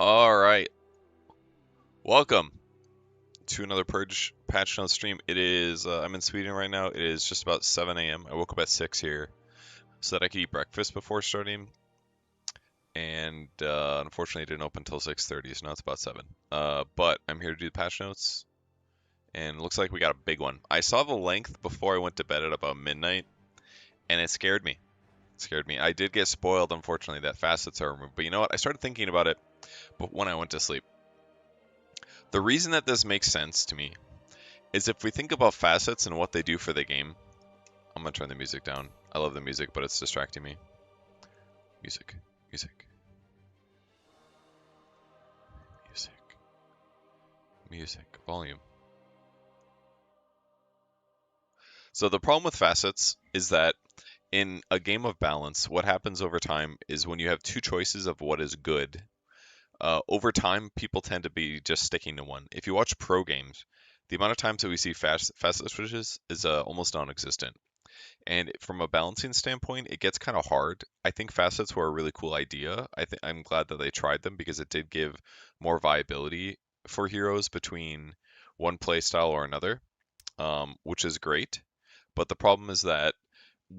All right, welcome to another Purge patch note stream. It is I'm in Sweden right now. It is just about 7 a.m. I woke up at 6 here so that I could eat breakfast before starting, and unfortunately it didn't open until 6:30, so now it's about 7. But I'm here to do the patch notes, and it looks like we got a big one. I saw the length before I went to bed at about midnight, and it scared me. It scared me. I did get spoiled, unfortunately, that facets are removed. But you know what? I started thinking about it, but when I went to sleep. The reason that this makes sense to me is if we think about facets and what they do for the game. I'm gonna turn the music down. I love the music, but it's distracting me. Music, music, music, music, volume. So the problem with facets is that in a game of balance, what happens over time is when you have two choices of what is good, over time people tend to be just sticking to one. If you watch pro games, the amount of times that we see facet switches is almost non-existent. And from a balancing standpoint, it gets kind of hard. I think facets were a really cool idea. I'm glad that they tried them because it did give more viability for heroes between one playstyle or another, which is great. But the problem is that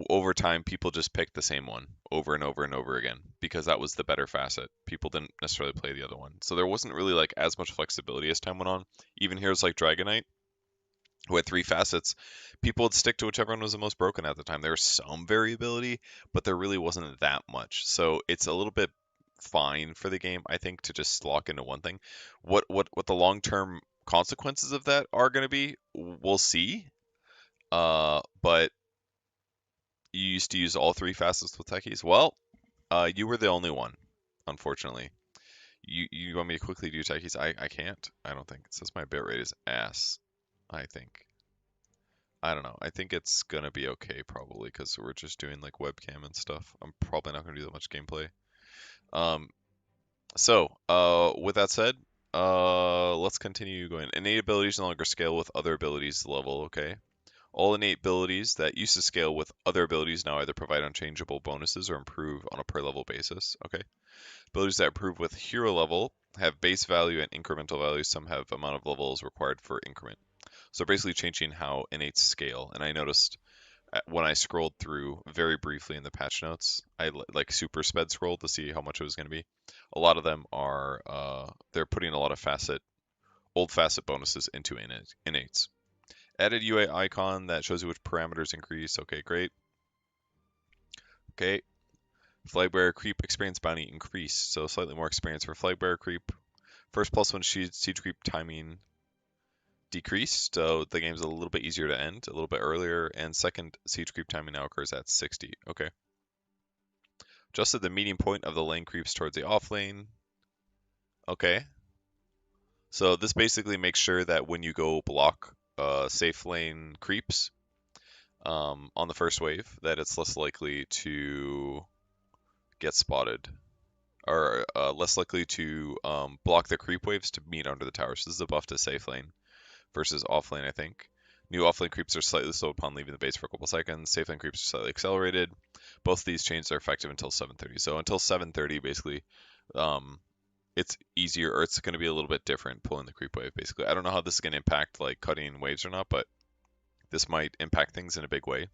over time, people just picked the same one over and over and over again because that was the better facet. People didn't necessarily play the other one, so there wasn't really like as much flexibility as time went on. Even heroes like Dragonite who had three facets, people would stick to whichever one was the most broken at the time. There was some variability, but there really wasn't that much. So it's a little bit fine for the game, I think, to just lock into one thing. What the long term consequences of that are going to be, we'll see. But you used to use all three facets with techies. Well, you were the only one, unfortunately. You want me to quickly do techies? I can't. I don't think. It says my bitrate is ass. I think. I don't know. I think it's gonna be okay probably because we're just doing like webcam and stuff. I'm probably not gonna do that much gameplay. Um, with that said, let's continue going. Innate abilities no longer scale with other abilities level. Okay. All innate abilities that used to scale with other abilities now either provide unchangeable bonuses or improve on a per level basis. Okay. Abilities that improve with hero level have base value and incremental values. Some have amount of levels required for increment. So basically changing how innates scale. And I noticed when I scrolled through very briefly in the patch notes, I like super sped scrolled to see how much it was going to be. A lot of them are they're putting a lot of old facet bonuses into innates. Added UA icon that shows you which parameters increase. Okay, great. Okay. Flagbearer creep experience bounty increased, so slightly more experience for Flagbearer creep. First +1 siege creep timing decreased, so the game's a little bit easier to end, a little bit earlier, and second siege creep timing now occurs at 60. Okay. Adjusted the median point of the lane creeps towards the off lane. Okay. So this basically makes sure that when you go block safe lane creeps on the first wave, that it's less likely to get spotted, or less likely to block the creep waves to meet under the tower. So this is a buff to safe lane versus off lane, I think. New offlane creeps are slightly slow upon leaving the base for a couple seconds. Safe lane creeps are slightly accelerated. Both of these changes are effective until 7:30. So until 7:30, basically, um, it's easier, or it's going to be a little bit different pulling the creep wave. Basically, I don't know how this is going to impact like cutting waves or not, but this might impact things in a big way.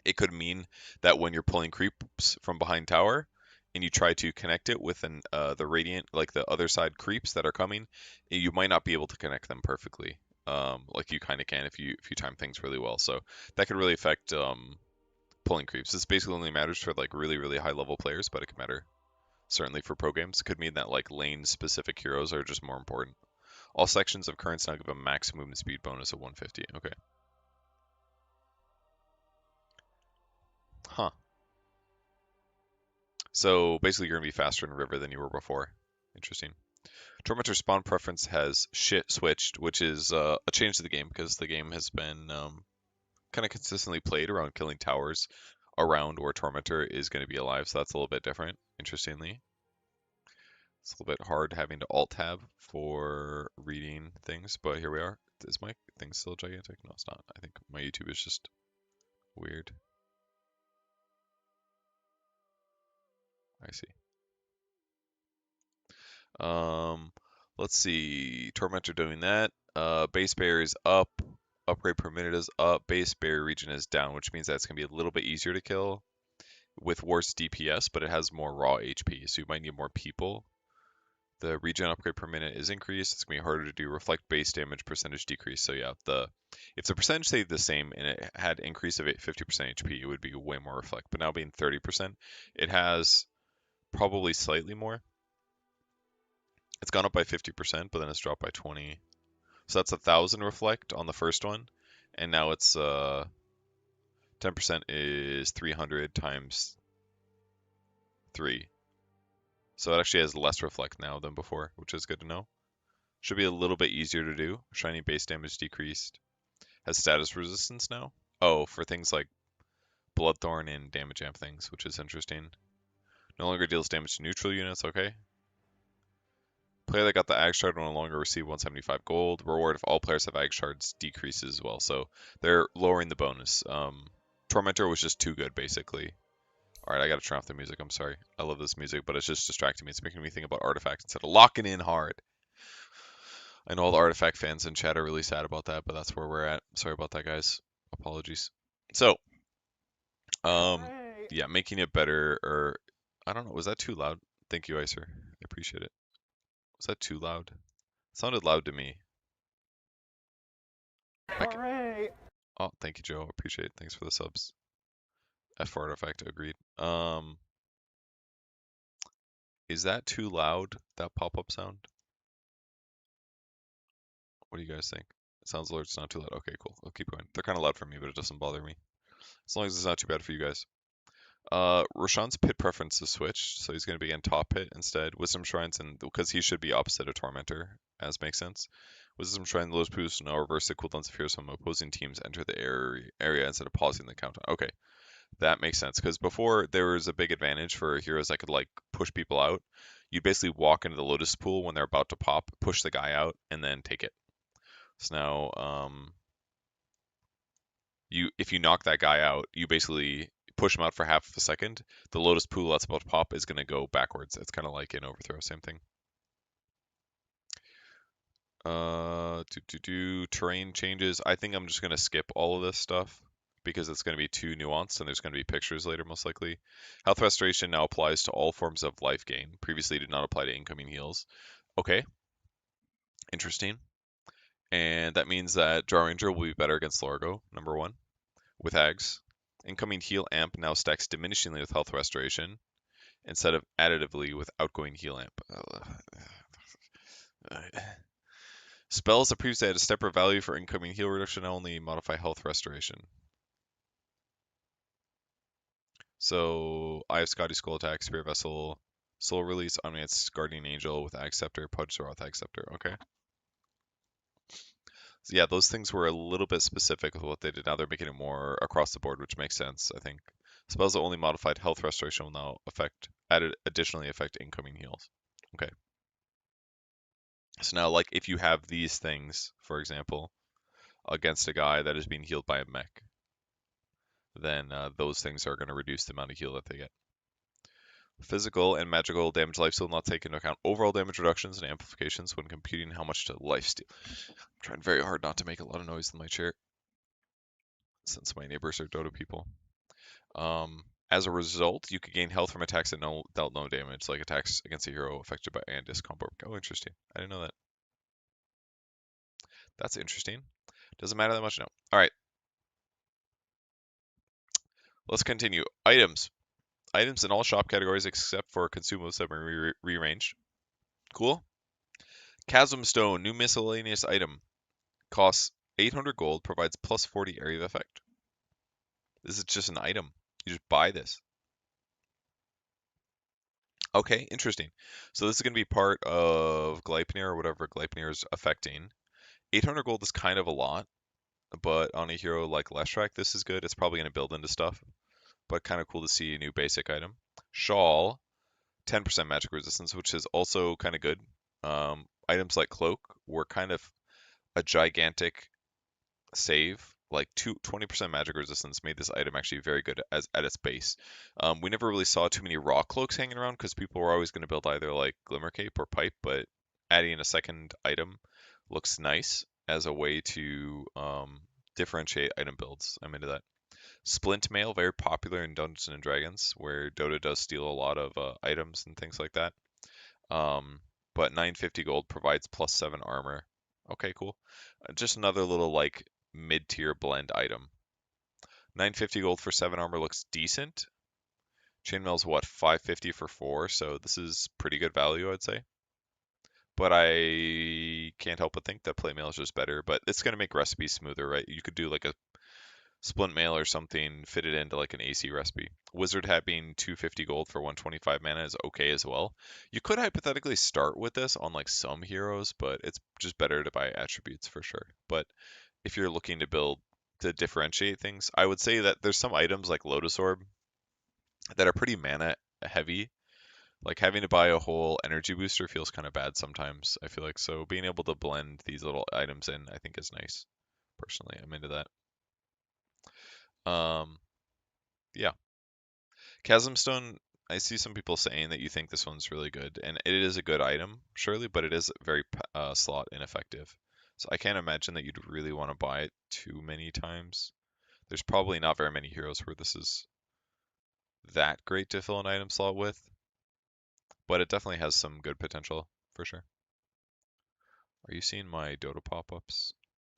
It could mean that when you're pulling creeps from behind tower, and you try to connect it with the radiant, like the other side creeps that are coming, you might not be able to connect them perfectly, like you kind of can if you time things really well. So that could really affect pulling creeps. This basically only matters for like really high level players, but it could matter certainly for pro games. It could mean that like lane specific heroes are just more important. All sections of currents now give a max movement speed bonus of 150. Okay. Huh. So basically, you're gonna be faster in River than you were before. Interesting. Tormentor spawn preference has switched, which is a change to the game because the game has been kind of consistently played around killing towers around where Tormentor is going to be alive, so that's a little bit different, interestingly. It's a little bit hard having to alt tab for reading things, but here we are. Is my thing still gigantic? No, it's not. I think my YouTube is just weird. I see. Um, let's see. Tormentor doing that. Base barrier is up. Upgrade per minute is up. Base barrier region is down, which means that it's gonna be a little bit easier to kill with worse DPS, but it has more raw HP, so you might need more people. The regen upgrade per minute is increased. It's gonna be harder to do. Reflect base damage percentage decrease. So yeah, if the percentage stayed the same and it had increase of 50% HP, it would be way more reflect. But now being 30%, it has probably slightly more. It's gone up by 50%, but then it's dropped by 20. So that's 1,000 reflect on the first one, and now it's 10% is 300 times 3. So it actually has less reflect now than before, which is good to know. Should be a little bit easier to do. Shiny base damage decreased. Has status resistance now. Oh, for things like Bloodthorn and damage amp things, which is interesting. No longer deals damage to neutral units, okay. Player that got the Ag Shard will no longer receive 175 gold. Reward if all players have Ag Shards decreases as well, so they're lowering the bonus. Tormentor was just too good, basically. Alright, I gotta turn off the music, I'm sorry. I love this music, but it's just distracting me. It's making me think about artifacts instead of locking in hard. I know all the artifact fans in chat are really sad about that, but that's where we're at. Sorry about that, guys. Apologies. So, yeah, making it better, or I don't know, was that too loud? Thank you, Icer. I appreciate it. Was that too loud? It sounded loud to me. Oh, thank you, Joe. Appreciate it. Thanks for the subs. F artifact, agreed. Is that too loud? That pop-up sound? What do you guys think? It sounds like it's not too loud. Okay, cool. I'll keep going. They're kind of loud for me, but it doesn't bother me. As long as it's not too bad for you guys. Roshan's pit preference is switched, so he's going to be in top pit instead. Wisdom Shrines, and because he should be opposite of Tormentor, as makes sense. Wisdom Shrine, the lowest boost now reverse the cooldowns of heroes from opposing teams enter the area instead of pausing the countdown. Okay, that makes sense, because before there was a big advantage for heroes that could like push people out. You basically walk into the Lotus pool when they're about to pop, push the guy out, and then take it. So now, if you knock that guy out, you basically push him out for half of a second. The Lotus pool that's about to pop is going to go backwards. It's kind of like in Overthrow, same thing. Terrain changes. I think I'm just going to skip all of this stuff because it's going to be too nuanced and there's going to be pictures later most likely. Health restoration now applies to all forms of life gain. Previously did not apply to incoming heals. Okay, interesting. And that means that Draw Ranger will be better against Largo, number one, with Ags. Incoming heal amp now stacks diminishingly with health restoration instead of additively with outgoing heal amp. Spells that previously had a stepper value for incoming heal reduction now only modify health restoration. So I have Scotty Skull Attack, Spirit Vessel, Soul Release, Omniate's Guardian Angel with Ag Scepter, Pudge Throw with Ag Scepter. Okay. So yeah, those things were a little bit specific with what they did. Now they're making it more across the board, which makes sense, I think. Spells that only modified health restoration will now additionally affect incoming heals. Okay. So now, like, if you have these things, for example, against a guy that is being healed by a mech, then those things are going to reduce the amount of heal that they get. Physical and magical damage lifesteal not take into account overall damage reductions and amplifications when computing how much to lifesteal. I'm trying very hard not to make a lot of noise in my chair, since my neighbors are Dota people. As a result, you could gain health from attacks that dealt no damage, like attacks against a hero affected by Andis combo. Oh, interesting. I didn't know that. That's interesting. Doesn't matter that much now. All right. Let's continue. Items. Items in all shop categories except for consumables have been rearranged. Cool. Chasm Stone, new miscellaneous item. Costs 800 gold, provides plus 40 area of effect. This is just an item. You just buy this. Okay, interesting. So this is going to be part of Gleipnir or whatever Gleipnir is affecting. 800 gold is kind of a lot, but on a hero like Leshrac, this is good. It's probably going to build into stuff, but kind of cool to see a new basic item. Shawl, 10% magic resistance, which is also kind of good. Items like Cloak were kind of a gigantic save like 20% magic resistance made this item actually very good as at its base. We never really saw too many raw cloaks hanging around because people were always going to build either like Glimmer Cape or Pipe, but adding a second item looks nice as a way to differentiate item builds. I'm into that. Splint Mail, very popular in Dungeons and Dragons, where Dota does steal a lot of items and things like that. Um, but 950 gold provides +7 armor. Okay, cool. Just another little like mid-tier blend item. 950 gold for 7 armor looks decent. Chainmail's what, 550 for 4, so this is pretty good value, I'd say. But I can't help but think that plate mail is just better. But it's gonna make recipes smoother, right? You could do like a splint mail or something, fit it into like an AC recipe. Wizard Hat being 250 gold for 125 mana is okay as well. You could hypothetically start with this on like some heroes, but it's just better to buy attributes for sure. But if you're looking to build to differentiate things, I would say that there's some items like Lotus Orb that are pretty mana heavy. Like having to buy a whole energy booster feels kind of bad sometimes, I feel like. So being able to blend these little items in, I think is nice. Personally, I'm into that. Yeah. Chasm Stone, I see some people saying that you think this one's really good, and it is a good item, surely, but it is very slot ineffective. So I can't imagine that you'd really want to buy it too many times. There's probably not very many heroes where this is that great to fill an item slot with, but it definitely has some good potential for sure. Are you seeing my Dota pop-ups?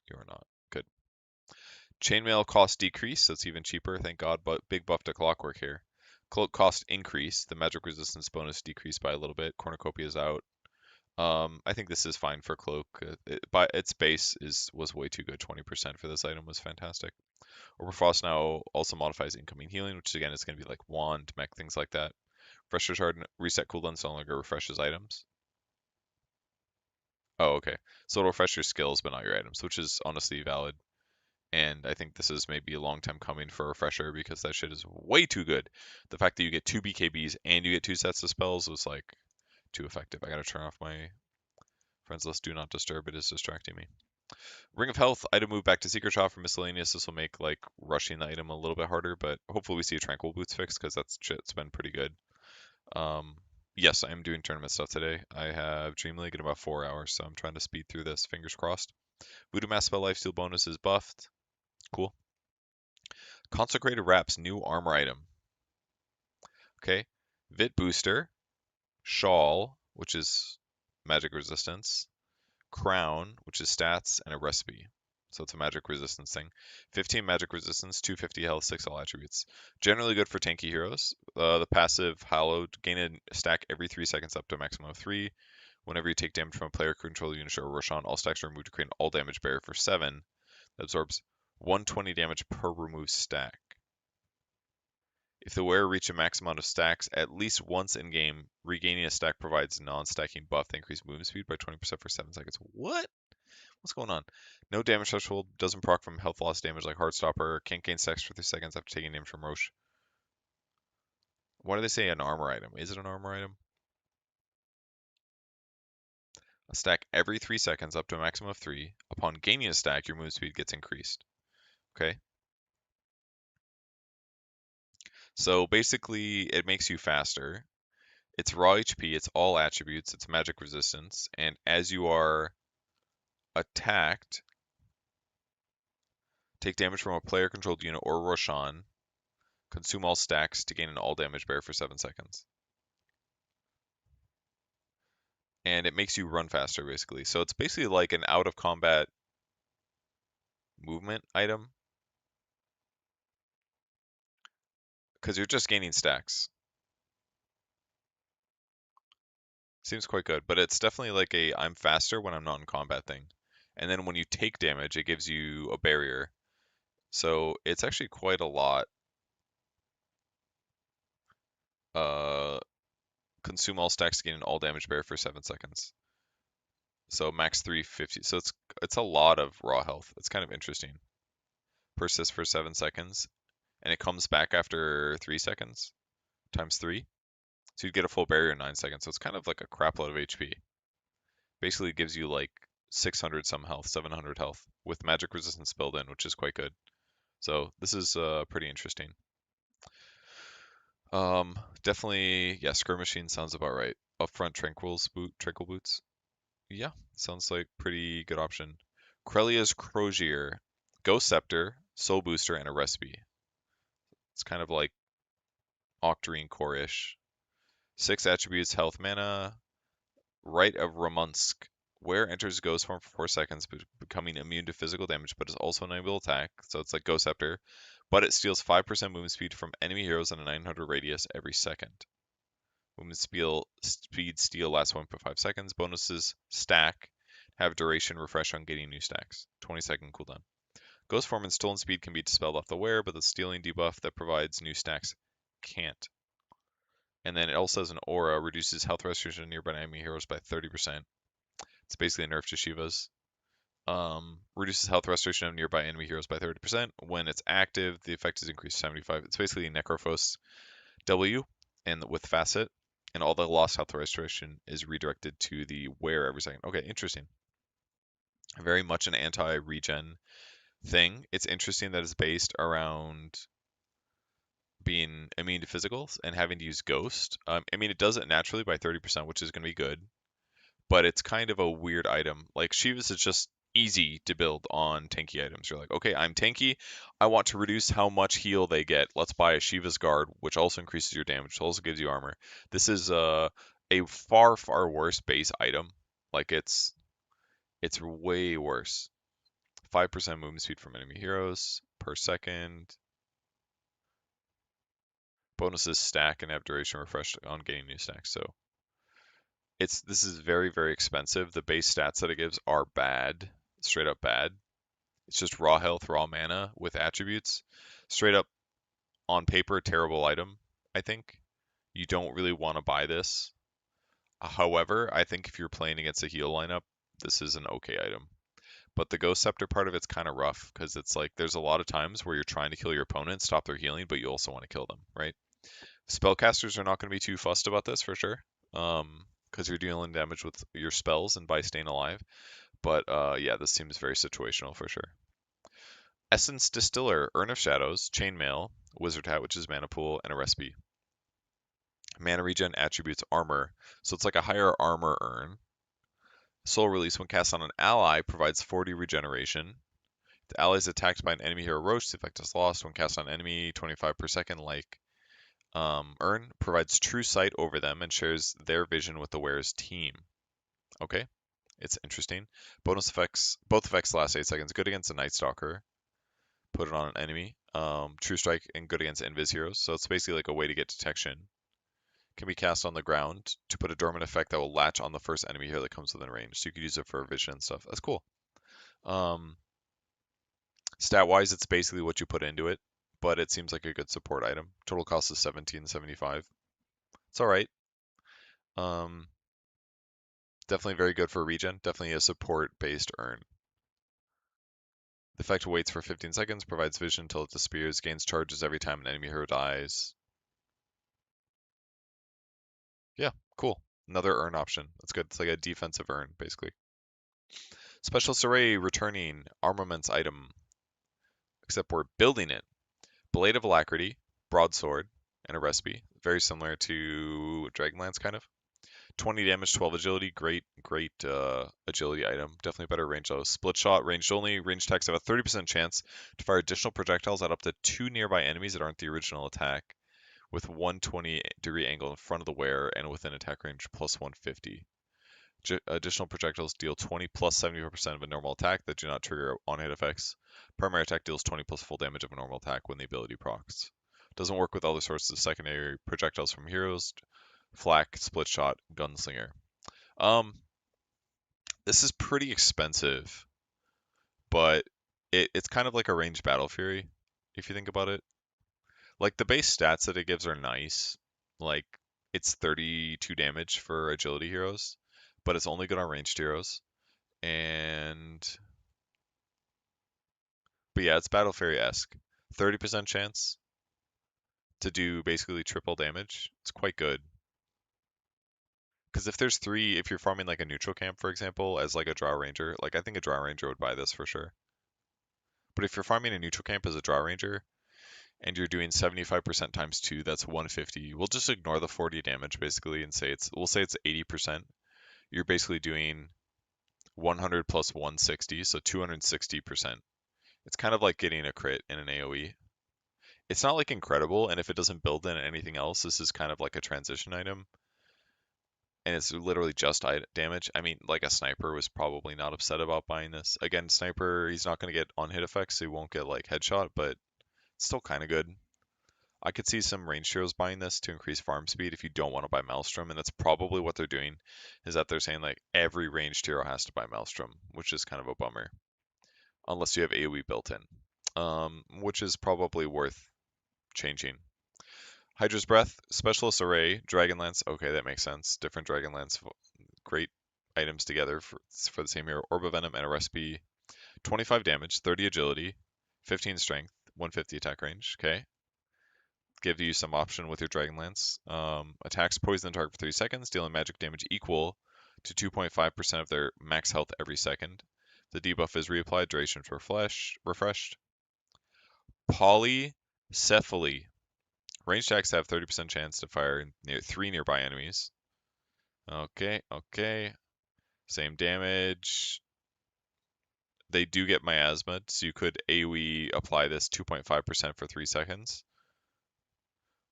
You are not. Good. Chainmail cost decrease, so it's even cheaper, thank God, but big buff to Clockwork here. Cloak cost increase, the magic resistance bonus decreased by a little bit. Cornucopia is out. I think this is fine for Cloak. By its base was way too good. 20% for this item was fantastic. Overfrost now also modifies incoming healing, which again is going to be like wand, mech, things like that. Fresh Shard reset cooldowns no longer refreshes items. Oh, okay. So it'll refresh your skills, but not your items, which is honestly valid. And I think this is maybe a long time coming for a refresher because that shit is way too good. The fact that you get 2 BKBs and you get 2 sets of spells was like too effective. I gotta turn off my friends list. Do not disturb. It is distracting me. Ring of Health, item move back to Secret Shop for miscellaneous. This will make like rushing the item a little bit harder, but hopefully we see a Tranquil Boots fix because that's shit's been pretty good. Um, yes, I am doing tournament stuff today. I have Dream League in about 4 hours, so I'm trying to speed through this. Fingers crossed. Voodoo Mask Spell Lifesteal bonus is buffed. Cool. Consecrated Wraps, new armor item. Okay. Vit Booster, Shawl, which is magic resistance, Crown, which is stats, and a recipe. So it's a magic resistance thing. 15 magic resistance, 250 health, 6 all attributes. Generally good for tanky heroes. The passive Hallowed, gain a stack every 3 seconds up to a maximum of 3. Whenever you take damage from a player, control unit, or Roshan, all stacks are removed to create an all damage barrier for 7. That absorbs 120 damage per removed stack. If the wearer reaches a max amount of stacks at least once in game, regaining a stack provides non-stacking buff that increases movement speed by 20% for 7 seconds. What? What's going on? No damage threshold, doesn't proc from health loss damage like Heartstopper, can't gain stacks for 3 seconds after taking damage from Roche. Why do they say an armor item? Is it an armor item? A stack every 3 seconds up to a maximum of 3. Upon gaining a stack, your movement speed gets increased. Okay? So basically, it makes you faster. It's raw HP, it's all attributes, it's magic resistance, and as you are attacked, take damage from a player controlled unit or Roshan, consume all stacks to gain an all damage bear for 7 seconds. And it makes you run faster basically. So it's basically like an out of combat movement item because you're just gaining stacks. Seems quite good, but it's definitely like a I'm faster when I'm not in combat thing. And then when you take damage, it gives you a barrier. So it's actually quite a lot. Uh, consume all stacks to gain an all damage barrier for 7 seconds. So max 350. So it's a lot of raw health. It's kind of interesting. Persist for 7 seconds, and it comes back after 3 seconds times 3. So you'd get a full barrier in 9 seconds. So it's kind of like a crap load of HP. Basically gives you like 600 some health, 700 health, with magic resistance built in, which is quite good. So this is pretty interesting. Definitely, yeah, skirmishing sounds about right. Upfront tranquil boots. Yeah, sounds like pretty good option. Krelia's Crozier, Ghost Scepter, Soul Booster, and a recipe. It's kind of like Octarine Core-ish. 6 attributes, health, mana. Rite of Ramunsk. Where enters Ghost form for 4 seconds, becoming immune to physical damage, but is also unable to attack. So it's like Ghost Scepter. But it steals 5% movement speed from enemy heroes in a 900 radius every second. Movement speed steal lasts 1.5 seconds. Bonuses stack. Have duration refresh on getting new stacks. 20-second cooldown. Ghost form and stolen speed can be dispelled off the wearer, but the stealing debuff that provides new stacks can't. And then it also has an aura, reduces health restoration of nearby enemy heroes by 30%. It's basically a nerf to Shiva's. Reduces health restoration of nearby enemy heroes by 30%. When it's active, the effect is increased 75. It's basically Necrophos W, and with facet, and all the lost health restoration is redirected to the wearer every second. Okay, interesting. Very much an anti-regen thing. It's interesting that it's based around being immune to physicals and having to use Ghost. I mean, it does it naturally by 30%, which is going to be good, but it's kind of a weird item. Like, Shiva's is just easy to build on tanky items. You're like, okay, I'm tanky. I want to reduce how much heal they get. Let's buy a Shiva's Guard, which also increases your damage, also gives you armor. This is a far, far worse base item. Like, it's way worse. 5% movement speed from enemy heroes per second. Bonuses stack and have duration refreshed on gaining new stacks. So this is very, very expensive. The base stats that it gives are bad, straight up bad. It's just raw health, raw mana with attributes. Straight up on paper, terrible item, I think. You don't really want to buy this. However, I think if you're playing against a heal lineup, this is an okay item. But the Ghost Scepter part of it's kind of rough because it's like there's a lot of times where you're trying to kill your opponent, stop their healing, but you also want to kill them, right? Spellcasters are not going to be too fussed about this for sure, because you're dealing damage with your spells and by staying alive. But yeah, this seems very situational for sure. Essence Distiller, Urn of Shadows, Chainmail, Wizard Hat, which is mana pool, and a recipe. Mana regen attributes armor, so it's like a higher armor urn. Soul Release, when cast on an ally, provides 40 regeneration. The ally is attacked by an enemy hero roach, the effect is lost. When cast on enemy, 25 per second, like Urn provides true sight over them and shares their vision with the wearer's team. Okay, it's interesting. Bonus effects, both effects last 8 seconds. Good against a Night Stalker. Put it on an enemy. True Strike and good against Invis heroes. So it's basically like a way to get detection. Can be cast on the ground to put a dormant effect that will latch on the first enemy hero that comes within range. So you could use it for vision and stuff. That's cool. Stat wise, it's basically what you put into it, but it seems like a good support item. Total cost is 17.75. It's all right. Definitely very good for regen. Definitely a support-based urn. The effect waits for 15 seconds, provides vision until it disappears, gains charges every time an enemy hero dies. Yeah, cool. Another urn option. That's good. It's like a defensive urn, basically. Special Array returning armaments item, except we're building it. Blade of Alacrity, Broadsword, and a recipe. Very similar to Dragonlance, kind of. 20 damage, 12 agility. Great agility item. Definitely better range though. Split shot, ranged only. Ranged attacks have a 30% chance to fire additional projectiles at up to 2 nearby enemies that aren't the original attack, with 120-degree angle in front of the wearer and within attack range plus 150. Additional projectiles deal 20 plus 70% of a normal attack that do not trigger on-hit effects. Primary attack deals 20 plus full damage of a normal attack when the ability procs. Doesn't work with other sources of secondary projectiles from heroes. Flak, split shot, gunslinger. This is pretty expensive, but it's kind of like a ranged battle fury, if you think about it. Like the base stats that it gives are nice. Like it's 32 damage for agility heroes, but it's only good on ranged heroes. But yeah, it's battle fury-esque. 30% chance to do basically triple damage. It's quite good. Because if there's three, if you're farming like a neutral camp, for example, as like a draw ranger, like I think a draw ranger would buy this for sure. But if you're farming a neutral camp as a draw ranger and you're doing 75% times two, that's 150. We'll just ignore the 40 damage basically and say we'll say it's 80%. You're basically doing 100 plus 160, so 260%. It's kind of like getting a crit in an AoE. It's not like incredible, and if it doesn't build in anything else, this is kind of like a transition item. And it's literally just damage. I mean, like a sniper was probably not upset about buying this. Again, sniper, he's not going to get on hit effects, so he won't get like headshot, but it's still kind of good. I could see some range heroes buying this to increase farm speed if you don't want to buy Maelstrom, and that's probably what they're doing, is that they're saying like every ranged hero has to buy Maelstrom, which is kind of a bummer, unless you have AoE built in, which is probably worth changing. Hydra's Breath, Specialist Array, Dragonlance. Okay, that makes sense. Different Dragonlance, great items together for the same hero. Orb of Venom and a recipe. 25 damage, 30 agility, 15 strength, 150 attack range. Okay. Give you some option with your Dragonlance. Attacks poison the target for 3 seconds, dealing magic damage equal to 2.5% of their max health every second. The debuff is reapplied, duration refreshed. Polycephaly. Ranged attacks have 30% chance to fire near 3 nearby enemies. Okay, okay. Same damage. They do get miasma, so you could AoE apply this 2.5% for 3 seconds,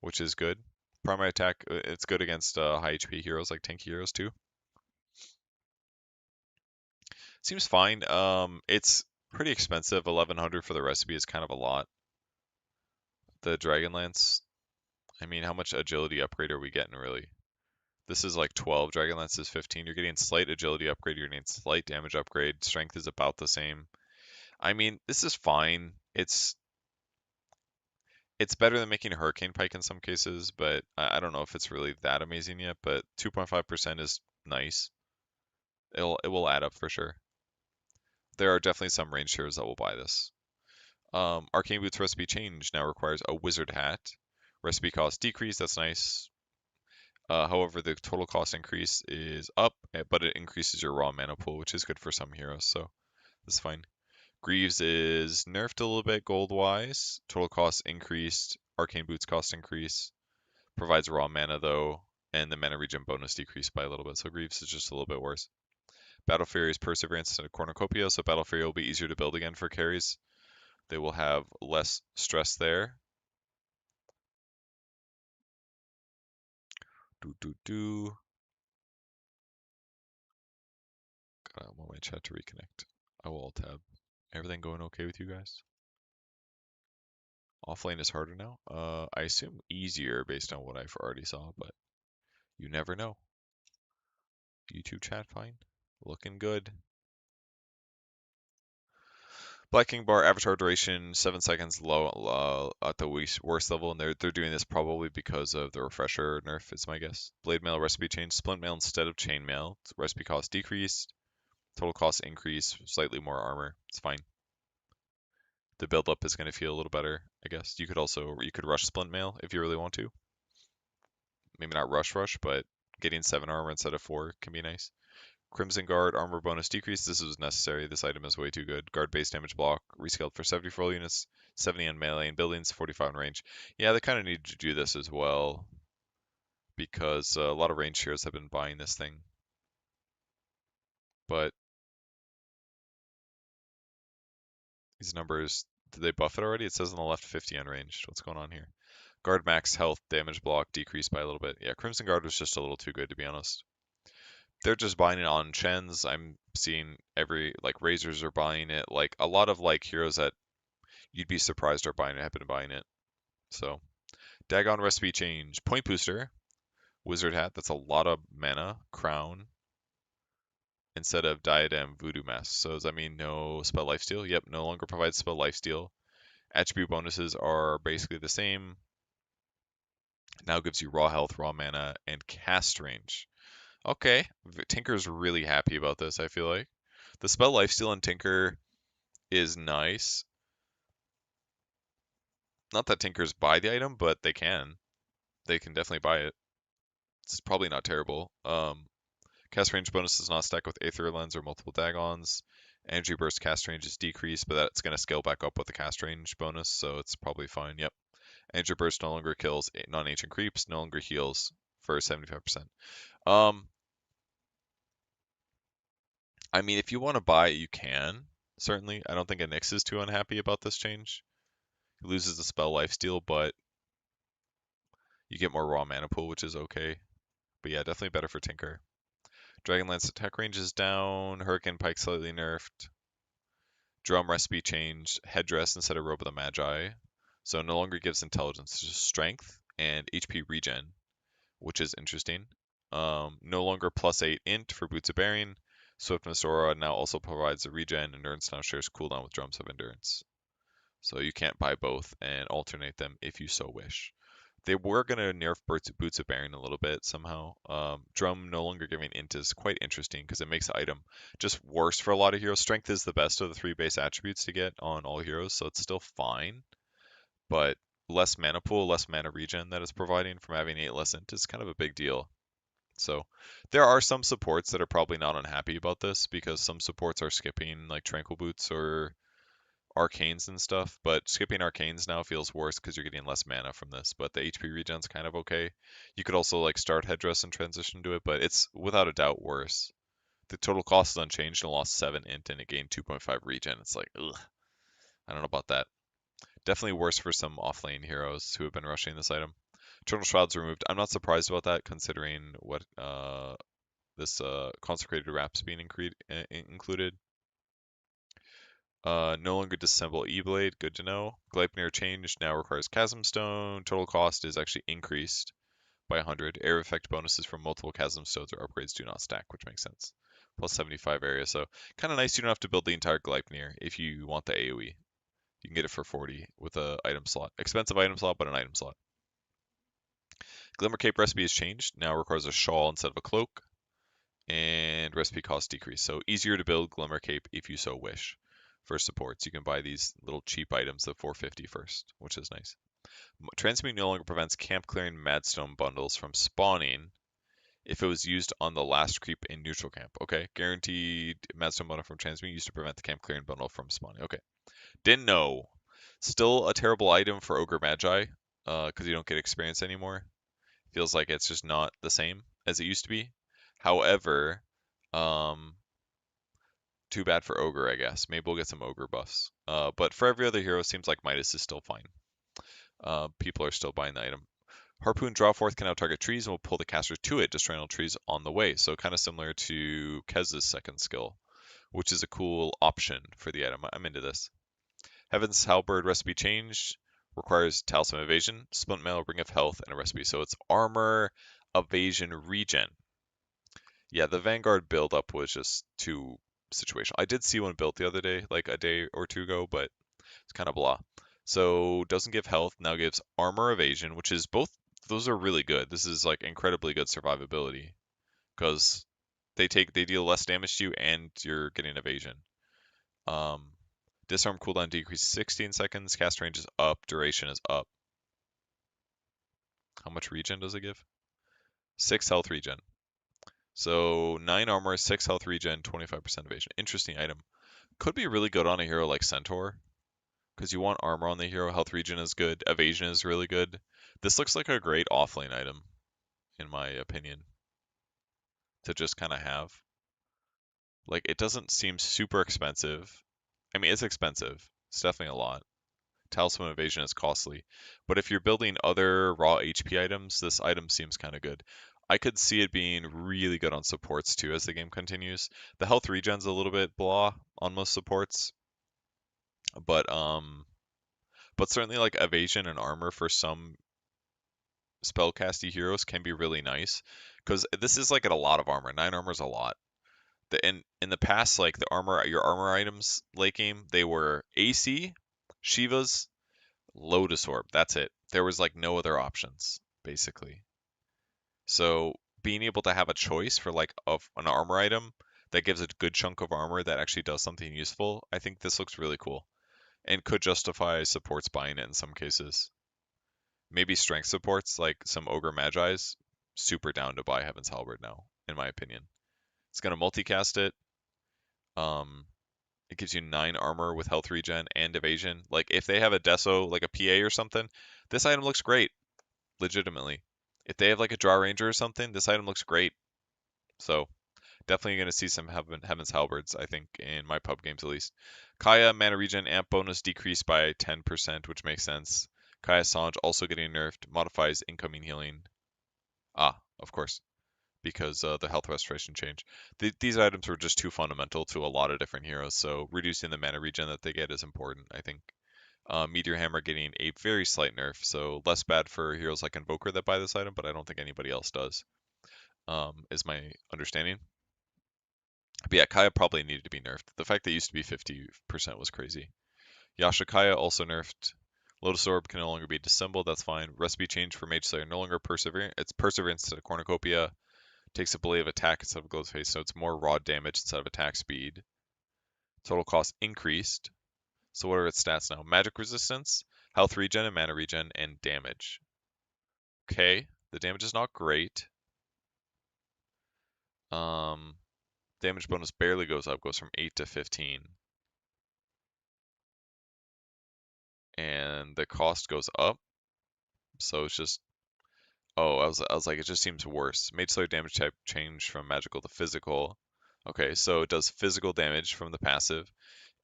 which is good. Primary attack, it's good against high HP heroes like tanky heroes too. Seems fine. It's pretty expensive. 1100 for the recipe is kind of a lot. The Dragonlance, I mean, how much agility upgrade are we getting really? This is like 12, Dragonlance is 15. You're getting slight agility upgrade, you're getting slight damage upgrade. Strength is about the same. I mean, this is fine. It's better than making a Hurricane Pike in some cases, but I don't know if it's really that amazing yet. But 2.5% is nice. It will add up for sure. There are definitely some range heroes that will buy this. Arcane Boots recipe change now requires a Wizard Hat. Recipe cost decrease, that's nice. However, the total cost increase is up, but it increases your raw mana pool, which is good for some heroes, so that's fine. Greaves is nerfed a little bit gold-wise. Total cost increased. Arcane Boots cost increase. Provides raw mana, though, and the mana regen bonus decreased by a little bit, so Greaves is just a little bit worse. Battle Fury's Perseverance and a Cornucopia, so Battle Fury will be easier to build again for carries. They will have less stress there. God, I want my chat to reconnect. I will alt tab. Everything going okay with you guys? Offlane is harder now. I assume easier based on what I've already saw, but you never know. YouTube chat fine. Looking good. Black King Bar avatar duration 7 seconds low at the worst level, and they're doing this probably because of the refresher nerf. Is my guess. Blade mail recipe change. Splint mail instead of chain mail. Recipe cost decreased. Total cost increase. Slightly more armor. It's fine. The build up is going to feel a little better, I guess. You could rush Splint mail if you really want to. Maybe not rush, but getting 7 armor instead of 4 can be nice. Crimson Guard, armor bonus decrease. This is necessary. This item is way too good. Guard base damage block, rescaled for 70 for all units, 70 on melee and buildings, 45 in range. Yeah, they kind of need to do this as well because a lot of range heroes have been buying this thing. But these numbers, did they buff it already? It says on the left 50 unranged. What's going on here? Guard max health damage block decreased by a little bit. Yeah, Crimson Guard was just a little too good to be honest. They're just buying it on Chens. I'm seeing like Razors are buying it. Like a lot of like heroes that you'd be surprised are buying it have been buying it. So Dagon recipe change. Point booster. Wizard hat. That's a lot of mana. Crown. Instead of diadem voodoo mask. So does that mean no spell lifesteal? Yep, no longer provides spell lifesteal. Attribute bonuses are basically the same. Now gives you raw health, raw mana, and cast range. Okay, Tinker's really happy about this, I feel like. The spell lifesteal in Tinker is nice. Not that Tinkers buy the item, but they can. They can definitely buy it. It's probably not terrible. Cast range bonus does not stack with Aether Lens or multiple Dagons. Energy Burst cast range is decreased, but that's going to scale back up with the cast range bonus, so it's probably fine. Yep. Energy Burst no longer kills non-ancient creeps, no longer heals for 75%. I mean, if you want to buy it, you can. Certainly. I don't think Nyx is too unhappy about this change. He loses the spell lifesteal, but you get more raw mana pool, which is okay. But yeah, definitely better for Tinker. Dragonlance attack range is down. Hurricane Pike slightly nerfed. Drum recipe changed. Headdress instead of Robe of the Magi. So no longer gives intelligence, just strength and HP regen, which is interesting. No longer +8 int for Boots of Bearing. Swiftness Aura now also provides a regen. Endurance now shares cooldown with Drums of Endurance. So you can't buy both and alternate them if you so wish. They were going to nerf Boots of Bearing a little bit somehow. Drum no longer giving int is quite interesting because it makes the item just worse for a lot of heroes. Strength is the best of the 3 base attributes to get on all heroes, so it's still fine. But less mana pool, less mana regen that it's providing from having 8 less int is kind of a big deal. So there are some supports that are probably not unhappy about this because some supports are skipping like Tranquil Boots or Arcanes and stuff, but skipping Arcanes now feels worse because you're getting less mana from this, but the HP regen's kind of okay. You could also like start Headdress and transition to it, but it's without a doubt worse. The total cost is unchanged and lost 7 int and it gained 2.5 regen. It's like, ugh, I don't know about that. Definitely worse for some offlane heroes who have been rushing this item. Eternal Shroud's removed. I'm not surprised about that considering what this Consecrated Wrap's being included. No longer disassemble E-Blade, good to know. Gleipnir changed, now requires Chasm Stone. Total cost is actually increased by 100. Area effect bonuses from multiple Chasm Stones or upgrades do not stack, which makes sense. Plus 75 area, so kind of nice you don't have to build the entire Gleipnir if you want the AoE. You can get it for 40 with a item slot. Expensive item slot, but an item slot. Glimmer Cape recipe has changed, now requires a shawl instead of a cloak. And recipe cost decrease, so easier to build Glimmer Cape if you so wish. For supports, you can buy these little cheap items at 450 first, which is nice. Transmute no longer prevents camp clearing Madstone bundles from spawning if it was used on the last creep in neutral camp. Okay, guaranteed Madstone bundle from Transmute used to prevent the camp clearing bundle from spawning. Okay, didn't know. Still a terrible item for Ogre Magi, because you don't get experience anymore. Feels like it's just not the same as it used to be. However, too bad for Ogre, I guess. Maybe we'll get some Ogre buffs. But for every other hero, it seems like Midas is still fine. People are still buying the item. Harpoon Drawforth can now target trees and will pull the caster to it, destroying all trees on the way. So kind of similar to Kez's second skill, which is a cool option for the item. I'm into this. Heaven's Halberd recipe changed. Requires Talisman Evasion, Splint Mail, Ring of Health, and a recipe. So it's Armor, Evasion, Regen. Yeah, the Vanguard build up was just too situational. I did see one built the other day, like a day or two ago, but it's kind of blah. So doesn't give health, now gives armor evasion, which is both. Those are really good. This is like incredibly good survivability because they deal less damage to you and you're getting evasion. Disarm cooldown decreases 16 seconds. Cast range is up. Duration is up. How much regen does it give? 6 health regen. So 9 armor, 6 health regen, 25% evasion. Interesting item. Could be really good on a hero like Centaur, because you want armor on the hero. Health regen is good. Evasion is really good. This looks like a great offlane item, in my opinion, to just kind of have. Like, it doesn't seem super expensive. I mean, it's expensive. It's definitely a lot. Talisman Evasion is costly. But if you're building other raw HP items, this item seems kind of good. I could see it being really good on supports too as the game continues. The health regen's a little bit blah on most supports, but certainly like evasion and armor for some spellcasty heroes can be really nice because this is like at a lot of armor. 9 armor is a lot. In the past, like your armor items late game, they were AC, Shiva's, Lotus Orb. That's it. There was like no other options basically. So being able to have a choice for like of an armor item that gives a good chunk of armor that actually does something useful, I think this looks really cool and could justify supports buying it in some cases. Maybe strength supports like some Ogre Magi's super down to buy Heaven's Halberd now, in my opinion. It's gonna multicast it. Um, it gives you 9 armor with health regen and evasion. Like if they have a deso, like a PA or something, this item looks great, legitimately. If they have like a draw ranger or something, this item looks great. So definitely going to see some Heaven's Halberds, I think, in my pub games at least. Kaya mana regen amp bonus decreased by 10%, which makes sense. Kaya Sange also getting nerfed, modifies incoming healing. Ah, of course, because the health restoration change. These items were just too fundamental to a lot of different heroes, so reducing the mana regen that they get is important, I think. Meteor Hammer getting a very slight nerf, so less bad for heroes like Invoker that buy this item, but I don't think anybody else does, is my understanding. But yeah, Kaya probably needed to be nerfed. The fact that it used to be 50% was crazy. Yashikaya also nerfed. Lotus Orb can no longer be dissembled, that's fine. Recipe change for Mage Slayer, no longer Perseverance. It's Perseverance instead of Cornucopia. Takes a belay of attack instead of Glow's Face, so it's more raw damage instead of attack speed. Total cost increased. So what are its stats now? Magic resistance, health regen and mana regen, and damage. Okay, the damage is not great. Um, damage bonus barely goes up, goes from 8 to 15. And the cost goes up. So it's just, oh, I was like, it just seems worse. Mage Slayer damage type change from magical to physical. Okay, so it does physical damage from the passive,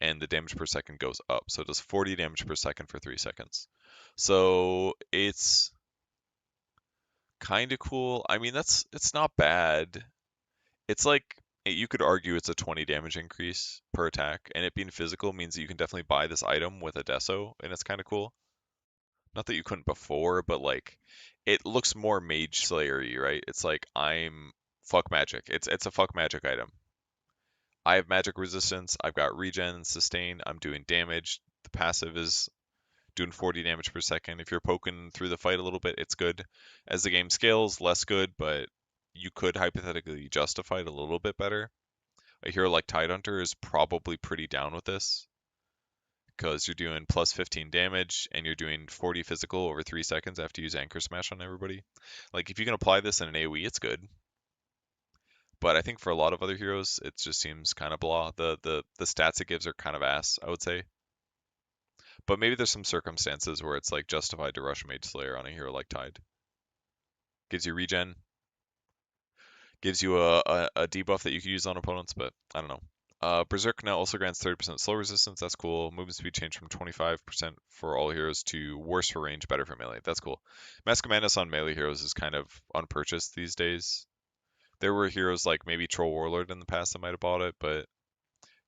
and the damage per second goes up. So it does 40 damage per second for 3 seconds. So it's kind of cool. I mean, it's not bad. It's like you could argue it's a 20 damage increase per attack, and it being physical means that you can definitely buy this item with a deso, and it's kind of cool. Not that you couldn't before, but like it looks more Mage Slayer-y, right? It's like I'm fuck magic. It's a fuck magic item. I have magic resistance. I've got regen, sustain. I'm doing damage. The passive is doing 40 damage per second. If you're poking through the fight a little bit, it's good. As the game scales, less good, but you could hypothetically justify it a little bit better. A hero like Tidehunter is probably pretty down with this because you're doing plus 15 damage and you're doing 40 physical over 3 seconds after you use Anchor Smash on everybody. Like, if you can apply this in an AoE, it's good. But I think for a lot of other heroes, it just seems kind of blah. The stats it gives are kind of ass, I would say. But maybe there's some circumstances where it's like justified to rush Mage Slayer on a hero like Tide. Gives you regen, gives you a debuff that you can use on opponents, but I don't know. Berserk now also grants 30% slow resistance. That's cool. Movement speed change from 25% for all heroes to worse for range, better for melee. That's cool. Mask of Madness on melee heroes is kind of unpurchased these days. There were heroes like maybe Troll Warlord in the past that might have bought it, but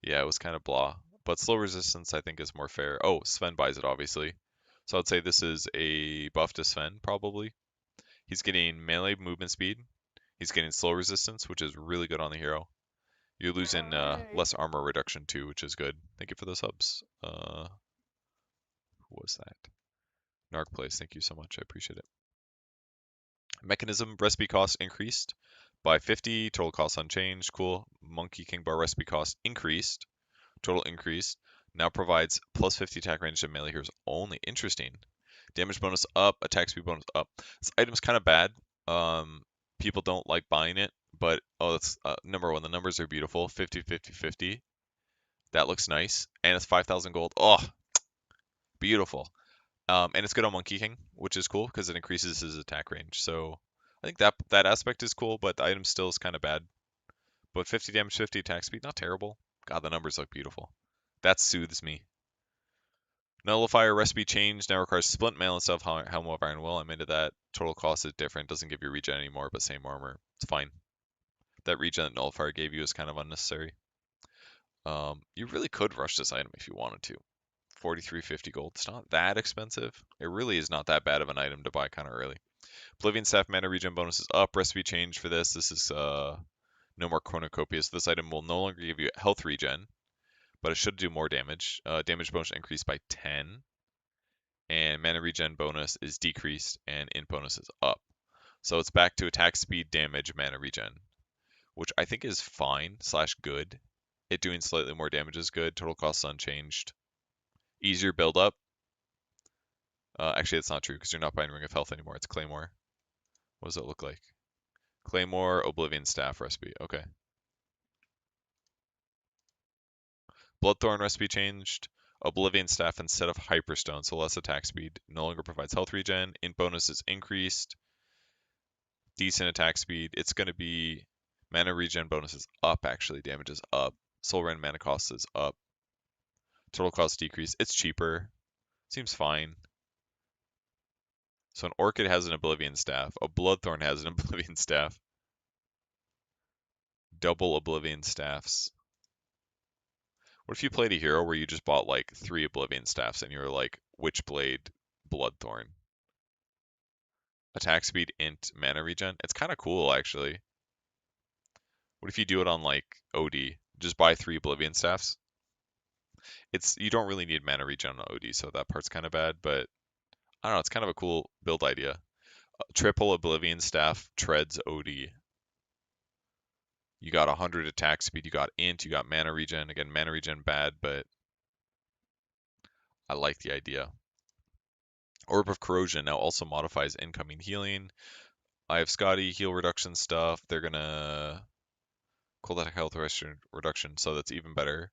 yeah, it was kind of blah. But slow resistance I think is more fair. Oh, Sven buys it obviously. So I'd say this is a buff to Sven probably. He's getting melee movement speed. He's getting slow resistance, which is really good on the hero. You're losing less armor reduction too, which is good. Thank you for those hubs. Who was that? Narc Place, thank you so much. I appreciate it. Mechanism recipe cost increased by 50. Total cost unchanged. Cool. Monkey King Bar recipe cost increased. Total increased. Now provides plus 50 attack range to melee heroes only. Interesting. Damage bonus up. Attack speed bonus up. This item's kind of bad. People don't like buying it, but oh, that's number one. The numbers are beautiful. 50, 50, 50. That looks nice, and it's 5,000 gold. Oh, beautiful. And it's good on Monkey King, which is cool because it increases his attack range. So I think that aspect is cool, but the item still is kind of bad. But 50 damage, 50 attack speed, not terrible. God, the numbers look beautiful. That soothes me. Nullifier recipe change now requires splint mail instead of Helm of Iron Will. I'm into that. Total cost is different. Doesn't give you regen anymore, but same armor. It's fine. That regen that Nullifier gave you is kind of unnecessary. You really could rush this item if you wanted to. 43.50 gold. It's not that expensive. It really is not that bad of an item to buy kind of early. Oblivion Staff mana regen bonus is up. Recipe change for this. This is no more cornucopia. So this item will no longer give you health regen, but it should do more damage. Damage bonus increased by 10. And mana regen bonus is decreased and int bonus is up. So it's back to attack speed, damage, mana regen, which I think is fine slash good. It doing slightly more damage is good. Total cost unchanged. Easier build up. Actually, that's not true because you're not buying Ring of Health anymore. It's Claymore. What does it look like? Claymore, Oblivion Staff recipe. Okay. Bloodthorn recipe changed. Oblivion Staff instead of Hyperstone, so less attack speed. No longer provides health regen. Int bonus is increased. Decent attack speed. It's going to be mana regen bonus is up, actually. Damage is up. Soul Rend mana cost is up. Total cost decrease. It's cheaper. Seems fine. So an Orchid has an Oblivion Staff. A Bloodthorn has an Oblivion Staff. Double Oblivion Staffs. What if you played a hero where you just bought like 3 Oblivion Staffs and you were like, Witchblade, Bloodthorn? Attack speed, int, mana regen. It's kind of cool, actually. What if you do it on like OD? Just buy 3 Oblivion Staffs. You don't really need mana regen on OD, so that part's kind of bad, but I don't know, it's kind of a cool build idea. Triple Oblivion Staff treads OD. You got 100 attack speed, you got int, you got mana regen. Again, mana regen bad, but I like the idea. Orb of Corrosion now also modifies incoming healing. I have Scotty heal reduction stuff. They're gonna cold attack health reduction, so that's even better.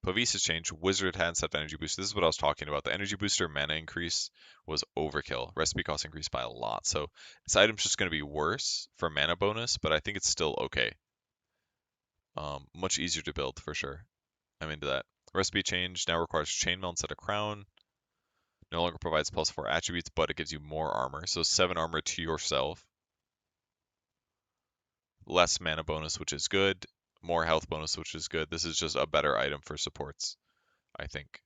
Pavisa's change. Wizard had set energy boost. This is what I was talking about. The energy booster mana increase was overkill. Recipe cost increased by a lot. So this item's just going to be worse for mana bonus, but I think it's still okay. Much easier to build for sure. I'm into that. Recipe change now requires chainmail instead of crown. No longer provides +4 attributes, but it gives you more armor. So 7 armor to yourself. Less mana bonus, which is good. More health bonus, which is good. This is just a better item for supports, I think.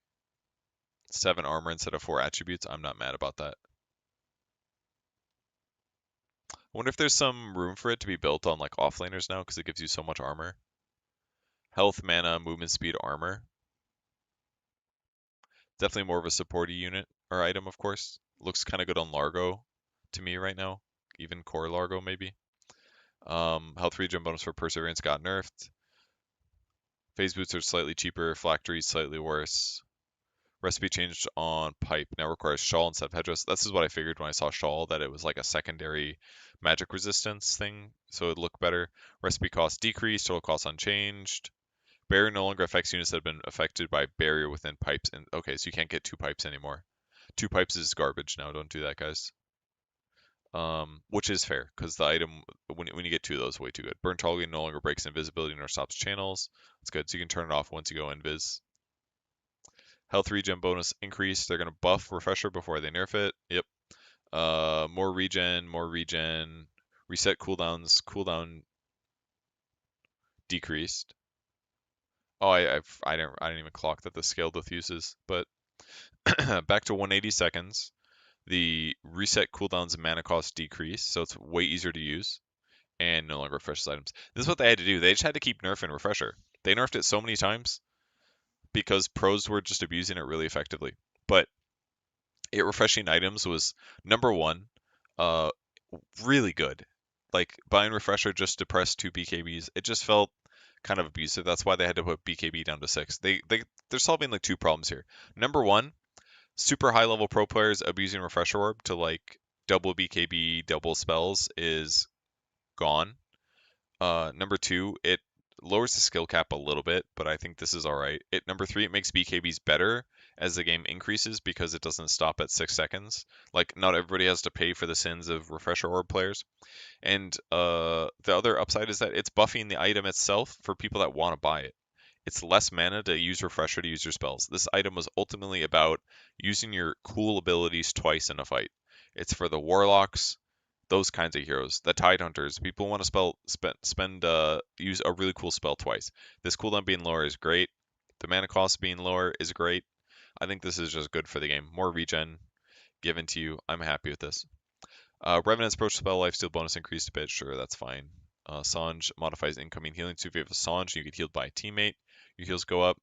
7 armor instead of 4 attributes. I'm not mad about that. I wonder if there's some room for it to be built on like offlaners now because it gives you so much armor. Health, mana, movement speed, armor. Definitely more of a supporty unit or item, of course. Looks kind of good on Largo to me right now. Even core Largo maybe. Health regen bonus for Perseverance got nerfed. Phase boots are slightly cheaper. Phylactery slightly worse. Recipe changed on pipe. Now requires shawl instead of headdress. This is what I figured when I saw shawl, that it was like a secondary magic resistance thing, so it would look better. Recipe cost decreased. Total cost unchanged. Barrier no longer affects units that have been affected by barrier within pipes. And okay, so you can't get 2 pipes anymore. 2 pipes is garbage now. Don't do that, guys. Which is fair because the item when you get 2 of those, way too good. Burnt Tolkien no longer breaks invisibility nor stops channels. That's good. So you can turn it off once you go invis. Health regen bonus increase. They're gonna buff refresher before they nerf it. Yep. More regen, more regen. Reset cooldowns. Cooldown decreased. Oh, I didn't even clock that the scaled with uses, but back to 180 seconds. The reset cooldowns mana cost decrease, so it's way easier to use, and no longer refreshes items. This is what they had to do. They just had to keep nerfing refresher. They nerfed it so many times because pros were just abusing it really effectively. But it refreshing items was number 1, uh, really good. Like buying refresher just to press 2 BKBs, it just felt kind of abusive. That's why they had to put BKB down to 6. They're solving like 2 problems here. Number 1, super high level pro players abusing refresher orb to like double BKB, double spells is gone. Number 2, it lowers the skill cap a little bit, but I think this is all right. Number 3, it makes BKBs better as the game increases because it doesn't stop at 6 seconds. Like not everybody has to pay for the sins of refresher orb players. And the other upside is that it's buffing the item itself for people that want to buy it. It's less mana to use refresher to use your spells. This item was ultimately about using your cool abilities twice in a fight. It's for the warlocks, those kinds of heroes. The tide hunters, people want to use a really cool spell twice. This cooldown being lower is great. The mana cost being lower is great. I think this is just good for the game. More regen given to you. I'm happy with this. Revenant's approach spell lifesteal bonus increased a bit. Sure, that's fine. Sange modifies incoming healing. So if you have a Sange, you get healed by a teammate. Your heals go up.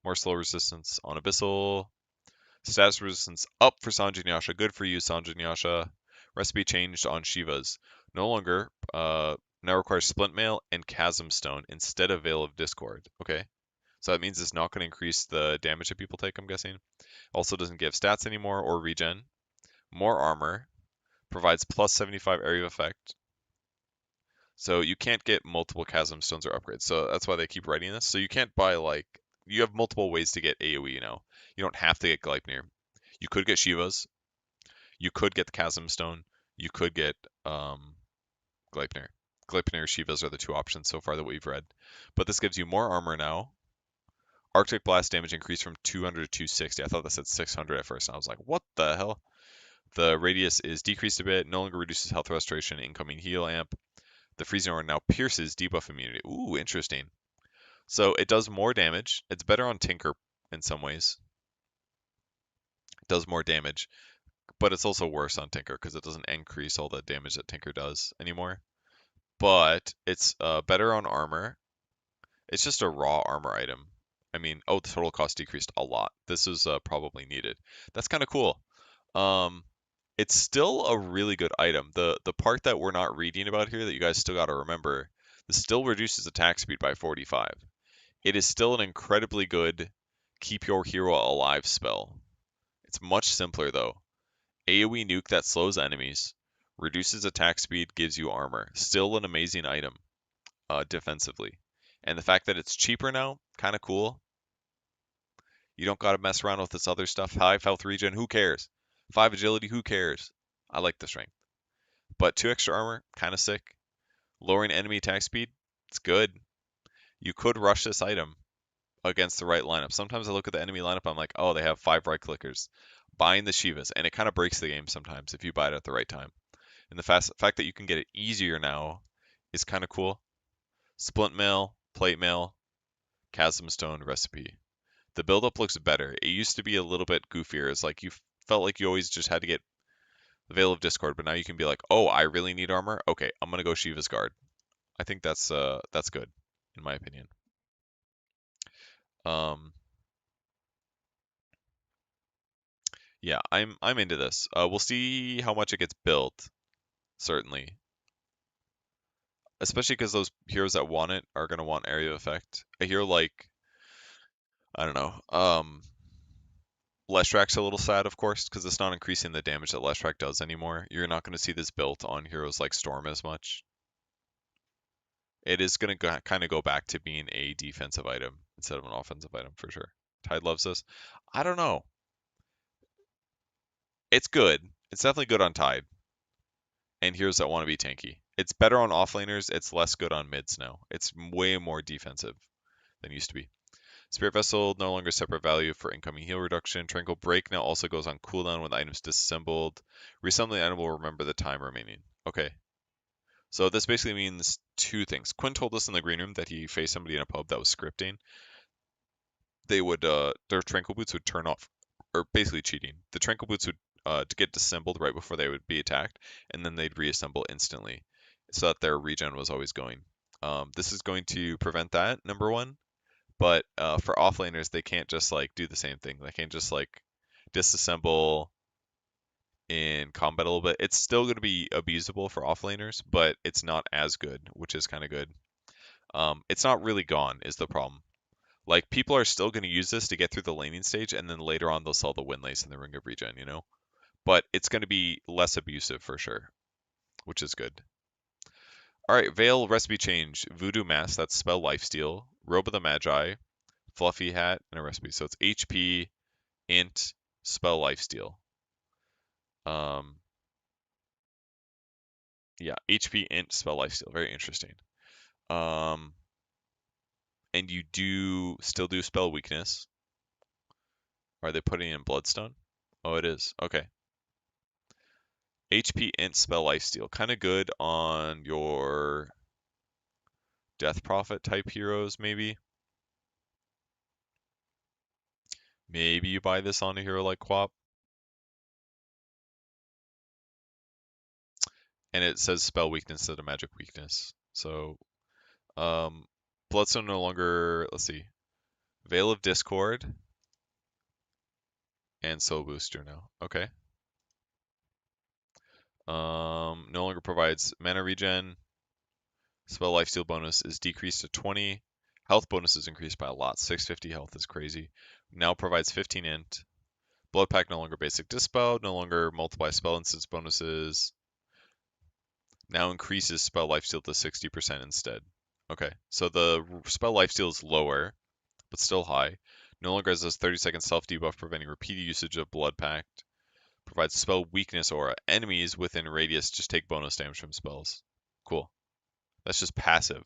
More slow resistance on Abyssal. Status resistance up for Sange and Yasha. Good for you, Sange and Yasha. Recipe changed on Shivas. No longer now requires Splint Mail and Chasm Stone instead of Veil of Discord. Okay. So that means it's not going to increase the damage that people take, I'm guessing. Also doesn't give stats anymore or regen. More armor. Provides plus 75 area of effect. So you can't get multiple Chasm Stones or upgrades. So that's why they keep writing this. So you can't buy like you have multiple ways to get AoE now. You don't have to get Gleipnir. You could get Shivas. You could get the Chasm Stone. You could get Gleipnir. Gleipnir or Shivas are the two options so far that we've read. But this gives you more armor now. Arctic Blast damage increased from 200 to 260. I thought that said 600 at first, and I was like, what the hell? The radius is decreased a bit, no longer reduces health restoration, incoming heal amp. The freezing aura now pierces debuff immunity. Ooh, interesting. So it does more damage. It's better on Tinker in some ways. It does more damage, but it's also worse on Tinker because it doesn't increase all the damage that Tinker does anymore. But it's better on armor. It's just a raw armor item. I mean, oh, the total cost decreased a lot. This is probably needed. That's kind of cool. Um, it's still a really good item. The part that we're not reading about here that you guys still got to remember, this still reduces attack speed by 45. It is still an incredibly good keep your hero alive spell. It's much simpler though. AoE nuke that slows enemies, reduces attack speed, gives you armor. Still an amazing item defensively. And the fact that it's cheaper now, kind of cool. You don't got to mess around with this other stuff. 5 health regen, who cares? 5 agility, who cares? I like the strength. But 2 extra armor, kind of sick. Lowering enemy attack speed, it's good. You could rush this item against the right lineup. Sometimes I look at the enemy lineup, I'm like, oh, they have 5 right clickers. Buying the Shivas, and it kind of breaks the game sometimes if you buy it at the right time. And the fact that you can get it easier now is kind of cool. Splint Mail, Plate Mail, Chasm Stone recipe. The build-up looks better. It used to be a little bit goofier. It's like you felt like you always just had to get the Veil of Discord, but now you can be like, oh, I really need armor. Okay, I'm gonna go Shiva's Guard. I think that's good, in my opinion. Um, yeah, I'm into this. We'll see how much it gets built, certainly. Especially because those heroes that want it are gonna want area effect. A hero like, I don't know, Leshrak's a little sad, of course, because it's not increasing the damage that Leshrak does anymore. You're not going to see this built on heroes like Storm as much. It is going to kind of go back to being a defensive item instead of an offensive item for sure. Tide loves this. I don't know. It's good. It's definitely good on Tide and heroes that want to be tanky. It's better on offlaners. It's less good on mids now. It's way more defensive than it used to be. Spirit Vessel, no longer separate value for incoming heal reduction. Tranquil Break now also goes on cooldown when the item's disassembled. Reassembling the item will remember the time remaining. Okay. So this basically means 2 things. Quinn told us in the green room that he faced somebody in a pub that was scripting. They would, their Tranquil Boots would turn off, or basically cheating. The Tranquil Boots would get disassembled right before they would be attacked, and then they'd reassemble instantly, so that their regen was always going. This is going to prevent that, number 1. But for offlaners, they can't just like do the same thing. They can't just like disassemble in combat a little bit. It's still going to be abusable for offlaners, but it's not as good, which is kind of good. It's not really gone, is the problem. Like people are still going to use this to get through the laning stage, and then later on they'll sell the Windlace and the Ring of Regen, you know. But it's going to be less abusive for sure, which is good. All right, Veil recipe change. Voodoo Mask, that's spell lifesteal. Robe of the Magi, Fluffy Hat, and a recipe. So it's HP, Int, spell lifesteal. Yeah, HP, Int, spell lifesteal. Very interesting. And you do still do spell weakness. Are they putting in Bloodstone? Oh, it is. Okay. HP, Int, spell lifesteal. Kind of good on your Death Prophet type heroes, maybe. Maybe you buy this on a hero like Quap. And it says spell weakness instead of magic weakness. So, Bloodstone no longer, let's see, Veil of Discord and Soul Booster now. Okay. No longer provides mana regen. Spell lifesteal bonus is decreased to 20. Health bonus is increased by a lot. 650 health is crazy. Now provides 15 int. Blood Pack no longer basic dispel. No longer multiply spell instance bonuses. Now increases spell lifesteal to 60% instead. Okay, so the spell lifesteal is lower, but still high. No longer has this 30-second self debuff preventing repeated usage of Blood Pact. Provides spell weakness aura. Enemies within radius just take bonus damage from spells. Cool. That's just passive.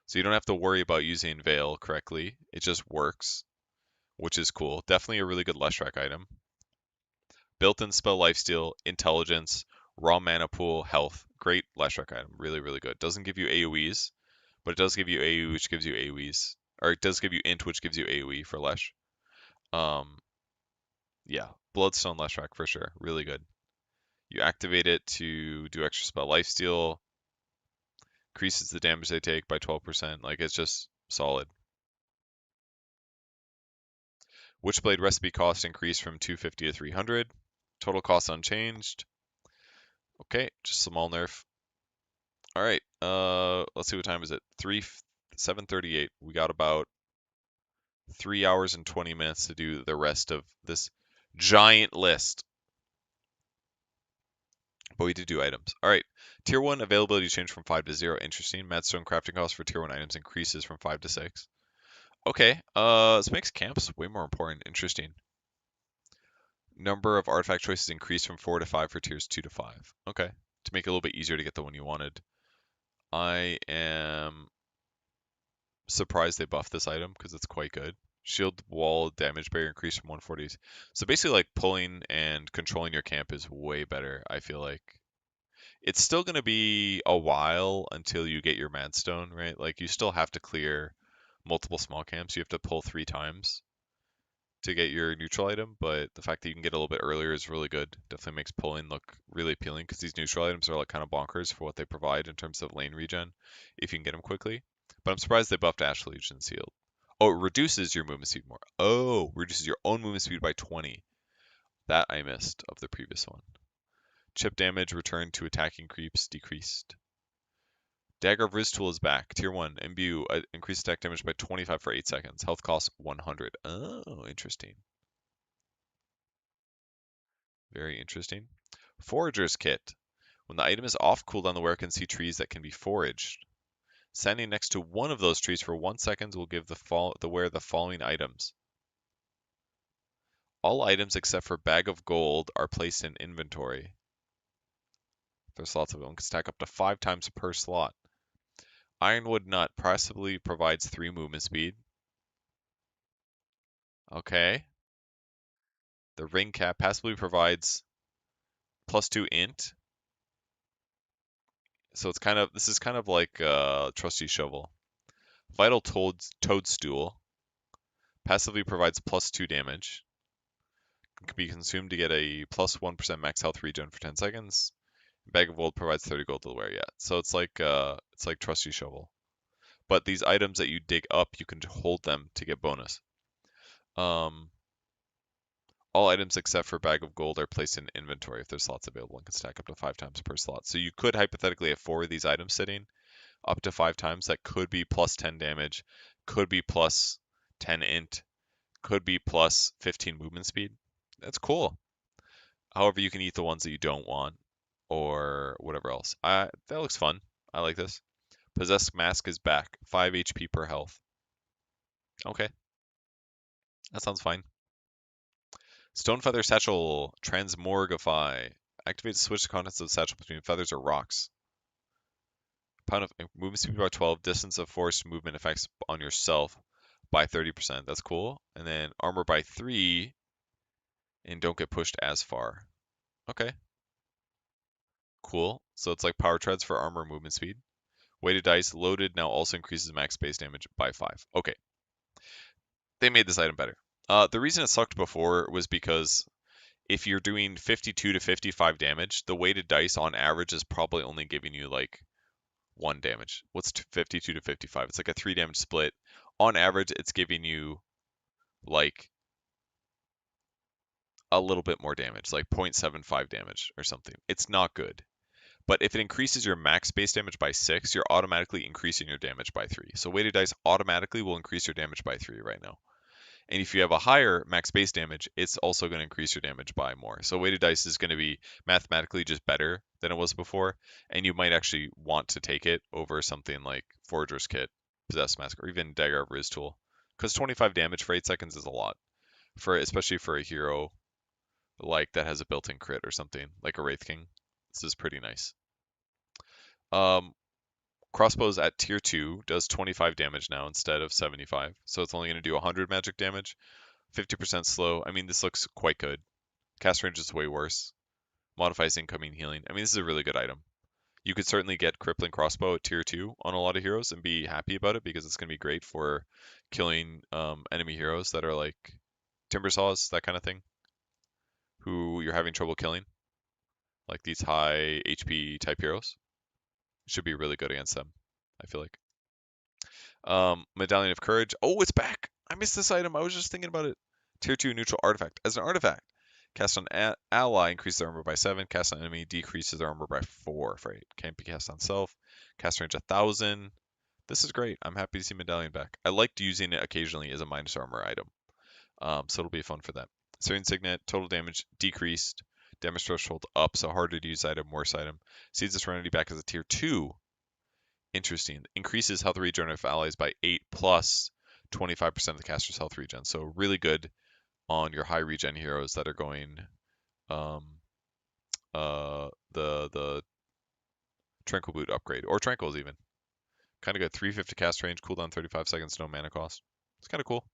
So you don't have to worry about using Veil correctly. It just works, which is cool. Definitely a really good Leshrac item. Built-in spell lifesteal, intelligence, raw mana pool, health. Great Leshrac item. Really, really good. Doesn't give you AoEs, but it does give you AoE, which gives you AoEs. Or it does give you int, which gives you AoE for Lesh. Yeah, Bloodstone Leshrac for sure. Really good. You activate it to do extra spell lifesteal. Increases the damage they take by 12%. Like, it's just solid. Witchblade recipe cost increased from 250 to 300. Total cost unchanged. Okay, just small nerf. All right, let's see what time is it. 7:38. We got about 3 hours and 20 minutes to do the rest of this giant list. But we did do items. All right, Tier 1 availability changed from 5 to 0. Interesting. Madstone crafting cost for Tier 1 items increases from 5 to 6. Okay, this makes camps way more important. Interesting. Number of artifact choices increased from 4 to 5 for tiers 2 to 5. Okay, to make it a little bit easier to get the one you wanted. I am surprised they buffed this item because it's quite good. Shield wall damage barrier increased from 140. So basically, like, pulling and controlling your camp is way better, I feel like. It's still going to be a while until you get your Madstone, right? Like, you still have to clear multiple small camps. You have to pull 3 times to get your neutral item, but the fact that you can get a little bit earlier is really good. Definitely makes pulling look really appealing because these neutral items are like kind of bonkers for what they provide in terms of lane regen if you can get them quickly. But I'm surprised they buffed Ash Legion Sealed. Oh, it reduces your movement speed more. Oh, reduces your own movement speed by 20. That I missed of the previous one. Chip damage returned to attacking creeps decreased. Dagger of Riztool is back. Tier 1. Imbue. Increased attack damage by 25 for 8 seconds. Health cost 100. Oh, interesting. Very interesting. Forager's Kit. When the item is off cooldown, the wearer can see trees that can be foraged. Standing next to one of those trees for 1 second will give the wearer the following items. All items except for Bag of Gold are placed in inventory. There's lots of them. Can stack up to 5 times per slot. Ironwood Nut possibly provides 3 movement speed. Okay. The Ring Cap passively provides +2 int. So this is kind of like Trusty Shovel. Vital Toadstool passively provides +2 damage. It can be consumed to get a +1% max health regen for 10 seconds. Bag of Gold provides 30 gold to the wearer. Yeah, so it's like Trusty Shovel. But these items that you dig up, you can hold them to get bonus. All items except for Bag of Gold are placed in inventory if there's slots available and can stack up to 5 times per slot. So you could hypothetically have 4 of these items sitting up to 5 times. That could be +10 damage, could be +10 int, could be +15 movement speed. That's cool. However, you can eat the ones that you don't want or whatever else. That looks fun. I like this. Possessed Mask is back. 5 HP per health. Okay. That sounds fine. Stonefeather Satchel. Transmorgify. Activate the switch the contents of the satchel between feathers or rocks. Pound of movement speed by 12. Distance of forced movement effects on yourself by 30%. That's cool. And then armor by 3. And don't get pushed as far. Okay. Cool. So it's like power treads for armor movement speed. Weighted dice loaded now also increases max base damage by 5. Okay. They made this item better. The reason it sucked before was because if you're doing 52 to 55 damage, the weighted dice on average is probably only giving you like 1 damage. What's 52 to 55? It's like a 3 damage split. On average, it's giving you like a little bit more damage, like 0.75 damage or something. It's not good. But if it increases your max base damage by 6, you're automatically increasing your damage by 3. So weighted dice automatically will increase your damage by 3 right now. And if you have a higher max base damage, it's also going to increase your damage by more. So weighted dice is going to be mathematically just better than it was before, and you might actually want to take it over something like Forager's Kit Possess Mask, or even Dagger of Riz Tool. Because 25 damage for 8 seconds is a lot, especially for a hero like that has a built-in crit or something, like a Wraith King. This is pretty nice. Crossbows at tier 2 does 25 damage now instead of 75, so it's only going to do 100 magic damage, 50% slow. I mean, this looks quite good. Cast range is way worse. Modifies incoming healing. I mean, this is a really good item. You could certainly get Crippling Crossbow at tier 2 on a lot of heroes and be happy about it because it's going to be great for killing enemy heroes that are like Timber Saws, that kind of thing, who you're having trouble killing, like these high HP type heroes. It should be really good against them, I feel like. Medallion of Courage. Oh, it's back! I missed this item. I was just thinking about it. Tier 2 neutral artifact. As an artifact, cast on ally, increases their armor by 7. Cast on enemy, decreases their armor by 4 for 8. Can't be cast on self. Cast range 1000. This is great. I'm happy to see Medallion back. I liked using it occasionally as a minus armor item. So it'll be fun for that. Serene Signet, total damage decreased. Damage threshold up, so harder to use item, worse item. Seeds of Serenity back as a tier 2. Interesting. Increases health regen of allies by 8 plus 25% of the caster's health regen. So really good on your high regen heroes that are going the Tranquil Boot upgrade, or Tranquils even. Kind of good. 350 cast range, cooldown 35 seconds, no mana cost. It's kind of cool.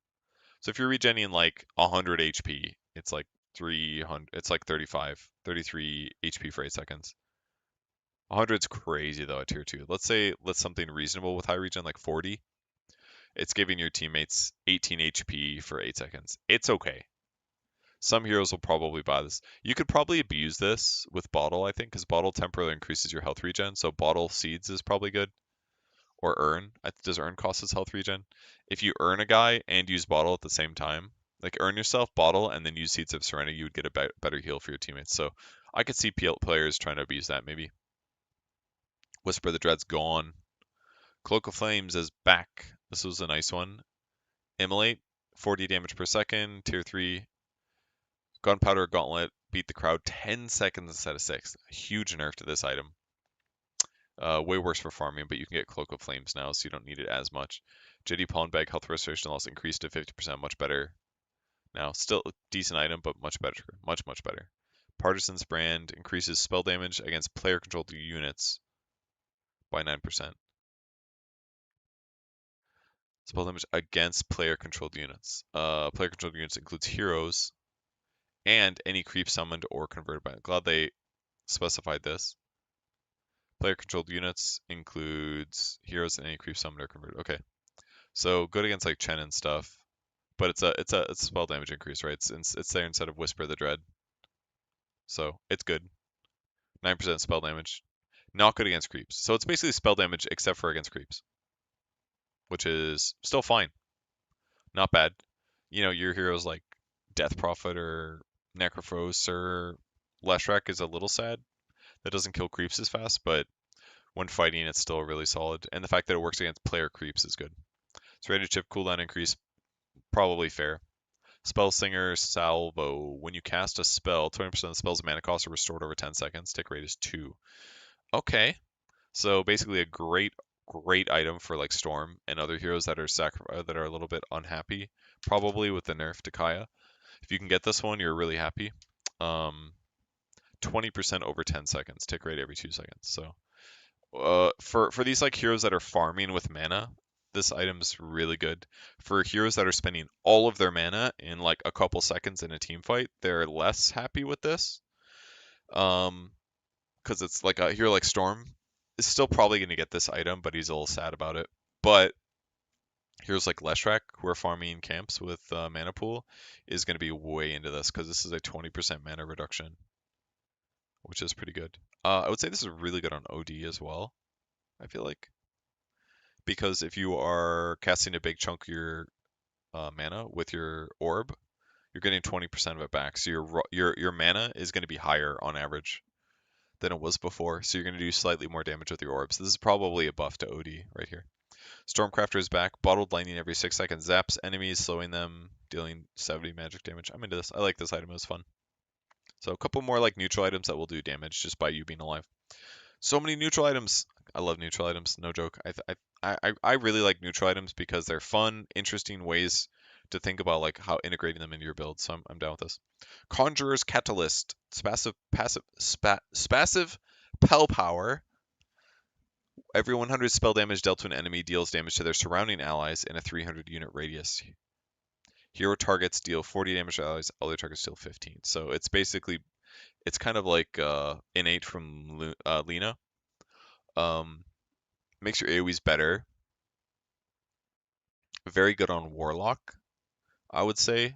So if you're regenning like 100 HP, it's like 300. It's like 33 HP for 8 seconds. 100's crazy though at tier 2. Let's say something reasonable with high regen, like 40. It's giving your teammates 18 HP for 8 seconds. It's okay. Some heroes will probably buy this. You could probably abuse this with Bottle, I think, because Bottle temporarily increases your health regen. So Bottle Seeds is probably good. Or Earn. Does Earn cost his health regen? If you earn a guy and use Bottle at the same time, like earn yourself, Bottle, and then use Seeds of Serenity, you would get a better heal for your teammates. So I could see players trying to abuse that maybe. Whisper of the Dread's gone. Cloak of Flames is back. This was a nice one. Immolate, 40 damage per second, tier 3. Gunpowder Gauntlet, beat the crowd 10 seconds instead of 6. A huge nerf to this item. Way worse for farming, but you can get Cloak of Flames now, so you don't need it as much. JD Pawn Bag, health restoration loss increased to 50%, much better. Now, still a decent item, but much better. Much, much better. Partisan's Brand increases spell damage against player-controlled units by 9%. Spell damage against player-controlled units. Player-controlled units includes heroes and any creep summoned or converted by. Glad they specified this. Player-controlled units includes heroes and any creep summoned or converted. Okay, so good against like Chen and stuff, but it's a spell damage increase, right? It's there instead of Whisper the Dread, so it's good. 9% spell damage. Not good against creeps. So it's basically spell damage except for against creeps, which is still fine. Not bad. You know, your heroes like Death Prophet or Necrophos or Leshrac is a little sad. That doesn't kill creeps as fast, but when fighting, it's still really solid. And the fact that it works against player creeps is good. Serrated Chip cooldown increase, probably fair. Spell Singer Salvo. When you cast a spell, 20% of the spell's mana cost are restored over 10 seconds. Tick rate is 2. Okay. So basically a great item for like Storm and other heroes that are that are a little bit unhappy, probably with the nerf to Kaya. If you can get this one, you're really happy. 20% over 10 seconds, tick rate every 2 seconds. So for these like heroes that are farming with mana, this item's really good. For heroes that are spending all of their mana in like a couple seconds in a team fight, they're less happy with this. Because it's like a hero like Storm is still probably going to get this item, but he's a little sad about it. But heroes like Leshrac, who are farming camps with mana pool, is going to be way into this because this is a 20% mana reduction, which is pretty good. I would say this is really good on OD as well, I feel like. Because if you are casting a big chunk of your mana with your orb, you're getting 20% of it back. So your mana is going to be higher on average than it was before. So you're going to do slightly more damage with your orbs. This is probably a buff to OD right here. Stormcrafter is back. Bottled Lightning every 6 seconds zaps enemies, slowing them, dealing 70 magic damage. I'm into this. I like this item. It was fun. So a couple more like neutral items that will do damage just by you being alive. So many neutral items. I love neutral items, no joke. I really like neutral items because they're fun, interesting ways to think about like how integrating them into your build. So I'm down with this. Conjurer's Catalyst, passive Pel power. Every 100 spell damage dealt to an enemy deals damage to their surrounding allies in a 300 unit radius. Hero targets deal 40 damage to allies, other targets deal 15. So it's basically, it's kind of like Innate from Lena. Um, makes your AoEs better. Very good on Warlock, I would say.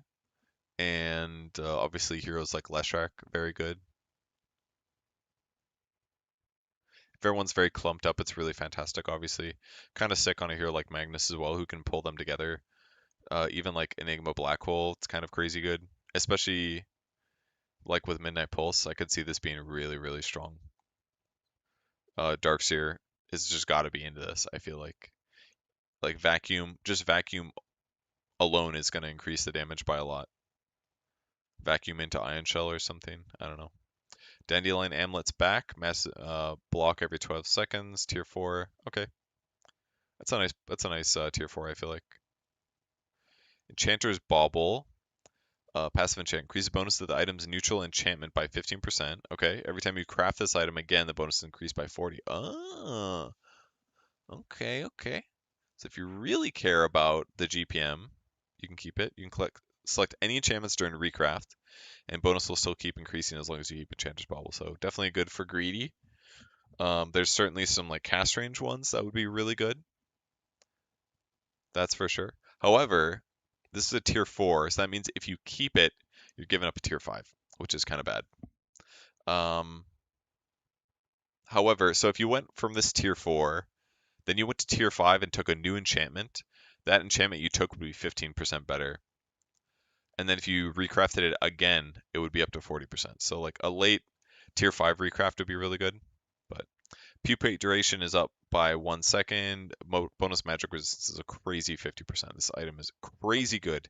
And obviously heroes like Leshrac, very good. If everyone's very clumped up, it's really fantastic, obviously. Kind of sick on a hero like Magnus as well, who can pull them together. Even like Enigma Black Hole, it's kind of crazy good. Especially like with Midnight Pulse, I could see this being really, really strong. Darkseer has just got to be into this, I feel like. Like Vacuum, just Vacuum alone is going to increase the damage by a lot. Vacuum into Ion Shell or something, I don't know. Dandelion Amulet's back, mass block every 12 seconds, tier 4. Okay. That's a nice tier 4, I feel like. Enchanter's Bauble. Passive enchant. Increase the bonus to the item's neutral enchantment by 15%. Okay. Every time you craft this item again, the bonus is increased by 40. Oh, okay, okay. So if you really care about the GPM, you can keep it. You can select any enchantments during recraft, and bonus will still keep increasing as long as you keep Enchanter's Bauble. So definitely good for greedy. There's certainly some like cast range ones that would be really good. That's for sure. However, this is a tier 4, so that means if you keep it, you're giving up a tier 5, which is kind of bad. Um, However, so if you went from this tier 4, then you went to tier 5 and took a new enchantment, that enchantment you took would be 15% better. And then if you recrafted it again, it would be up to 40%. So like a late tier 5 recraft would be really good. But pupate duration is up by 1 second. Bonus magic resistance is a crazy 50%. This item is crazy good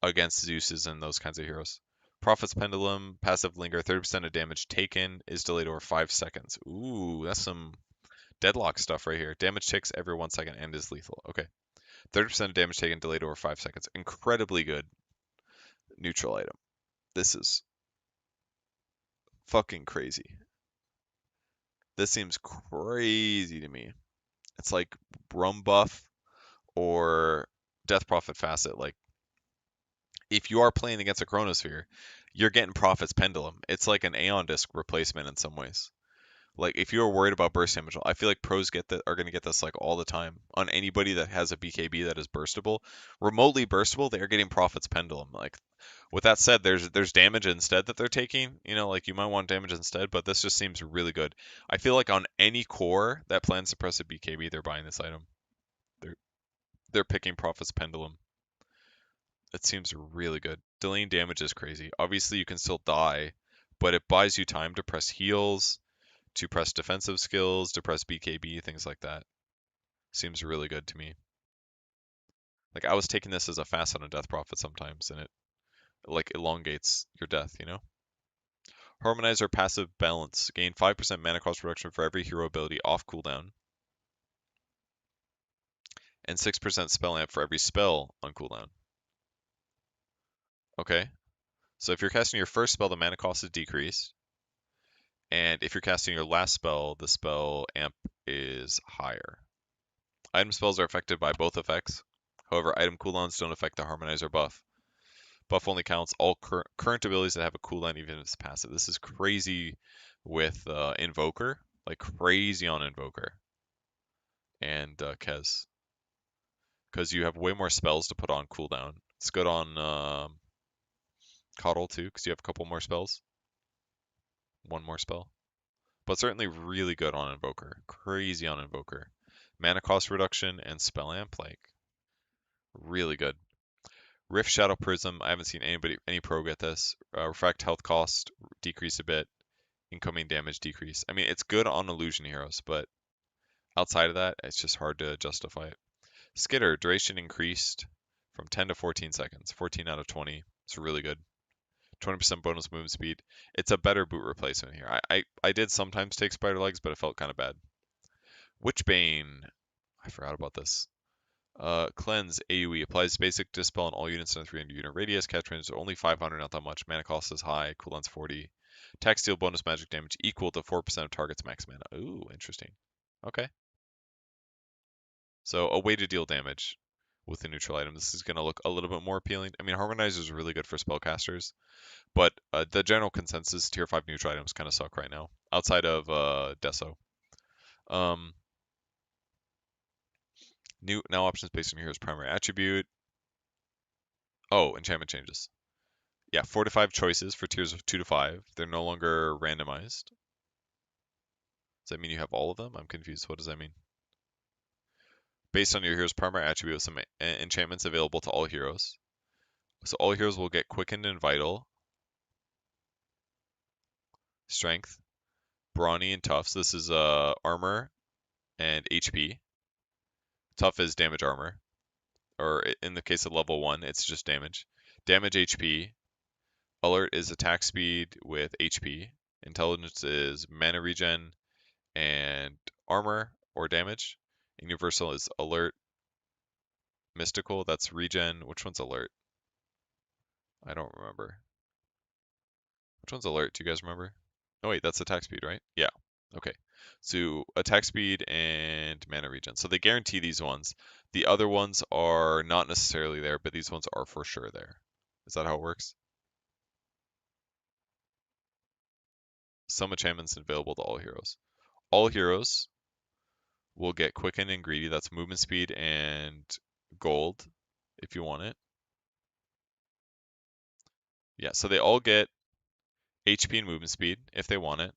against Zeus's and those kinds of heroes. Prophet's Pendulum, passive linger, 30% of damage taken is delayed over 5 seconds. Ooh, that's some deadlock stuff right here. Damage ticks every 1 second and is lethal. Okay. 30% of damage taken delayed over 5 seconds. Incredibly good neutral item. This is fucking crazy. This seems crazy to me. It's like Rum Buff or Death Prophet Facet. Like, if you are playing against a Chronosphere, you're getting Prophet's Pendulum. It's like an Aeon Disc replacement in some ways. Like, if you're worried about burst damage, I feel like pros are going to get this like all the time on anybody that has a BKB that is burstable, remotely burstable. They are getting Prophet's Pendulum. Like, with that said, there's damage instead that they're taking. You know, like you might want damage instead, but this just seems really good. I feel like on any core that plans suppressive BKB, they're buying this item. They're they're picking Prophet's Pendulum. It seems really good. Delaying damage is crazy. Obviously, you can still die, but it buys you time to press heals, to press defensive skills, to press BKB, things like that. Seems really good to me. Like I was taking this as a fast on a Death Prophet sometimes, and it like elongates your death, you know? Harmonizer passive balance. Gain 5% mana cost reduction for every hero ability off cooldown. And 6% spell amp for every spell on cooldown. Okay. So if you're casting your first spell, the mana cost is decreased. And if you're casting your last spell, the spell amp is higher. Item spells are affected by both effects. However, item cooldowns don't affect the Harmonizer buff. Buff only counts all current abilities that have a cooldown, even if it's passive. This is crazy with Invoker, like crazy on Invoker and Kez, because you have way more spells to put on cooldown. It's good on Coddle too, because you have a couple more spells, one more spell. But certainly really good on Invoker, crazy on Invoker. Mana cost reduction and spell amp, like really good. Rift Shadow Prism, I haven't seen any pro get this. Refract health cost decrease a bit. Incoming damage decrease. I mean, it's good on illusion heroes, but outside of that, it's just hard to justify it. Skitter, duration increased from 10 to 14 seconds. 14 out of 20. It's really good. 20% bonus movement speed. It's a better boot replacement here. I did sometimes take spider legs, but it felt kind of bad. Witchbane. I forgot about this. Cleanse AoE applies basic dispel on all units in a 300 unit radius. Catch range is only 500, not that much. Mana cost is high. Cooldown's 40. Attack steal bonus magic damage equal to 4% of target's max mana. Ooh, interesting. Okay. So a way to deal damage with a neutral item. This is going to look a little bit more appealing. I mean, Harmonizer is really good for spellcasters, but the general consensus tier 5 neutral items kind of suck right now, outside of Deso. Um, New now options based on hero's primary attribute. Oh, enchantment changes. Yeah, 4 to 5 choices for tiers of 2 to 5. They're no longer randomized. Does that mean you have all of them? I'm confused. What does that mean? Based on your hero's primary attribute, some enchantments available to all heroes. So all heroes will get quickened and vital, strength, brawny, and tough. So this is armor and HP. Tough is damage armor, or in the case of level 1, it's just damage. Damage HP. Alert is attack speed with HP. Intelligence is mana regen and armor or damage. Universal is alert. Mystical, that's regen. Which one's alert? I don't remember. Which one's alert? Do you guys remember? Oh wait, that's attack speed, right? Yeah. Okay. So attack speed and mana regen. So they guarantee these ones. The other ones are not necessarily there, but these ones are for sure there. Is that how it works? Some enchantments available to all heroes. All heroes will get quicken and greedy. That's movement speed and gold if you want it. Yeah, so they all get HP and movement speed if they want it.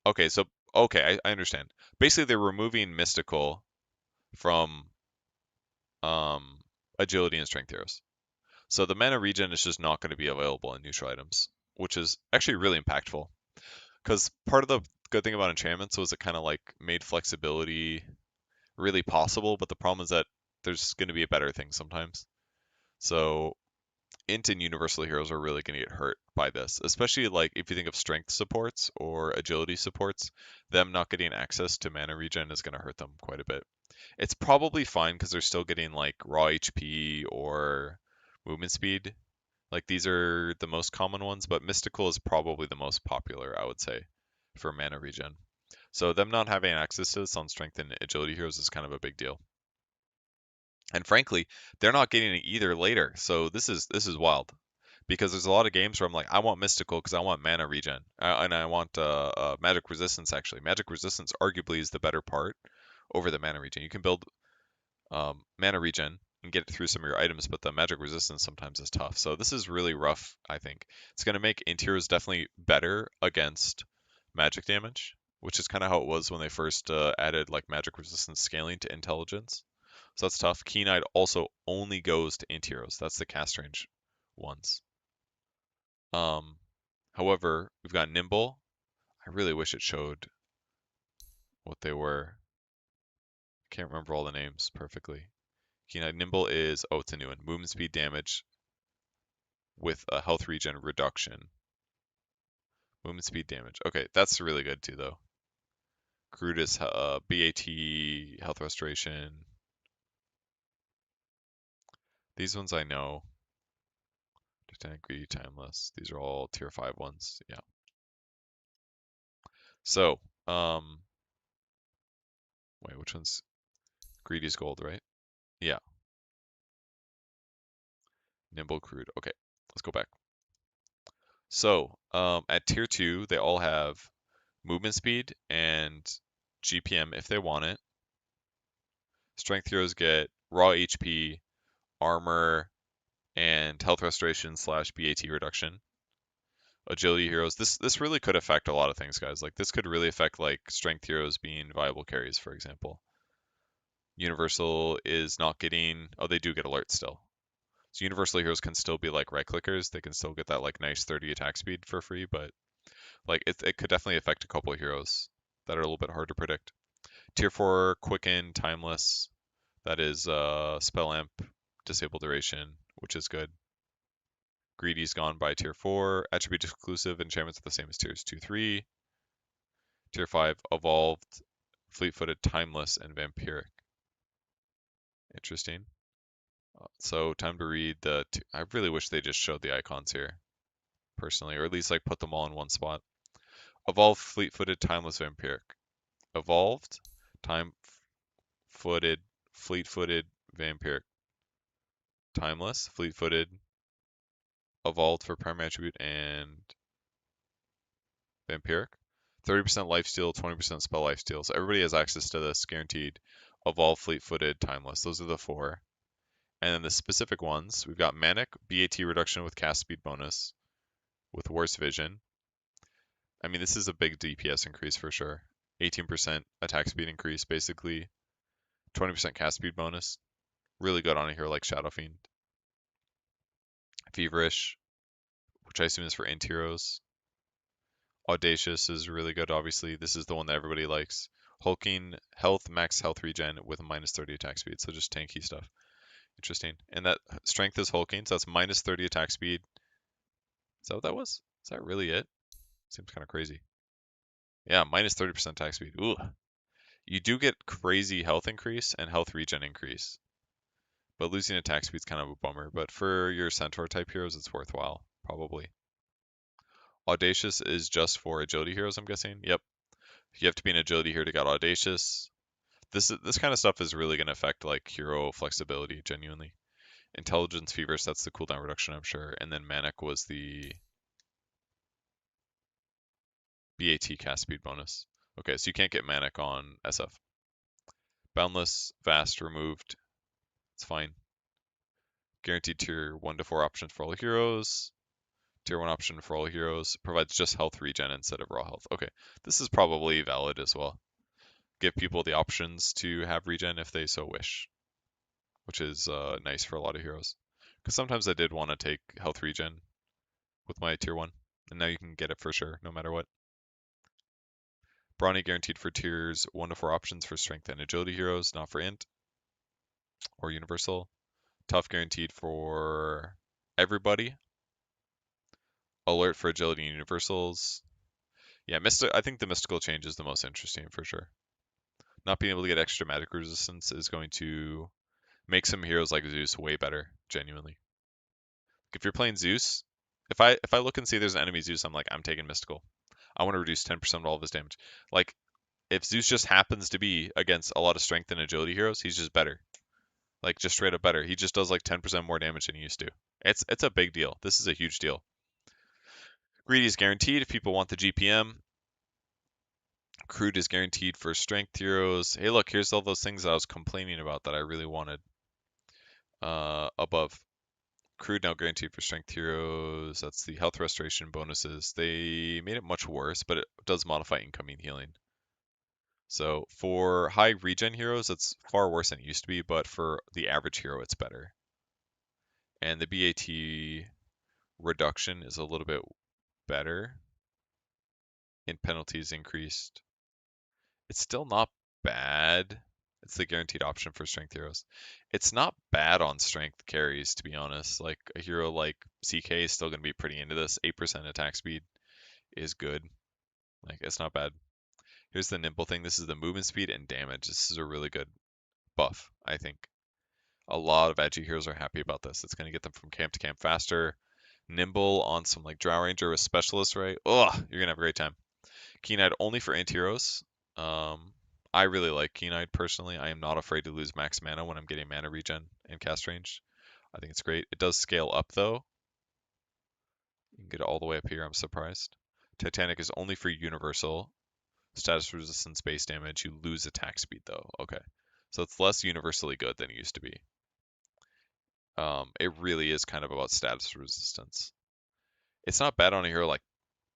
Okay, so okay, I understand. Basically, they're removing mystical from um, agility and strength heroes. So the mana regen is just not going to be available in neutral items, which is actually really impactful. Because part of the good thing about enchantments was it kind of like made flexibility really possible, but the problem is that there's going to be a better thing sometimes. So Int and Universal heroes are really going to get hurt by this, especially like if you think of strength supports or agility supports, them not getting access to mana regen is going to hurt them quite a bit. It's probably fine because they're still getting like raw HP or movement speed. Like these are the most common ones, but Mystical is probably the most popular, I would say, for mana regen. So them not having access to this on strength and agility heroes is kind of a big deal. And frankly, they're not getting it either later. So this is wild because there's a lot of games where I'm like, I want mystical because I want mana regen, and I want magic resistance. Actually, magic resistance arguably is the better part over the mana regen. You can build mana regen and get it through some of your items, but the magic resistance sometimes is tough. So this is really rough. I think it's going to make interiors definitely better against magic damage, which is kind of how it was when they first added like magic resistance scaling to intelligence. So that's tough. Keen-Eyed also only goes to anti-heroes. That's the cast range ones. Um, However, we've got Nimble. I really wish it showed what they were. I can't remember all the names perfectly. Keen-Eyed Nimble is, oh, it's a new one. Movement speed damage with a health regen reduction. Movement speed damage. Okay, that's really good too, though. Crude is BAT, health restoration. These ones I know. Lieutenant Greedy, Timeless. These are all tier 5 ones. Yeah. So, wait, which one's Greedy's gold, right? Yeah. Nimble, Crude. Okay, let's go back. So, at tier 2, they all have movement speed and GPM if they want it. Strength heroes get raw HP, armor, and health restoration slash BAT reduction. Agility heroes. This really could affect a lot of things, guys. Like this could really affect like strength heroes being viable carries, for example. Universal is not getting. Oh, they do get alert still. So universal heroes can still be like right clickers. They can still get that like nice 30 attack speed for free, but like it could definitely affect a couple of heroes that are a little bit hard to predict. Tier 4 Quicken, Timeless. That is Spell Amp, Disable Duration, which is good. Greedy's gone by tier 4. Attribute exclusive enchantments are the same as tiers 2, 3. Tier 5 Evolved fleet-footed, timeless, and vampiric. Interesting. So time to read the. I really wish they just showed the icons here, personally, or at least like put them all in one spot. Evolved, fleet-footed, timeless, vampiric. Evolved, time-footed, fleet-footed, vampiric. Timeless, fleet-footed, evolved for primary attribute, and vampiric. 30% lifesteal, 20% spell lifesteal. So everybody has access to this, guaranteed. Evolved, fleet-footed, timeless. Those are the 4. And then the specific ones, we've got Manic, BAT reduction with cast speed bonus, with worse vision. I mean, this is a big DPS increase for sure. 18% attack speed increase, basically. 20% cast speed bonus. Really good on a hero like Shadow Fiend. Feverish, which I assume is for int heroes. Audacious is really good, obviously. This is the one that everybody likes. Hulking, health, max health regen with a minus 30 attack speed, so just tanky stuff. Interesting. And that strength is hulking, so that's minus 30 attack speed. Is that what that was? Is that really it? Seems kind of crazy. Yeah, minus 30% attack speed. Ooh. You do get crazy health increase and health regen increase. But losing attack speed is kind of a bummer. But for your centaur type heroes, it's worthwhile, probably. Audacious is just for agility heroes, I'm guessing. Yep. You have to be an agility hero to get audacious. This kind of stuff is really going to affect like hero flexibility, genuinely. Intelligence fevers, that's the cooldown reduction, I'm sure. And then Manic was the BAT cast speed bonus. Okay, so you can't get Manic on SF. Boundless, Vast removed. It's fine. Guaranteed tier 1 to 4 options for all heroes. Tier 1 option for all heroes. Provides just health regen instead of raw health. Okay, this is probably valid as well. Give people the options to have regen if they so wish, which is nice for a lot of heroes. Because sometimes I did want to take health regen with my tier 1, and now you can get it for sure, no matter what. Brawny guaranteed for tiers 1 to 4 options for strength and agility heroes, not for int or universal. Tough guaranteed for everybody. Alert for agility and universals. Yeah, I think the mystical change is the most interesting for sure. Not being able to get extra magic resistance is going to make some heroes like Zeus way better, genuinely. If you're playing Zeus, if I look and see there's an enemy Zeus, I'm like, I'm taking mystical. I want to reduce 10% of all of his damage. Like, if Zeus just happens to be against a lot of strength and agility heroes, he's just better. Like, just straight up better. He just does like 10% more damage than he used to. It's a big deal. This is a huge deal. Greedy is guaranteed if people want the GPM. Crude is guaranteed for strength heroes. Hey, look, here's all those things that I was complaining about that I really wanted. Above. Crude now guaranteed for strength heroes. That's the health restoration bonuses. They made it much worse, but it does modify incoming healing. So for high regen heroes, it's far worse than it used to be, but for the average hero, it's better. And the BAT reduction is a little bit better. And penalties increased. It's still not bad. It's the guaranteed option for strength heroes. It's not bad on strength carries, to be honest. Like a hero like CK is still going to be pretty into this. 8% attack speed is good. Like, it's not bad. Here's the nimble thing. This is the movement speed and damage. This is a really good buff, I think. A lot of edgy heroes are happy about this. It's going to get them from camp to camp faster. Nimble on some like Drow Ranger with Specialist, right? Ugh, you're going to have a great time. Keen-Eyed only for int heroes. I really like Keen-Eyed personally. I am not afraid to lose max mana when I'm getting mana regen and cast range. I think it's great. It does scale up though. You can get it all the way up here, I'm surprised. Titanic is only for universal. Status resistance base damage. You lose attack speed though. Okay. So it's less universally good than it used to be. It really is kind of about status resistance. It's not bad on a hero like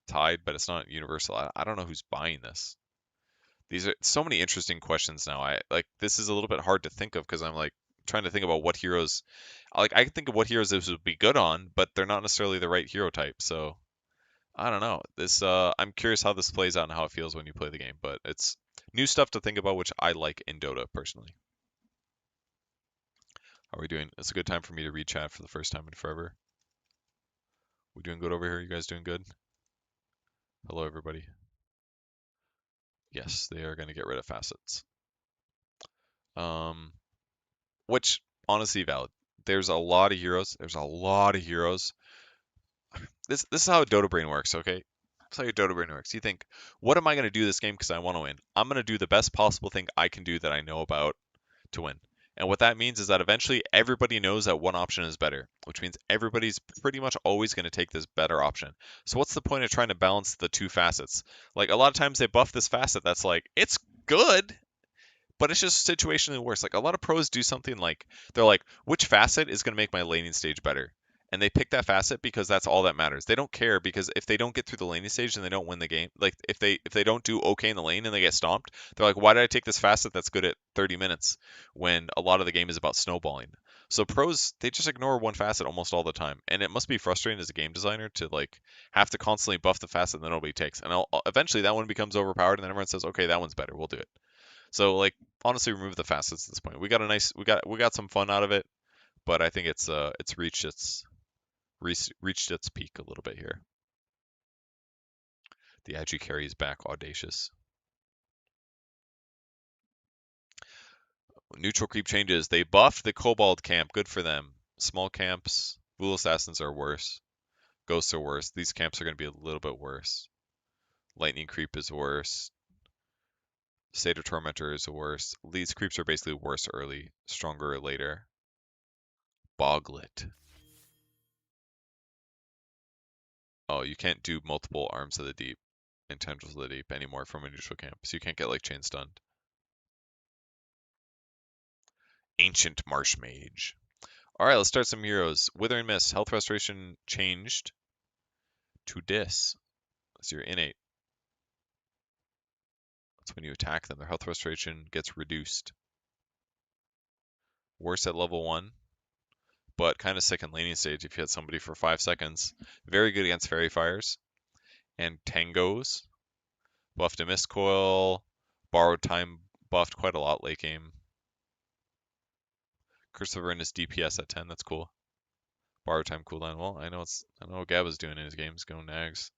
Tide, but it's not universal. I don't know who's buying this. These are so many interesting questions now. This is a little bit hard to think of because I'm like trying to think about what heroes like I can think of what heroes this would be good on, but they're not necessarily the right hero type. So I don't know. I'm curious how this plays out and how it feels when you play the game, but it's new stuff to think about, which I like in Dota personally. How are we doing? It's a good time for me to read chat for the first time in forever. We doing good over here? You guys doing good? Hello, everybody. Yes, they are going to get rid of facets. Um, which honestly valid. There's a lot of heroes. There's a lot of heroes. This is how Dota Brain works, okay? That's how your Dota Brain works. You think, what am I going to do this game because I want to win? I'm going to do the best possible thing I can do that I know about to win. And what that means is that eventually everybody knows that one option is better, which means everybody's pretty much always going to take this better option. So what's the point of trying to balance the two facets? Like a lot of times they buff this facet that's like, it's good, but it's just situationally worse. Like a lot of pros do something like they're like, which facet is going to make my laning stage better? And they pick that facet because that's all that matters. They don't care because if they don't get through the laning stage, then they don't win the game. Like if they don't do okay in the lane and they get stomped, they're like, why did I take this facet that's good at 30 minutes when a lot of the game is about snowballing? So pros they just ignore one facet almost all the time, and it must be frustrating as a game designer to like have to constantly buff the facet that nobody takes. And eventually that one becomes overpowered, and then everyone says, okay, that one's better, we'll do it. So like honestly remove the facets at this point. We got some fun out of it, but I think it's reached its peak a little bit here. The Agi carry is back audacious. Neutral creep changes. They buffed the Kobold camp. Good for them. Small camps, Ghoul Assassins are worse. Ghosts are worse. These camps are going to be a little bit worse. Lightning creep is worse. Satyr Tormentor is worse. These creeps are basically worse early, stronger later. Boglet. Oh, you can't do multiple Arms of the Deep and Tendrils of the Deep anymore from a neutral camp, so you can't get like chain stunned. Ancient Marsh Mage. All right, let's start some heroes. Withering Mist, health restoration changed to Dis. That's your innate. That's when you attack them. Their health restoration gets reduced. Worse at level 1, but kind of sick in laning stage if you hit somebody for 5 seconds. Very good against Fairy Fires. And Tangos. Buffed a Mist Coil. Borrowed Time buffed quite a lot late game. Curse of Avernus DPS at 10. That's cool. Borrowed Time cooldown. Well, I know what Gaba's doing in his games, going Nags.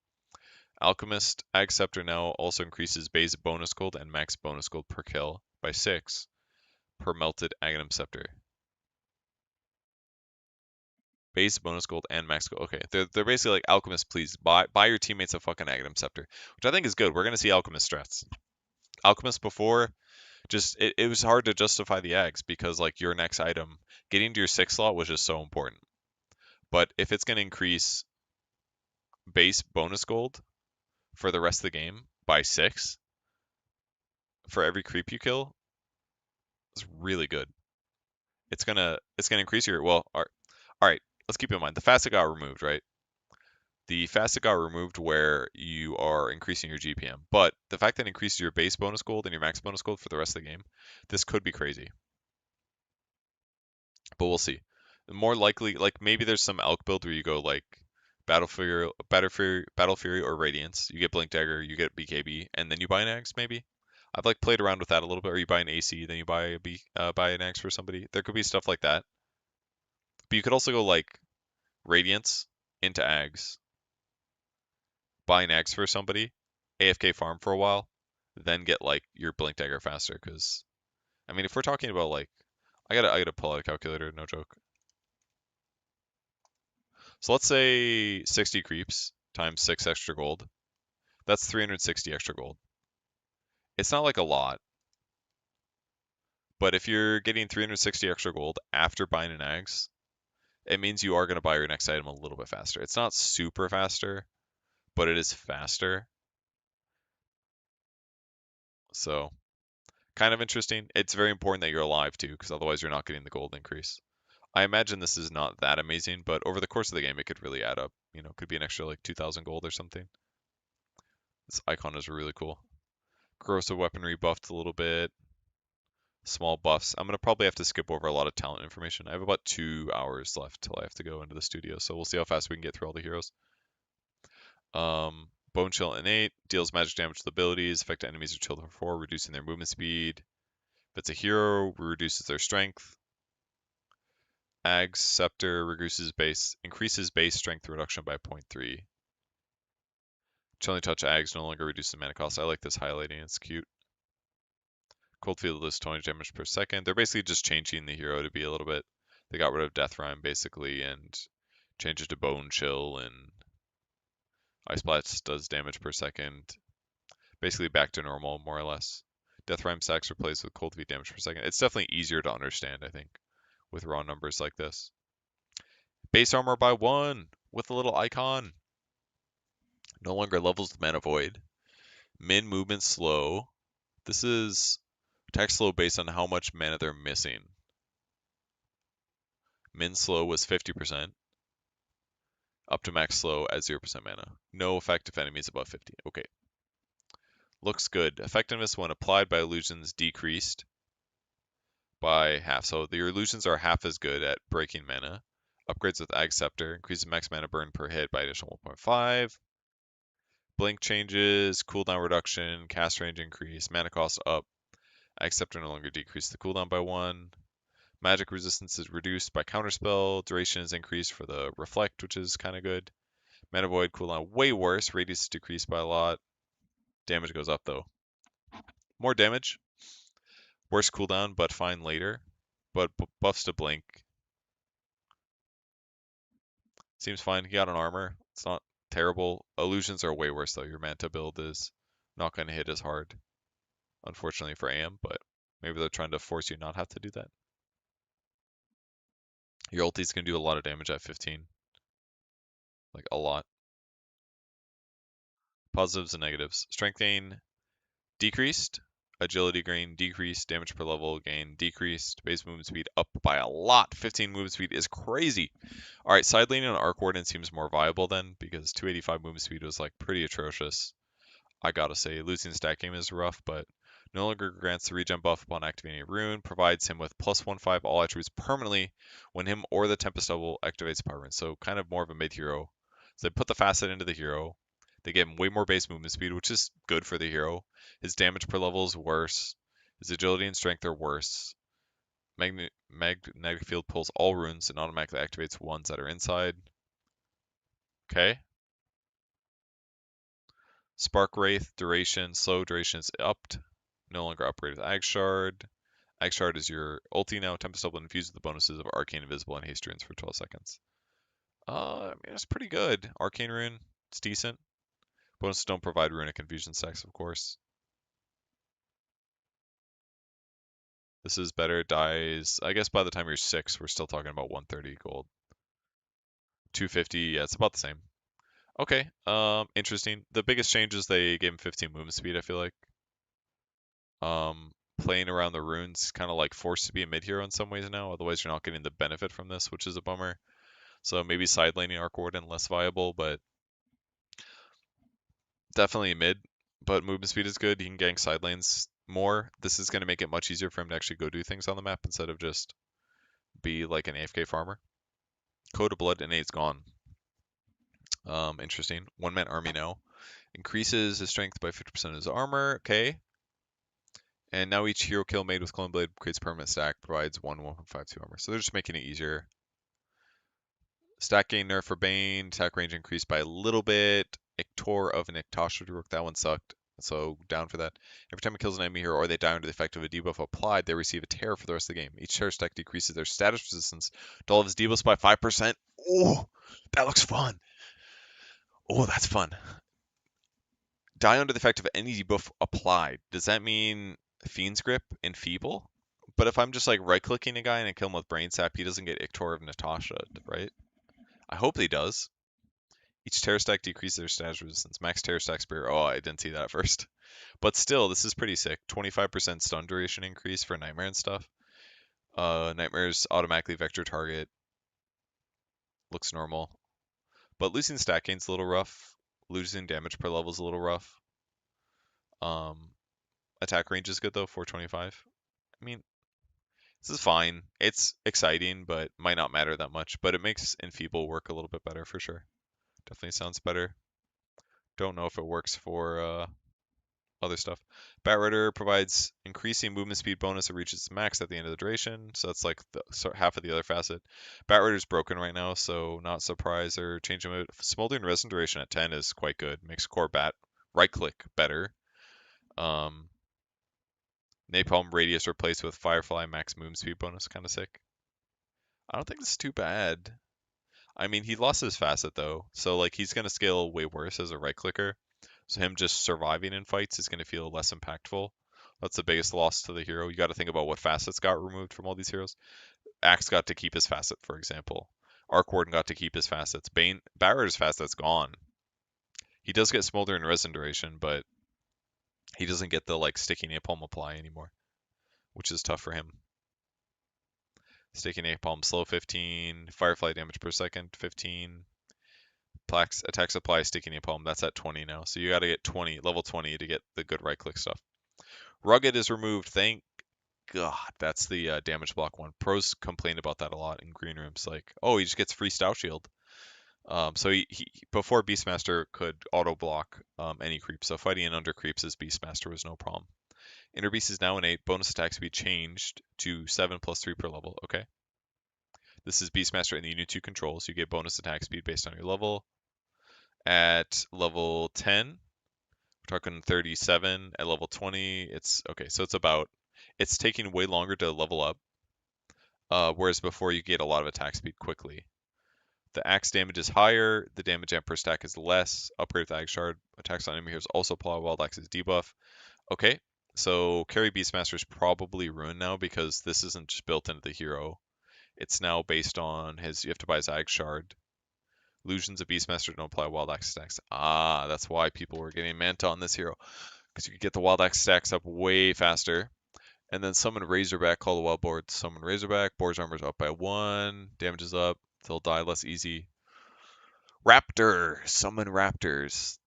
Alchemist Ag Scepter now also increases base bonus gold and max bonus gold per kill by 6 per melted Aghanim Scepter. Base bonus gold and max gold. Okay, they're basically like Alchemist, please buy your teammates a fucking Aghanim Scepter, which I think is good. We're gonna see Alchemist strats. Alchemist before, just it was hard to justify the Ags because like your next item, getting to your 6 slot was just so important. But if it's gonna increase base bonus gold for the rest of the game by 6 for every creep you kill, it's really good. It's gonna increase your all right. Let's keep in mind the facet got removed, right? The facet got removed where you are increasing your GPM, but the fact that it increases your base bonus gold and your max bonus gold for the rest of the game, this could be crazy. But we'll see. More likely, like maybe there's some Elk build where you go like Battle Fury, or Radiance. You get Blink Dagger, you get BKB, and then you buy an axe maybe. I've like played around with that a little bit, or you buy an AC, then you buy an axe for somebody. There could be stuff like that. But you could also go like Radiance into Ags, buy an Ags for somebody, AFK farm for a while, then get like your Blink Dagger faster. Because I mean, if we're talking about like, I gotta pull out a calculator, no joke. So let's say 60 creeps times 6 extra gold. That's 360 extra gold. It's not like a lot, but if you're getting 360 extra gold after buying an Ags, it means you are going to buy your next item a little bit faster. It's not super faster, but it is faster. So kind of interesting. It's very important that you're alive too, because otherwise you're not getting the gold increase. I imagine this is not that amazing, but over the course of the game, it could really add up. You know, could be an extra like 2,000 gold or something. This icon is really cool. Corrosive weaponry buffed a little bit. Small buffs. I'm gonna probably have to skip over a lot of talent information. I have about 2 hours left till I have to go into the studio, so we'll see how fast we can get through all the heroes. Bone Chill Innate deals magic damage with abilities. Affect enemies or chilled for 4, reducing their movement speed. If it's a hero, reduces their strength. Ag's Scepter increases base strength reduction by 0.3. Chilling Touch Ags no longer reduces mana cost. I like this highlighting, it's cute. Cold Field does 20 damage per second. They're basically just changing the hero to be a little bit. They got rid of Death Rhyme basically and changed it to Bone Chill, and Ice Blast does damage per second. Basically back to normal, more or less. Death Rhyme stacks replaced with Cold Feet damage per second. It's definitely easier to understand, I think, with raw numbers like this. Base armor by 1 with a little icon. No longer levels with Mana Void. Min movement slow. This is attack slow based on how much mana they're missing. Min slow was 50%. Up to max slow at 0% mana. No effect if enemies above 50. Okay. Looks good. Effectiveness when applied by illusions decreased by half. So your illusions are half as good at breaking mana. Upgrades with Ag Scepter. Increases max mana burn per hit by additional 1.5. Blink changes. Cooldown reduction. Cast range increase. Mana cost up. Ag Scepter no longer decrease the cooldown by 1. Magic resistance is reduced by counterspell. Duration is increased for the reflect, which is kind of good. Mana Void cooldown way worse. Radius is decreased by a lot. Damage goes up though. More damage. Worse cooldown, but fine later. But buffs to blink. Seems fine. He got an armor. It's not terrible. Illusions are way worse though. Your Manta build is not going to hit as hard, unfortunately for AM, but maybe they're trying to force you not have to do that. Your ulti's going to do a lot of damage at 15. Like a lot. Positives and negatives. Strength gain decreased. Agility gain decreased. Damage per level gain decreased. Base movement speed up by a lot. 15 movement speed is crazy. Alright, side laning on Arc Warden seems more viable then, because 285 movement speed was like pretty atrocious. I gotta say, losing stack game is rough, but no longer grants the regen buff upon activating a rune, provides him with +1/5 all attributes permanently when him or the Tempest Double activates Power Rune. So kind of more of a mid hero. So they put the facet into the hero. They give him way more base movement speed, which is good for the hero. His damage per level is worse. His agility and strength are worse. Magnetic field pulls all runes and automatically activates ones that are inside. Okay. Spark Wraith duration, slow duration is upped. No longer upgraded with Ag Shard. Ag Shard is your ulti now. Tempest Double infused with the bonuses of Arcane Invisible and Haste Runes for 12 seconds. I mean, it's pretty good. Arcane Rune, it's decent. Bonuses don't provide Runic Infusion stacks, of course. This is better. Dies, I guess by the time you're 6, we're still talking about 130 gold. 250, yeah, it's about the same. Okay, interesting. The biggest change is they gave him 15 movement speed, I feel like. Playing around the runes kind of like forced to be a mid hero in some ways now. Otherwise, you're not getting the benefit from this, which is a bummer. So maybe side laning Arc Warden less viable, but definitely mid. But movement speed is good. He can gank side lanes more. This is going to make it much easier for him to actually go do things on the map instead of just be like an AFK farmer. Code of Blood Innate's gone. Interesting. One-man army now. Increases his strength by 50% of his armor. Okay. And now each hero kill made with Clone Blade creates permanent stack, provides 1.52 armor. So they're just making it easier. Stack gain nerf for Bane, attack range increased by a little bit. Ictor of an Iktasha rework, that one sucked. So down for that. Every time it kills an enemy hero or they die under the effect of a debuff applied, they receive a tear for the rest of the game. Each tear stack decreases their status resistance to all of his debuffs by 5%. Oh, that looks fun. Oh, that's fun. Die under the effect of any debuff applied. Does that mean Fiend's Grip and Feeble? But if I'm just like right-clicking a guy and I kill him with Brain Sap, he doesn't get Ictor of Natasha, right? I hope he does. Each Terror Stack decreases their status resistance. Max Terror Stack Spear. Oh, I didn't see that at first. But still, this is pretty sick. 25% stun duration increase for Nightmare and stuff. Nightmare's automatically vector target. Looks normal. But losing stack gain's a little rough. Losing damage per level is a little rough. Attack range is good though, 425. I mean, this is fine. It's exciting, but might not matter that much. But it makes Enfeeble work a little bit better for sure. Definitely sounds better. Don't know if it works for other stuff. Batrider provides increasing movement speed bonus that reaches its max at the end of the duration, so that's like half of the other facet. Batrider's broken right now, so not surprised they're changing it. Smoldering Resin duration at 10 is quite good. Makes core bat right click better. Um, Napalm Radius replaced with Firefly max movement speed bonus, kind of sick. I don't think this is too bad. I mean, he lost his facet though, so like he's gonna scale way worse as a right clicker. So him just surviving in fights is gonna feel less impactful. That's the biggest loss to the hero. You got to think about what facets got removed from all these heroes. Axe got to keep his facet, for example. Arc Warden got to keep his facets. Bane, Barret's facet's gone. He does get Smolder and Resin duration, but he doesn't get the like sticky napalm apply anymore, which is tough for him. Sticky napalm slow 15, firefly damage per second 15, attack supply sticky napalm that's at 20 now. So you got to get 20 level 20 to get the good right click stuff. Rugged is removed. Thank God, that's the damage block one. Pros complain about that a lot in green rooms. Like, oh, he just gets free stout shield. So he before Beastmaster could auto block any creep. So fighting in under creeps as Beastmaster was no problem. Inner Beast is now innate. Bonus attack speed changed to 7 plus 3 per level. Okay. This is Beastmaster in the Unit 2 control, so you get bonus attack speed based on your level. At level 10, we're talking 37. At level 20, it's okay. So it's taking way longer to level up. Whereas before you get a lot of attack speed quickly. The axe damage is higher, the damage amp per stack is less. Upgrade with Ag Shard. Attacks on enemy heroes also apply Wild Axe's debuff. Okay, so carry Beastmaster is probably ruined now because this isn't just built into the hero. It's now based on you have to buy his Ag Shard. Illusions of Beastmaster don't apply Wild Axe stacks. Ah, that's why people were getting Manta on this hero. Because you could get the Wild Axe stacks up way faster. And then summon Razorback, call the Wild Board, summon Razorback. Board's armor's up by 1. Damage is up. They'll die less easy. Raptor! Summon Raptors.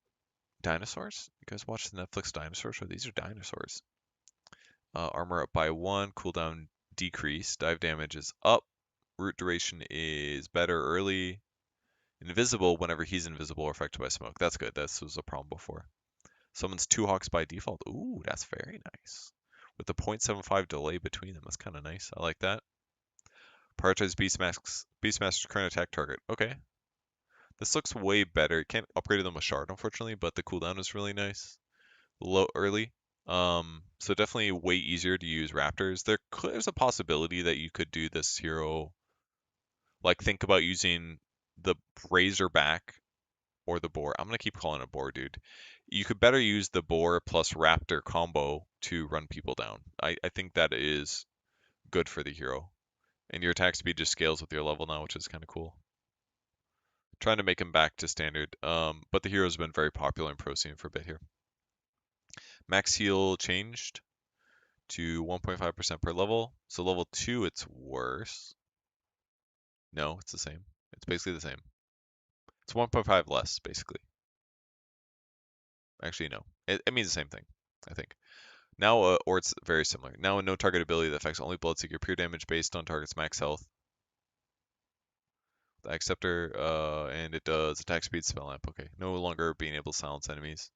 Dinosaurs? You guys watch the Netflix dinosaur show? These are dinosaurs. Armor up by 1. Cooldown decreased. Dive damage is up. Root duration is better early. Invisible whenever he's invisible or affected by smoke. That's good. This was a problem before. Summons 2 Hawks by default. Ooh, that's very nice. With the 0.75 delay between them. That's kind of nice. I like that. Prioritize Beastmaster's current attack target. Okay. This looks way better. Can't upgrade them with Shard, unfortunately, but the cooldown is really nice. Low early. So definitely way easier to use Raptors. There's a possibility that you could do this hero. Like, think about using the Razorback or the Boar. I'm going to keep calling it Boar, dude. You could better use the Boar plus Raptor combo to run people down. I think that is good for the hero. And your attack speed just scales with your level now, which is kind of cool. Trying to make him back to standard. But the hero's been very popular in pro scene for a bit here. Max heal changed to 1.5% per level. So level 2, it's worse. No, it's the same. It's basically the same. It's 1.5 less, basically. Actually, no. It means the same thing, I think. Now, or it's very similar. Now a no target ability that affects only Bloodseeker pure damage based on target's max health. The Acceptor, and it does attack speed, spell amp. Okay, no longer being able to silence enemies.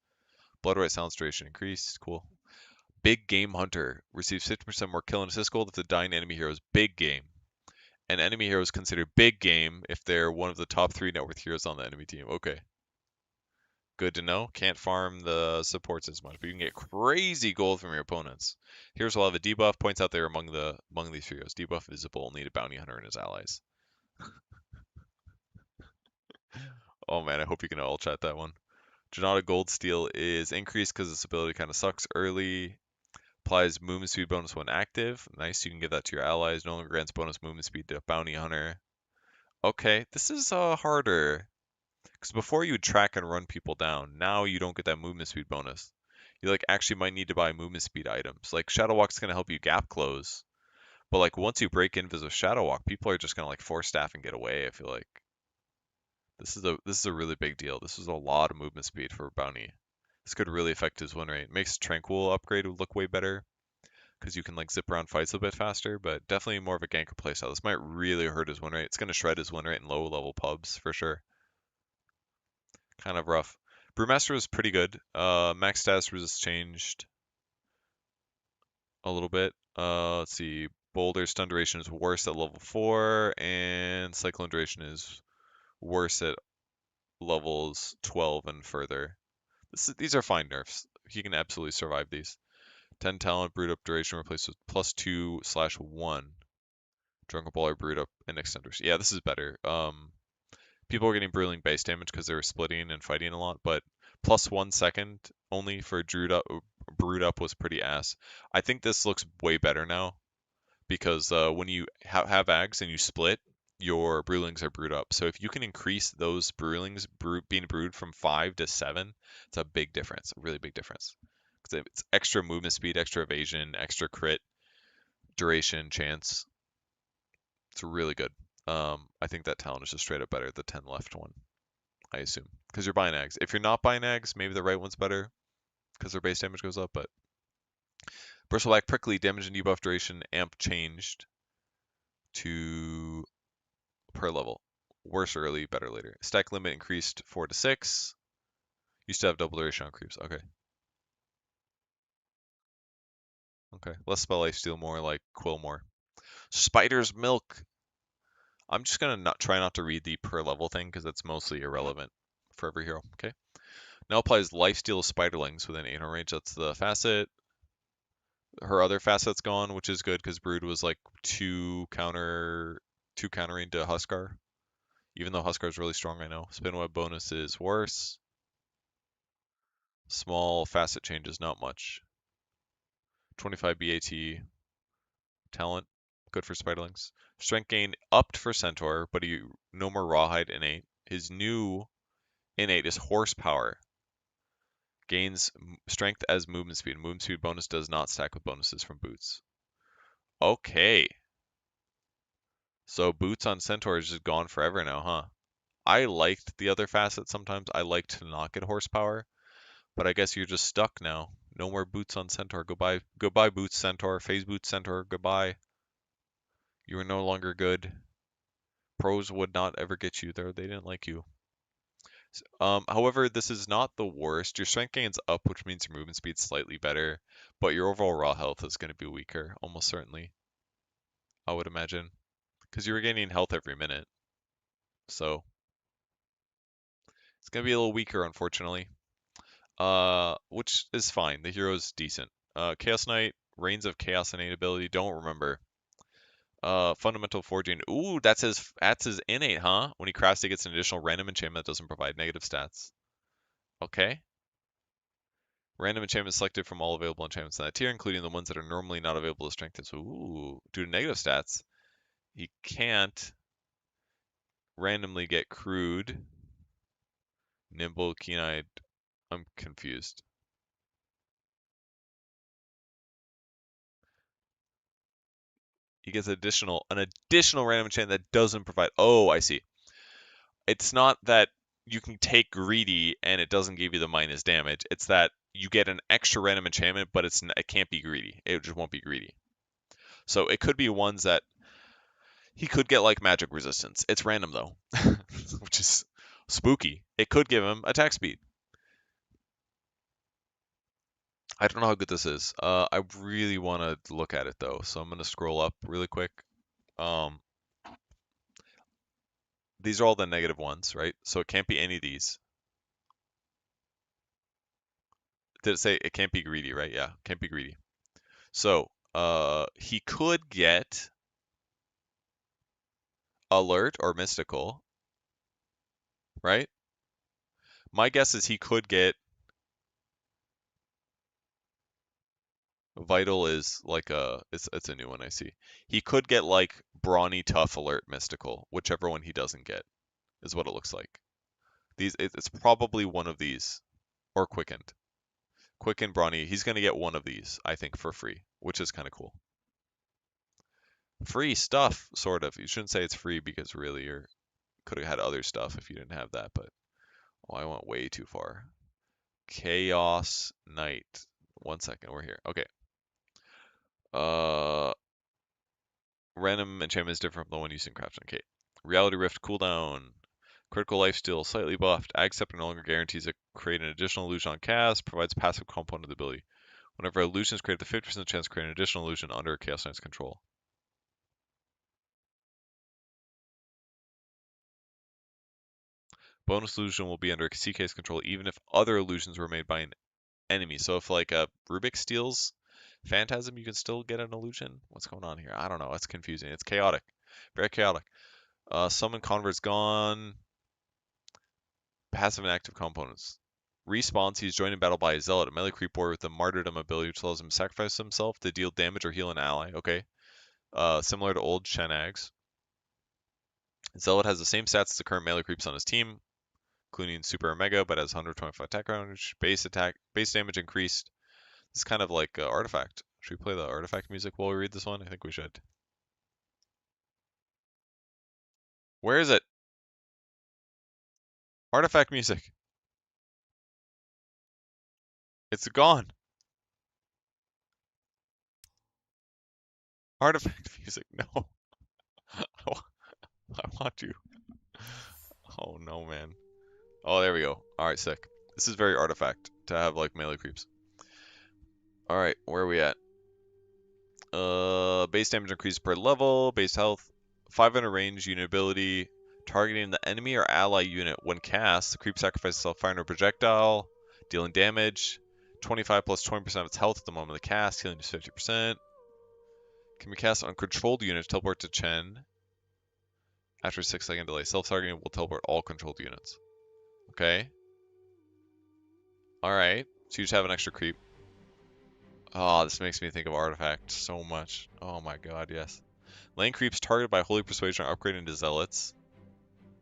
Bloodright silence duration increased. Cool. Big Game Hunter receives 50% more kill and assist gold if the dying enemy hero is big game. And enemy heroes considered big game if they're one of the top 3 net worth heroes on the enemy team. Okay. Good to know. Can't farm the supports as much, but you can get crazy gold from your opponents. Heroes will have a debuff. Points out there among these heroes. Debuff visible only to Bounty Hunter and his allies. Oh man, I hope you can all chat that one. Janata Gold Steel is increased because this ability kind of sucks early. Applies movement speed bonus when active. Nice, you can give that to your allies. No longer grants bonus movement speed to Bounty Hunter. Okay, this is harder. Because before you would track and run people down. Now you don't get that movement speed bonus. You like actually might need to buy movement speed items. Like Shadow Walk's gonna help you gap close. But like once you break invis with Shadow Walk, people are just gonna like force staff and get away, I feel like. This is a really big deal. This is a lot of movement speed for Bounty. This could really affect his win rate. Makes Tranquil upgrade look way better because you can like zip around fights a bit faster, but definitely more of a ganker playstyle. This might really hurt his win rate. It's going to shred his win rate in low level pubs for sure. Kind of rough. Brewmaster was pretty good. Max status resist changed a little bit. Let's see. Boulder stun duration is worse at level 4, and Cyclone duration is worse at levels 12 and further. These are fine nerfs. He can absolutely survive these. 10 talent, brewed up duration replaced with +2/1. Drunken Baller, brewed up, and extenders. Yeah, this is better. People were getting Brewing base damage because they were splitting and fighting a lot, but +1 second only for brewed up was pretty ass. I think this looks way better now because when you have ags and you split, your brewlings are brewed up. So if you can increase those brewlings being brewed from 5 to 7, it's a big difference, a really big difference. Because it's extra movement speed, extra evasion, extra crit, duration, chance. It's really good. I think that talent is just straight up better, the 10 left one, I assume. Because you're buying ags. If you're not buying ags, maybe the right one's better because their base damage goes up, but Bristleblack Prickly, damage and debuff duration amp changed to per level. Worse early, better later. Stack limit increased 4 to 6. Used to have double duration on creeps. Okay. Okay. Less spell life steal, more like quill more. Spider's milk. I'm just gonna not try not to read the per level thing because it's mostly irrelevant for every hero. Okay. Now applies lifesteal spiderlings within 800 range. That's the facet. Her other facet's gone, which is good because Brood was like two countering to Huskar. Even though Huskar's really strong, I know. Spin web bonus is worse. Small facet changes, not much. 25 BAT talent, good for spiderlings. Strength gain upped for Centaur, but no more rawhide innate. His new innate is horsepower. Gains strength as movement speed. Movement speed bonus does not stack with bonuses from boots. Okay. So boots on Centaur is just gone forever now, huh? I liked the other facet sometimes. I liked to not get horsepower, but I guess you're just stuck now. No more boots on Centaur. Goodbye. Goodbye, boots Centaur. Phase boots Centaur. Goodbye. You are no longer good. Pros would not ever get you there. They didn't like you. However, this is not the worst. Your strength gain's up, which means your movement speed's slightly better, but your overall raw health is going to be weaker, almost certainly, I would imagine, because you were gaining health every minute. So it's going to be a little weaker, unfortunately. Which is fine. The hero's decent. Chaos Knight, Reigns of Chaos innate ability. Don't remember. Fundamental forging. Ooh, that's his innate, huh? When he crafts, he gets an additional random enchantment that doesn't provide negative stats. Okay. Random enchantment selected from all available enchantments in that tier, including the ones that are normally not available to strength. Ooh, due to negative stats, he can't randomly get crude, nimble, keen-eyed. I'm confused. He gets an additional random enchantment that doesn't provide. Oh, I see. It's not that you can take greedy and it doesn't give you the minus damage. It's that you get an extra random enchantment, but it can't be greedy. It just won't be greedy. So it could be ones that he could get like magic resistance. It's random though, which is spooky. It could give him attack speed. I don't know how good this is. I really want to look at it though, so I'm gonna scroll up really quick. Um, these are all the negative ones, right? So it can't be any of these. Did it say it can't be greedy, right? Yeah, can't be greedy. So, he could get alert or mystical, right? My guess is he could get vital is like it's a new one I see. He could get like brawny, tough, alert, mystical, whichever one he doesn't get is what it looks like. It's probably one of these or quickened. Quickened brawny, he's gonna get one of these, I think, for free, which is kind of cool. Free stuff, sort of. You shouldn't say it's free because really you could have had other stuff if you didn't have that, but oh, I went way too far. Chaos Knight. 1 second, we're here. Okay. Uh, Random enchantment is different from the one using Craftsman. Okay. Reality Rift cooldown. Critical lifesteal, slightly buffed. Ag Scepter no longer guarantees to create an additional illusion on cast, provides passive component of the ability. Whenever an illusion is created, the 50% chance to create an additional illusion under a Chaos Knight's control. Bonus illusion will be under CK's control even if other illusions were made by an enemy. So if like a Rubik steals Phantasm, you can still get an illusion? What's going on here? I don't know. It's confusing. It's chaotic. Very chaotic. Summon Convert's gone. Passive and active components. Respawns, he's joined in battle by a Zealot, a melee creep warrior with a Martyrdom ability which allows him to sacrifice himself to deal damage or heal an ally. Okay. Similar to old Shenags. Zealot has the same stats as the current melee creeps on his team, including Super and Mega, but has 125 attack damage, base damage increased. This is kind of like Artifact. Should we play the Artifact music while we read this one? I think we should. Where is it? Artifact music. It's gone. Artifact music. No. I want to. Oh no, man. Oh, there we go. Alright, sick. This is very Artifact to have like melee creeps. Alright, where are we at? Base damage increases per level, base health, 500 range, unit ability, targeting the enemy or ally unit when cast. The creep sacrifices itself, firing a projectile, dealing damage, 25 plus 20% of its health at the moment of the cast, healing is 50%. Can be cast on controlled units, teleport to Chen. After a 6-second delay, self-targeting will teleport all controlled units. Okay. Alright, so you just have an extra creep. Oh, this makes me think of Artifact so much. Oh my god, yes. Lane creeps targeted by Holy Persuasion are upgraded into Zealots.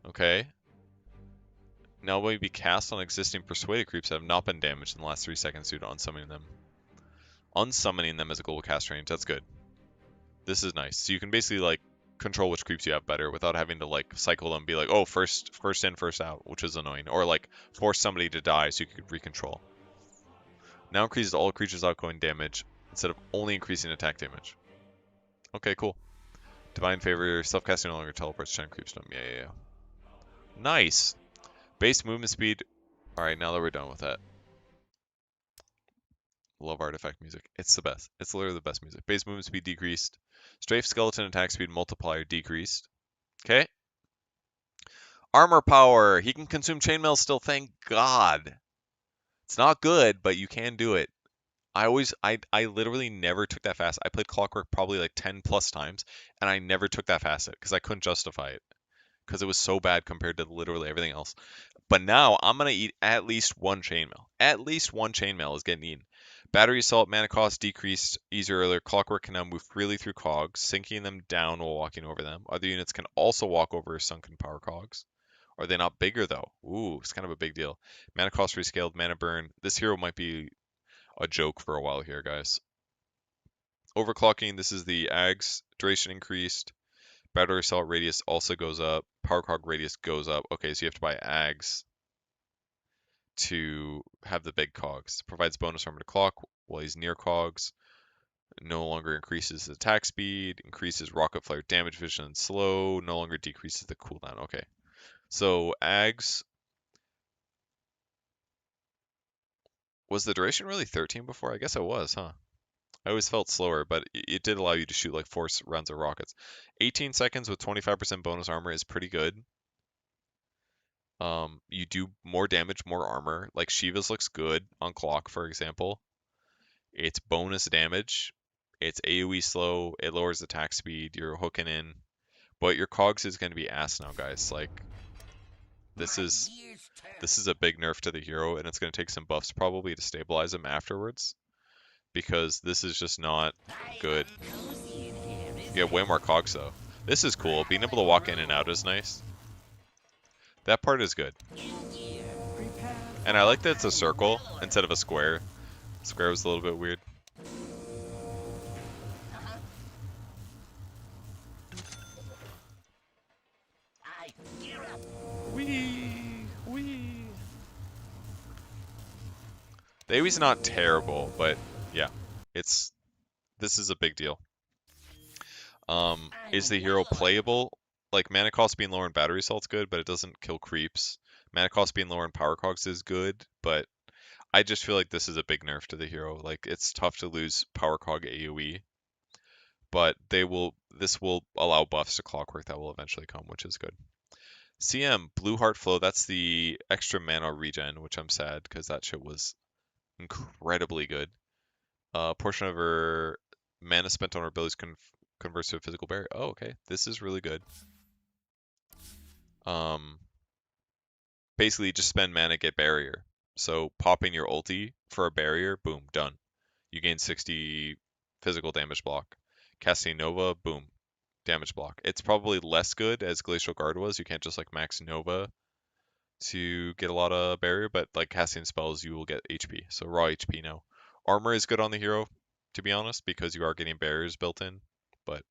Okay. Now will be cast on existing Persuaded creeps that have not been damaged in the last 3 seconds due to unsummoning them. Unsummoning them as a global cast range, that's good. This is nice. So you can basically like control which creeps you have better without having to like cycle them and be like, oh, first in, first out, which is annoying. Or like force somebody to die so you could recontrol. Now increases all creatures' outgoing damage instead of only increasing attack damage. Okay, cool. Divine Favor, self-casting no longer teleports Chen creeps them. Yeah. Nice. Base movement speed. Alright, now that we're done with that. Love Artifact music. It's the best. It's literally the best music. Base movement speed decreased. Strafe skeleton attack speed multiplier decreased. Okay. Armor power. He can consume chainmail still, thank God. It's not good, but you can do it. I literally never took that fast. I played Clockwork probably like 10 plus times, and I never took that facet because I couldn't justify it. Because it was so bad compared to literally everything else. But now I'm going to eat at least one chainmail. At least one chainmail is getting eaten. Battery assault, mana cost decreased easier earlier. Clockwork can now move freely through cogs, sinking them down while walking over them. Other units can also walk over sunken power cogs. Are they not bigger though? Ooh, it's kind of a big deal. Mana cost rescaled, mana burn. This hero might be a joke for a while here, guys. Overclocking, this is the Ags. Duration increased. Battery assault radius also goes up. Power cog radius goes up. Okay, so you have to buy Ags to have the big cogs. Provides bonus armor to clock while he's near cogs. No longer increases the attack speed. Increases rocket flare damage vision and slow. No longer decreases the cooldown. Okay. So Ags. Was the duration really 13 before? I guess it was, huh? I always felt slower, but it did allow you to shoot like 4 rounds of rockets. 18 seconds with 25% bonus armor is pretty good. You do more damage, more armor. Like Shiva's looks good on clock, for example. It's bonus damage. It's AoE slow. It lowers attack speed. You're hooking in. But your cogs is going to be ass now, guys. Like, this is a big nerf to the hero, and it's going to take some buffs probably to stabilize him afterwards. Because this is just not good. You get way more cogs, though. This is cool. Being able to walk in and out is nice. That part is good. And I like that it's a circle instead of a square. Square was a little bit weird. Wee. The AoE's not terrible, but yeah, this is a big deal. Is the hero playable? like mana cost being lower in battery assault's good, but it doesn't kill creeps. Mana cost being lower in power cogs is good, but I just feel like this is a big nerf to the hero. Like it's tough to lose power cog AoE, but this will allow buffs to clockwork that will eventually come, which is good. CM Blue Heart Flow, that's the extra mana regen, which I'm sad because that shit was incredibly good. Portion of her mana spent on her abilities converts to a physical barrier. Oh, okay. This is really good. Um, basically just spend mana, get barrier. So popping your ulti for a barrier, boom, done. You gain 60 physical damage block. Casting Nova, boom, damage block. It's probably less good as Glacial Guard was. You can't just like max Nova to get a lot of barrier, but like casting spells, you will get HP. So raw HP now. Armor is good on the hero, to be honest, because you are getting barriers built in. But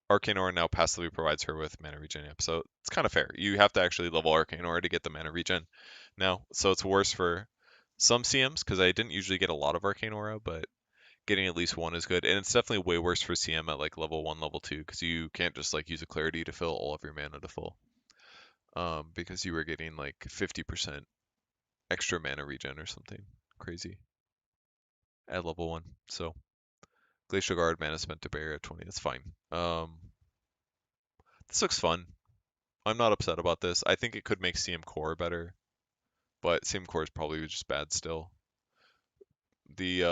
Arcane Aura now passively provides her with mana regen. Yep, so it's kind of fair. You have to actually level Arcane Aura to get the mana regen now. So it's worse for some CMs because I didn't usually get a lot of Arcane Aura, but getting at least one is good. And it's definitely way worse for CM at like level 1, level 2 because you can't just like use a Clarity to fill all of your mana to full. Because you were getting like 50% extra mana regen or something crazy at level 1. So Glacial Guard mana spent to barrier at 20. That's fine. This looks fun. I'm not upset about this. I think it could make CM Core better, but CM Core is probably just bad still. The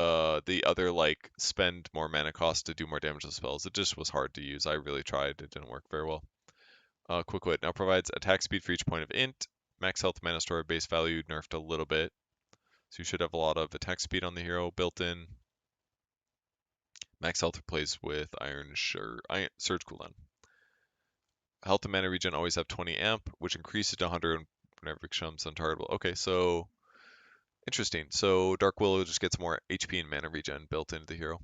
other like spend more mana cost to do more damage to spells. It just was hard to use. I really tried. It didn't work very well. Quick Wit now provides attack speed for each point of int. Max health, mana store, base value nerfed a little bit. So you should have a lot of attack speed on the hero built in. Max health replaced with Surge cooldown. Health and mana regen always have 20 amp, which increases to 100 whenever it becomes untargetable. Okay, so interesting. So Dark Willow just gets more HP and mana regen built into the hero,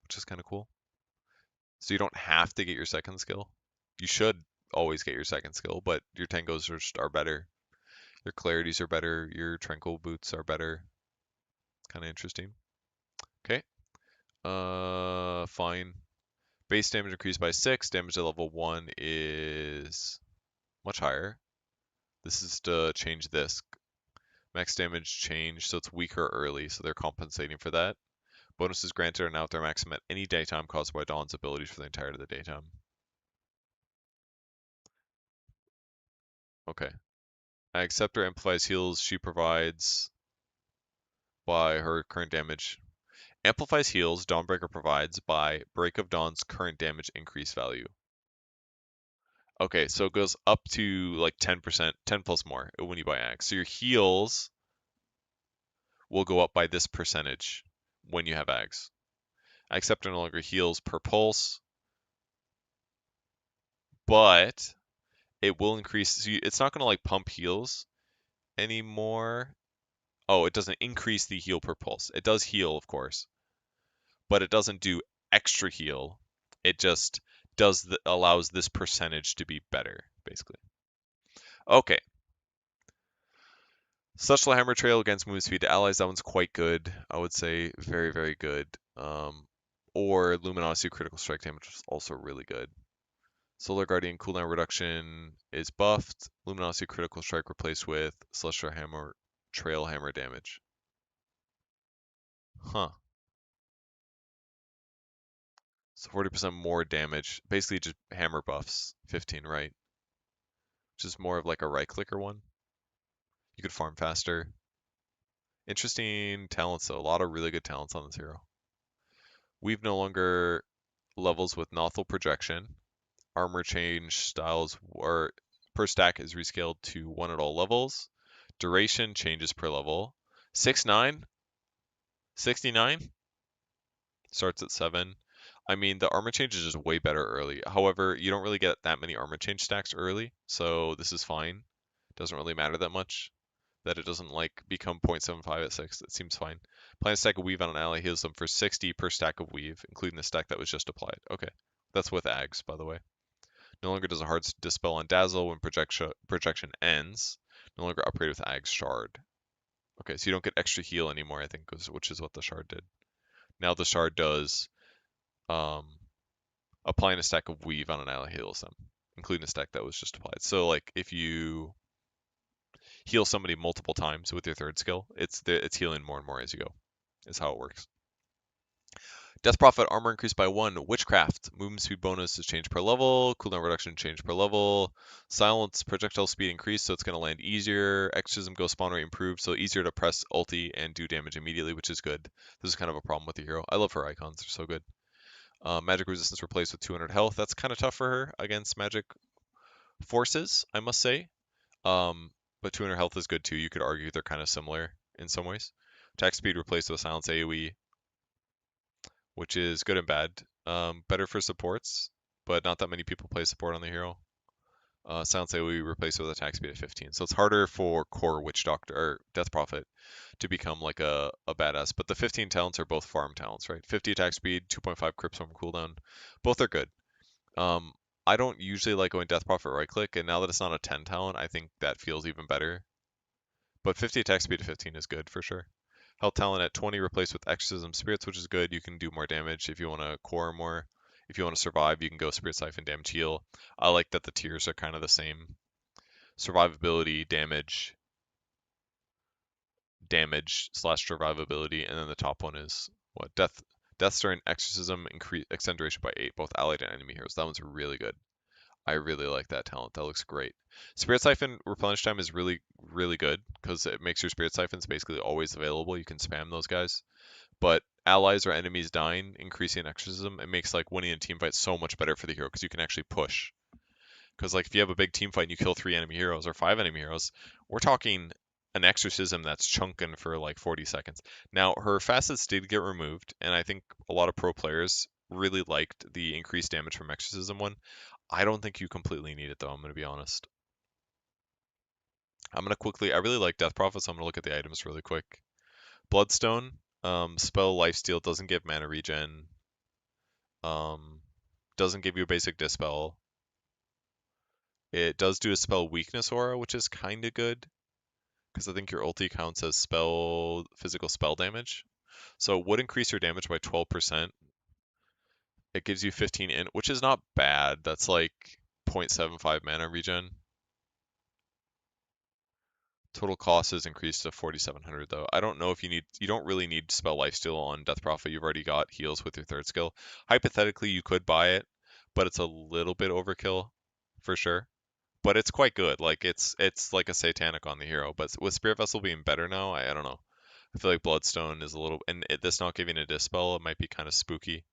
which is kind of cool. So you don't have to get your second skill. You should always get your second skill, but your Tangos are better. Your Clarities are better. Your Tranquil Boots are better. It's kind of interesting. Okay. Fine. Base damage increased by 6. Damage at level 1 is much higher. This is to change this. Max damage change, so it's weaker early, so they're compensating for that. Bonuses granted are now at their maximum at any daytime caused by Dawn's abilities for the entirety of the daytime. Okay. I accept or amplifies heals she provides by her current damage. Amplifies heals Dawnbreaker provides by Break of Dawn's current damage increase value. Okay, so it goes up to like 10%, 10 plus more when you buy Axe. So your heals will go up by this percentage when you have Axe. Accept no longer heals per pulse, but it will increase. So it's not going to like pump heals anymore. Oh, it doesn't increase the heal per pulse. It does heal, of course, but it doesn't do extra heal. It just allows this percentage to be better, basically. Okay. Such Hammer Trail against move speed to allies. That one's quite good. I would say very, very good. Or Luminosity Critical Strike damage is also really good. Solar Guardian cooldown reduction is buffed. Luminosity Critical Strike replaced with Celestial Hammer Trail Hammer damage. Huh. So 40% more damage. Basically just hammer buffs. 15, right? Which is more of like a right clicker one. You could farm faster. Interesting talents though. A lot of really good talents on this hero. We've no longer levels with Nothal projection. Armor change styles or per stack is rescaled to 1 at all levels. Duration changes per level. 6-9? 69? Starts at 7. I mean, the armor change is just way better early. However, you don't really get that many armor change stacks early, so this is fine. Doesn't really matter that much that it doesn't like become 0.75 at 6. It seems fine. Applying a stack of weave on an ally heals them for 60 per stack of weave, including the stack that was just applied. Okay, that's with Ags, by the way. No longer does a hard dispel on Dazzle when projection ends. No longer upgrade with Ag's Shard. Okay, so you don't get extra heal anymore, I think, which is what the Shard did. Now the Shard does applying a stack of weave on an ally heals them. including a stack that was just applied. So like if you heal somebody multiple times with your third skill, it's healing more and more as you go. Is how it works. Death Prophet, armor increased by 1. Witchcraft, movement speed bonus is changed per level. Cooldown reduction changed per level. Silence, projectile speed increased, so it's going to land easier. Exorcism ghost spawn rate improved, so easier to press ulti and do damage immediately, which is good. This is kind of a problem with the hero. I love her icons, they're so good. Magic resistance replaced with 200 health. That's kind of tough for her against magic forces, I must say. But 200 health is good too. You could argue they're kind of similar in some ways. Attack speed replaced with silence AoE, which is good and bad. Better for supports, but not that many people play support on the hero. Silence AoE replaced with attack speed at 15, so it's harder for core Witch Doctor or Death Prophet to become like a badass. But the 15 talents are both farm talents, right? 50 attack speed, 2.5 crypt from cooldown. Both are good. Um, I don't usually like going Death Prophet right click, and now that it's not a 10 talent, I think that feels even better. But 50 attack speed to 15 is good for sure. Health talent at 20 replaced with Exorcism Spirits, which is good. You can do more damage if you want to core more. If you want to survive, you can go Spirit Siphon, Damage Heal. I like that the tiers are kind of the same. Survivability, damage slash survivability, and then the top one is what? Death Star and Exorcism increase extend duration by 8, both allied and enemy heroes. That one's really good. I really like that talent. That looks great. Spirit Siphon replenish time is really, really good because it makes your Spirit Siphons basically always available. You can spam those guys. But allies or enemies dying, increasing exorcism, it makes like winning a team fight so much better for the hero because you can actually push. Because like if you have a big team fight and you kill 3 enemy heroes or 5 enemy heroes, we're talking an exorcism that's chunking for like 40 seconds. Now her facets did get removed, and I think a lot of pro players really liked the increased damage from exorcism one. I don't think you completely need it though, I'm going to be honest. I really like Death Prophet, so I'm going to look at the items really quick. Bloodstone, spell lifesteal, doesn't give mana regen, um, doesn't give you a basic dispel. It does do a spell weakness aura, which is kind of good, because I think your ulti counts as physical spell damage. So it would increase your damage by 12%. It gives you 15 in, which is not bad. That's like 0.75 mana regen. Total cost is increased to 4,700 though. I don't know if you don't really need spell lifesteal on Death Prophet. You've already got heals with your third skill. Hypothetically, you could buy it, but it's a little bit overkill for sure. But it's quite good. Like it's like a satanic on the hero. But with Spirit Vessel being better now, I don't know. I feel like Bloodstone is a little, and this not giving a dispel, it might be kind of spooky.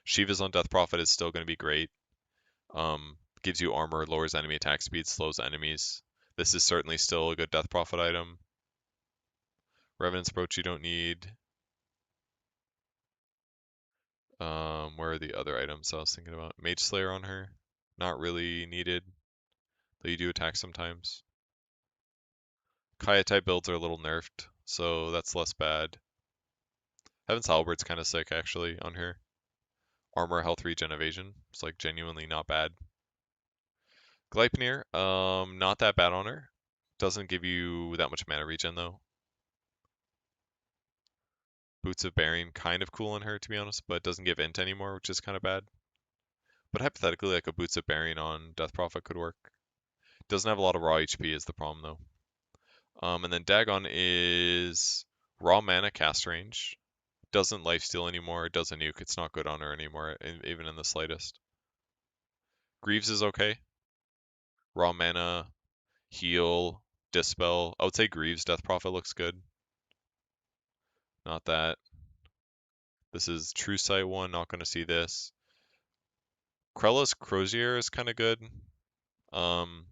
Shiva's on Death Prophet is still going to be great. Gives you armor, lowers enemy attack speed, slows enemies. This is certainly still a good Death Prophet item. Revenant's Brooch you don't need. Where are the other items I was thinking about? Mage Slayer on her, not really needed, though you do attack sometimes. Kaya type builds are a little nerfed, so that's less bad. Heaven's Halberd's kind of sick actually on her. Armor, health, regen, evasion. It's like genuinely not bad. Gleipnir, not that bad on her. Doesn't give you that much mana regen though. Boots of Bearing, kind of cool on her to be honest, but doesn't give int anymore, which is kind of bad. But hypothetically, like a Boots of Bearing on Death Prophet could work. Doesn't have a lot of raw HP is the problem though. And then Dagon is raw mana cast range. Doesn't lifesteal anymore. It does a nuke. It's not good on her anymore, even in the slightest. Greaves is okay. Raw mana, heal, dispel. I would say Greaves Death Prophet looks good. Not that. This is True Sight one. Not going to see this. Krella's Crozier is kind of good. Um,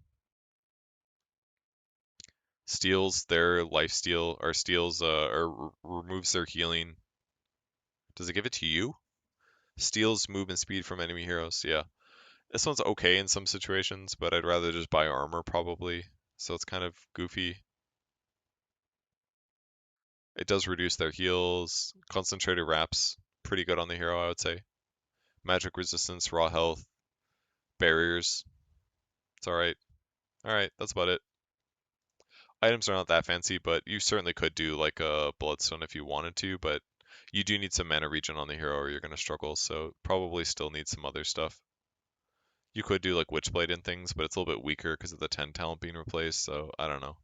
steals their life steal or steals or removes their healing. Does it give it to you? Steals movement speed from enemy heroes. Yeah. This one's okay in some situations, but I'd rather just buy armor probably. So it's kind of goofy. It does reduce their heals. Concentrated wraps, pretty good on the hero, I would say. Magic resistance, raw health, barriers. It's alright. Alright, that's about it. Items are not that fancy, but you certainly could do like a Bloodstone if you wanted to, but you do need some mana regen on the hero or you're going to struggle, so probably still need some other stuff. You could do like Witchblade and things, but it's a little bit weaker because of the 10 talent being replaced, so I don't know.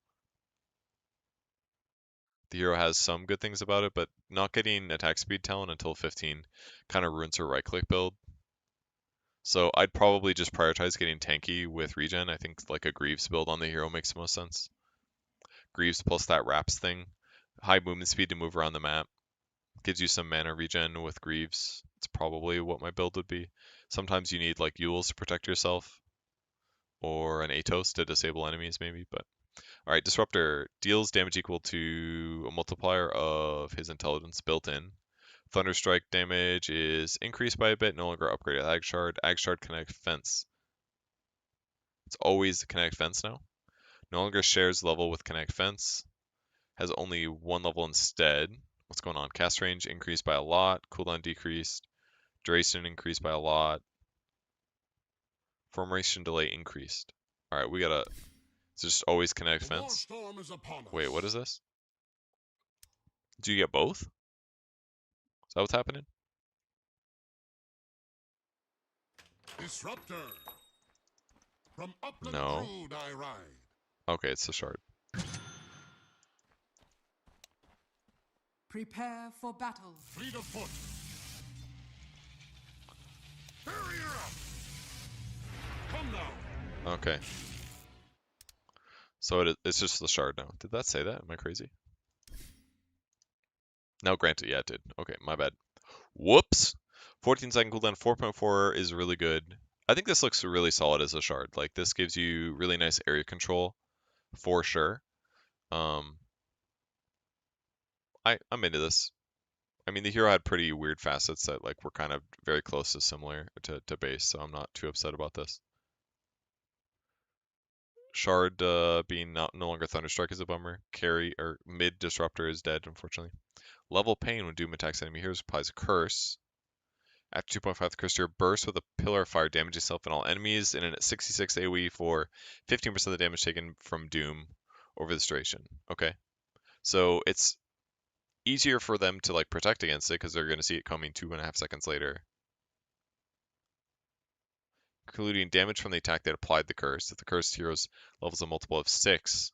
The hero has some good things about it, but not getting attack speed talent until 15 kind of ruins her right click build. So I'd probably just prioritize getting tanky with regen. I think like a Greaves build on the hero makes the most sense. Greaves plus that wraps thing. High movement speed to move around the map. Gives you some mana regen with Greaves. It's probably what my build would be. Sometimes you need like Euls to protect yourself, or an Atos to disable enemies maybe, but alright, Disruptor deals damage equal to a multiplier of his intelligence built in. Thunderstrike damage is increased by a bit, no longer upgraded. Ag Shard. Ag Shard Connect Fence. It's always Connect Fence now. No longer shares level with Connect Fence. Has only one level instead. What's going on? Cast range increased by a lot. Cooldown decreased. Duration increased by a lot. Formation delay increased. Alright, we gotta... It's just always Connect Fence. Wait, what is this? Do you get both? Is that what's happening? Disruptor. From upland No. crude I ride. Okay, it's the shard. Prepare for battle. Fleet of foot. Barrier up. Come now. Okay. So it's just the shard now. Did that say that? Am I crazy? No, granted, yeah, it did. Okay, my bad. Whoops! 14-second cooldown, 4.4 is really good. I think this looks really solid as a shard. Like, this gives you really nice area control, for sure. I'm into this. I mean, the hero had pretty weird facets that like were kind of very close to similar to base, so I'm not too upset about this. Shard being no longer Thunderstrike is a bummer. Carry or mid Disruptor is dead, unfortunately. Level Pain when Doom attacks enemy heroes applies a curse. After 2.5, the curse hero bursts with a pillar of fire, damage itself and all enemies, and a 66 AoE for 15% of the damage taken from Doom over this duration. Okay, so it's easier for them to like protect against it because they're going to see it coming 2.5 seconds later. Including damage from the attack that applied the curse. If the cursed hero's levels a multiple of 6,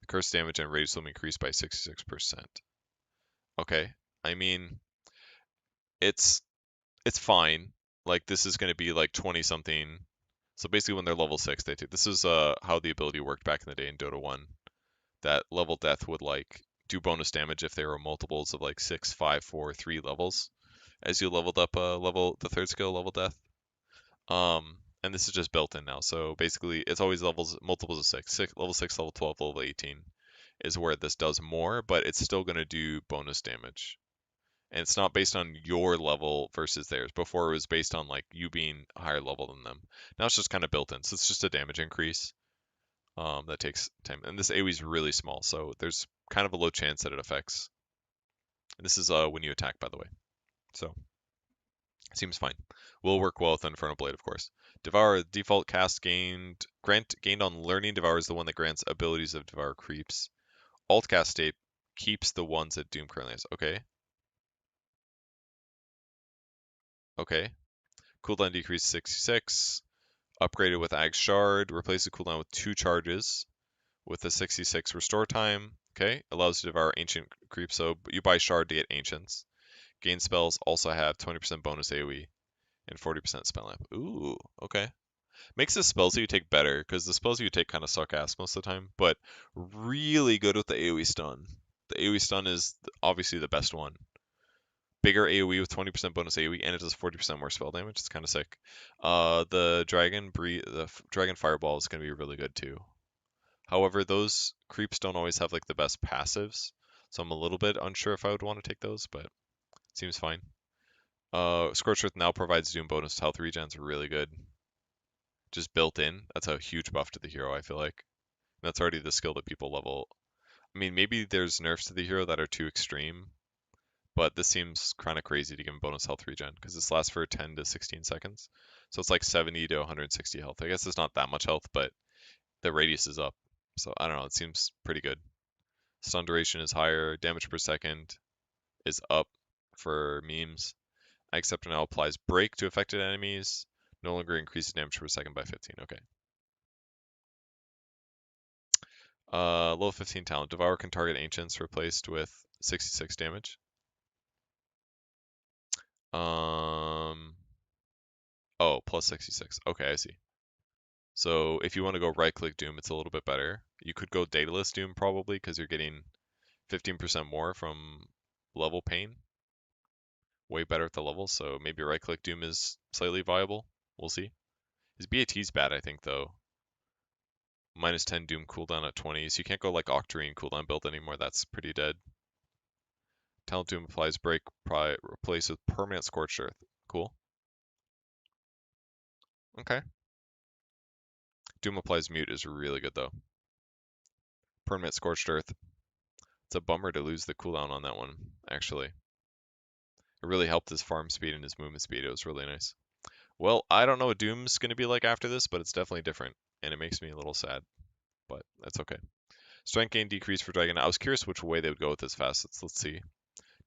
the curse damage and rage will increase by 66%. Okay, I mean, it's fine. Like this is going to be like 20 something. So basically, when they're level 6, they take. This is how the ability worked back in the day in Dota 1. That level death would like do bonus damage if they were multiples of like 6, 5, 4, 3 levels. As you leveled up the third skill level death. And this is just built in now. So basically, it's always multiples of 6. Level 6, level 12, level 18 is where this does more, but it's still going to do bonus damage. And it's not based on your level versus theirs. Before it was based on like you being a higher level than them. Now it's just kind of built in. So it's just a damage increase that takes time. And this AoE is really small, so there's kind of a low chance that it affects. And this is when you attack, by the way. So seems fine. Will work well with Infernal Blade, of course. Devour, default cast gained on learning. Devour is the one that grants abilities of Devour creeps. Alt cast state keeps the ones that Doom currently has. Okay. Okay. Cooldown decrease 66. Upgraded with Ag Shard. Replace the cooldown with 2 charges with a 66 restore time. Okay. Allows you to devour ancient creeps. So you buy Shard to get ancients. Gain spells also have 20% bonus AoE and 40% spell amp. Ooh, okay. Makes the spells that you take better, because the spells you take kind of suck ass most of the time, but really good with the AoE stun. The AoE stun is obviously the best one. Bigger AoE with 20% bonus AoE, and it does 40% more spell damage. It's kind of sick. The Dragon Fireball is going to be really good too. However, those creeps don't always have like the best passives, so I'm a little bit unsure if I would want to take those, but seems fine. Scorched Earth now provides Doom bonus health regen. It's really good. Just built in. That's a huge buff to the hero, I feel like. And that's already the skill that people level. I mean, maybe there's nerfs to the hero that are too extreme, but this seems kind of crazy to give him bonus health regen, because this lasts for 10 to 16 seconds. So it's like 70 to 160 health. I guess it's not that much health, but the radius is up. So I don't know, it seems pretty good. Stun duration is higher, damage per second is up for memes. Acceptor now applies break to affected enemies. No longer increases damage per second by 15. Okay. Level 15 talent. Devour can target ancients replaced with 66 damage. Um. Oh, plus 66. Okay, I see. So if you want to go right-click Doom, it's a little bit better. You could go Dataless Doom probably because you're getting 15% more from level pain. Way better at the level, so maybe right-click Doom is slightly viable. We'll see. His BAT's bad, I think, though. Minus 10 Doom cooldown at 20, so you can't go like Octarine cooldown build anymore. That's pretty dead. Talent Doom applies Break, probably replace with Permanent Scorched Earth. Cool. Okay. Doom applies Mute is really good, though. Permanent Scorched Earth. It's a bummer to lose the cooldown on that one, actually. It really helped his farm speed and his movement speed. It was really nice. Well, I don't know what Doom's going to be like after this, but it's definitely different, and it makes me a little sad, but that's okay. Strength gain decrease for Dragon. I was curious which way they would go with this facets. Let's see.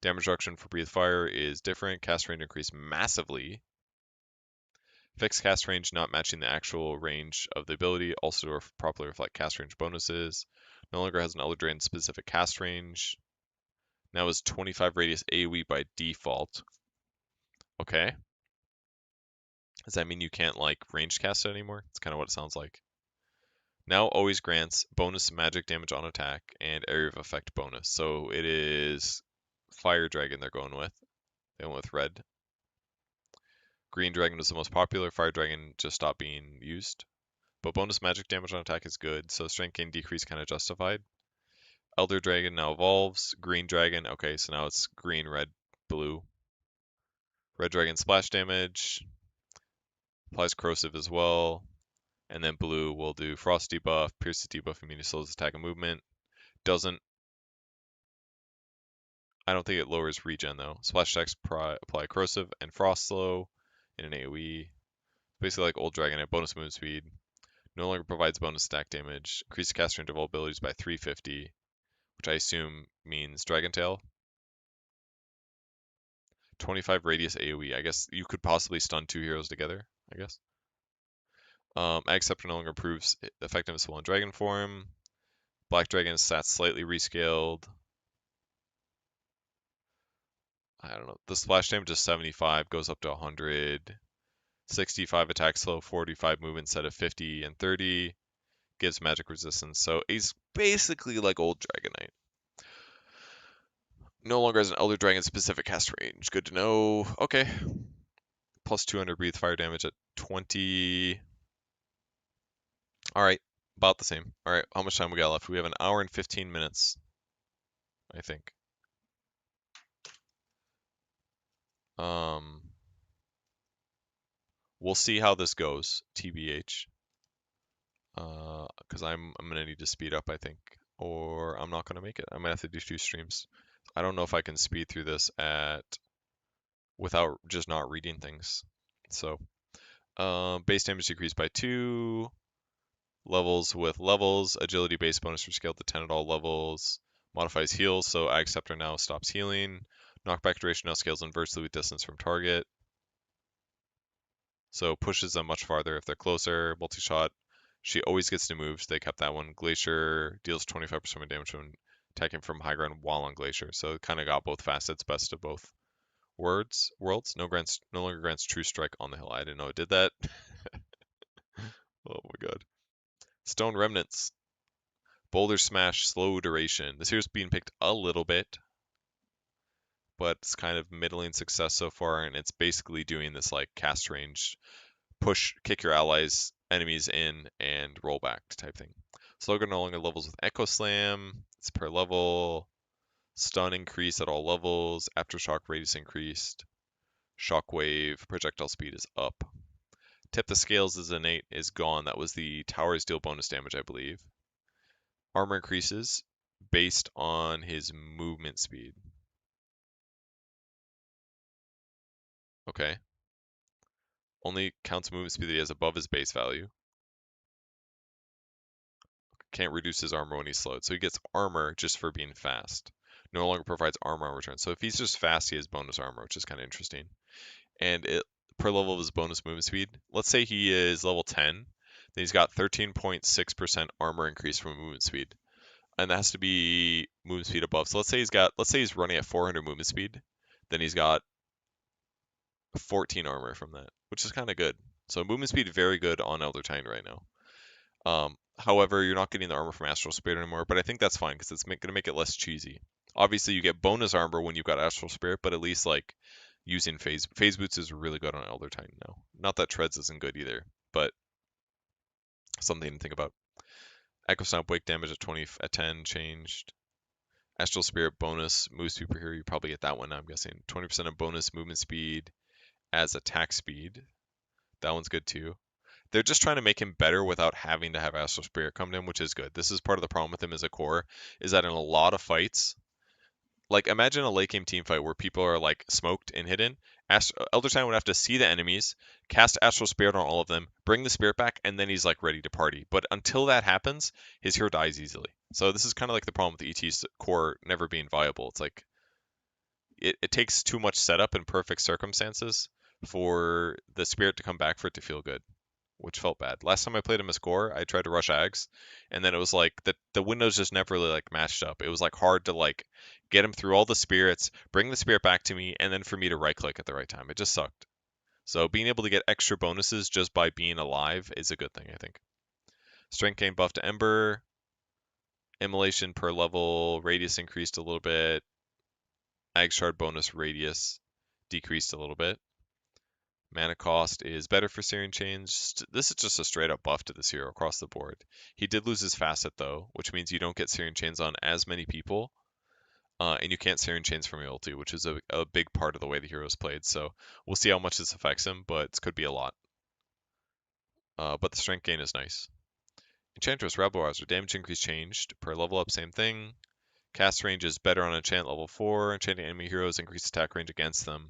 Damage reduction for Breathe Fire is different. Cast range increased massively. Fixed cast range not matching the actual range of the ability, also to properly reflect cast range bonuses. No longer has an Elder Drain specific cast range. Now is 25 radius AoE by default. Okay. Does that mean you can't like range cast it anymore? That's kind of what it sounds like. Now always grants bonus magic damage on attack and area of effect bonus. So it is Fire Dragon they're going with. They went with red. Green Dragon was the most popular. Fire Dragon just stopped being used. But bonus magic damage on attack is good, so strength gain decrease kind of justified. Elder Dragon now evolves. Green Dragon, okay, so now it's green, red, blue. Red Dragon splash damage. Applies corrosive as well. And then blue will do frost debuff, pierce debuff, immunity slows attack and movement. Doesn't, I don't think it lowers regen though. Splash attacks apply corrosive and frost slow in an AoE. Basically like old dragon at bonus move speed. No longer provides bonus stack damage. Increase cast range of all abilities by 350, which I assume means Dragon Tail. 25 radius AoE. I guess you could possibly stun two heroes together, I guess. Ag Scepter no longer improves effectiveness while in dragon form. Black Dragon stats slightly rescaled. I don't know. The splash damage is 75, goes up to 100. 65 attack slow, 45 movement instead of 50 and 30. Gives magic resistance. So he's basically like old Dragonite. No longer has an Elder Dragon specific cast range. Good to know. Okay. Plus 200 breathe fire damage at 20. Alright. About the same. Alright. How much time we got left? We have an hour and 15 minutes, I think. We'll see how this goes, TBH. Because I'm gonna need to speed up, I think, or I'm not gonna make it. I might have to do 2 streams. I don't know if I can speed through this without just not reading things. So, base damage decreased by 2. Levels with levels. Agility base bonus for scaled to 10 at all levels. Modifies heal, so Ag Scepter now stops healing. Knockback duration now scales inversely with distance from target. So pushes them much farther if they're closer. Multi-shot. She always gets to move, so they kept that one. Glacier deals 25% of damage when attacking from high ground while on Glacier. So it kind of got both facets, best of both worlds. No longer grants True Strike on the hill. I didn't know it did that. Oh my god. Stone Remnants. Boulder Smash, slow duration. This here's being picked a little bit, but it's kind of middling success so far, and it's basically doing this like cast range, push, kick your allies, enemies in, and roll back type thing. Slogan no longer levels with Echo Slam. It's per level. Stun increase at all levels. Aftershock radius increased. Shockwave. Projectile speed is up. Tip the scales is innate is gone. That was the towers deal bonus damage, I believe. Armor increases based on his movement speed. Okay. Only counts movement speed that he has above his base value. Can't reduce his armor when he's slowed. So he gets armor just for being fast. No longer provides armor on return. So if he's just fast, he has bonus armor, which is kind of interesting. And it per level of his bonus movement speed. Let's say he is level 10, then he's got 13.6% armor increase from movement speed. And that has to be movement speed above. So let's say he's running at 400 movement speed, then he's got 14 armor from that, which is kind of good. So movement speed very good on Elder Titan right now. However, you're not getting the armor from Astral Spirit anymore, but I think that's fine because it's going to make it less cheesy. Obviously, you get bonus armor when you've got Astral Spirit, but at least like using phase boots is really good on Elder Titan now. Not that Treads isn't good either, but something to think about. Echo Stomp wake damage at 20 at 10 changed. Astral Spirit bonus move speed here. You probably get that one. I'm guessing 20% of bonus movement speed as attack speed. That one's good too. They're just trying to make him better without having to have Astral Spirit come to him, which is good. This is part of the problem with him as a core, is that in a lot of fights, like imagine a late game team fight where people are like smoked and hidden. Elder Titan would have to see the enemies, cast Astral Spirit on all of them, bring the spirit back, and then he's like ready to party. But until that happens, his hero dies easily. So this is kind of like the problem with the ET's core never being viable. It's like it takes too much setup in perfect circumstances for the spirit to come back for it to feel good, which felt bad. Last time I played him as core, I tried to rush Ags, and then it was like the windows just never really like matched up. It was like hard to like get him through all the spirits, bring the spirit back to me, and then for me to right click at the right time. It just sucked. So being able to get extra bonuses just by being alive is a good thing, I think. Strength gain buff to Ember. Immolation per level, radius increased a little bit. Ag shard bonus radius decreased a little bit. Mana cost is better for Searing Chains. This is just a straight up buff to this hero across the board. He did lose his facet though, which means you don't get Searing Chains on as many people, and you can't Searing Chains from your ulti, which is a big part of the way the hero is played. So we'll see how much this affects him, but it could be a lot. But the strength gain is nice. Enchantress Rabble-Rouser, damage increase changed. Per level up, same thing. Cast range is better on enchant level 4. Enchanting enemy heroes increase attack range against them.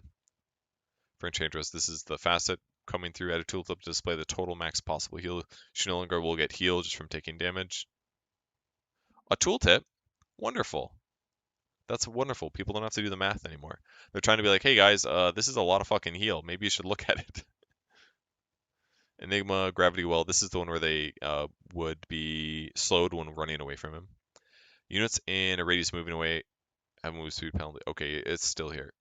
For Enchantress, this is the facet coming through. Add a tooltip to display the total max possible heal. She no longer will get healed just from taking damage. A tooltip? Wonderful. That's wonderful. People don't have to do the math anymore. They're trying to be like, hey guys, this is a lot of fucking heal. Maybe you should look at it. Enigma, Gravity Well. This is the one where they would be slowed when running away from him. Units in a radius moving away have move speed penalty. Okay, it's still here.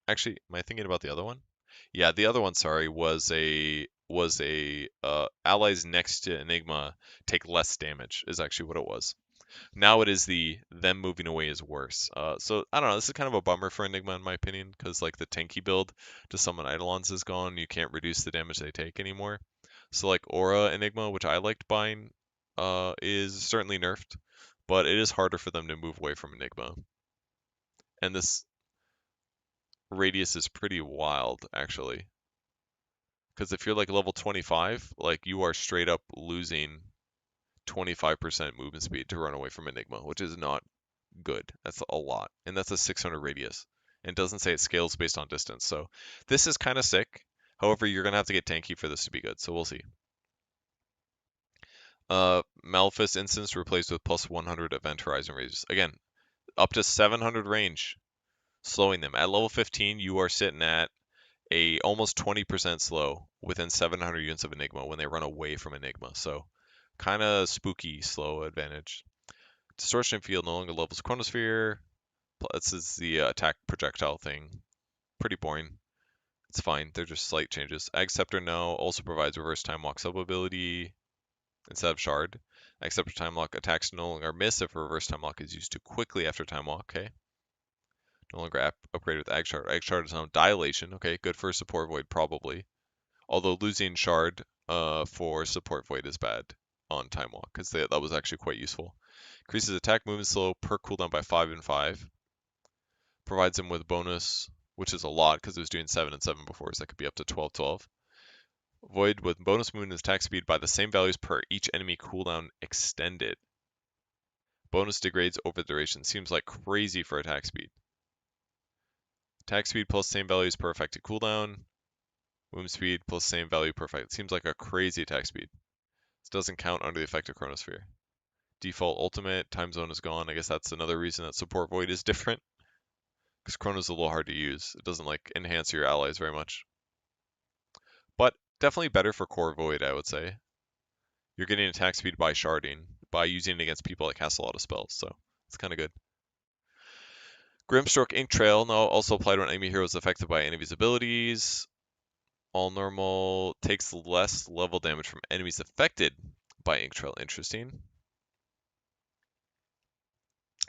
Actually, am I thinking about the other one? Yeah, the other one, sorry, was a allies next to Enigma take less damage is actually what it was. Now it is the them moving away is worse. So I don't know. This is kind of a bummer for Enigma in my opinion, because like the tanky build to summon Eidolons is gone. You can't reduce the damage they take anymore. So like Aura Enigma, which I liked buying, is certainly nerfed, but it is harder for them to move away from Enigma. And this radius is pretty wild actually, because if you're like level 25, like you are straight up losing 25% movement speed to run away from Enigma, which is not good. That's a lot, and that's a 600 radius. And it doesn't say it scales based on distance, so this is kind of sick. However, you're gonna have to get tanky for this to be good, so we'll see. Malphus instance replaced with plus 100 event horizon radius. Again, up to 700 range, slowing them. At level 15, you are sitting at a almost 20% slow within 700 units of Enigma when they run away from Enigma. So kind of spooky slow advantage. Distortion field no longer levels Chronosphere. This is the attack projectile thing. Pretty boring. It's fine. They're just slight changes. Ag Scepter now also provides reverse time walk sub ability instead of shard. Ag Scepter time lock attacks no longer miss if reverse time lock is used too quickly after time walk. Okay. No longer upgraded with Ag Shard. Ag Shard is now Dilation. Okay, good for support void probably. Although losing Shard for support void is bad on time walk, because that was actually quite useful. Increases attack movement slow per cooldown by 5 and 5. Provides him with bonus, which is a lot because it was doing 7 and 7 before, so that could be up to 12, 12. Void with bonus movement and attack speed by the same values per each enemy cooldown extended. Bonus degrades over the duration. Seems like crazy for attack speed. Attack speed plus same values per effective cooldown. Movement speed plus same value per effect. Seems like a crazy attack speed. This doesn't count under the effect of Chronosphere. Default ultimate, time zone is gone. I guess that's another reason that support void is different. because Chrono's a little hard to use. It doesn't like enhance your allies very much. But definitely better for core void, I would say. You're getting attack speed by sharding, by using it against people that cast a lot of spells, so it's kind of good. Grimstroke Ink Trail now also applied when enemy hero is affected by any of his abilities. All normal takes less level damage from enemies affected by Ink Trail. Interesting.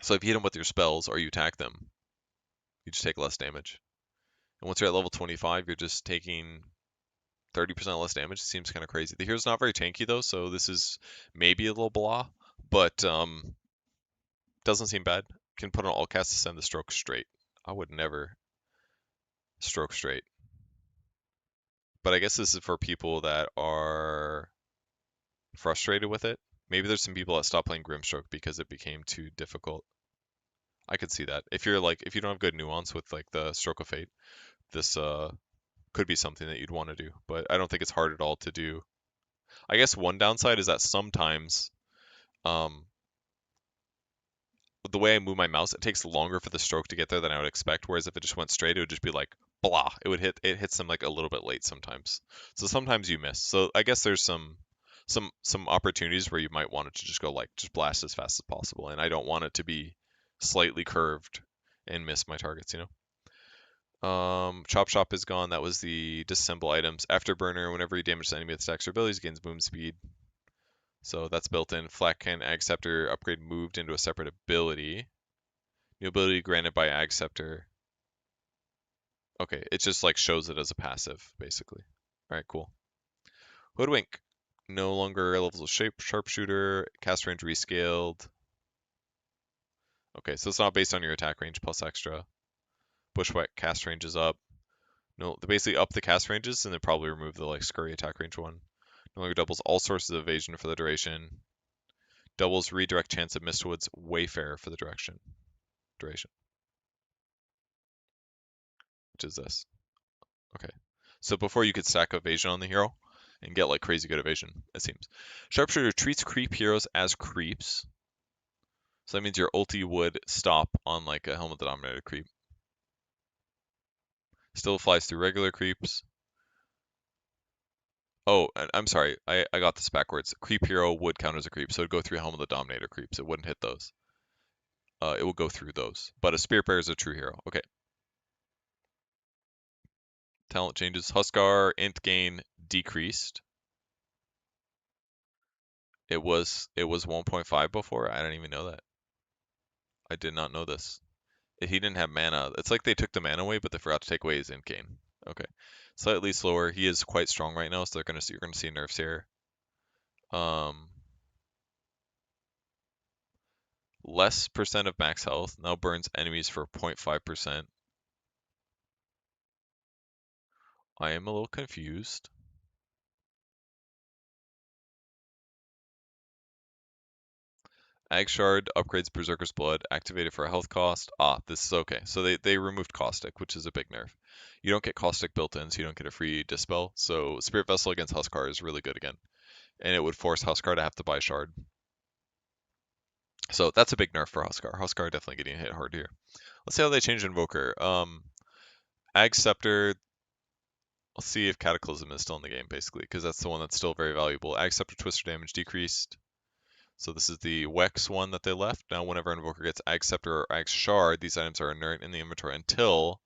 So if you hit them with your spells or you attack them, you just take less damage. And once you're at level 25, you're just taking 30% less damage. It seems kind of crazy. The hero's not very tanky though, so this is maybe a little blah, but doesn't seem bad. Can put on all casts to send the stroke straight. I would never stroke straight. But I guess this is for people that are frustrated with it. Maybe there's some people that stopped playing Grimstroke because it became too difficult. I could see that. If you're like, if you don't have good nuance with like the Stroke of Fate, this could be something that you'd want to do. But I don't think it's hard at all to do. I guess one downside is that sometimes um, the way I move my mouse, it takes longer for the stroke to get there than I would expect. Whereas if it just went straight, it would just be like blah. It hits them like a little bit late sometimes. So sometimes you miss. So I guess there's some opportunities where you might want it to just go like just blast as fast as possible. And I don't want it to be slightly curved and miss my targets, you know. Chop Shop is gone. That was the disassemble items. Afterburner, whenever you damage the enemy with attacks or abilities, gains boom speed. So that's built in. Flak Can Ag Scepter upgrade moved into a separate ability. New ability granted by Ag Scepter. Okay, it just like shows it as a passive, basically. Alright, cool. Hoodwink. No longer levels of shape sharpshooter. Cast range rescaled. Okay, so it's not based on your attack range plus extra. Bushwhack cast range is up. No, they basically up the cast ranges and then probably remove the like scurry attack range one. No longer doubles all sources of evasion for the duration. Doubles redirect chance of Mistwood's Wayfarer for the duration. Which is this. Okay. So before you could stack evasion on the hero and get like crazy good evasion, it seems. Sharpshooter treats creep heroes as creeps. So that means your ulti would stop on like a Helmet the Dominator creep. Still flies through regular creeps. Oh, I'm sorry. I got this backwards. Creep hero would count as a creep, so it'd go through Helmet the Dominator creeps. It wouldn't hit those. It will go through those. But a Spirit Bearer is a true hero. Okay. Talent changes. Huskar, int gain decreased. It was 1.5 before. I didn't even know that. I did not know this. He didn't have mana. It's like they took the mana away, but they forgot to take away his int gain. Okay. Slightly slower. He is quite strong right now, so you're gonna see nerfs here. Um, less percent of max health. Now burns enemies for 0.5%. I am a little confused. Ag Shard upgrades Berserker's Blood, activated for a health cost. Ah, this is okay. So they removed Caustic, which is a big nerf. You don't get Caustic built in, so you don't get a free Dispel. So Spirit Vessel against Huskar is really good again. And it would force Huskar to have to buy Shard. So that's a big nerf for Huskar. Huskar definitely getting hit hard here. Let's see how they change Invoker. Ag Scepter, let's see if Cataclysm is still in the game, basically, because that's the one that's still very valuable. Ag Scepter Twister damage decreased. So this is the Wex one that they left. Now whenever Invoker gets Ag Scepter or Ag Shard, these items are inert in the inventory until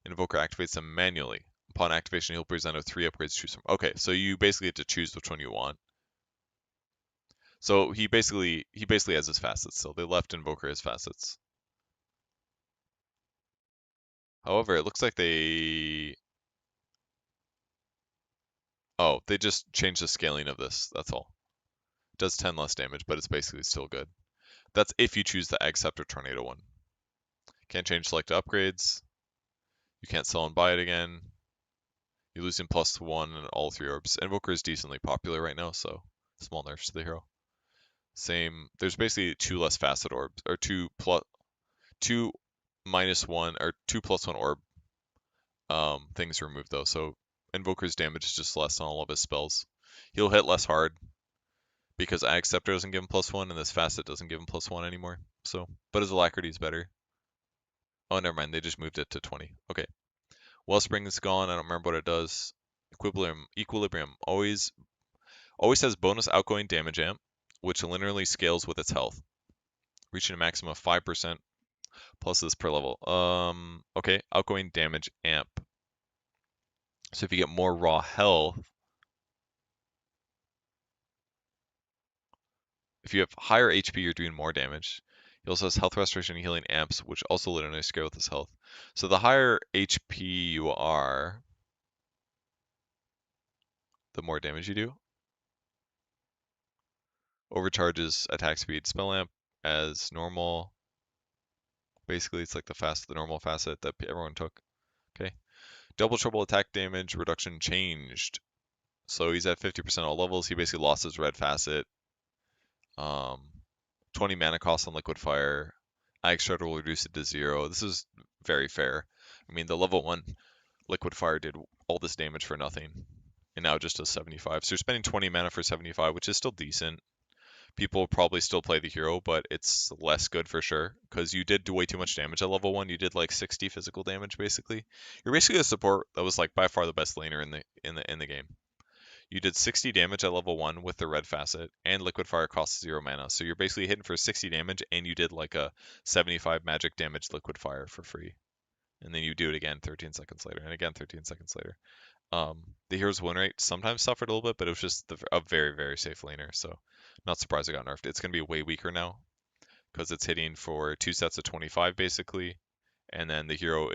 Invoker activates them manually. Upon activation, he'll present with 3 upgrades to choose from. Okay, so you basically get to choose which one you want. So he basically has his facets still. They left Invoker as facets. However, it looks like they just changed the scaling of this. That's all. It does 10 less damage, but it's basically still good. That's if you choose the Ag Scepter Tornado one. Can't change select upgrades. You can't sell and buy it again. You lose him +1 and all 3 orbs. Invoker is decently popular right now, so small nerfs to the hero. Same. There's basically 2 less facet orbs, or 2 -1 or 2+1 orb things removed though. So Invoker's damage is just less on all of his spells. He'll hit less hard because Ag Scepter doesn't give him +1 and this facet doesn't give him +1 anymore. So, but his alacrity is better. Oh, never mind. They just moved it to 20. Okay. Wellspring is gone. I don't remember what it does. Equilibrium always has bonus outgoing damage amp, which linearly scales with its health, reaching a maximum of 5% plus this per level. Okay, outgoing damage amp. So if you get more raw health, if you have higher HP, you're doing more damage. He also has health restoration and healing amps, which also linearly scale with his health. So the higher HP you are, the more damage you do. Overcharges attack speed. Spell amp as normal. Basically, it's like the normal facet that everyone took. Okay. Double trouble attack damage reduction changed. So he's at 50% all levels. He basically lost his red facet. Um, 20 mana cost on liquid fire. Ag Shredder will reduce it to 0. This is very fair. I mean, the level 1 liquid fire did all this damage for nothing. And now just does 75. So you're spending 20 mana for 75, which is still decent. People will probably still play the hero, but it's less good for sure because you did do way too much damage at level 1. You did like 60 physical damage basically. You're basically a support that was like by far the best laner in the game. You did 60 damage at level 1 with the red facet, and liquid fire costs 0 mana. So you're basically hitting for 60 damage, and you did like a 75 magic damage liquid fire for free. And then you do it again 13 seconds later, and again 13 seconds later. The hero's win rate sometimes suffered a little bit, but it was just a very, very safe laner. So not surprised it got nerfed. It's going to be way weaker now because it's hitting for 2 sets of 25 basically, and then the hero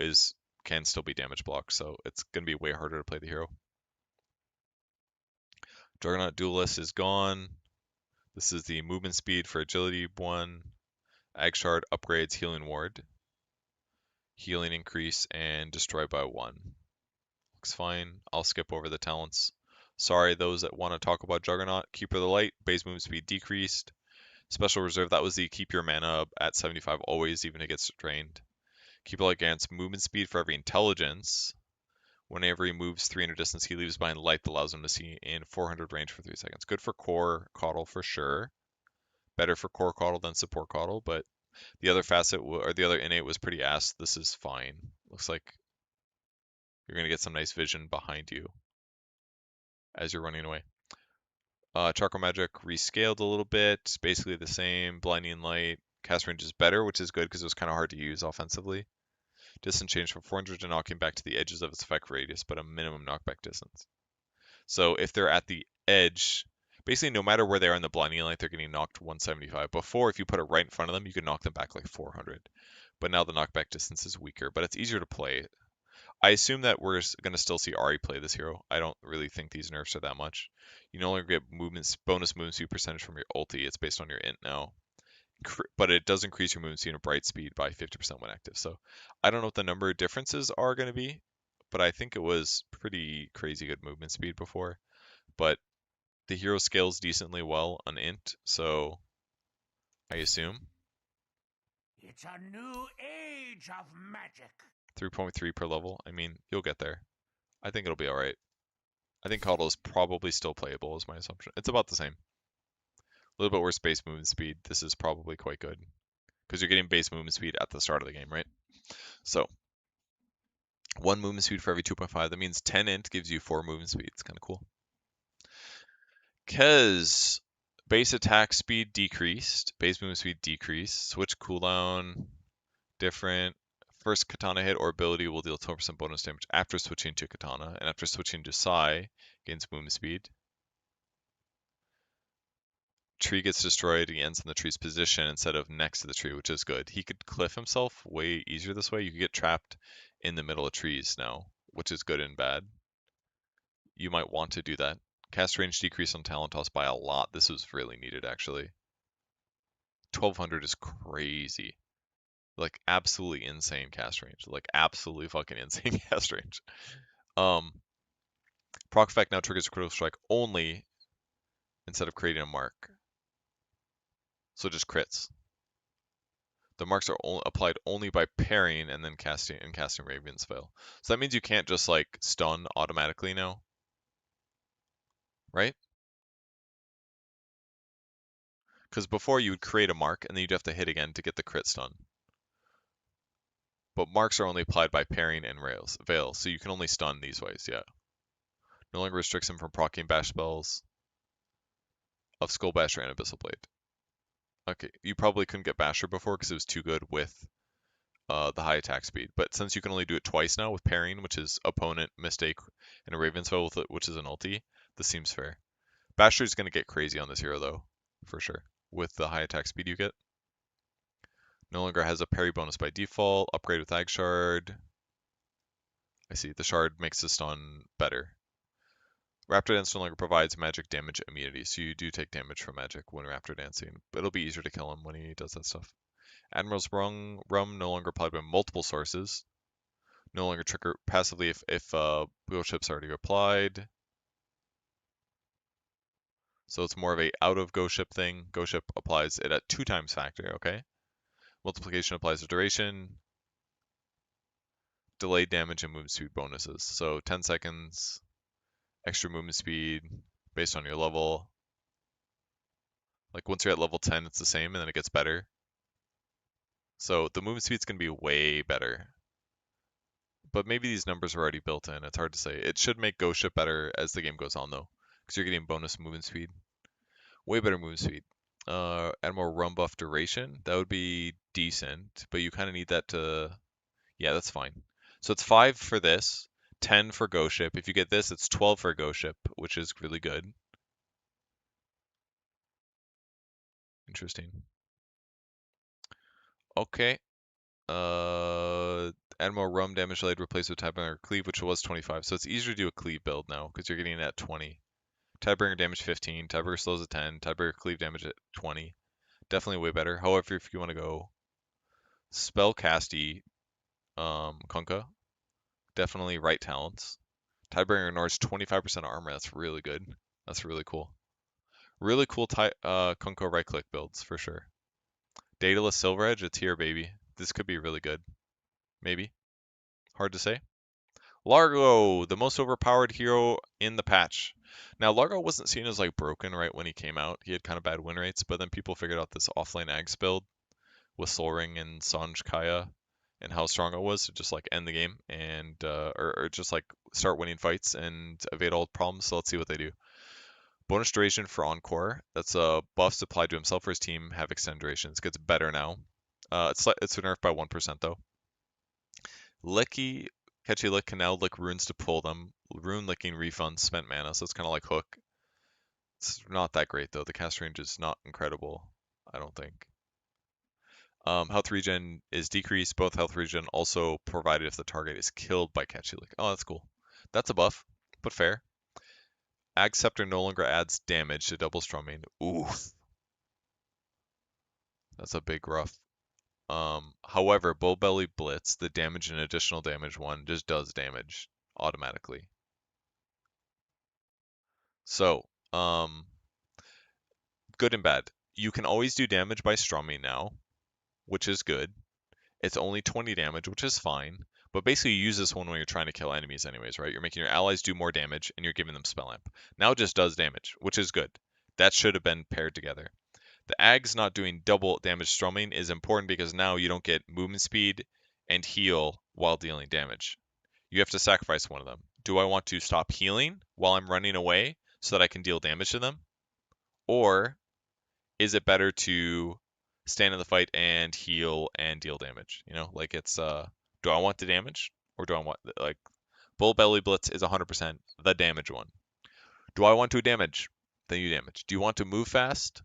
can still be damage blocked. So it's going to be way harder to play the hero. Juggernaut Duelist is gone. This is the movement speed for agility 1. Ag Shard upgrades healing ward. Healing increase and destroy by 1. Looks fine. I'll skip over the talents. Sorry, those that want to talk about Juggernaut. Keeper of the Light, base movement speed decreased. Special Reserve, that was the keep your mana up at 75 always, even if it gets drained. Keeper of the Light grants movement speed for every intelligence. Whenever he moves 300 distance, he leaves behind light that allows him to see in 400 range for 3 seconds. Good for core Caudle for sure. Better for core Caudle than support Caudle, but the other facet or the other innate was pretty ass. This is fine. Looks like you're gonna get some nice vision behind you as you're running away. Charcoal Magic rescaled a little bit, basically the same. Blinding Light, cast range is better, which is good because it was kind of hard to use offensively. Distance changed from 400 to knocking back to the edges of its effect radius, but a minimum knockback distance. So if they're at the edge, basically no matter where they are in the blinding light, they're getting knocked 175. Before, if you put it right in front of them, you could knock them back like 400. But now the knockback distance is weaker, but it's easier to play. I assume that we're going to still see Ari play this hero. I don't really think these nerfs are that much. You no longer get bonus movement speed percentage from your ulti. It's based on your int now. But it does increase your movement speed and bright speed by 50% when active. So I don't know what the number of differences are going to be, but I think it was pretty crazy good movement speed before. But the hero scales decently well on int, so I assume. It's a new age of magic. 3.3 per level. I mean, you'll get there. I think it'll be alright. I think Caudle is probably still playable, is my assumption. It's about the same. A little bit worse base movement speed. This is probably quite good. Because you're getting base movement speed at the start of the game, right? So, 1 movement speed for every 2.5. That means 10 int gives you 4 movement speed. It's kind of cool. Because base attack speed decreased, base movement speed decreased, switch cooldown, different. First katana hit or ability will deal 12% bonus damage after switching to katana, and after switching to Sai, gains movement speed. Tree gets destroyed, he ends in the tree's position instead of next to the tree, which is good. He could cliff himself way easier this way. You could get trapped in the middle of trees now, which is good and bad. You might want to do that. Cast range decrease on talent toss by a lot. This was really needed actually. 1200 is crazy. Like absolutely insane cast range. Like absolutely fucking insane cast range. Proc effect now triggers a critical strike only instead of creating a mark. So just crits. The marks are applied only by parrying and then casting Raven's Veil. So that means you can't just like stun automatically now. Right? Because before you would create a mark and then you'd have to hit again to get the crit stun. But marks are only applied by parrying and veils, so you can only stun these ways, yeah. No longer restricts him from proccing bash spells of Skull Basher and Abyssal Blade. Okay, you probably couldn't get Basher before because it was too good with the high attack speed. But since you can only do it twice now with parrying, which is opponent, mistake, and a Raven's Foe, which is an ulti, this seems fair. Basher is going to get crazy on this hero though, for sure, with the high attack speed you get. No longer has a parry bonus by default. Upgrade with Ag Shard. I see. The shard makes the stun better. Raptor Dance no longer provides magic damage immunity, so you do take damage from magic when Raptor Dancing, but it'll be easier to kill him when he does that stuff. Admiral's Rum no longer applied by multiple sources. No longer trigger passively if Ghost Ship's already applied. So it's more of a out of Ghost Ship thing. Ghost Ship applies it at 2 times factor, okay? Multiplication applies the duration. Delayed damage and movement speed bonuses. So 10 seconds, extra movement speed based on your level. Like once you're at level 10, it's the same and then it gets better. So the movement speed's going to be way better. But maybe these numbers are already built in. It's hard to say. It should make Ghost Ship better as the game goes on though, because you're getting bonus movement speed. Way better movement speed. Add more rum buff duration. That would be decent, but you kind of need that to. Yeah, that's fine. So it's 5 for this, 10 for Ghost Ship. If you get this, it's 12 for Ghost Ship, which is really good. Interesting. Okay. Add more rum damage delayed replaced with Tidebringer Cleave, which was 25. So it's easier to do a Cleave build now because you're getting it at 20. Tidebringer damage 15, Tidebringer slows at 10, Tidebringer Cleave damage at 20. Definitely way better. However, if you want to go spellcasty Kunkka, definitely right talents. Tidebringer ignores 25% armor. That's really good. That's really cool. Really cool Kunkka right click builds for sure. Daedalus Silver Edge, it's here, baby. This could be really good. Maybe. Hard to say. Largo, the most overpowered hero in the patch. Now, Largo wasn't seen as like broken right when he came out. He had kind of bad win rates, but then people figured out this offlane Ags build with Soul Ring and Sanj Kaya and how strong it was to just like end the game and or just like start winning fights and evade all problems. So let's see what they do. Bonus duration for Encore. That's buffs applied to himself or his team have extended durations. Gets better now. It's nerfed by 1% though. Licky Catchy Lick can now lick runes to pull them. Rune licking refunds spent mana, so it's kind of like Hook. It's not that great though. The cast range is not incredible, I don't think. Health regen is decreased. Both health regen also provided if the target is killed by Catchy Lick. Oh, that's cool. That's a buff, but fair. Ag Scepter no longer adds damage to double strumming. Ooh, that's a big rough. However, Bull Belly Blitz, the damage and additional damage one, just does damage automatically. So, good and bad. You can always do damage by strumming now, which is good. It's only 20 damage, which is fine. But basically, you use this one when you're trying to kill enemies anyways, right? You're making your allies do more damage, and you're giving them spell amp. Now it just does damage, which is good. That should have been paired together. The Ag's not doing double damage strumming is important because now you don't get movement speed and heal while dealing damage. You have to sacrifice one of them. Do I want to stop healing while I'm running away so that I can deal damage to them? Or is it better to stand in the fight and heal and deal damage? You know, like it's do I want the damage or do I want like Bull Belly Blitz is 100% the damage one. Do I want to damage? Then you damage. Do you want to move fast?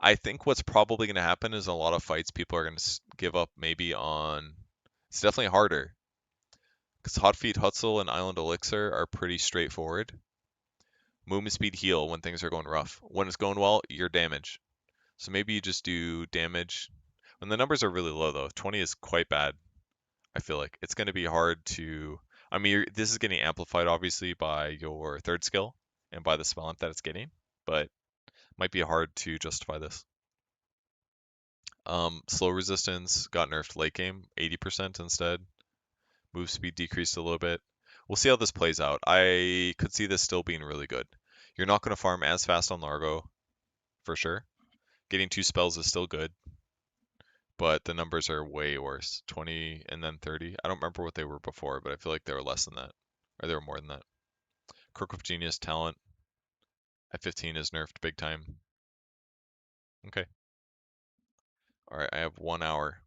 I think what's probably going to happen is a lot of fights people are going to give up maybe on. It's definitely harder because Hot Feet Hutzel and Island Elixir are pretty straightforward. Movement speed heal when things are going rough. When it's going well, you're damage. So maybe you just do damage. When the numbers are really low, though, 20 is quite bad. I feel like it's going to be hard to. I mean, this is getting amplified obviously by your third skill and by the spell amp that it's getting, but might be hard to justify this. Slow resistance got nerfed late game, 80% instead. Move speed decreased a little bit. We'll see how this plays out. I could see this still being really good. You're not going to farm as fast on Largo, for sure. Getting 2 spells is still good. but the numbers are way worse. 20 and then 30. I don't remember what they were before, but I feel like they were less than that. Or they were more than that. Crook of Genius talent at 15 is nerfed big time. Okay. Alright, I have 1 hour.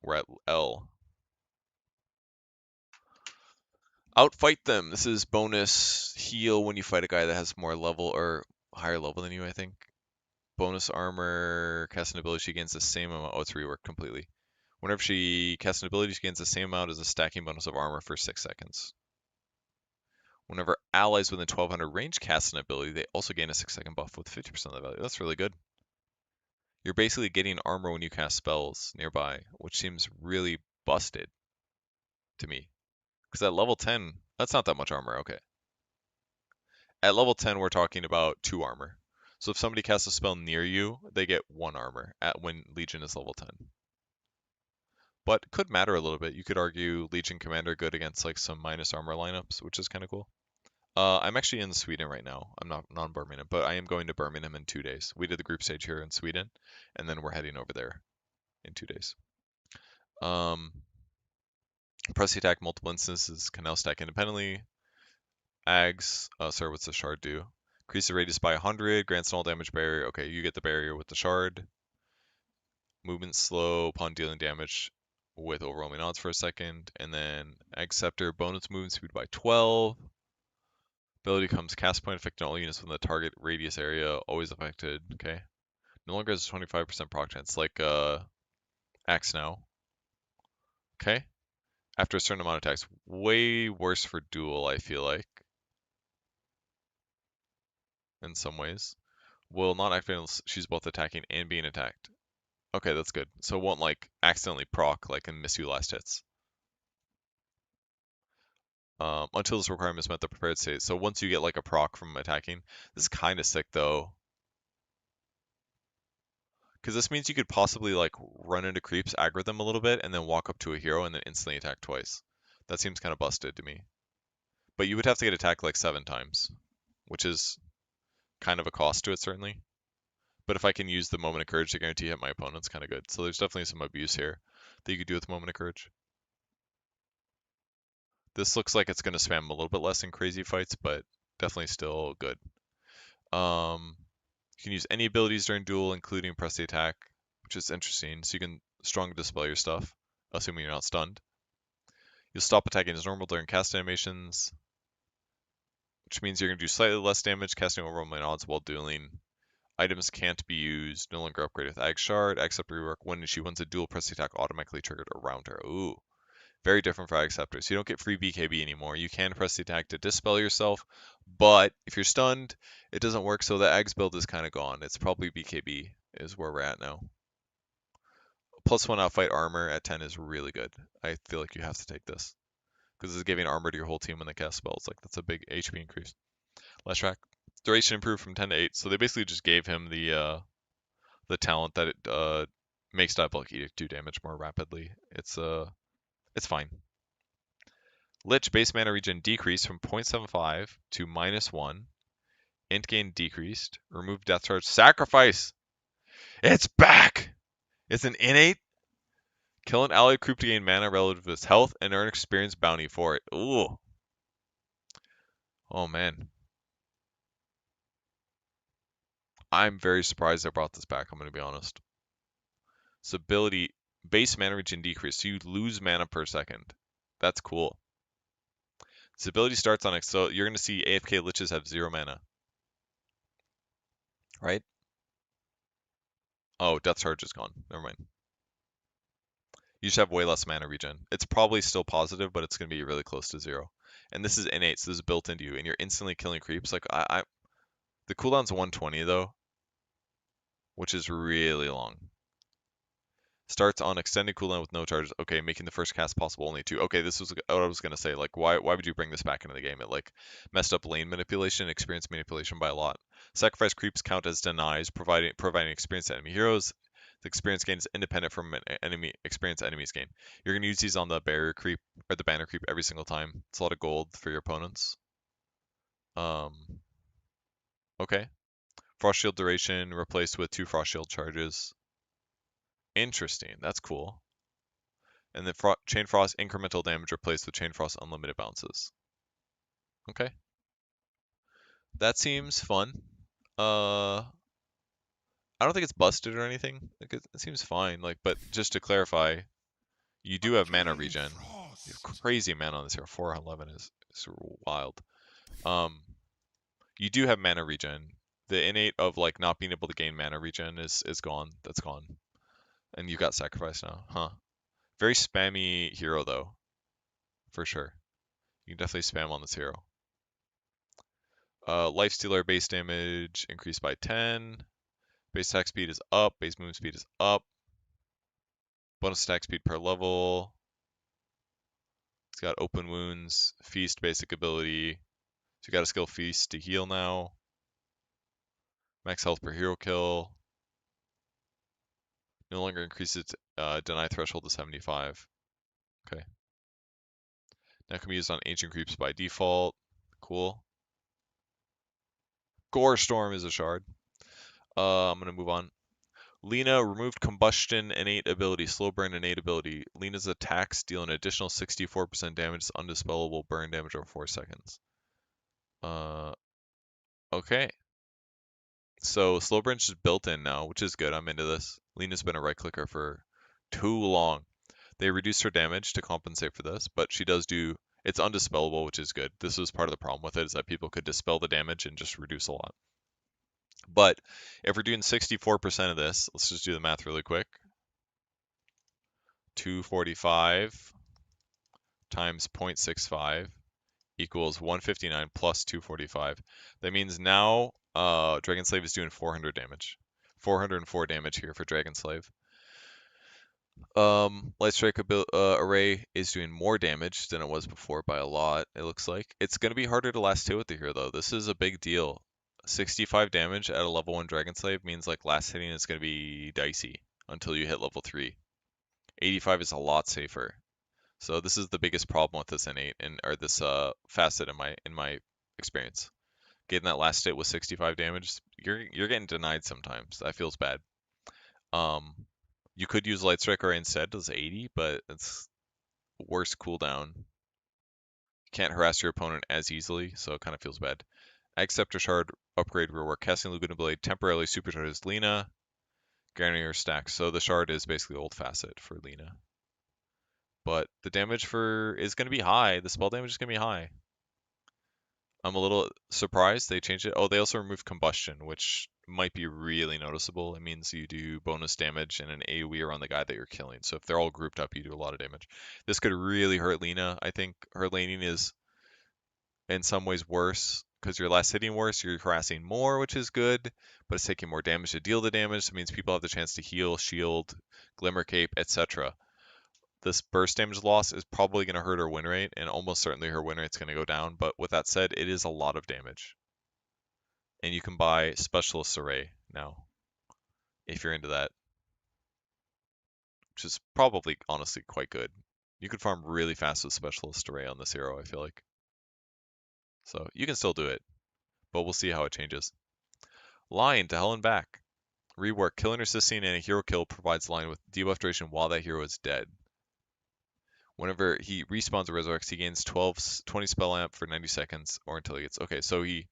We're at L. Outfight them. This is bonus heal when you fight a guy that has more level or higher level than you, I think. Bonus armor, cast an ability, she gains the same amount. Oh, it's reworked completely. Whenever she casts an ability, she gains the same amount as a stacking bonus of armor for 6 seconds. Whenever allies within 1200 range cast an ability, they also gain a 6-second buff with 50% of the value. That's really good. You're basically getting armor when you cast spells nearby, which seems really busted to me. Because at level 10, that's not that much armor. Okay. At level 10, we're talking about 2 armor. So if somebody casts a spell near you, they get 1 armor at when Legion is level 10. But could matter a little bit. You could argue Legion Commander good against like some minus armor lineups, which is kind of cool. I'm actually in Sweden right now. I'm not in Birmingham, but I am going to Birmingham in 2 days. We did the group stage here in Sweden, and then we're heading over there in 2 days. Press the attack multiple instances can now stack independently. Ags, sorry, what's the shard do? Increase the radius by 100, grants an all damage barrier. Okay, you get the barrier with the shard. Movement slow upon dealing damage with overwhelming odds for a second. And then Ag Scepter, bonus movement speed by 12. Ability comes cast point affecting all units within the target radius area, always affected. Okay. No longer has a 25% proc chance, like Axe now. Okay. After a certain amount of attacks. Way worse for duel, I feel like. In some ways. Will not activate unless she's both attacking and being attacked. Okay, that's good. So it won't like accidentally proc like and miss you last hits. Until this requirement is met the prepared state. So once you get like a proc from attacking, this is kind of sick though. Because this means you could possibly like run into creeps, aggro them a little bit, and then walk up to a hero and then instantly attack twice. That seems kind of busted to me. But you would have to get attacked like 7 times, which is kind of a cost to it certainly. But if I can use the Moment of Courage to guarantee hit my opponents, kind of good. So there's definitely some abuse here that you could do with Moment of Courage. This looks like it's going to spam a little bit less in crazy fights, but definitely still good. You can use any abilities during duel, including press the attack, which is interesting. So you can strong dispel your stuff, assuming you're not stunned. You'll stop attacking as normal during cast animations, which means you're going to do slightly less damage, casting overwhelming odds while dueling. Items can't be used, no longer upgraded with Ag Shard, except rework when she wins a duel, press the attack automatically triggered around her. Ooh. Very different for Ag Scepter. So you don't get free BKB anymore. You can press the attack to dispel yourself, but if you're stunned, it doesn't work, so the Ag's build is kind of gone. It's probably BKB is where we're at now. +1 outfight armor at 10 is really good. I feel like you have to take this. Because it's giving armor to your whole team when they cast spells. Like, that's a big HP increase. Last track. Duration improved from 10 to 8. So they basically just gave him the talent that it makes Diabolic Edict do damage more rapidly. It's fine. Lich base mana regen decreased from 0.75 to -1. Int gain decreased. Remove death charge. Sacrifice! It's back! It's an innate. Kill an allied creep to gain mana relative to its health and earn experience bounty for it. Ooh. Oh man. I'm very surprised I brought this back, I'm going to be honest. This ability, base mana regen decrease, so you lose mana per second. That's cool. This ability starts on X, so you're going to see AFK Liches have 0 mana. Right? Oh, Death Charge is gone. Never mind. You just have way less mana regen. It's probably still positive, but it's going to be really close to 0. And this is innate, so this is built into you, and you're instantly killing creeps. Like, the cooldown's 120, though, which is really long. Starts on extended cooldown with no charges. Okay, making the first cast possible only 2. Okay, this was what I was gonna say. Like, why would you bring this back into the game? It like messed up lane manipulation, experience manipulation by a lot. Sacrifice creeps count as denies, providing experience to enemy heroes. The experience gain is independent from an enemy experience enemies gain. You're gonna use these on the barrier creep or the banner creep every single time. It's a lot of gold for your opponents. Okay. Frost shield duration replaced with 2 frost shield charges. Interesting. That's cool. And then Chain Frost incremental damage replaced with Chain Frost unlimited bounces. Okay. That seems fun. I don't think it's busted or anything. Like it seems fine. Like, but just to clarify, you A do have mana killing regen. You have frost. crazy mana on this here. 411 is wild. Um, you do have mana regen. The innate of like not being able to gain mana regen is gone. That's gone. And you got sacrifice now, huh? Very spammy hero though, for sure. You can definitely spam on this hero. Lifestealer base damage increased by 10. Base attack speed is up. Base move speed is up. Bonus attack speed per level. It's got open wounds, feast basic ability. So you got a skill feast to heal now. Max health per hero kill. No longer increases deny threshold to 75. Okay. Now can be used on ancient creeps by default. Cool. Gore Storm is a shard. I'm gonna move on. Lena removed combustion innate ability, slow burn innate ability. Lena's attacks deal an additional 64% damage, undispellable burn damage over 4 seconds. Okay. So slow burn's just built in now, which is good. I'm into this. Lena's been a right clicker for too long. They reduced her damage to compensate for this, but she does do it's undispellable, which is good. This was part of the problem with it, is that people could dispel the damage and just reduce a lot. But if we're doing 64% of this, let's just do the math really quick. 245 times 0.65 equals 159 plus 245. That means now Dragon Slave is doing 400 damage. 404 damage here for Dragon Slave. Light Strike Array is doing more damage than it was before by a lot, it looks like. It's going to be harder to last hit with the hero, though. This is a big deal. 65 damage at a level 1 Dragon Slave means like last hitting is going to be dicey until you hit level 3. 85 is a lot safer. So this is the biggest problem with this innate or this facet in my experience. Getting that last hit with 65 damage, you're getting denied sometimes. That feels bad. Um, you could use Light Strike Array instead as 80, but it's worse cooldown. You can't harass your opponent as easily, so it kind of feels bad. Acceptor Shard upgrade rework. Casting Laguna Blade temporarily supercharges Lena, granting her stacks. So the shard is basically old facet for Lena. But the damage is going to be high. The spell damage is going to be high. I'm a little surprised they changed it. Oh, they also removed combustion, which might be really noticeable. It means you do bonus damage and an AoE around the guy that you're killing. So if they're all grouped up, you do a lot of damage. This could really hurt Lena. I think her laning is in some ways worse because you're less hitting worse. You're harassing more, which is good, but it's taking more damage to deal the damage. So it means people have the chance to heal, shield, glimmer cape, etc. This burst damage loss is probably going to hurt her win rate, and almost certainly her win rate's going to go down. But with that said, it is a lot of damage. And you can buy Specialist Array now, if you're into that, which is probably honestly quite good. You could farm really fast with Specialist Array on this hero, I feel like. So you can still do it, but we'll see how it changes. Lion to Hell and Back. Rework. Killing or assisting in a hero kill provides Lion with debuff duration while that hero is dead. Whenever he respawns or resurrects, he gains 20 spell amp for 90 seconds or until he gets... Okay, so he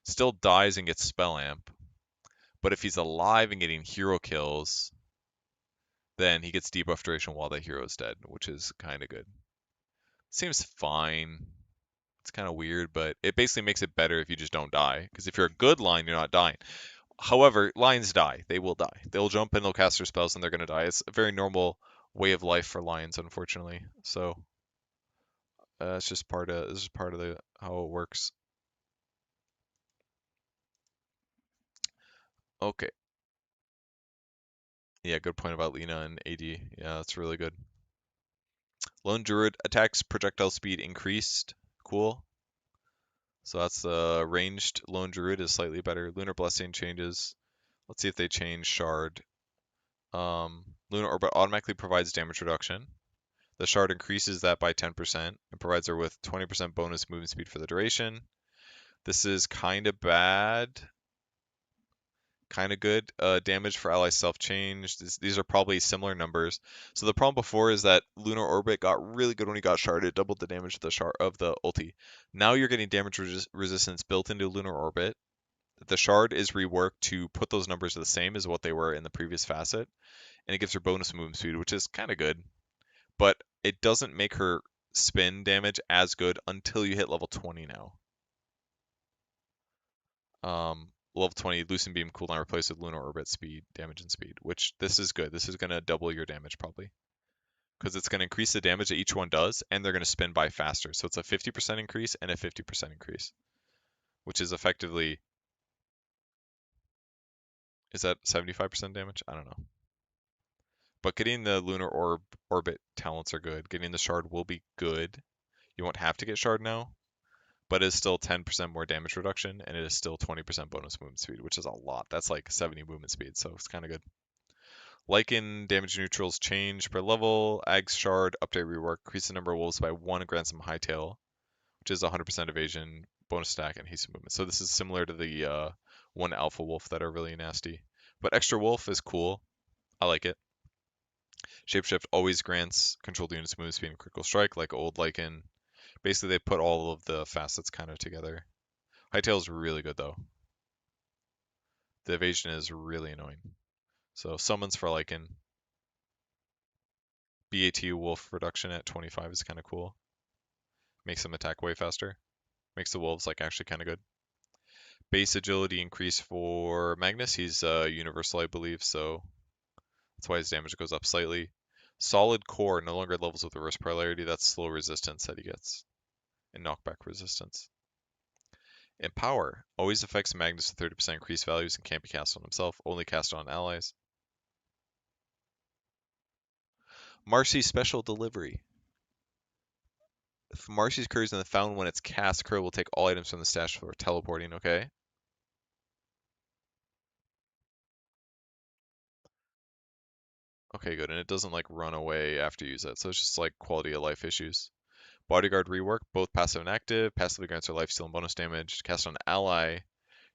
still dies and gets spell amp, but if he's alive and getting hero kills, then he gets debuff duration while that hero is dead, which is kind of good. Seems fine. It's kind of weird, but it basically makes it better if you just don't die, because if you're a good line, you're not dying. However, lions die. They will die. They'll jump and they'll cast their spells and they're going to die. It's a very normal way of life for lions, unfortunately. So it's just this is part of the how it works. Okay. Yeah, good point about Lena and AD. Yeah, that's really good. Lone Druid attacks projectile speed increased. Cool. So that's the ranged Lone Druid is slightly better. Lunar Blessing changes. Let's see if they change Shard. Lunar Orbit automatically provides damage reduction. The Shard increases that by 10% and provides her with 20% bonus movement speed for the duration. This is kind of bad kind of good. Damage for allies self-changed. These are probably similar numbers. So the problem before is that Lunar Orbit got really good when he got sharded. It doubled the damage of the shard of the ulti. Now you're getting damage resistance built into Lunar Orbit. The shard is reworked to put those numbers the same as what they were in the previous facet, and it gives her bonus movement speed, which is kind of good. But it doesn't make her spin damage as good until you hit level 20 now. Level 20, Lucent Beam cooldown replaced with Lunar Orbit speed, damage, and speed, which this is good. This is going to double your damage probably. Because it's going to increase the damage that each one does, and they're going to spin by faster. So it's a 50% increase and a 50% increase, which is effectively, is that 75% damage? I don't know. But getting the Lunar Orbit talents are good. Getting the Shard will be good. You won't have to get Shard now, but it's still 10% more damage reduction, and it is still 20% bonus movement speed, which is a lot. That's like 70 movement speed, so it's kind of good. Lycan damage neutrals change per level. Ag's Shard update rework. Increase the number of wolves by 1 and grant some hightail, which is 100% evasion, bonus attack, and haste movement. So this is similar to the one alpha wolf that are really nasty. But extra wolf is cool. I like it. Shapeshift always grants controlled units movement speed and critical strike like old Lycan. Basically, they put all of the facets kind of together. Hightail is really good though. The evasion is really annoying. So summons for Lycan. BAT wolf reduction at 25 is kind of cool. Makes them attack way faster. Makes the wolves like actually kind of good. Base agility increase for Magnus. He's universal, I believe, so that's why his damage goes up slightly. Solid core no longer levels with reverse polarity. That's slow resistance that he gets. And knockback resistance. Empower always affects Magnus with 30% increased values and can't be cast on himself, only cast on allies. Marcy's special delivery. If Marcy's Curry is in the fountain when it's cast, Curry will take all items from the stash for teleporting, okay? Okay, good. And it doesn't like run away after you use it, so it's just like quality of life issues. Bodyguard rework, both passive and active. Passively grants her lifesteal and bonus damage. Cast on ally,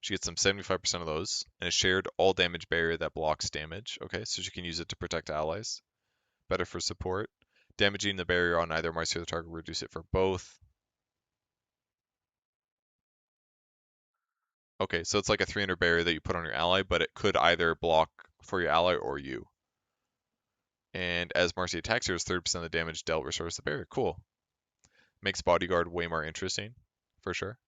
she gets some 75% of those, and a shared all damage barrier that blocks damage. Okay, so she can use it to protect allies. Better for support. Damaging the barrier on either Marcy or the target will reduce it for both. Okay, so it's like a 300 barrier that you put on your ally, but it could either block for your ally or you. And as Marcy attacks her, 30% of the damage dealt restores the barrier. Cool. Makes Bodyguard way more interesting, for sure.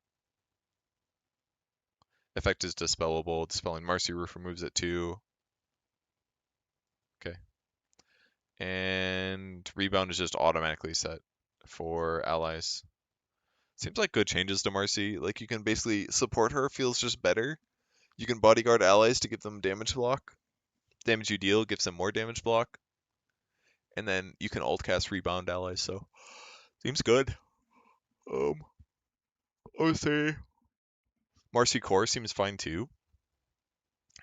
Effect is dispellable. Dispelling Marcy Roof removes it too. Okay. And Rebound is just automatically set for allies. Seems like good changes to Marcy. Like you can basically support her, feels just better. You can bodyguard allies to give them damage block. Damage you deal gives them more damage block. And then you can alt cast Rebound allies, so seems good. I would say Marcy Core seems fine too.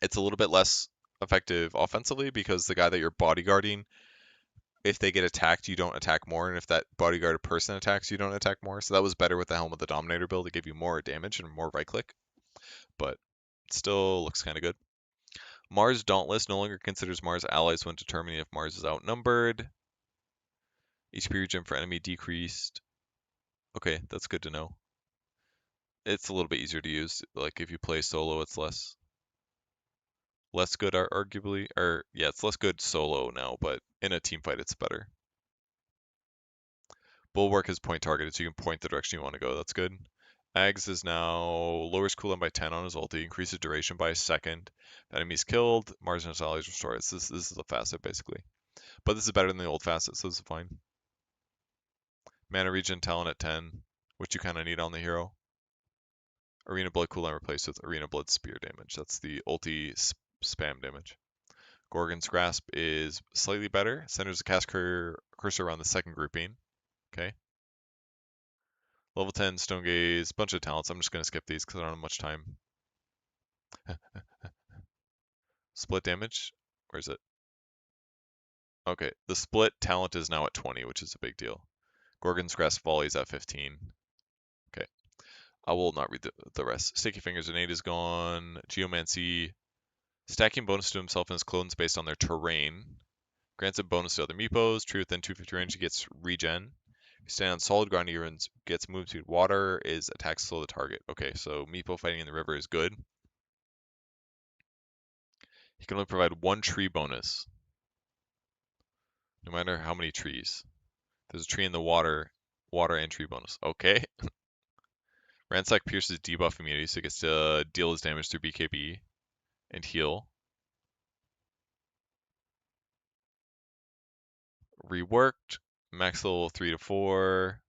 It's a little bit less effective offensively because the guy that you're bodyguarding, if they get attacked, you don't attack more, and if that bodyguarded person attacks, you don't attack more. So that was better with the Helm of the Dominator build. It gave you more damage and more right click, but still looks kind of good. Mars Dauntless no longer considers Mars allies when determining if Mars is outnumbered. HP regen for enemy decreased. Okay, that's good to know. It's a little bit easier to use. Like if you play solo, it's less good arguably, or yeah, it's less good solo now, but in a team fight it's better. Bulwark is point targeted, so you can point the direction you want to go. That's good. Ags is now lowers cooldown by 10 on his ulti, increases duration by a second. Enemies killed, Mars and his allies restore. This is a facet basically, but this is better than the old facet, so this is fine. Mana regen talent at 10, which you kind of need on the hero. Arena Blood cooldown replaced with Arena Blood spear damage. That's the ulti spam damage. Gorgon's Grasp is slightly better. Centers the cast cursor around the second grouping. Okay. Level 10, Stone Gaze, bunch of talents. I'm just going to skip these because I don't have much time. Split damage? Where is it? Okay, the split talent is now at 20, which is a big deal. Gorgon's Grasp Volley is at 15. Okay. I will not read the rest. Sticky Fingers Innate is gone. Geomancy Stacking bonus to himself and his clones based on their terrain. Grants a bonus to other meepos. Tree within 250 range, he gets regen. If you stand on solid ground, he gets moved to water, is attacks slow the target. Okay, so meepo fighting in the river is good. He can only provide one tree bonus, no matter how many trees. There's a tree in the water, water and tree bonus. Okay. Ransack pierces debuff immunity, so he gets to deal his damage through BKB and heal. Reworked, max level 3 to 4.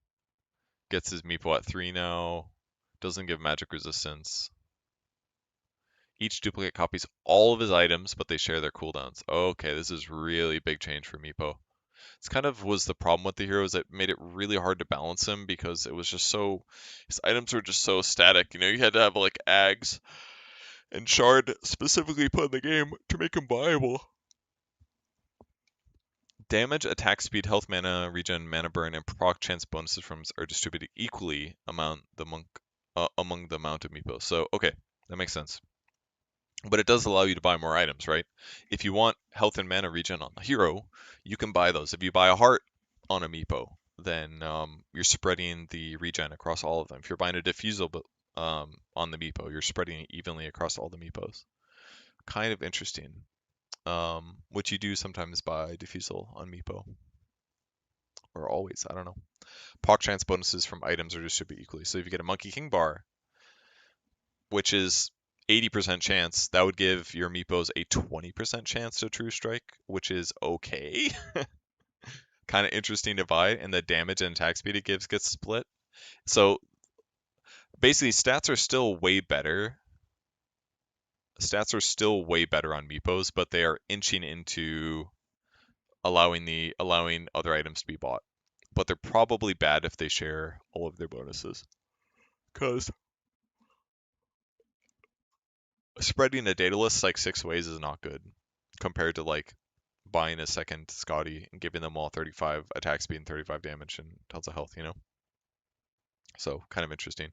Gets his meepo at 3 now. Doesn't give magic resistance. Each duplicate copies all of his items, but they share their cooldowns. Okay, this is really big change for Meepo. This kind of was the problem with the heroes that made it really hard to balance him because it was just so his items were just so static. You know, you had to have like Ags and Shard specifically put in the game to make him viable. Damage, attack speed, health, mana, regen, mana burn, and proc chance bonuses from are distributed equally among the amount of Meepo. So okay, that makes sense. But it does allow you to buy more items, right? If you want health and mana regen on the hero, you can buy those. If you buy a heart on a Meepo, then you're spreading the regen across all of them. If you're buying a diffusal on the Meepo, you're spreading it evenly across all the Meepos. Kind of interesting. Which you do sometimes buy diffusal on Meepo. Or always, I don't know. Proc chance bonuses from items are distributed equally. So if you get a Monkey King bar, which is 80% chance, that would give your Meepos a 20% chance to True Strike, which is okay. Kind of interesting to buy, and the damage and attack speed it gives gets split. So basically, stats are still way better. Stats are still way better on Meepos, but they are inching into allowing other items to be bought. But they're probably bad if they share all of their bonuses. Because spreading a data list like 6 ways is not good compared to like buying a second Scotty and giving them all 35 attack speed and 35 damage and tons of health, you know? So kind of interesting.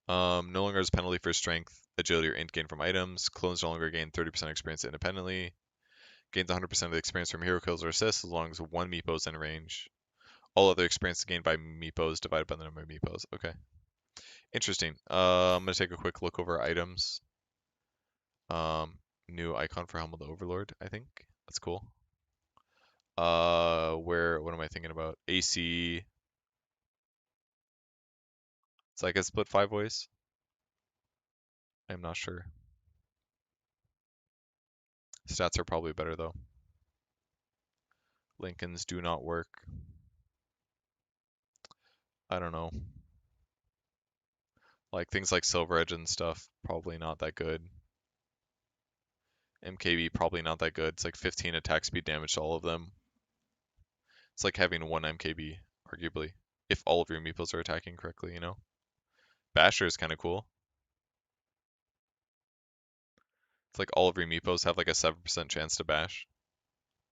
No longer has penalty for strength, agility, or int gain from items. Clones no longer gain 30% experience independently. Gains 100% of the experience from hero kills or assists as long as one Meepo is in range. All other experience is gained by Meepos divided by the number of Meepos. Okay. Interesting. I'm going to take a quick look over items. New icon for Helm of the Overlord, I think. That's cool. What am I thinking about? AC. It's like a split 5 ways. I'm not sure. Stats are probably better though. Lincolns do not work. I don't know. Like things like Silver Edge and stuff, probably not that good. MKB probably not that good. It's like 15 attack speed damage to all of them. It's like having one MKB, arguably, if all of your meeples are attacking correctly, you know? Basher is kind of cool. It's like all of your meepos have like a 7% chance to bash.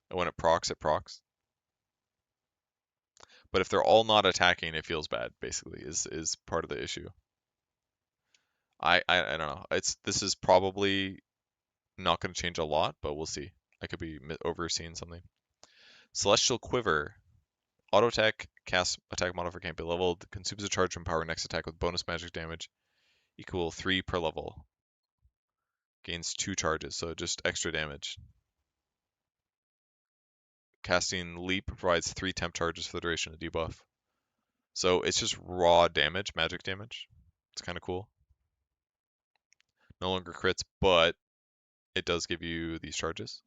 And when it procs, it procs. But if they're all not attacking, it feels bad, basically, is part of the issue. I don't know. This is probably not going to change a lot, but we'll see. I could be overseeing something. Celestial Quiver. Auto attack, cast attack modifier can't be leveled. Consumes a charge from power next attack with bonus magic damage. Equal 3 per level. Gains 2 charges, so just extra damage. Casting Leap provides 3 temp charges for the duration of the debuff. So it's just raw damage, magic damage. It's kind of cool. No longer crits, but it does give you these charges.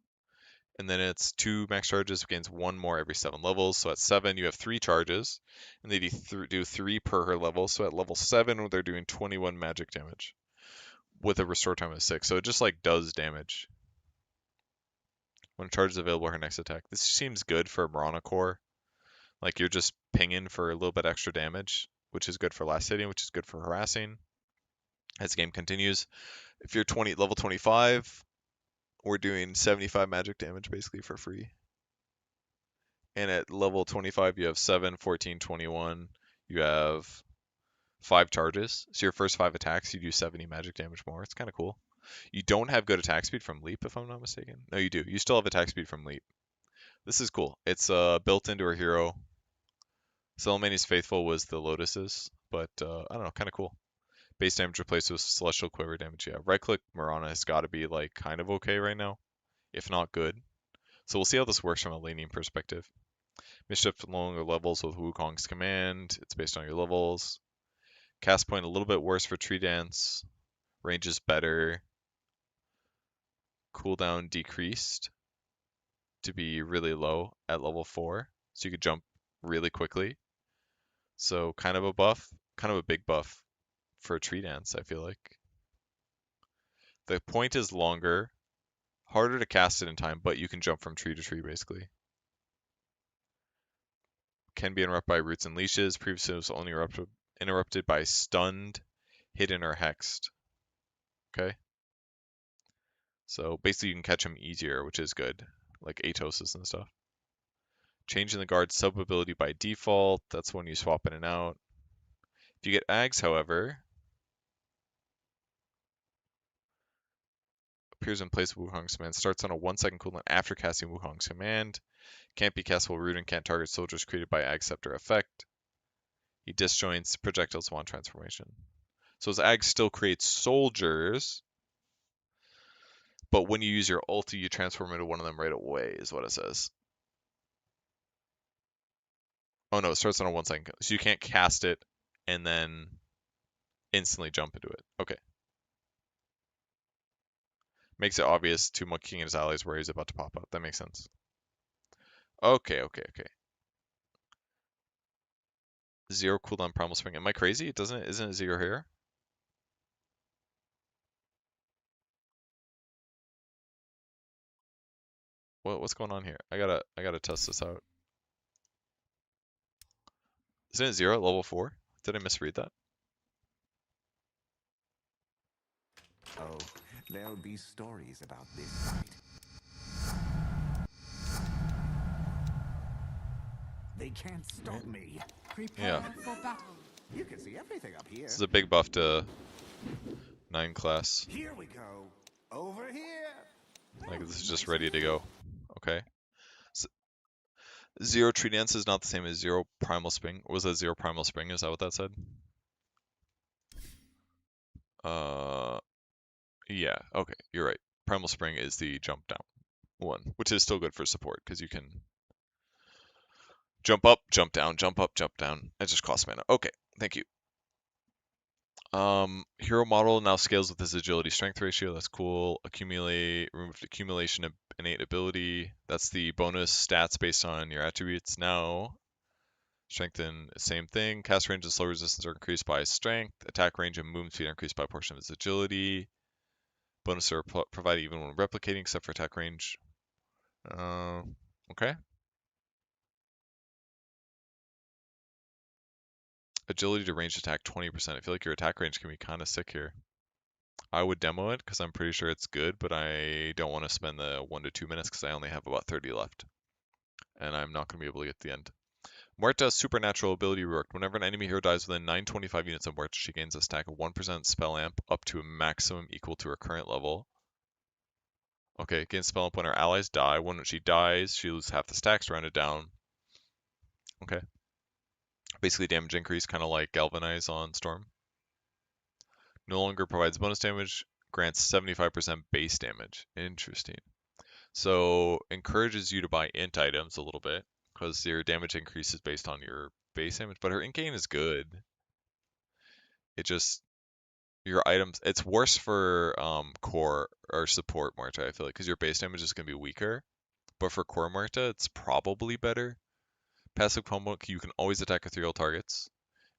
And then it's 2 max charges, gains 1 more every 7 levels. So at 7, you have 3 charges, and they do 3 per her level. So at level 7, they're doing 21 magic damage with a restore time of 6. So it just like does damage. When a charge is available, her next attack. This seems good for Marana Core. Like you're just pinging for a little bit extra damage, which is good for last hitting, which is good for harassing. As the game continues, if you're level 25, we're doing 75 magic damage basically for free. And at level 25, you have 7, 14, 21. You have 5 charges. So your first 5 attacks, you do 70 magic damage more. It's kind of cool. You don't have good attack speed from Leap, if I'm not mistaken. No, you do. You still have attack speed from Leap. This is cool. It's built into her hero. Salamani's Faithful was the Lotuses, but I don't know, kind of cool. Base damage replaced with Celestial Quiver damage. Yeah, right click Mirana has got to be like kind of okay right now, if not good. So we'll see how this works from a laning perspective. Mischief longer levels with Wukong's command. It's based on your levels. Cast point a little bit worse for Tree Dance. Range is better. Cooldown decreased to be really low at level 4. So you could jump really quickly. So kind of a buff. Kind of a big buff for Tree Dance, I feel like. The point is longer. Harder to cast it in time, but you can jump from tree to tree basically. Can be interrupted by roots and leashes. Previously it was only interrupted by stunned, hidden, or hexed. Okay? So basically you can catch them easier, which is good. Like Atosis and stuff. Changing the guard sub ability by default. That's when you swap in and out. If you get Ags, however, appears in place of Wukong's command. Starts on a 1-second cooldown after casting Wukong's command. Can't be cast while root and can't target soldiers created by Ag Scepter effect. He disjoints projectile swan transformation. So his Ag still creates soldiers, but when you use your ulti, you transform into one of them right away, is what it says. Oh no, it starts on a 1-second. So you can't cast it and then instantly jump into it. Okay. Makes it obvious to Mud King and his allies where he's about to pop up. That makes sense. Okay. Zero cooldown Primal Spring. Am I crazy? Isn't it zero here? What's going on here? I gotta test this out. Isn't it zero at level 4? Did I misread that? Oh, there'll be stories about this fight. They can't stop me. Yeah. Prepare for battle. You can see everything up here. This is a big buff to 9 class. Here we go. Over here. Like, this is just ready to go. Okay. So, zero Tree Dance is not the same as zero Primal Spring. Was that zero Primal Spring? Is that what that said? Yeah. Okay, you're right. Primal Spring is the jump down one, which is still good for support because you can jump up, jump down, jump up, jump down. It just costs mana. Okay, thank you. Hero model now scales with his agility strength ratio. That's cool. Removed accumulation of innate ability. That's the bonus stats based on your attributes. Now, strengthen, same thing. Cast range and slow resistance are increased by strength. Attack range and movement speed are increased by a portion of his agility. Bonus are provided even when replicating, except for attack range. Okay. Agility to range attack 20%. I feel like your attack range can be kind of sick here. I would demo it because I'm pretty sure it's good, but I don't want to spend the 1 to 2 minutes because I only have about 30 left. And I'm not going to be able to get to the end. Muerta's supernatural ability reworked. Whenever an enemy hero dies within 925 units of Muerta, she gains a stack of 1% spell amp up to a maximum equal to her current level. Okay, gains spell amp when her allies die. When she dies, she loses half the stacks, rounded down. Okay. Basically damage increase, kind of like Galvanize on Storm. No longer provides bonus damage, grants 75% base damage. Interesting. So encourages you to buy int items a little bit because your damage increases based on your base damage, but her int gain is good. It just your items. It's worse for core or support Muerta, I feel like, because your base damage is gonna be weaker. But for core Muerta, it's probably better. Passive combo, you can always attack ethereal targets.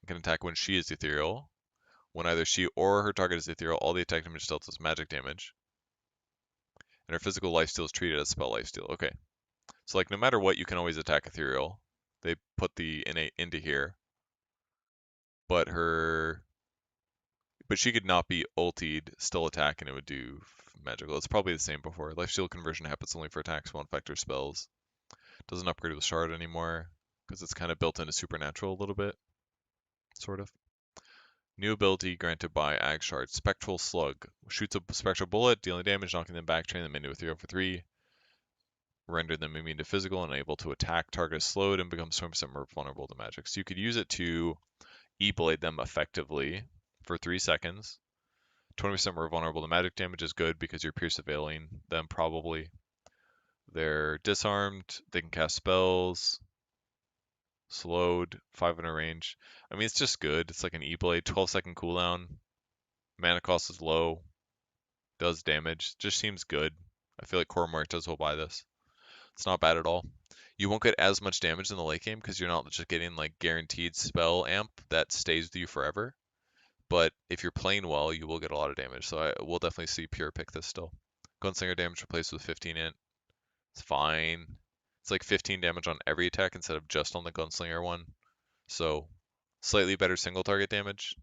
You can attack when she is ethereal. When either she or her target is ethereal, all the attack damage dealt is magic damage. And her physical lifesteal is treated as spell lifesteal. Okay. So like no matter what, you can always attack ethereal. They put the innate into here. But she could not be ultied, still attack, and it would do magical. It's probably the same before. Lifesteal conversion happens only for attacks, won't affect her spells. Doesn't upgrade with shard anymore because it's kind of built into supernatural a little bit, sort of. New ability granted by Ag Shard. Spectral Slug. Shoots a spectral bullet, dealing damage, knocking them back, turning them into a 3/3. Render them immune to physical and able to attack targets slowed and become 20% more vulnerable to magic. So you could use it to E-Blade them effectively for 3 seconds. 20% more vulnerable to magic damage is good because you're pierce availing them probably. They're disarmed, they can cast spells, slowed, 500 range. I mean, it's just good. It's like an E-Blade, 12-second cooldown. Mana cost is low, does damage. Just seems good. I feel like Core Muertas will buy this. It's not bad at all. You won't get as much damage in the late game because you're not just getting like guaranteed spell amp that stays with you forever. But if you're playing well, you will get a lot of damage. So I will definitely see Pure pick this still. Gunslinger damage replaced with 15 int. It's fine. It's like 15 damage on every attack instead of just on the Gunslinger one. So slightly better single target damage.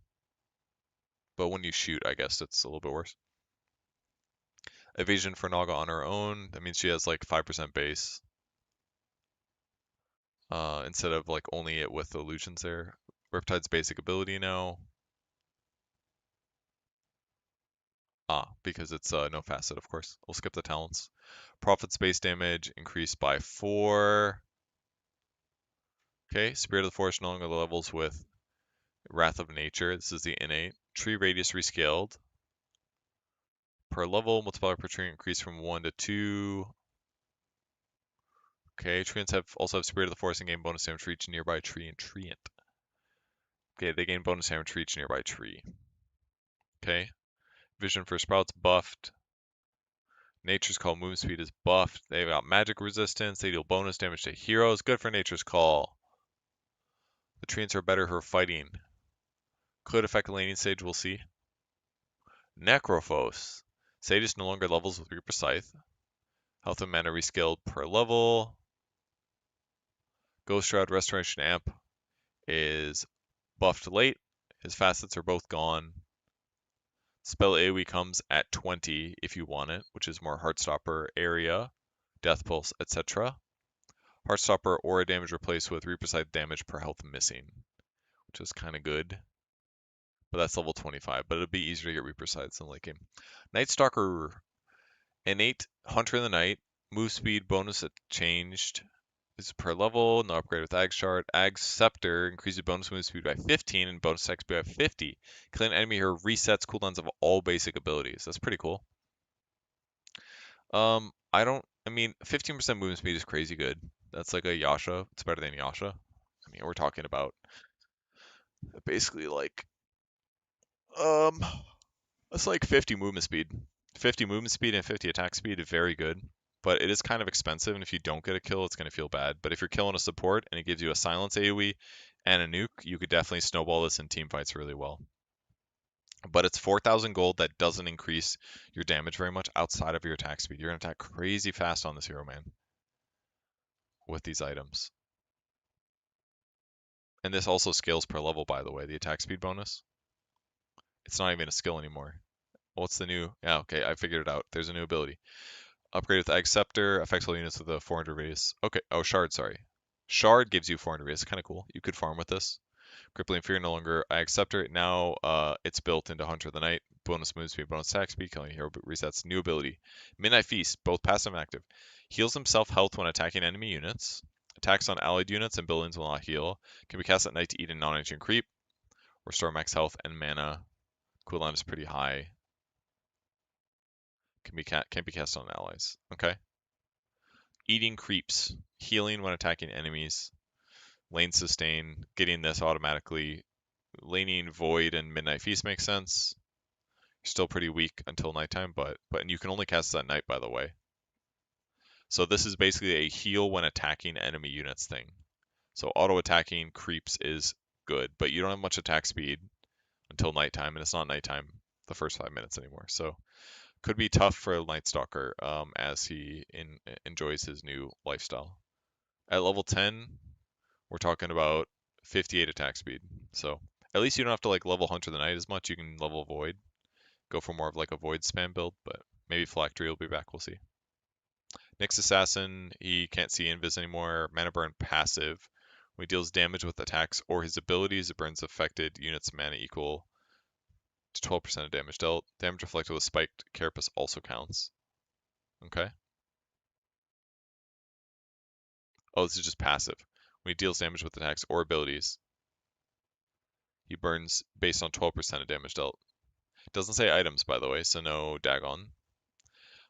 But when you shoot, I guess it's a little bit worse. Evasion for Naga on her own. That means she has like 5% base. Instead of like only it with illusions there. Riptide's basic ability now. Because it's no facet, of course. We'll skip the talents. Prophet's base damage increased by 4. Okay, Spirit of the Forest no longer levels with Wrath of Nature. This is the innate. Tree radius rescaled. Per level, multiplier per tree increased from 1 to 2. Okay, treants also have Spirit of the Forest and gain bonus damage for each nearby tree and treant. Okay, they gain bonus damage for each nearby tree. Okay, Vision for Sprouts buffed. Nature's Call movement speed is buffed. They've got magic resistance. They deal bonus damage to heroes. Good for Nature's Call. The treants are better for fighting. Could affect the laning stage, we'll see. Necrophos. Sage no longer levels with Reaper Scythe. Health and mana rescaled per level. Ghost Shroud Restoration Amp is buffed late. His facets are both gone. Spell AoE comes at 20 if you want it, which is more Heartstopper, Area, Death Pulse, etc. Heartstopper aura damage replaced with Reaper Scythe damage per health missing, which is kind of good. But that's level 25, but it'll be easier to get Reaper Scythes in the late game. Night Stalker, Innate, Hunter in the Night, move speed bonus changed. This is per level, no upgrade with Ag Shard. Ag Scepter increases bonus move speed by 15 and bonus attack speed by 50. Killing an enemy here resets cooldowns of all basic abilities. That's pretty cool. I mean, 15% movement speed is crazy good. That's like a Yasha. It's better than Yasha. I mean, we're talking about basically like, um, it's like 50 movement speed. 50 movement speed and 50 attack speed is very good. But it is kind of expensive, and if you don't get a kill, it's going to feel bad. But if you're killing a support and it gives you a silence AoE and a nuke, you could definitely snowball this in team fights really well. But it's 4,000 gold that doesn't increase your damage very much outside of your attack speed. You're going to attack crazy fast on this hero, man, with these items. And this also scales per level, by the way, the attack speed bonus. It's not even a skill anymore. What's the new? Yeah, okay, I figured it out. There's a new ability. Upgrade with Ag Scepter, affects all units with a 400 radius. Okay, oh, Shard, sorry. Shard gives you 400 radius, kind of cool. You could farm with this. Crippling Fear no longer Ag Scepter. Now it's built into Hunter of the Night. Bonus move speed, bonus attack speed, killing hero resets. New ability. Midnight Feast, both passive and active. Heals himself health when attacking enemy units. Attacks on allied units and buildings will not heal. Can be cast at night to eat a non-ancient creep. Restore max health and mana. Cooldown is pretty high. Can't be cast on allies. Okay. Eating creeps. Healing when attacking enemies. Lane sustain. Getting this automatically. Laning Void and Midnight Feast makes sense. You're still pretty weak until nighttime, but and you can only cast this at night, by the way. So this is basically a heal when attacking enemy units thing. So auto attacking creeps is good, but you don't have much attack speed until nighttime, and it's not nighttime the first 5 minutes anymore. So could be tough for Night Stalker as he enjoys his new lifestyle. At level 10, we're talking about 58 attack speed. So at least you don't have to like level Hunter the Night as much. You can level Void, go for more of like a Void spam build, but maybe Phylactery will be back. We'll see. Nyx Assassin, he can't see Invis anymore. Mana Burn passive. When he deals damage with attacks or his abilities, it burns affected units mana equal to 12% of damage dealt. Damage reflected with spiked carapace also counts. Okay. Oh, this is just passive. When he deals damage with attacks or abilities, he burns based on 12% of damage dealt. Doesn't say items, by the way, so no Dagon.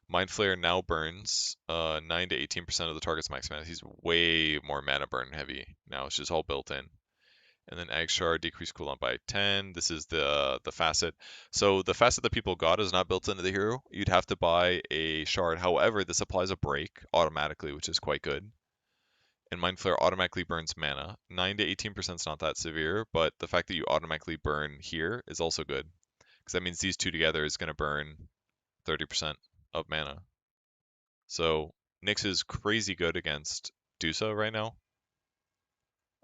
Mind Flayer now burns 9 to 18% of the target's max mana. He's way more mana burn heavy now. It's just all built in. And then Ag Shard decreased cooldown by 10. This is the facet. So the facet that people got is not built into the hero. You'd have to buy a shard. However, this applies a break automatically, which is quite good. And Mind Flayer automatically burns mana. 9 to 18% is not that severe, but the fact that you automatically burn here is also good. Because that means these two together is going to burn 30% of mana. So Nyx is crazy good against Dusa right now.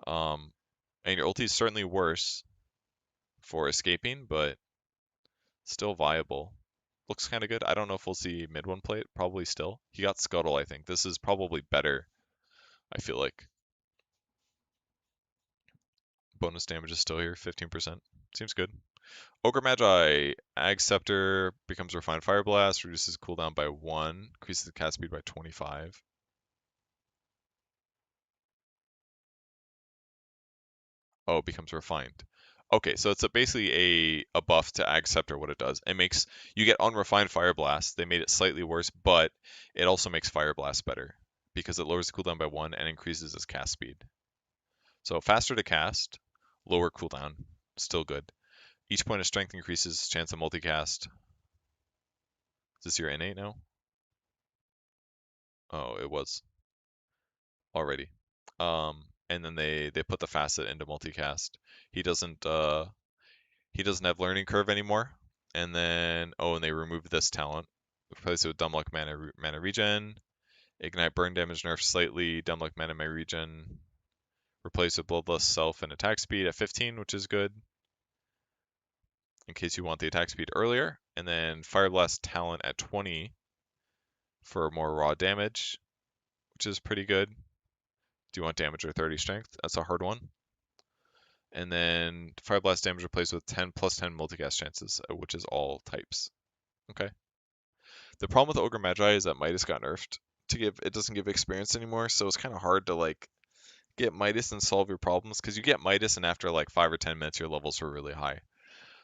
And your ulti is certainly worse for escaping, but still viable. Looks kind of good. I don't know if we'll see mid one play it. Probably still. He got Scuttle, I think. This is probably better, I feel like. Bonus damage is still here, 15%. Seems good. Ogre Magi. Ag Scepter becomes Refined Fire Blast, reduces cooldown by 1, increases the cast speed by 25. Oh, it becomes Refined. Okay, so it's basically a buff to Ag Scepter, what it does. It makes, you get Unrefined Fire Blast. They made it slightly worse, but it also makes Fire Blast better because it lowers the cooldown by 1 and increases its cast speed. So faster to cast, lower cooldown, still good. Each point of strength increases chance of multicast. Is this your innate now? Oh, it was already. And then they put the facet into multicast. He doesn't have learning curve anymore. And then and they removed this talent. Replace it with dumb luck mana regen. Ignite burn damage nerf slightly. Dumb luck mana regen. Replace with bloodlust self and attack speed at 15, which is good. In case you want the attack speed earlier. And then Fire Blast talent at 20 for more raw damage, which is pretty good. Do you want damage or 30 strength? That's a hard one. And then Fire Blast damage replaced with 10 plus 10 multicast chances, which is all types. Okay. The problem with Ogre Magi is that Midas got nerfed. It doesn't give experience anymore, so it's kind of hard to like get Midas and solve your problems because you get Midas and after like 5 or 10 minutes your levels are really high.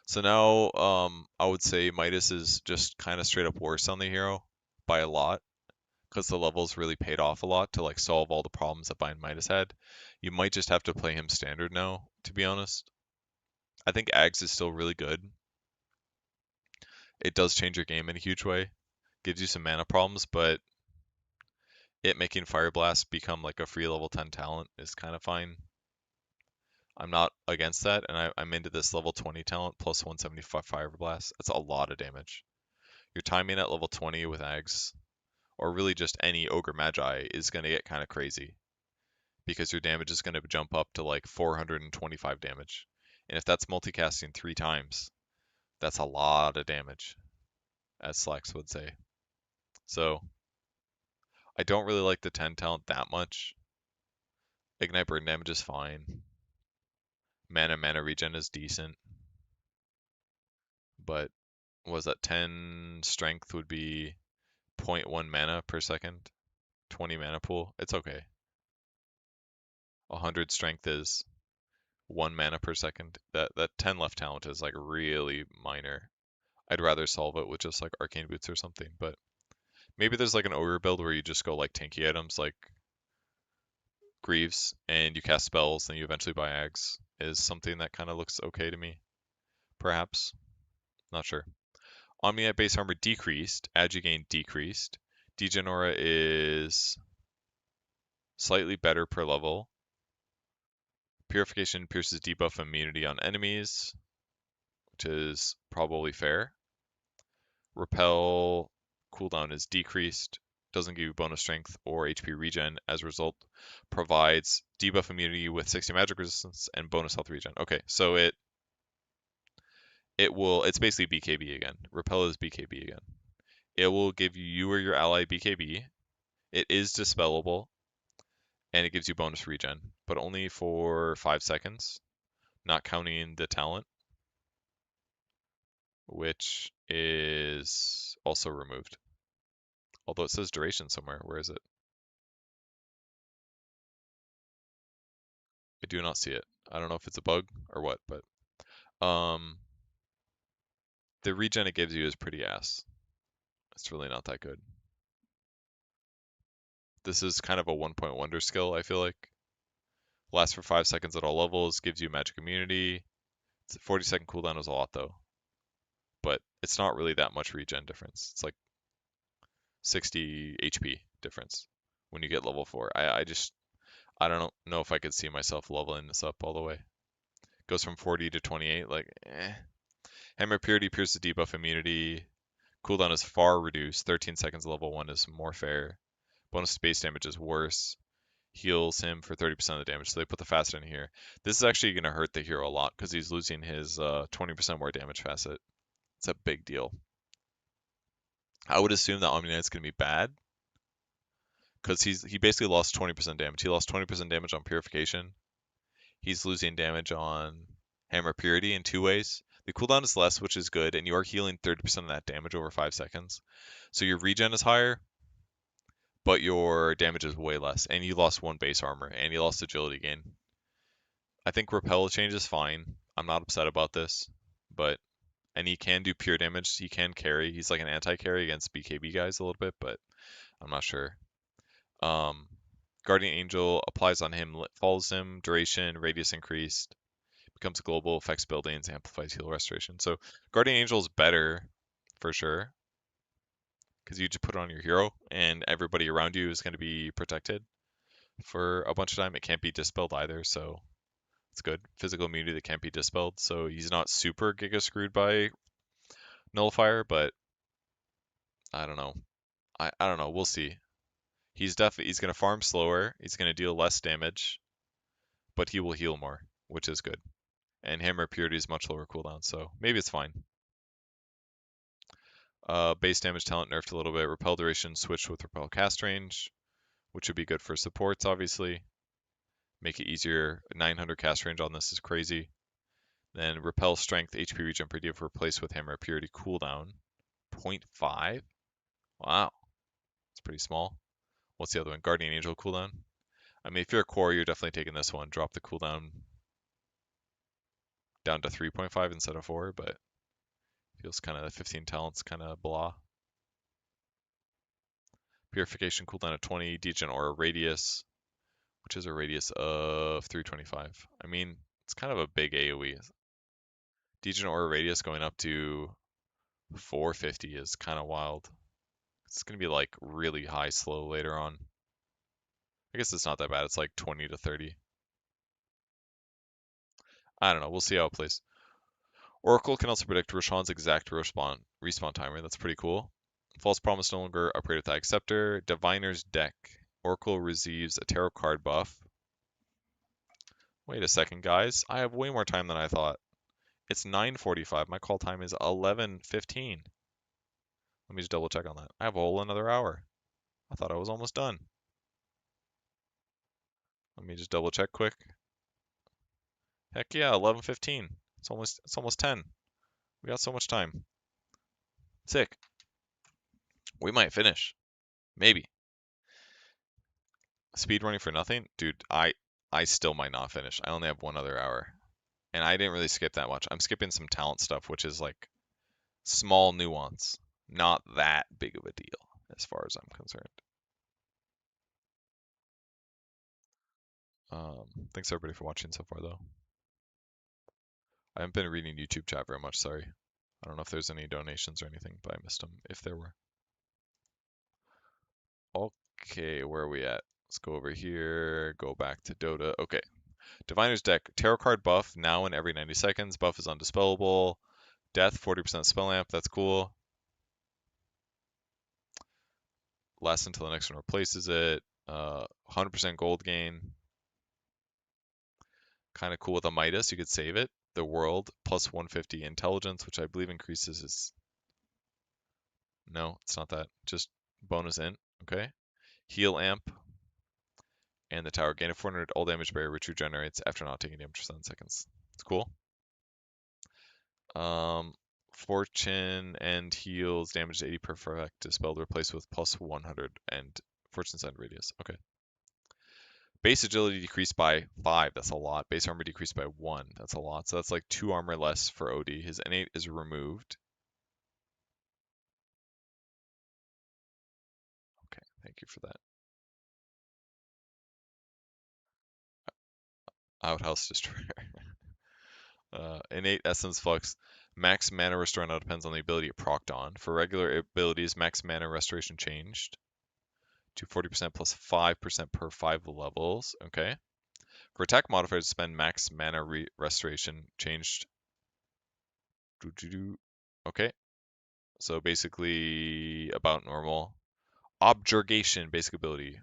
So now I would say Midas is just kind of straight up worse on the hero by a lot because the levels really paid off a lot to like solve all the problems that Bind Midas had. You might just have to play him standard now, to be honest. I think Ags is still really good. It does change your game in a huge way. Gives you some mana problems, but it making Fire Blast become like a free level 10 talent is kind of fine. I'm not against that, and I'm into this level 20 talent plus 175 Fire Blast. That's a lot of damage. Your timing at level 20 with Ags, or really just any Ogre Magi, is going to get kind of crazy because your damage is going to jump up to like 425 damage. And if that's multicasting 3 times, that's a lot of damage, as Slacks would say. So I don't really like the 10 talent that much. Ignite burn damage is fine. Mana regen is decent. But was that 10 strength would be zero point 0.1 mana per second? 20 mana pool? It's okay. 100 strength is 1 mana per second. That 10 left talent is like really minor. I'd rather solve it with just like arcane boots or something, but maybe there's like an ogre build where you just go like tanky items like Greaves and you cast spells and you eventually buy Ags is something that kind of looks okay to me. Perhaps. Not sure. Omni at base armor decreased. Agi gain decreased. Degenora is slightly better per level. Purification pierces debuff immunity on enemies, which is probably fair. Repel cooldown is decreased. Doesn't give you bonus strength or HP regen. As a result, provides debuff immunity with 60 magic resistance and bonus health regen. Okay, so it's basically BKB again. Repel is BKB again. It will give you or your ally BKB. It is dispellable, and it gives you bonus regen, but only for 5 seconds, not counting the talent. which is also removed. Although it says duration somewhere. Where is it? I do not see it. I don't know if it's a bug or what, but um, the regen it gives you is pretty ass. It's really not that good. This is kind of a 1-point wonder skill, I feel like. Lasts for 5 seconds at all levels, gives you magic immunity. It's a 40-second cooldown is a lot though, but it's not really that much regen difference. It's like 60 HP difference when you get level 4. I don't know if I could see myself leveling this up all the way. Goes from 40 to 28, like eh. Hammer Purity pierces debuff immunity. Cooldown is far reduced. 13 seconds level 1 is more fair. Bonus space damage is worse. Heals him for 30% of the damage. So they put the facet in here. This is actually going to hurt the hero a lot because he's losing his 20% more damage facet. It's a big deal. I would assume that Omni-Knight's going to be bad because he basically lost 20% damage. He lost 20% damage on Purification. He's losing damage on Hammer Purity in 2 ways. The cooldown is less, which is good, and you are healing 30% of that damage over 5 seconds. So your regen is higher, but your damage is way less, and you lost 1 base armor, and you lost agility gain. I think repel change is fine. I'm not upset about this, but and he can do pure damage. He can carry. He's like an anti-carry against BKB guys a little bit, but I'm not sure. Um, Guardian Angel applies on him, follows him, duration, radius increased, becomes global, affects buildings, amplifies heal restoration. So Guardian Angel is better for sure because you just put it on your hero and everybody around you is going to be protected for a bunch of time. It can't be dispelled either, so it's good. Physical immunity that can't be dispelled, so he's not super giga screwed by nullifier, but I don't know. I don't know. We'll see. He's gonna farm slower. He's gonna deal less damage, but he will heal more, which is good. And Hammer Purity is much lower cooldown, so maybe it's fine. Base damage talent nerfed a little bit. Repel duration switched with repel cast range, which would be good for supports, obviously. Make it easier. 900 cast range on this is crazy. Then repel strength HP regen per debuff replaced with Hammer Purity cooldown. 0.5? Wow, it's pretty small. What's the other one? Guardian Angel cooldown. I mean, if you're a core, you're definitely taking this one. Drop the cooldown down to 3.5 instead of 4, but feels kind of 15 talents, kind of blah. Purification cooldown at 20. Degen Aura radius, which is a radius of 325. I mean, it's kind of a big AoE. Degen Aura radius going up to 450 is kind of wild. It's going to be like really high slow later on. I guess it's not that bad. It's like 20 to 30. I don't know. We'll see how it plays. Oracle can also predict Roshan's exact respawn timer. That's pretty cool. False Promise no longer upgraded with that Acceptor. Diviner's Deck. Oracle receives a tarot card buff. Wait a second, guys. I have way more time than I thought. It's 9:45. My call time is 11:15. Let me just double check on that. I have a whole another hour. I thought I was almost done. Let me just double check quick. Heck yeah, 11:15. It's almost 10. We got so much time. Sick. We might finish. Maybe. Speed running for nothing? Dude, I still might not finish. I only have 1 other hour. And I didn't really skip that much. I'm skipping some talent stuff, which is like small nuance. Not that big of a deal as far as I'm concerned. Thanks everybody for watching so far though. I haven't been reading YouTube chat very much, sorry. I don't know if there's any donations or anything, but I missed them if there were. Okay, where are we at? Let's go over here, go back to Dota. Okay. Diviner's Deck. Tarot card buff, now and every 90 seconds. Buff is undispellable. Death, 40% spell amp, that's cool. Lasts until the next one replaces it. 100% gold gain. Kind of cool with a Midas, you could save it. The World, plus 150 intelligence, which I believe increases his... No, it's not that. Just bonus int, okay. Heal amp. And the tower, gain a 400 all damage barrier, which regenerates after not taking damage for 7 seconds. It's cool. Fortune End heals damage 80 per effect dispelled, replaced with plus 100 and Fortune's End radius. Okay. Base agility decreased by 5. That's a lot. Base armor decreased by 1. That's a lot. So that's like 2 armor less for OD. His innate is removed. Okay, thank you for that. Outhouse Destroyer. Innate Essence Flux. Max mana restore now depends on the ability it procced on. For regular abilities, max mana restoration changed to 40% plus 5% per 5 levels. Okay. For attack modifiers, spend max mana restoration changed. Okay. So basically about normal. Objurgation, basic ability.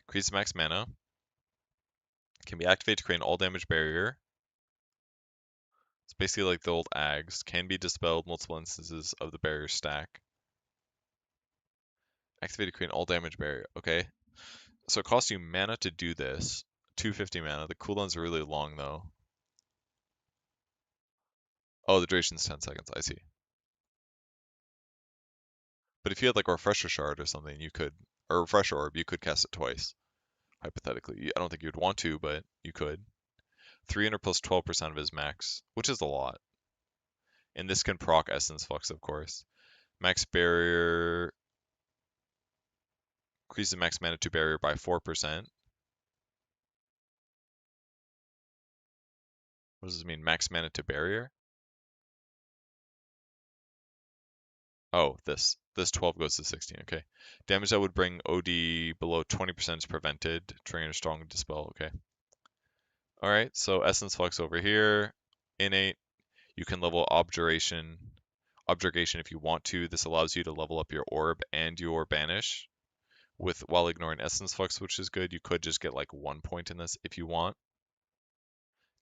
Increase max mana. Can be activated to create an all damage barrier. It's basically like the old Ags. Can be dispelled multiple instances of the barrier stack. Activated to create an all damage barrier. Okay. So it costs you mana to do this. 250 mana. The cooldown's really long though. Oh, the duration's 10 seconds. I see. But if you had like a refresher shard or something, you could, or a refresher orb, you could cast it twice, hypothetically. I don't think you'd want to, but you could. 300 plus 12% of his max, which is a lot. And this can proc Essence Flux, of course. Max barrier increases max mana to barrier by 4%. What does this mean? Max mana to barrier? Oh, this. This 12 goes to 16. Okay. Damage that would bring OD below 20% is prevented. Triggering a strong dispel. Okay. Alright, so Essence Flux over here. Innate. You can level Objurgation if you want to. This allows you to level up your Orb and your Banish while ignoring Essence Flux, which is good. You could just get like 1 point in this if you want.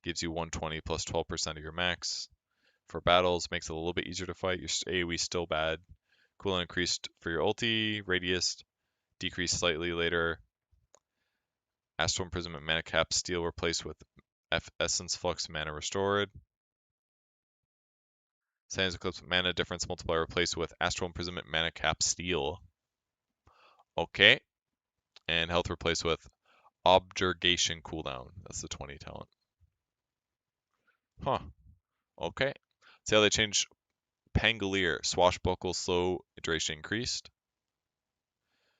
Gives you 120 plus 12% of your max. For battles, makes it a little bit easier to fight. Your AoE still bad. Cooldown increased for your ulti. Radius decreased slightly later. Astral Imprisonment mana cap steal replaced with Essence Flux mana restored. Sands Eclipse mana difference multiplier replaced with Astral Imprisonment mana cap steal. Okay. And health replaced with Objurgation cooldown. That's the 20 talent. Huh. Okay. See how they changed Pangolier. Swashbuckle slow duration increased.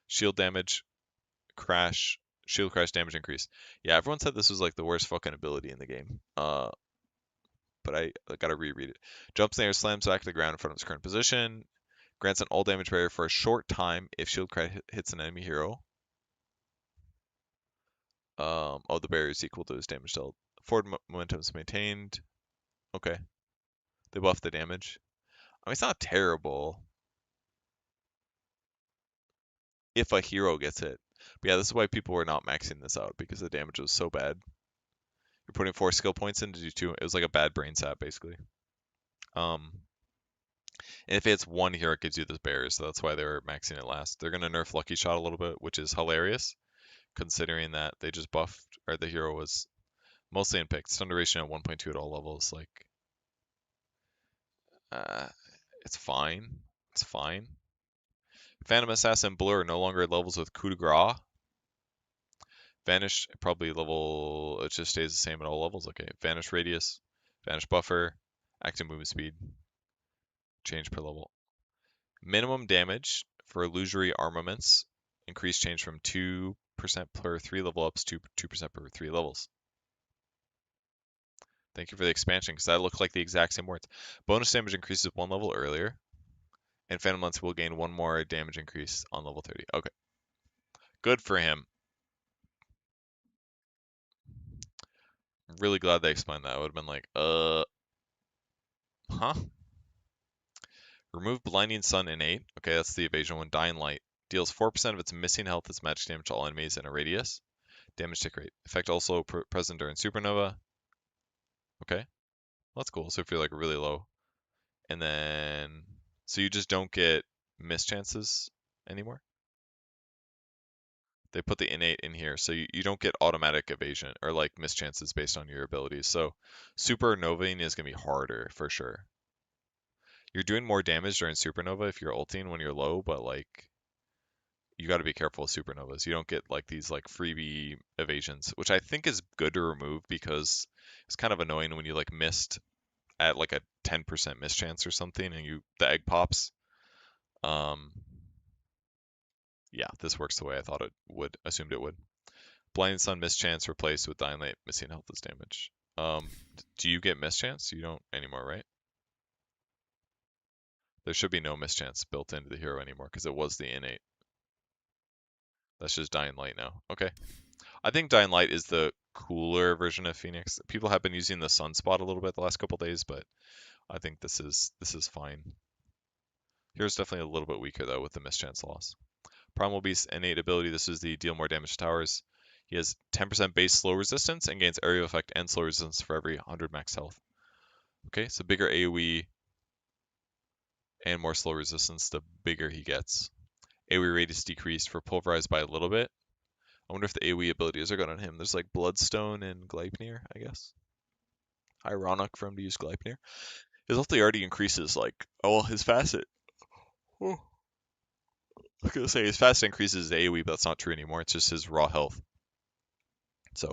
Shield damage crash. Shield crash damage increase. Yeah, everyone said this was like the worst fucking ability in the game. But I gotta reread it. Jumps in the air, slams back to the ground in front of its current position. Grants an all damage barrier for a short time if shield crash hits an enemy hero. Oh, the barrier is equal to his damage dealt. Forward momentum is maintained. Okay. They buff the damage. I mean, it's not terrible if a hero gets hit. But yeah, this is why people were not maxing this out, because the damage was so bad. You're putting 4 skill points in to do 2. It was like a bad brain sap, basically. And if it's one hero, it gives you this barrier, so that's why they were maxing it last. They're going to nerf Lucky Shot a little bit, which is hilarious, considering that they just buffed, or the hero was mostly in pick. Stun duration at 1.2 at all levels. Like, it's fine. It's fine. Phantom Assassin Blur no longer levels with coup de grace. Vanish probably level. It just stays the same at all levels. Okay. Vanish radius, vanish buffer, active movement speed, change per level. Minimum damage for illusory armaments increased change from 2% per 3 level ups to 2% per 3 levels. Thank you for the expansion, because that looked like the exact same words. Bonus damage increases 1 level earlier, and Phantom Lance will gain 1 more damage increase on level 30. Okay. Good for him. I'm really glad they explained that. I would have been like, huh? Remove Blinding Sun Innate. Okay, that's the evasion one. Dying Light. Deals 4% of its missing health as magic damage to all enemies in a radius. Damage tick rate. Effect also present during Supernova. Okay, well, that's cool. So if you're like really low. And then, so you just don't get miss chances anymore? They put the innate in here, so you don't get automatic evasion or like miss chances based on your abilities. So supernovaing is going to be harder for sure. You're doing more damage during supernova if you're ulting when you're low, but like you got to be careful with supernovas. You don't get like these like freebie evasions, which I think is good to remove because it's kind of annoying when you like missed at like a 10% miss chance or something and the egg pops. Um, yeah, this works the way I thought it would, assumed it would. Blinding Sun miss chance replaced with Dying Light missing helpless damage. Do you get miss chance? You don't anymore, right? There should be no miss chance built into the hero anymore because it was the innate. That's just Dying Light now. Okay. I think Dying Light is the cooler version of Phoenix. People have been using the Sunspot a little bit the last couple days, but I think this is fine. Here's definitely a little bit weaker though with the mischance loss. Primal Beast's innate ability, this is the deal more damage to towers. He has 10% base slow resistance and gains area effect and slow resistance for every 100 max health. Okay, so bigger AoE and more slow resistance the bigger he gets. AoE rate is decreased for pulverized by a little bit. I wonder if the AoE abilities are good on him. There's like Bloodstone and Gleipnir, I guess. Ironic for him to use Gleipnir. His ulti already increases like, oh well, his facet. Oh, I was gonna say his facet increases his AoE, but that's not true anymore. It's just his raw health. So,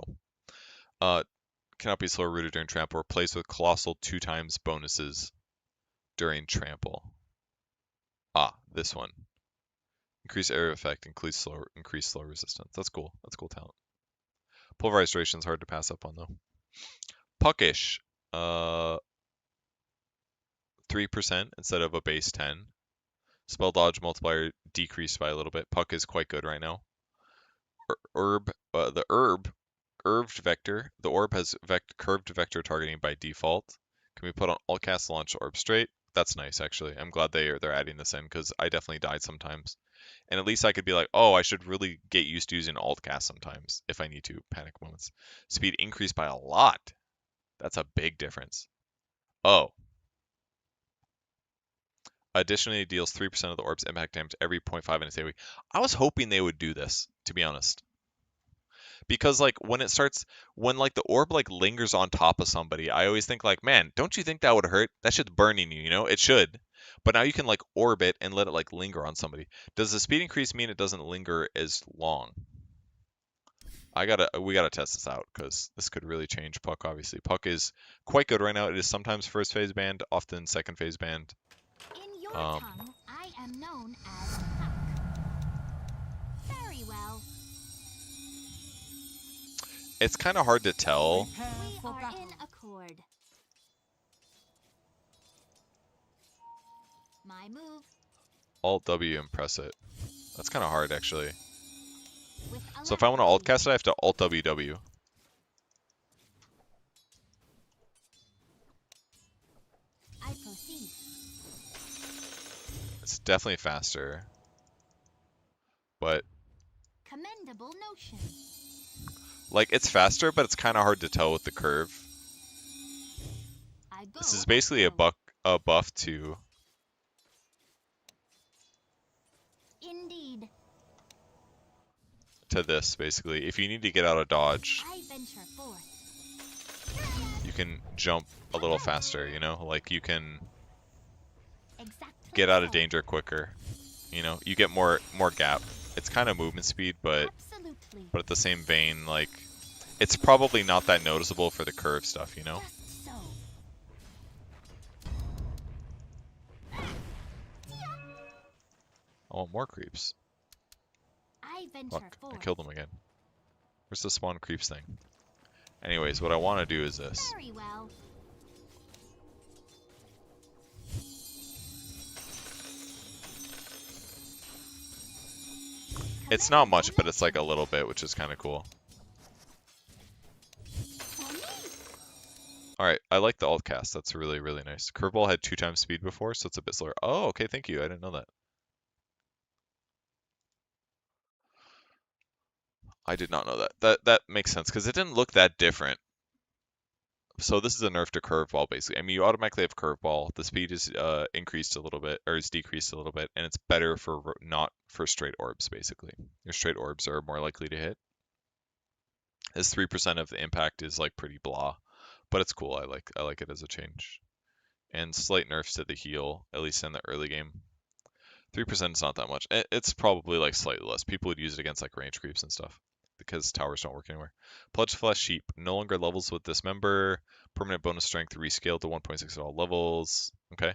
uh, cannot be slow rooted during trample. Replaced with colossal 2 times bonuses during trample. Ah, this one. Increase area effect, increase slow resistance. That's cool. That's cool talent. Pulverized is hard to pass up on though. Puckish, 3% instead of a base 10. Spell dodge multiplier decreased by a little bit. Puck is quite good right now. The curved vector. The orb has curved vector targeting by default. Can we put on all cast launch orb straight? That's nice actually. I'm glad they're adding this in because I definitely died sometimes. And at least I could be like, oh, I should really get used to using alt cast sometimes if I need to. Panic moments. Speed increased by a lot. That's a big difference. Oh. Additionally, it deals 3% of the orb's impact damage every 0.5 in its AoE. I was hoping they would do this, to be honest. Because like when like the orb like lingers on top of somebody, I always think like, man, don't you think that would hurt? That shit's burning you, you know? It should. But now you can like orbit and let it like linger on somebody. Does the speed increase mean it doesn't linger as long? We gotta test this out because this could really change Puck. Obviously, Puck is quite good right now. It is sometimes first phase banned, often second phase banned. In your tongue, I am known as Puck. Very well. It's kind of hard to tell. We are in accord. My move. Alt W and press it. That's kind of hard actually. With So if I want to alt cast it, I have to Alt WW. I proceed. It's definitely faster. But Commendable notion. like it's faster, but it's kind of hard to tell with the curve. I go This is basically a buff to Indeed. this basically. If you need to get out of dodge, I venture forth. you can jump a little faster, you know? Like you can Exactly get out of so. danger quicker. You know, you get more gap. It's kind of movement speed, but Absolutely. at the same vein, like it's probably not that noticeable for the curve stuff, you know? Just so. I want more creeps. I venture Fuck, I forth. killed them again. Where's the spawn creeps thing? Anyways, what I want to do is this. Very well. It's not much, but it's like a little bit, which is kind of cool. For me. Alright, I like the alt cast. That's really, really nice. Curveball had 2 times speed before, so it's a bit slower. Oh, okay, thank you. I didn't know that. I did not know that. That makes sense, because it didn't look that different. So this is a nerf to curveball, basically. I mean, you automatically have curveball. The speed is increased a little bit, or is decreased a little bit, and it's better for not for straight orbs, basically. Your straight orbs are more likely to hit. This 3% of the impact is like pretty blah, but it's cool. I like it as a change. and slight nerfs to the heal, at least in the early game. 3% is not that much. It's probably like slightly less. People would use it against like range creeps and stuff because towers don't work anywhere. Pledge Flesh Sheep no longer levels with Dismember. Permanent bonus strength rescaled to 1.6 at all levels. Okay.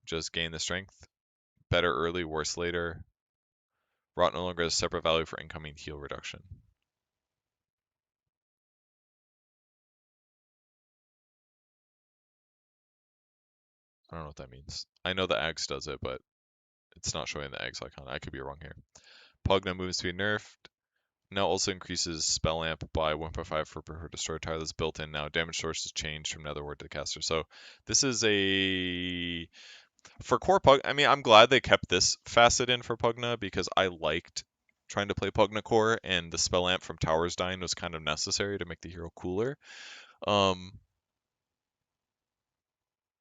Just gain the strength. Better early, worse later. Rot no longer has a separate value for incoming heal reduction. I don't know what that means. I know the Ags does it, but it's not showing the Ags icon. I could be wrong here. Pugna movement speed nerfed. Now also increases spell amp by 1.5 for per destroyed tile that's built in now. Damage source is changed from Netherward to the caster. So this is a for core Pug. I mean, I'm glad they kept this facet in for Pugna because I liked trying to play Pugna core, and the spell amp from Towers dying was kind of necessary to make the hero cooler.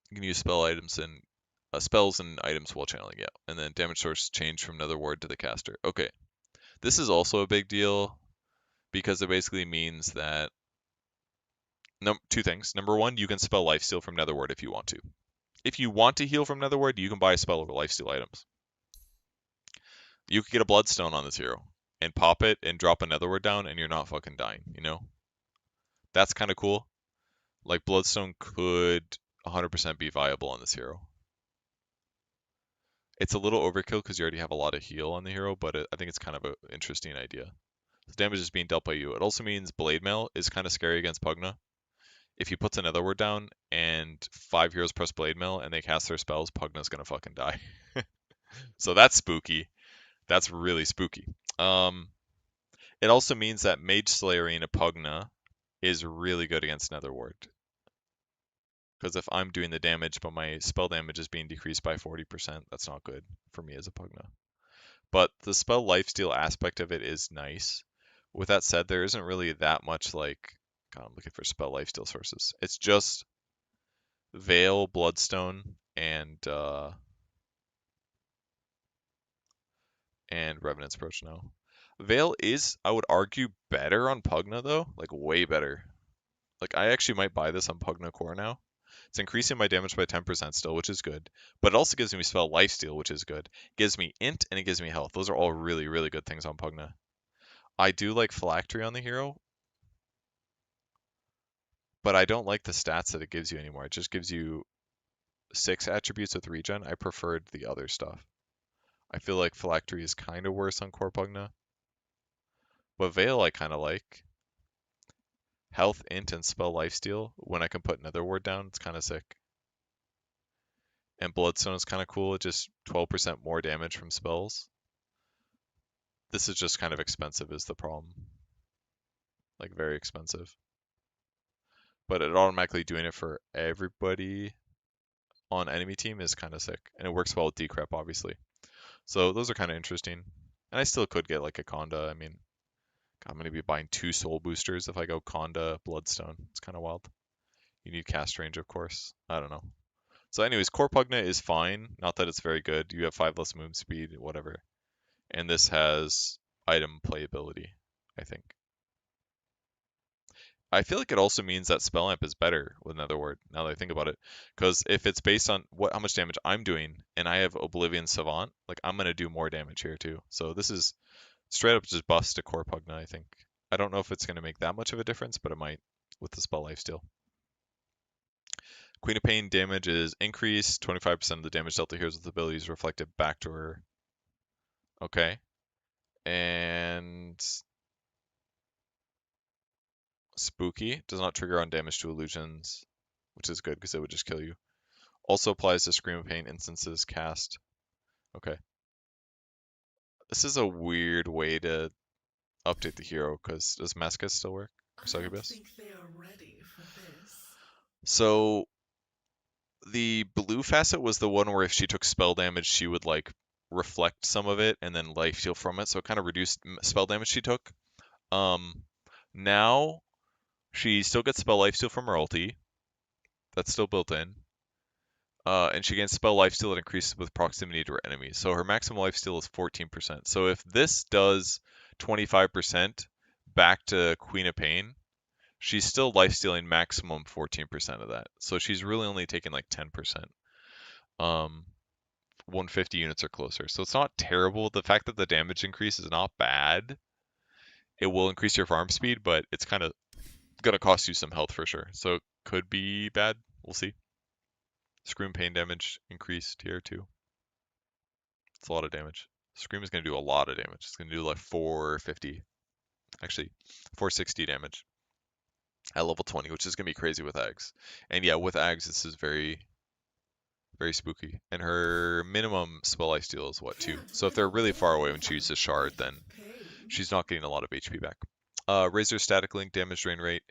You can use spells and items while channeling, yeah. And then damage source changed from Netherward to the caster. Okay, this is also a big deal because it basically means that two things. Number one, you can spell lifesteal from Netherward if you want to. If you want to heal from Netherward, you can buy a spell over lifesteal items. You could get a Bloodstone on this hero and pop it and drop a Netherward down, and you're not fucking dying. You know, that's kind of cool. Like Bloodstone could 100% be viable on this hero. It's a little overkill because you already have a lot of heal on the hero, but I think it's kind of an interesting idea. The damage is being dealt by you. It also means Blade Mail is kind of scary against Pugna. If he puts another word down and 5 heroes press Blade Mail and they cast their spells, Pugna's gonna fucking die. So that's spooky. That's really spooky. It also means that Mage Slayering a Pugna is really good against Netherward. Because if I'm doing the damage, but my spell damage is being decreased by 40%, that's not good for me as a Pugna. But the spell lifesteal aspect of it is nice. With that said, there isn't really that much like, God, I'm looking for spell lifesteal sources. It's just Veil, Bloodstone, and Revenant's Approach now. Veil is, I would argue, better on Pugna though, like way better. Like I actually might buy this on Pugna Core now. It's increasing my damage by 10% still, which is good. But it also gives me spell lifesteal, which is good. It gives me int and it gives me health. Those are all really, really good things on Pugna. I do like Phylactery on the hero, but I don't like the stats that it gives you anymore. It just gives you 6 attributes with regen. I preferred the other stuff. I feel like Phylactery is kind of worse on Core Pugna. But Veil I kind of like. Health, int, and spell lifesteal. When I can put Netherward down, it's kind of sick. And Bloodstone is kind of cool. It just 12% more damage from spells. This is just kind of expensive is the problem. Like very expensive. But it automatically doing it for everybody on enemy team is kind of sick. And it works well with Decrep, obviously. So those are kind of interesting. And I still could get like a Conda. I mean, I'm going to be buying 2 soul boosters if I go Conda, Bloodstone. It's kind of wild. You need cast range, of course. I don't know. So anyways, Core Pugna is fine. Not that it's very good. You have 5 less movement speed, whatever. And this has item playability, I think. I feel like it also means that Spell Amp is better with Netherward, now that I think about it. Because if it's based on how much damage I'm doing, and I have Oblivion Savant, like I'm gonna do more damage here too. So this is straight up just buffs to Core Pugna, I think. I don't know if it's gonna make that much of a difference, but it might with the spell lifesteal. Queen of Pain damage is increased. 25% of the damage dealt to heroes with abilities reflected back to her. Okay. And Spooky does not trigger on damage to illusions, which is good because it would just kill you. Also applies to Scream of Pain instances cast. Okay. This is a weird way to update the hero because does Masca still work? Or I don't Succubus? think they are ready for this. So the blue facet was the one where if she took spell damage, she would like reflect some of it and then life steal from it. So it kind of reduced spell damage she took. Now she still gets spell lifesteal from her ulti. That's still built in. And she gains spell lifesteal that increases with proximity to her enemies. So her maximum lifesteal is 14%. So if this does 25% back to Queen of Pain, she's still lifestealing maximum 14% of that. So she's really only taking like 10%. 150 units or closer. So it's not terrible. The fact that the damage increase is not bad. It will increase your farm speed, but it's kind of going to cost you some health for sure. So it could be bad. We'll see. Scream pain damage increased here too. It's a lot of damage. Scream is going to do a lot of damage. It's going to do like 450. Actually, 460 damage at level 20, which is going to be crazy with Ags. And yeah, with Ags, this is very, very spooky. And her minimum spell lifesteal is what, 2? So if they're really far away when she uses Shard, then Pain. she's not getting a lot of HP back. Razor static link damage drain rate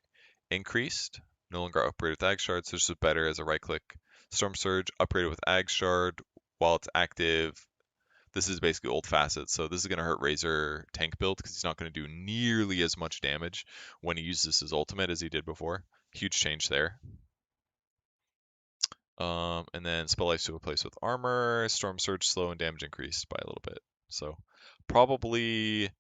increased. No longer upgraded with Ag Shard, so this is better as a right click. Storm Surge upgraded with Ag Shard while it's active. This is basically old facets, so this is going to hurt Razor tank build because he's not going to do nearly as much damage when he uses his ultimate as he did before. Huge change there. And then spell life to replace with armor. Storm Surge slow and damage increased by a little bit. So probably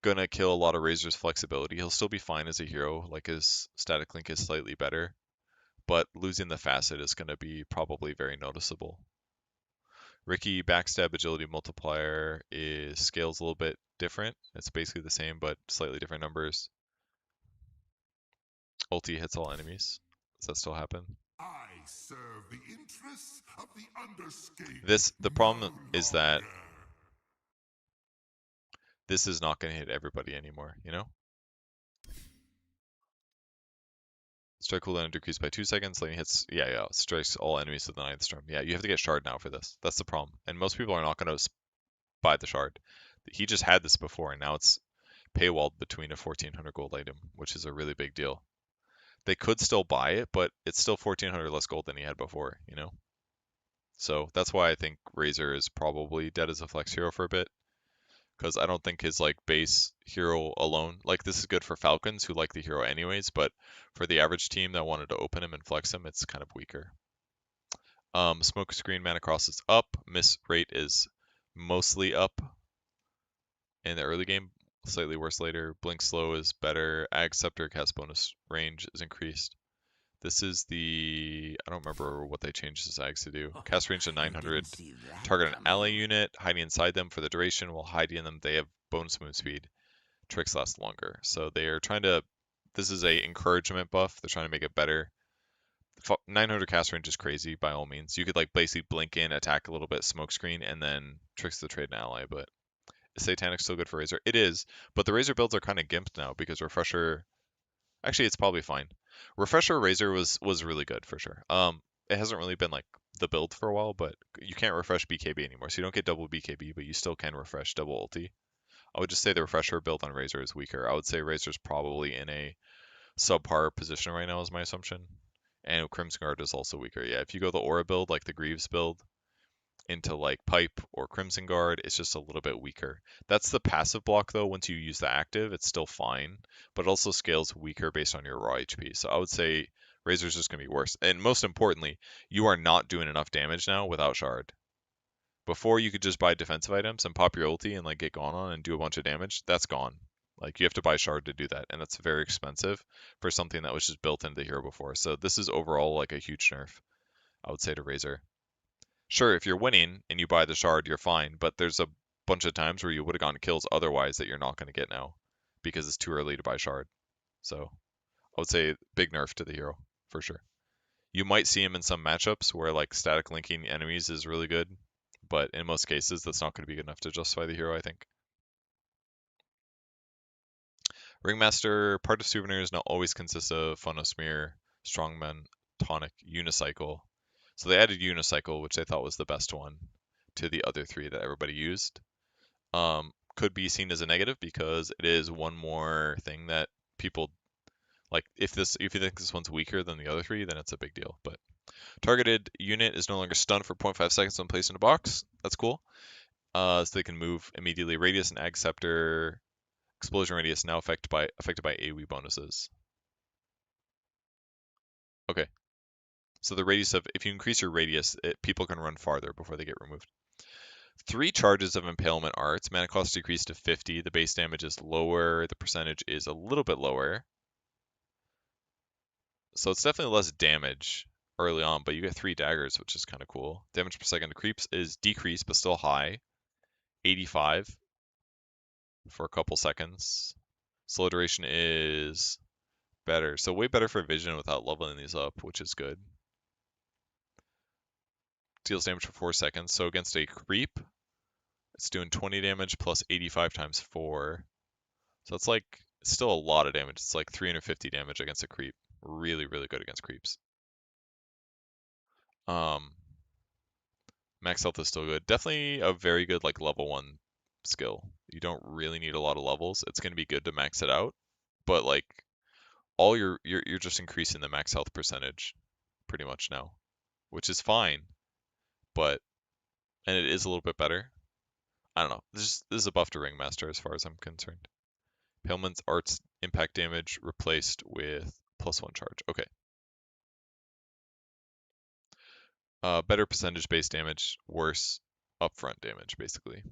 gonna kill a lot of Razor's flexibility. He'll still be fine as a hero, like his static link is slightly better, but losing the facet is gonna be probably very noticeable. Ricky backstab agility multiplier is scales a little bit different. It's basically the same, but slightly different numbers. Ulti hits all enemies. Does that still happen? I serve the interests of the underscape. The problem is that this is not going to hit everybody anymore, you know? Strike cooldown decreased by 2 seconds. Lightning hits, yeah, strikes all enemies with the Ninth Storm. Yeah, you have to get Shard now for this. That's the problem. And most people are not going to buy the Shard. He just had this before, and now it's paywalled between a 1400 gold item, which is a really big deal. They could still buy it, but it's still 1400 less gold than he had before, you know? So that's why I think Razor is probably dead as a flex hero for a bit. Because I don't think his like base hero alone, like this is good for Falcons who like the hero anyways, but for the average team that wanted to open him and flex him, it's kind of weaker. Smoke screen mana cross is up, miss rate is mostly up in the early game, slightly worse later. Blink slow is better. Ag Scepter cast bonus range is increased. This is I don't remember what they changed this Ags to do. Cast range to 900. Target an ally unit, hiding inside them for the duration. While hiding in them, they have bonus move speed. Tricks last longer. So they are trying to, this is a encouragement buff. They're trying to make it better. 900 cast range is crazy by all means. You could like basically blink in, attack a little bit, smoke screen, and then tricks the trade an ally, but is Satanic still good for Razor? It is, but the Razor builds are kind of gimped now because Refresher, actually it's probably fine. Refresher Razor was really good for sure. It hasn't really been like the build for a while, but you can't refresh BKB anymore, so you don't get double BKB, but you still can refresh double ulti. I would just say the Refresher build on Razor is weaker. I would say Razor's probably in a subpar position right now is my assumption. And Crimson Guard is also weaker. Yeah, if you go the Aura build, like the Greaves build, into like Pipe or Crimson Guard, it's just a little bit weaker. That's the passive block though. Once you use the active, it's still fine, but it also scales weaker based on your raw HP. So I would say Razor's just going to be worse. And most importantly, you are not doing enough damage now without Shard. Before you could just buy defensive items and pop your ulti and like get gone on and do a bunch of damage. That's gone. Like you have to buy Shard to do that, and that's very expensive for something that was just built into the hero before. So this is overall like a huge nerf, I would say, to Razor. Sure, if you're winning and you buy the Shard, you're fine, but there's a bunch of times where you would have gotten kills otherwise that you're not going to get now because it's too early to buy Shard. So I would say big nerf to the hero for sure. You might see him in some matchups where like static linking enemies is really good, but in most cases that's not going to be good enough to justify the hero, I think. Ringmaster, part of souvenirs not always consists of Funnel Smear, Strongman, Tonic, Unicycle. So they added Unicycle, which I thought was the best one, to the other 3 that everybody used. Could be seen as a negative because it is one more thing that people like. If you think this one's weaker than the other 3, then it's a big deal. But targeted unit is no longer stunned for 0.5 seconds when placed in a box. That's cool. So they can move immediately. Radius and Ag Scepter explosion radius now affected by AoE bonuses. Okay. So the radius of, if you increase your radius, people can run farther before they get removed. 3 charges of Impalement Arts. Mana cost decreased to 50. The base damage is lower. The percentage is a little bit lower. So it's definitely less damage early on, but you get 3 daggers, which is kind of cool. Damage per second to creeps is decreased, but still high, 85 for a couple seconds. Slow duration is better, so way better for vision without leveling these up, which is good. Deals damage for 4 seconds, so against a creep, it's doing 20 damage plus 85 times 4. So it's like, it's still a lot of damage. It's like 350 damage against a creep. Really, really good against creeps. Um, Max health is still good. Definitely a very good like level 1 skill. You don't really need a lot of levels. It's going to be good to max it out, but like all you're just increasing the max health percentage pretty much now, which is fine, but and it is a little bit better. I don't know. This is a buff to Ringmaster as far as I'm concerned. Palement's arts impact damage replaced with +1 charge. Okay. Better percentage base damage, worse upfront damage, basically.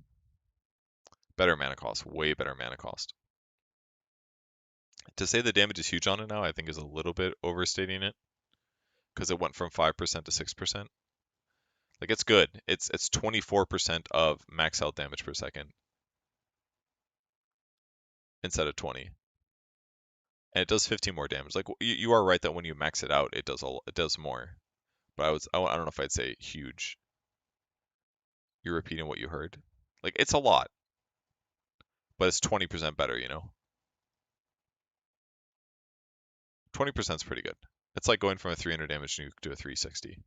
Better mana cost, way better mana cost. To say the damage is huge on it now, I think is a little bit overstating it, because it went from 5% to 6%. Like it's good. It's 24% of max health damage per second instead of 20, and it does 15 more damage. Like you are right that when you max it out, it does more. But I don't know if I'd say huge. You're repeating what you heard. Like it's a lot, but it's 20% better. 20% is pretty good. It's like going from a 300 damage nuke to a 360.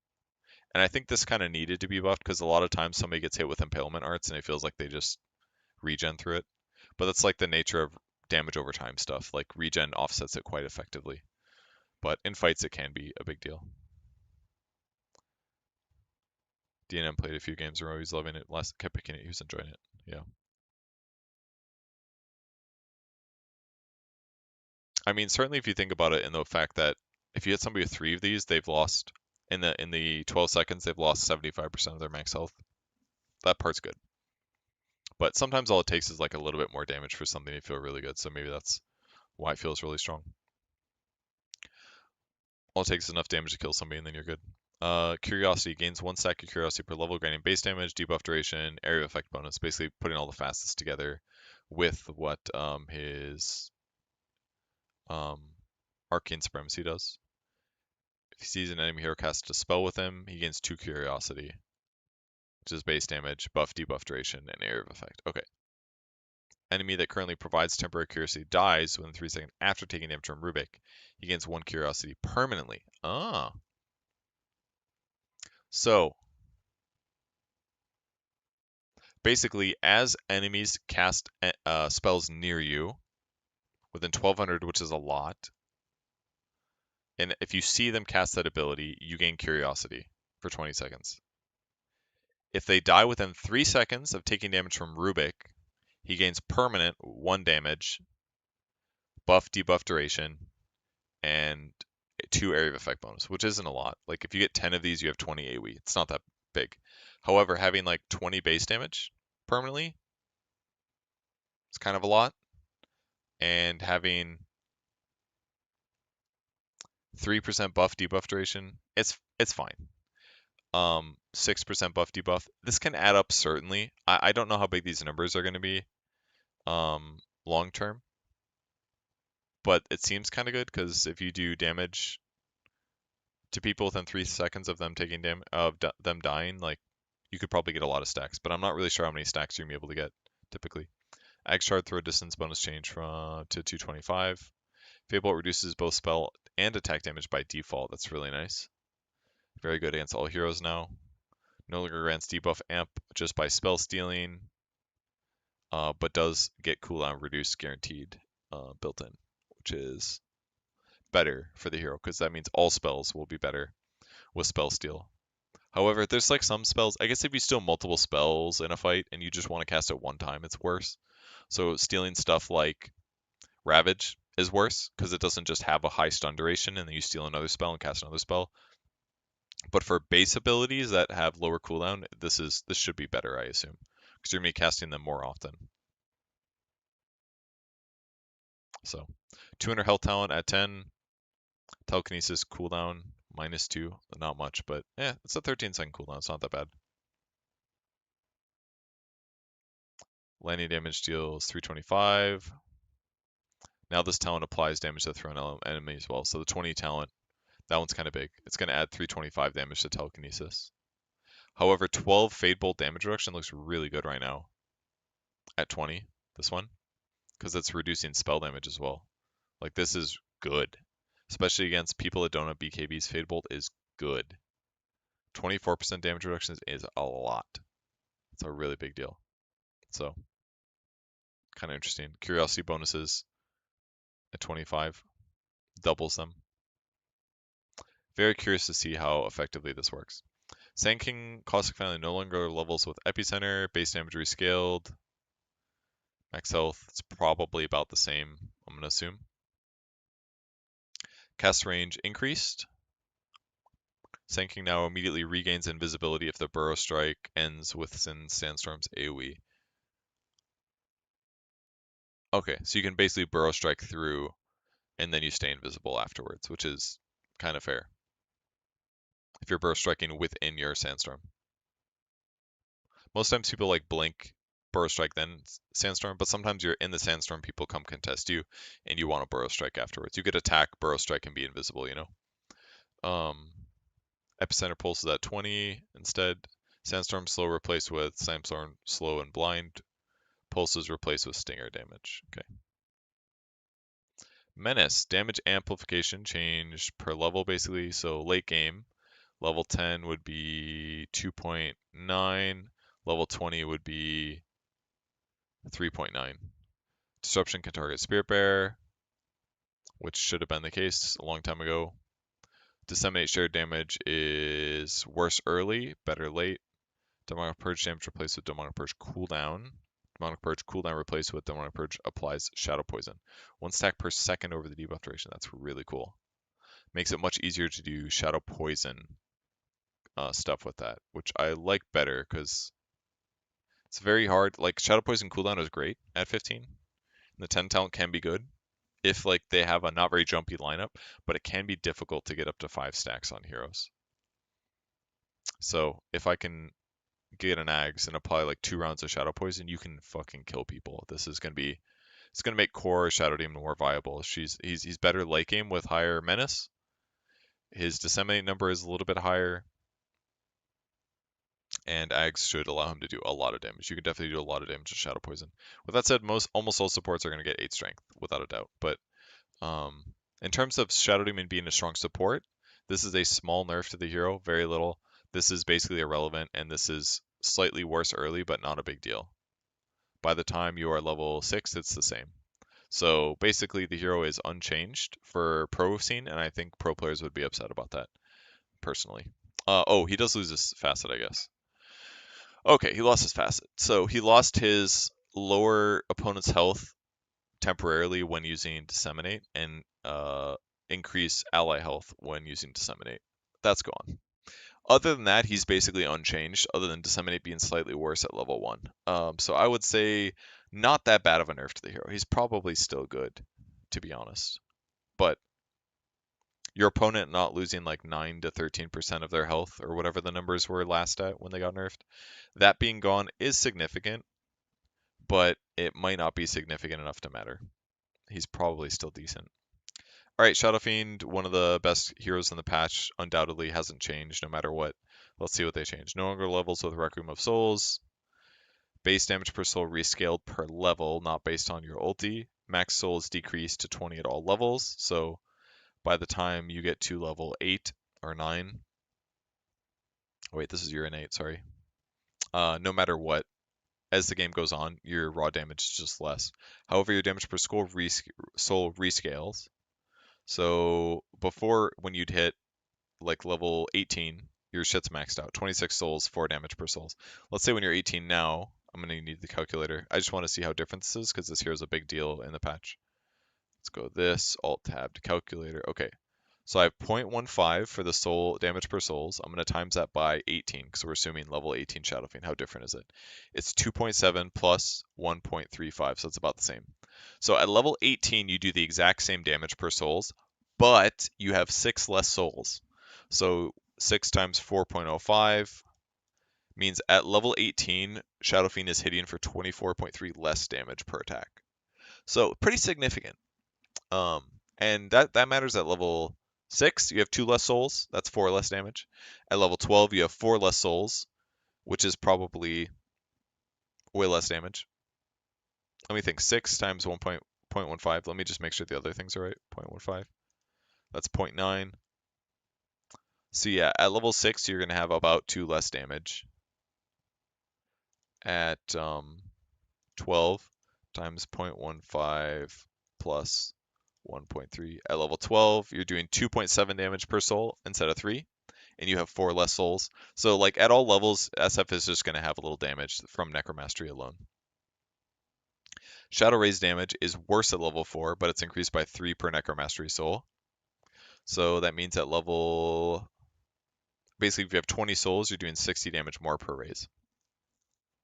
And I think this kind of needed to be buffed because a lot of times somebody gets hit with impalement arts and it feels like they just regen through it. But that's like the nature of damage over time stuff. Like regen offsets it quite effectively. But in fights it can be a big deal. DNM played a few games in a row. He's loving it. Last kept picking it. He was enjoying it. Yeah. I mean, certainly if you think about it in the fact that if you hit somebody with 3 of these, they've lost in the 12 seconds, they've lost 75% of their max health. That part's good. But sometimes all it takes is like a little bit more damage for something to feel really good. So maybe that's why it feels really strong. All it takes is enough damage to kill somebody and then you're good. Curiosity gains 1 stack of curiosity per level, granting base damage, debuff duration, area of effect bonus. Basically putting all the facets together with what his arcane supremacy does. If he sees an enemy hero cast a spell with him, he gains 2 curiosity, which is base damage, buff, debuff duration, and area of effect. Okay. Enemy that currently provides temporary curiosity dies within 3 seconds after taking damage from Rubik. He gains 1 curiosity permanently. Ah. So, basically, as enemies cast spells near you, within 1200, which is a lot, and if you see them cast that ability, you gain curiosity for 20 seconds. If they die within 3 seconds of taking damage from Rubik, he gains permanent 1 damage, buff, debuff duration, and 2 area of effect bonus, which isn't a lot. Like if you get 10 of these, you have 20 AoE. It's not that big. However, having like 20 base damage permanently is kind of a lot, and having 3% buff debuff duration, it's fine. 6% buff debuff. This can add up certainly. I don't know how big these numbers are going to be long term, but it seems kind of good because if you do damage to people within 3 seconds of them taking them dying, like you could probably get a lot of stacks. But I'm not really sure how many stacks you're gonna be able to get typically. Ag Shard throw distance bonus change from to 225. Fable reduces both spell and attack damage by default. That's really nice. Very good against all heroes now. No longer grants debuff amp just by spell stealing, but does get cooldown reduced guaranteed built in, which is better for the hero because that means all spells will be better with spell steal. However, there's like some spells, I guess if you steal multiple spells in a fight and you just want to cast it one time, it's worse. So stealing stuff like Ravage is worse because it doesn't just have a high stun duration and then you steal another spell and cast another spell. But for base abilities that have lower cooldown, this should be better, I assume, because you're gonna be casting them more often. So 200 health talent at 10. Telekinesis cooldown -2, not much, but yeah, it's a 13-second cooldown. It's not that bad. Lightning damage deals 325. Now this talent applies damage to thrown enemy as well. So the 20 talent, that one's kind of big. It's going to add 325 damage to telekinesis. However, 12 Fade Bolt damage reduction looks really good right now at 20, this one, because it's reducing spell damage as well. Like, this is good, especially against people that don't have BKBs. Fade Bolt is good. 24% damage reduction is a lot. It's a really big deal. So, kind of interesting. Curiosity bonuses at 25 doubles them. Very curious to see how effectively this works. Sand King Caustic Finally no longer levels with Epicenter. Base damage rescaled. Max health, it's probably about the same, I'm going to assume. Cast range increased. Sand King now immediately regains invisibility if the Burrow Strike ends within Sandstorm's AoE. Okay, so you can basically Burrow Strike through and then you stay invisible afterwards, which is kind of fair. If you're Burrow Striking within your Sandstorm. Most times people like blink, Burrow Strike, then Sandstorm, but sometimes you're in the Sandstorm, people come contest you, and you want to Burrow Strike afterwards. You could attack, Burrow Strike, and be invisible, you know? Epicenter Pulse is at 20 instead. Sandstorm Slow replaced with Sandstorm Slow and Blind. Pulse is replaced with Stinger damage. Okay. Menace, damage amplification changed per level basically. So late game, level 10 would be 2.9. Level 20 would be 3.9. Disruption can target Spirit Bearer, which should have been the case a long time ago. Disseminate shared damage is worse early, better late. Demonic Purge damage replaced with Demonic Purge cooldown. Demonic Purge cooldown replaced with Demonic Purge applies Shadow Poison. 1 stack per second over the debuff duration. That's really cool. Makes it much easier to do Shadow Poison stuff with that, which I like better because it's very hard. Like, Shadow Poison cooldown is great at 15. The 10 talent can be good if like they have a not very jumpy lineup, but it can be difficult to get up to 5 stacks on heroes. So if I can get an Ags and apply like 2 rounds of Shadow Poison, you can fucking kill people. This is gonna be, it's gonna make core Shadow Demon more viable. He's better late game with higher menace. His disseminate number is a little bit higher, and Ags should allow him to do a lot of damage. You can definitely do a lot of damage with Shadow Poison. With that said, almost all supports are gonna get 8 strength without a doubt. But in terms of Shadow Demon being a strong support, this is a small nerf to the hero, very little. This is basically irrelevant, and this is slightly worse early, but not a big deal. By the time you are level 6, it's the same. So basically, the hero is unchanged for pro scene, and I think pro players would be upset about that, personally. Oh, he does lose his facet, I guess. Okay, he lost his facet. So he lost his lower opponent's health temporarily when using Disseminate, and increase ally health when using Disseminate. That's gone. Other than that, he's basically unchanged, other than Disseminate being slightly worse at level 1. So I would say not that bad of a nerf to the hero. He's probably still good, to be honest. But your opponent not losing like 9 to 13% of their health, or whatever the numbers were last at when they got nerfed, that being gone is significant, but it might not be significant enough to matter. He's probably still decent. Alright, Shadow Fiend, one of the best heroes in the patch, undoubtedly hasn't changed no matter what. Let's see what they changed. No longer levels with Requiem of Souls. Base damage per soul rescaled per level, not based on your ulti. Max soul is decreased to 20 at all levels, so by the time you get to level 8 or 9... Oh, wait, this is your innate, sorry. No matter what, as the game goes on, your raw damage is just less. However, your damage per soul rescales. So before, when you'd hit like level 18, your shit's maxed out. 26 souls, 4 damage per souls. Let's say when you're 18 now, I'm going to need the calculator. I just want to see how different this is because this here's a big deal in the patch. Let's go this, alt tab to calculator. Okay, so I have 0.15 for the soul damage per souls. I'm going to times that by 18 because we're assuming level 18 Shadow Fiend. How different is it? It's 2.7 plus 1.35, so it's about the same. So at level 18, you do the exact same damage per souls, but you have 6 less souls. So 6 times 4.05 means at level 18, Shadow Fiend is hitting for 24.3 less damage per attack. So pretty significant. Um, and that matters at level 6, you have 2 less souls, that's 4 less damage. At level 12, you have 4 less souls, which is probably way less damage. Let me think, 6 times 1.15, let me just make sure the other things are right, 0.15. That's 0.9. So yeah, at level 6, you're going to have about 2 less damage. At 12 times 0.15 plus 1.3. At level 12, you're doing 2.7 damage per soul instead of 3, and you have 4 less souls. So like at all levels, SF is just going to have a little damage from Necromastery alone. Shadow Raise damage is worse at level 4, but it's increased by 3 per Necromastery soul. So that means at level... Basically, if you have 20 souls, you're doing 60 damage more per raise,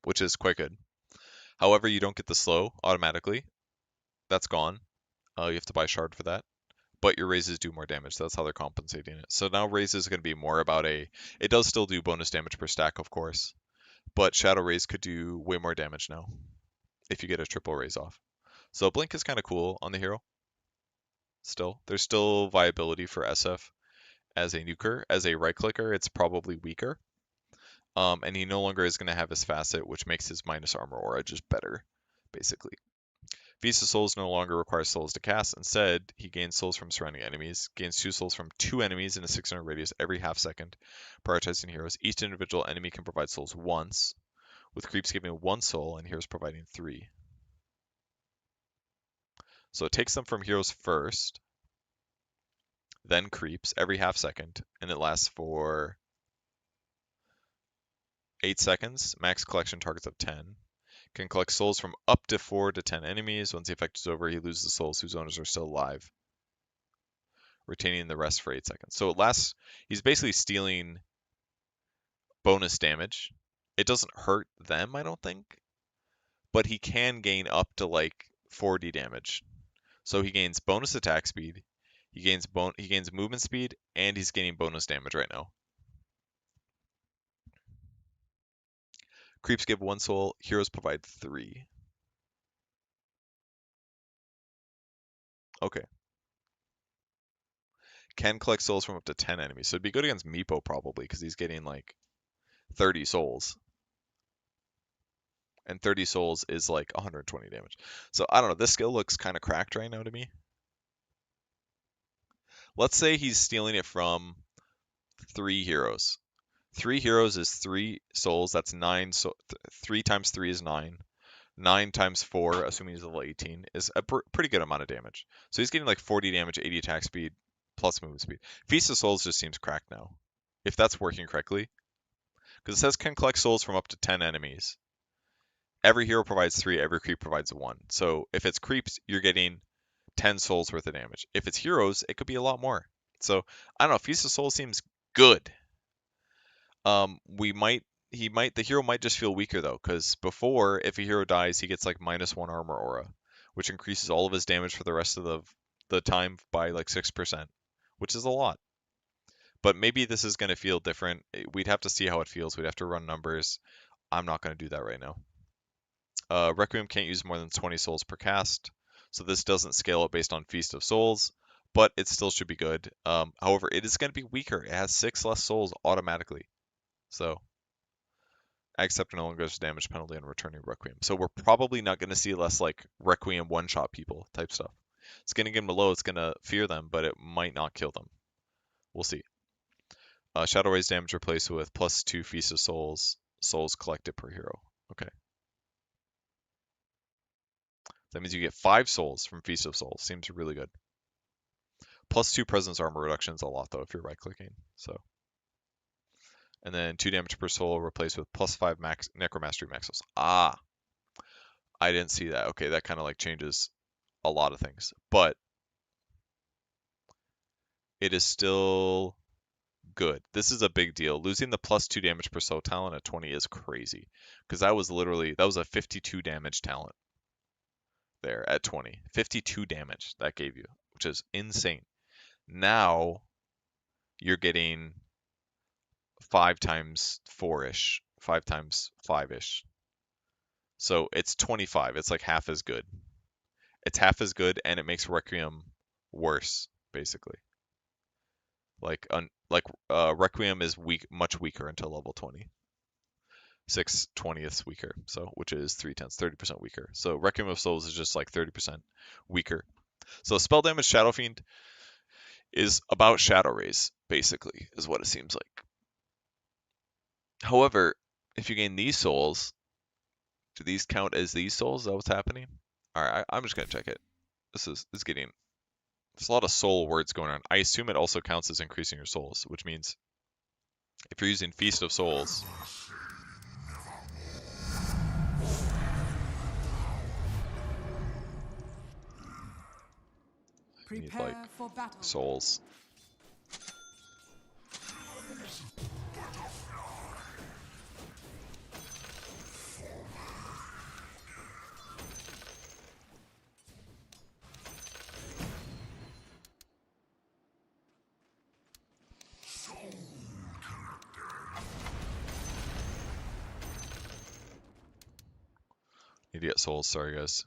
which is quite good. However, you don't get the slow automatically. That's gone. You have to buy shard for that. But your raises do more damage. That's how they're compensating it. So now raise is going to be more about a... It does still do bonus damage per stack, of course. But Shadow Raise could do way more damage now if you get a triple raise off. So Blink is kind of cool on the hero. Still. There's still viability for SF as a nuker. As a right-clicker, it's probably weaker. And he no longer is going to have his facet, which makes his minus armor aura just better, basically. Feast of Souls no longer requires souls to cast. Instead, he gains souls from surrounding enemies, gains 2 souls from 2 enemies in a 600 radius every half second, prioritizing heroes. Each individual enemy can provide souls once, with creeps giving 1 soul and heroes providing 3. So it takes them from heroes first, then creeps every half second, and it lasts for 8 seconds, max collection targets of 10. Can collect souls from up to 4 to 10 enemies. Once the effect is over, he loses the souls whose owners are still alive, retaining the rest for 8 seconds. So it lasts, he's basically stealing bonus damage. It doesn't hurt them, I don't think, but he can gain up to like 40 damage. So he gains bonus attack speed, he gains movement speed, and he's gaining bonus damage right now. Creeps give 1 soul, heroes provide 3. Okay. Can collect souls from up to 10 enemies. So it'd be good against Meepo probably, because he's getting like 30 souls. And 30 souls is like 120 damage. So I don't know, this skill looks kind of cracked right now to me. Let's say he's stealing it from 3 heroes. 3 heroes is 3 souls, that's 9, so 3 times 3 is 9. 9 times 4, assuming he's level 18, is a pretty good amount of damage. So he's getting like 40 damage, 80 attack speed, plus movement speed. Feast of Souls just seems cracked now, if that's working correctly. Because it says can collect souls from up to 10 enemies. Every hero provides 3, every creep provides 1. So if it's creeps, you're getting 10 souls worth of damage. If it's heroes, it could be a lot more. So I don't know, Feast of Souls seems good. The hero might just feel weaker though, because before, if a hero dies, he gets like -1 armor aura, which increases all of his damage for the rest of the time by like 6%, which is a lot. But maybe this is going to feel different. We'd have to see how it feels. We'd have to run numbers. I'm not going to do that right now. Requiem can't use more than 20 souls per cast, so this doesn't scale it based on Feast of Souls, but it still should be good. However, it is going to be weaker. It has 6 less souls automatically. So I accept no longer damage penalty on returning Requiem. So we're probably not going to see less like Requiem one-shot people type stuff. It's going to get them low, it's going to fear them, but it might not kill them. We'll see. Shadow Raise damage replaced with +2 Feast of Souls, souls collected per hero. Okay. That means you get 5 souls from Feast of Souls. Seems really good. +2 presence armor reduction is a lot though if you're right-clicking. So. And then 2 damage per soul replaced with +5 max Necromastery Maxos. Ah, I didn't see that. Okay, that kind of like changes a lot of things, but it is still good. This is a big deal. Losing the +2 damage per soul talent at 20 is crazy, because that was a 52 damage talent there at 20. 52 damage that gave you, which is insane. Now you're getting 5 times 4-ish, 5 times 5-ish. So it's 25. It's like half as good. It's half as good, and it makes Requiem worse, basically. Requiem is much weaker until level 20. 6/20ths weaker, so which is 3/10, 30% weaker. So Requiem of Souls is just like 30% weaker. So spell damage Shadow Fiend is about Shadow Rays, basically, is what it seems like. However, if you gain these souls, do these count as these souls? Is that what's happening? Alright, I'm just gonna check it. This is getting there's a lot of soul words going on. I assume it also counts as increasing your souls, which means if you're using Feast of Souls, you need like Prepare for battle. souls. Need to get souls, sorry guys.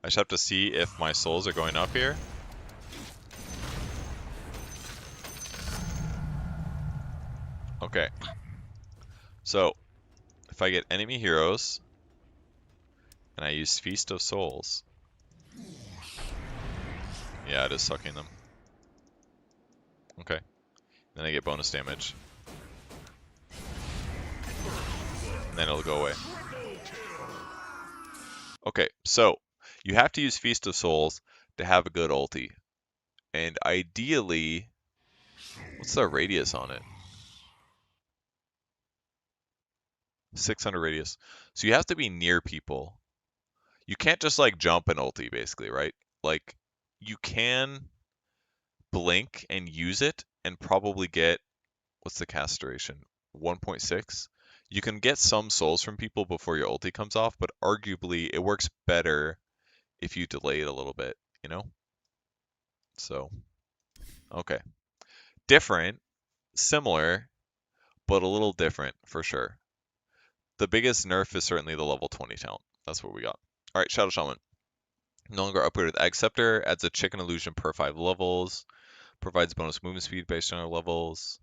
I just have to see if my souls are going up here. Okay. So, if I get enemy heroes, and I use Feast of Souls. Yeah, it is sucking them. Okay. Then I get bonus damage. And then it'll go away. Okay, so you have to use Feast of Souls to have a good ulti. And ideally, what's the radius on it? 600 radius. So you have to be near people. You can't just like jump an ulti basically, right? Like you can blink and use it and probably get, what's the cast duration? 1.6. You can get some souls from people before your ulti comes off, but arguably it works better if you delay it a little bit, you know? So, okay. Different, similar, but a little different for sure. The biggest nerf is certainly the level 20 talent. That's what we got. Alright, Shadow Shaman. No longer upgraded with Egg Scepter, adds a chicken illusion per 5 levels, provides bonus movement speed based on our levels.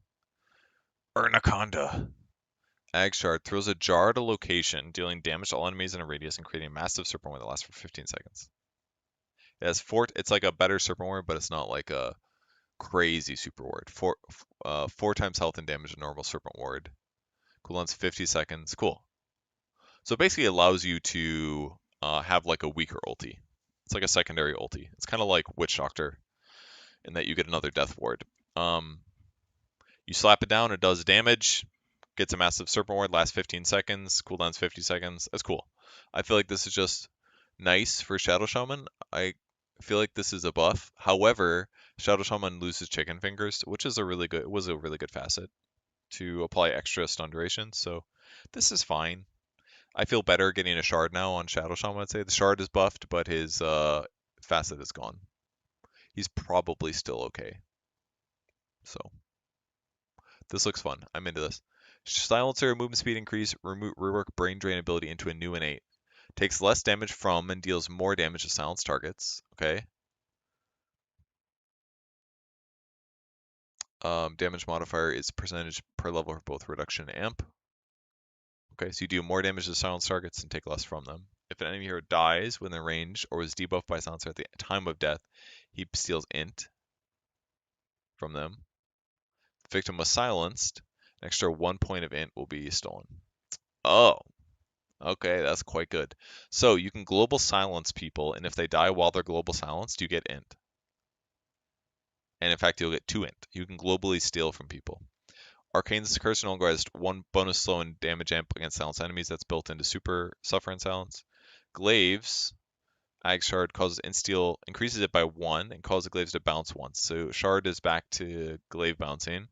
Anaconda. Ag Shard throws a jar at a location, dealing damage to all enemies in a radius and creating a massive serpent ward that lasts for 15 seconds. It has it's like a better serpent ward, but it's not like a crazy super ward. 4 times health and damage to normal serpent ward. Cooldown's 50 seconds. Cool. So basically it allows you to have like a weaker ulti. It's like a secondary ulti. It's kind of like Witch Doctor in that you get another death ward. You slap it down, it does damage, gets a massive serpent ward, lasts 15 seconds, cooldown's 50 seconds. That's cool. I feel like this is just nice for Shadow Shaman. I feel like this is a buff. However, Shadow Shaman loses chicken fingers, which is a really good facet to apply extra stun duration. So this is fine. I feel better getting a shard now on Shadow Shaman, I'd say. The shard is buffed, but his facet is gone. He's probably still okay. So this looks fun. I'm into this. Silencer, movement speed increase, rework brain drain ability into a new innate. Takes less damage from and deals more damage to silenced targets. Okay. Damage modifier is percentage per level for both reduction and amp. Okay, so you do more damage to silenced targets and take less from them. If an enemy hero dies within range or was debuffed by silencer at the time of death, he steals int from them. If the victim was silenced, an extra 1 point of int will be stolen. Oh, okay, that's quite good. So you can global silence people, and if they die while they're global silenced, you get int. And in fact, you'll get 2 int. You can globally steal from people. Arcane's Curse no longer has 1 bonus slow and damage amp against silenced enemies that's built into Super Suffer and Silence. Glaives Ag Shard causes Insteel, increases it by 1, and causes the glaives to bounce once. So Shard is back to glaive bouncing.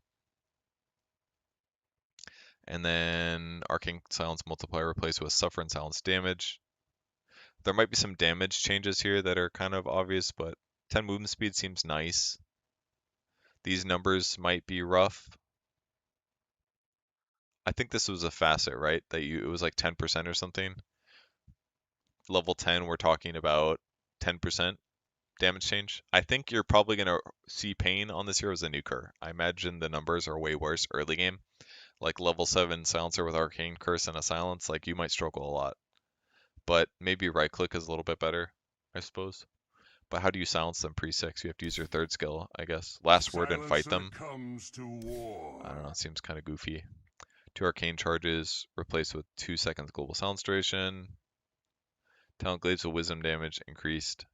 And then Arcane Silence Multiplier replaced with Suffer and Silence damage. There might be some damage changes here that are kind of obvious, but 10 movement speed seems nice. These numbers might be rough. I think this was a facet, right? It was like 10% or something. Level 10, we're talking about 10% damage change. I think you're probably going to see pain on this hero as a nuker. I imagine the numbers are way worse early game. Like level 7 Silencer with Arcane Curse and a Silence, like you might struggle a lot. But maybe right click is a little bit better, I suppose. But how do you silence them pre-6? You have to use your third skill, I guess. Last word and fight them. Comes to war. I don't know, it seems kind of goofy. 2 arcane charges replaced with 2 seconds global silence duration. Talent Glaives of Wisdom damage increased.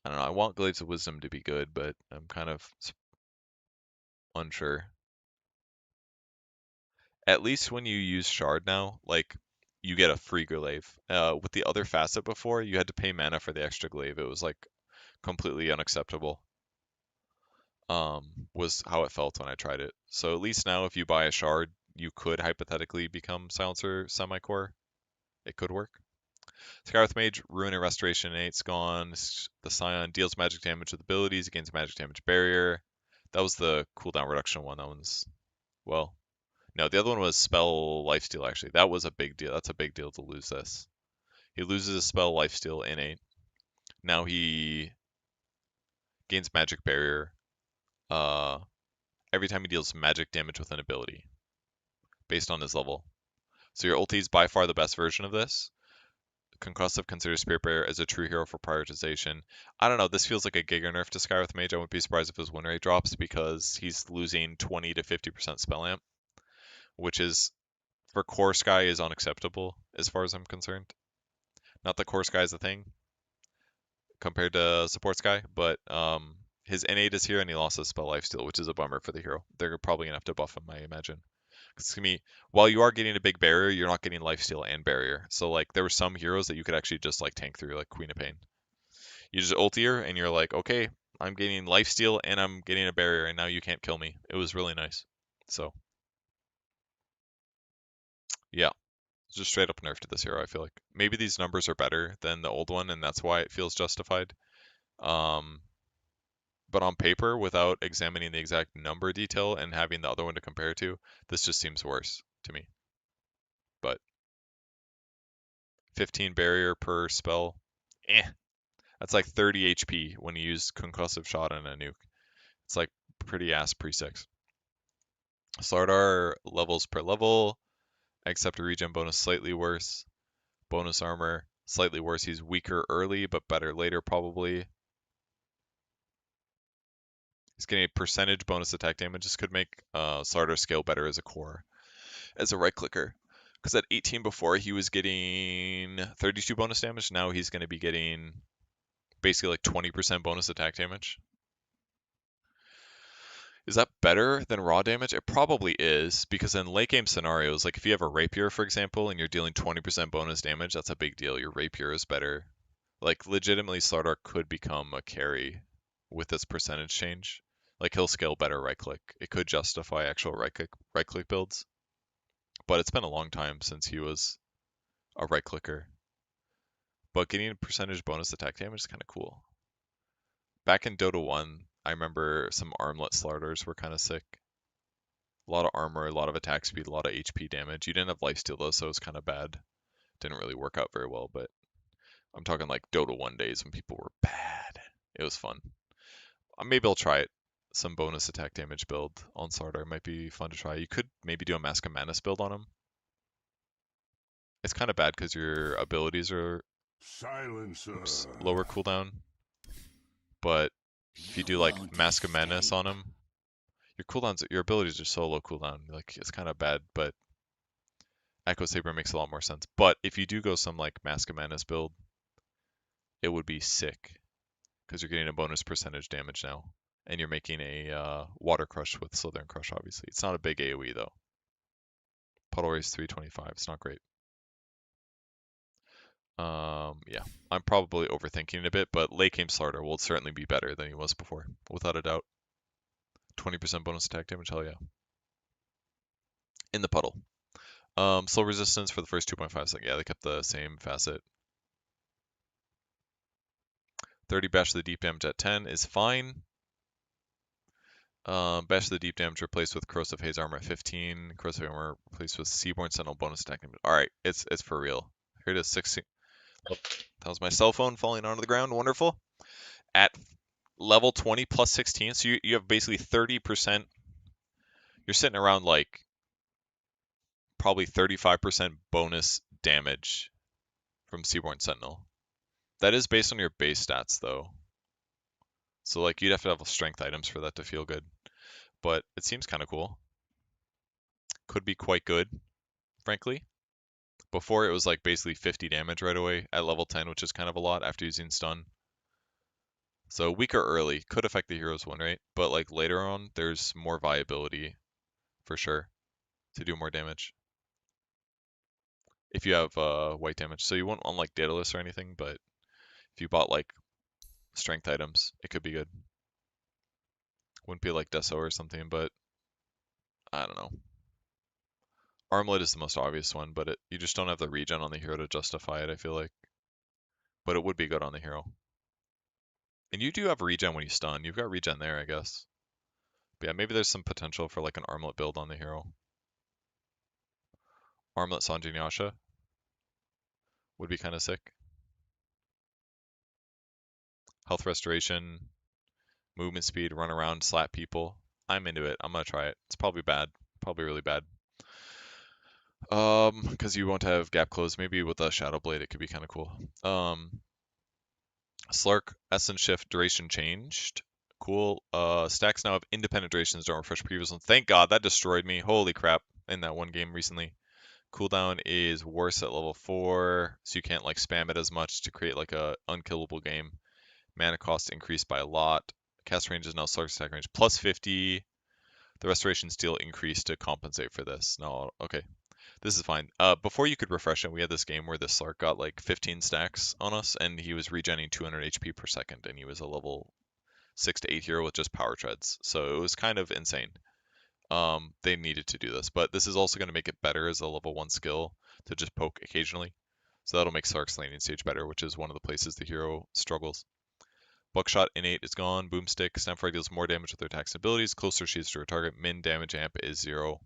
I don't know, I want Glaives of Wisdom to be good, but I'm kind of unsure. At least when you use Shard now, like, you get a free glaive. With the other facet before, you had to pay mana for the extra glaive. It was, like, completely unacceptable. Was how it felt when I tried it. So at least now, if you buy a Shard, you could hypothetically become Silencer semi-core. It could work. Scarlet Mage, Ruin and Restoration Innate's gone. The Scion deals magic damage with abilities, gains magic damage barrier. That was the cooldown reduction one. That one's, well, no, the other one was spell lifesteal, actually. That was a big deal. That's a big deal to lose this. He loses his spell lifesteal innate. Now he gains magic barrier every time he deals magic damage with an ability based on his level. So your ulti is by far the best version of this. Concussive considers Spirit Bearer as a true hero for prioritization. I don't know, this feels like a giga nerf to Skywrath Mage. I wouldn't be surprised if his win rate drops because he's losing 20 to 50% spell amp, which is, for core Sky, is unacceptable as far as I'm concerned. Not that core Sky is a thing compared to support Sky, but his innate is here and he lost his spell lifesteal, which is a bummer for the hero. They're probably gonna have to buff him, I imagine. Because to me, while you are getting a big barrier, you're not getting lifesteal and barrier. So like there were some heroes that you could actually just like tank through, like Queen of Pain. You just ulti her and you're like, okay, I'm getting lifesteal and I'm getting a barrier, and now you can't kill me. It was really nice. So yeah, just straight up nerfed to this hero. I feel like maybe these numbers are better than the old one, and that's why it feels justified. Um, but on paper, without examining the exact number detail and having the other one to compare to, this just seems worse to me. But 15 barrier per spell, that's like 30 HP when you use concussive shot on a nuke. It's like pretty ass pre-6. Slardar levels per level, except a regen bonus slightly worse. Bonus armor slightly worse. He's weaker early, but better later probably. He's getting a percentage bonus attack damage. This could make Slardar scale better as a core, as a right clicker. Because at 18 before, he was getting 32 bonus damage. Now he's going to be getting basically like 20% bonus attack damage. Is that better than raw damage? It probably is, because in late game scenarios, like if you have a rapier, for example, and you're dealing 20% bonus damage, that's a big deal. Your rapier is better. Like legitimately, Slardar could become a carry with this percentage change. Like he'll scale better right click. It could justify actual right click builds. But it's been a long time since he was a right clicker. But getting a percentage bonus attack damage is kind of cool. Back in Dota 1, I remember some armlet Slardars were kind of sick. A lot of armor, a lot of attack speed, a lot of HP damage. You didn't have lifesteal though, so it was kind of bad. Didn't really work out very well, but I'm talking like Dota 1 days when people were bad. It was fun. Maybe I'll try it. Some bonus attack damage build on Slardar might be fun to try. You could maybe do a Mask of Madness build on him. It's kind of bad because your abilities are lower cooldown. But if you do like Mask of Madness on him, your abilities are so low cooldown. Like it's kind of bad, but Echo Saber makes a lot more sense. But if you do go some like Mask of Madness build, it would be sick because you're getting a bonus percentage damage now, and you're making a Water Crush with Slithering Crush. Obviously, it's not a big AOE though. Puddle Race 325. It's not great. Yeah, I'm probably overthinking it a bit, but late game starter will certainly be better than he was before, without a doubt. 20% bonus attack damage, hell yeah. In the puddle. Slow resistance for the first 2.5 seconds. Yeah, they kept the same facet. 30 bash to the deep damage at 10 is fine. Bash to the deep damage replaced with corrosive haze armor at 15. Corrosive armor replaced with seaborn sentinel bonus attack damage. All right, it's for real. Here it is, 16. Oh, that was my cell phone falling onto the ground. Wonderful. At level 20 plus 16, so you have basically 30%. You're sitting around like probably 35% bonus damage from Seaborn Sentinel. That is based on your base stats though. So like you'd have to have strength items for that to feel good. But it seems kind of cool. Could be quite good, frankly. Before it was like basically 50 damage right away at level 10, which is kind of a lot after using stun. So weaker early could affect the hero's win rate, but like later on there's more viability for sure to do more damage. If you have white damage. So you won't unlike Daedalus or anything, but if you bought like strength items, it could be good. Wouldn't be like Deso or something, but I don't know. Armlet is the most obvious one, but you just don't have the regen on the hero to justify it, I feel like. But it would be good on the hero. And you do have regen when you stun. You've got regen there, I guess. But yeah, maybe there's some potential for like an armlet build on the hero. Armlet Sanjin Yasha would be kind of sick. Health restoration, movement speed, run around, slap people. I'm into it. I'm gonna try it. It's probably bad. Probably really bad. Because you won't have gap close. Maybe with a Shadow Blade, it could be kind of cool. Slark, Essence Shift, duration changed. Cool. Stacks now have independent durations, don't refresh previous ones. Thank God, that destroyed me. Holy crap, in that one game recently. Cooldown is worse at level 4, so you can't like spam it as much to create like a unkillable game. Mana cost increased by a lot. Cast range is now Slark's attack range plus 50. The restoration steel increased to compensate for this. No, okay. This is fine. Before you could refresh it, we had this game where the Slark got like 15 stacks on us, and he was regenerating 200 HP per second, and he was a level 6 to 8 hero with just power treads. So it was kind of insane. They needed to do this, but this is also going to make it better as a level 1 skill to just poke occasionally. So that'll make Slark's landing stage better, which is one of the places the hero struggles. Buckshot Innate is gone. Boomstick. Snapfire deals more damage with their attacks and abilities. Closer sheets to her target. Min damage amp is 0.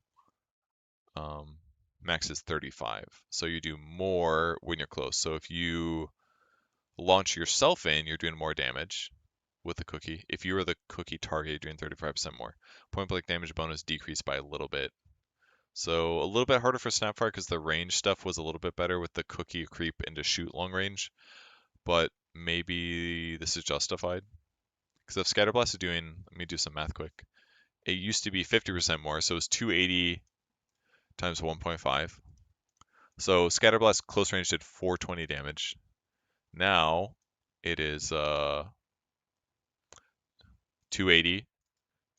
Max is 35. So you do more when you're close. So if you launch yourself in, you're doing more damage with the cookie. If you were the cookie target, you're doing 35% more. Point blank damage bonus decreased by a little bit. So a little bit harder for Snapfire because the range stuff was a little bit better with the cookie creep into shoot long range. But maybe this is justified. Because if Scatterblast is doing, let me do some math quick. It used to be 50% more, so it's 280 times 1.5. So Scatterblast close range did 420 damage. Now it is 280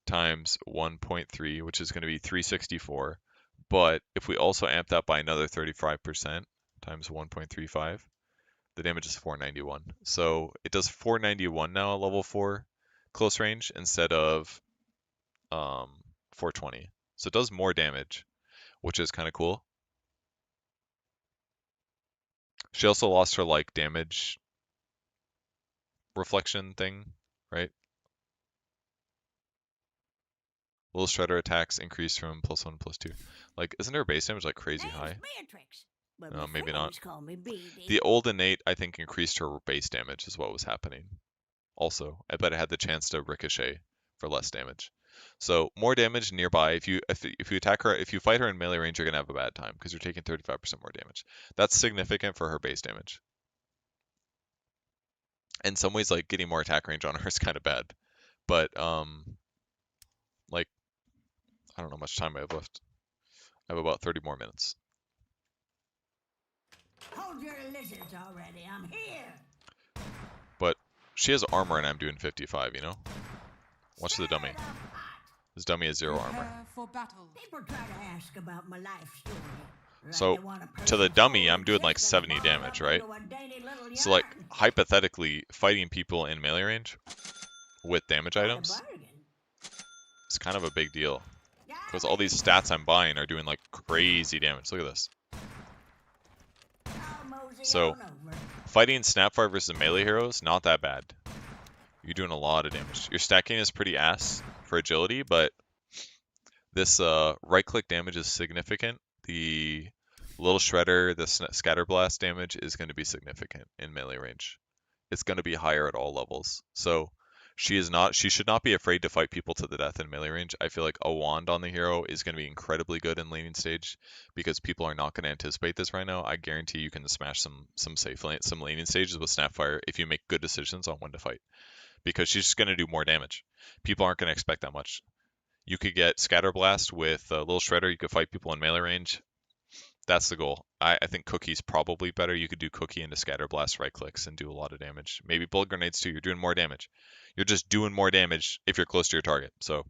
times 1.3, which is going to be 364. But if we also amp that by another 35% times 1.35, the damage is 491. So it does 491 now at level 4 close range instead of 420. So it does more damage, which is kind of cool. She also lost her like damage reflection thing, right? Little Shredder attacks increase from +1 to +2. Like, isn't her base damage like crazy high? No, maybe not. The old Innate, I think, increased her base damage is what was happening. Also, but it had the chance to ricochet for less damage. So more damage nearby. If you attack her, if you fight her in melee range, you're gonna have a bad time because you're taking 35% more damage. That's significant for her base damage. In some ways, like getting more attack range on her is kind of bad, but like I don't know how much time I have left. I have about 30 more minutes. Hold your lizards already. I'm here. But she has armor and I'm doing 55, you know? Watch the dummy. This dummy has 0 armor. For battle. People try to ask about my life story. Like So you want a to the person's dummy, whole I'm doing like existence 70 boiled damage, up right? into a dainty little So like yarn. hypothetically, fighting people in melee range with damage Quite a items bargain. is kind of a big deal. Because all Golly, these stats I'm buying are doing like crazy damage. Look at this. I'll mosey So on over. fighting Snapfire versus melee heroes, not that bad. You're doing a lot of damage. Your stacking is pretty ass for agility, but this right click damage is significant. The little shredder, the scatter blast damage is going to be significant in melee range. It's going to be higher at all levels. So she should not be afraid to fight people to the death in melee range. I feel like a wand on the hero is going to be incredibly good in laning stage because people are not going to anticipate this right now. I guarantee you can smash some laning stages with Snapfire if you make good decisions on when to fight because she's just going to do more damage. People aren't going to expect that much. You could get Scatter Blast with a little Shredder. You could fight people in melee range. That's the goal. I think Cookie's probably better. You could do Cookie into Scatter Blast right clicks and do a lot of damage. Maybe Bullet Grenades too. You're doing more damage. You're just doing more damage if you're close to your target. So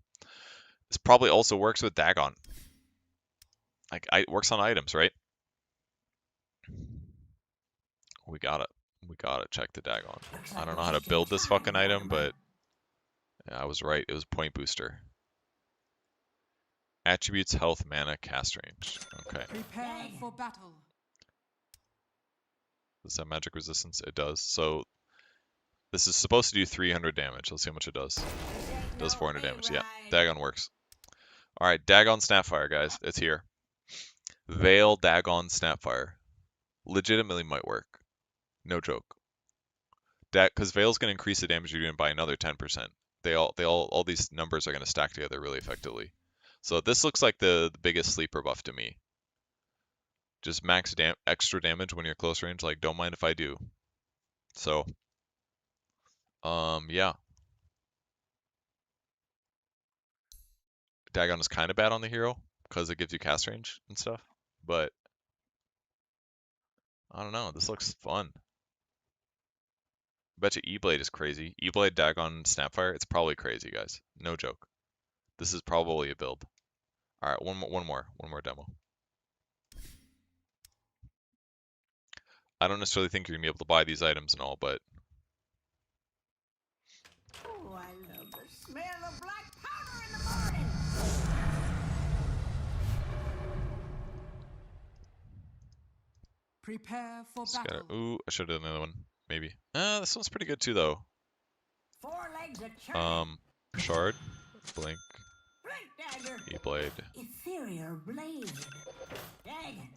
this probably also works with Dagon. Like it works on items, right? We gotta check the Dagon. Looks I like don't know we how to just in build this time, fucking item, Mortimer. but yeah, I was right. It was Point Booster. Attributes, health, mana, cast range. Okay. Prepare for battle. Does that magic resistance? It does. So this is supposed to do 300 damage. Let's see how much it does. This ain't It does no 400 damage. Yeah, hayride. Dagon works. All right, Dagon Snapfire, guys. It's here. Veil Dagon Snapfire. Legitimately might work. No joke. Because Veil's going to increase the damage you're doing by another 10%. All these numbers are going to stack together really effectively. So this looks like the biggest sleeper buff to me. Just max extra damage when you're close range. Like, don't mind if I do. So, yeah. Dagon is kind of bad on the hero because it gives you cast range and stuff. But I don't know. This looks fun. Bet you E-Blade is crazy. E-Blade, Dagon, Snapfire. It's probably crazy, guys. No joke. This is probably a build. All right, one more demo. I don't necessarily think you're gonna be able to buy these items and all, but Oh, I love the smell of black powder in the morning. Prepare for scatter. battle. Ooh, I should have done another one. Maybe. This one's pretty good too, though. 4 legs a churning. Shard, Blink, Flint dagger. E-Blade. Ethereal blade. Dagon.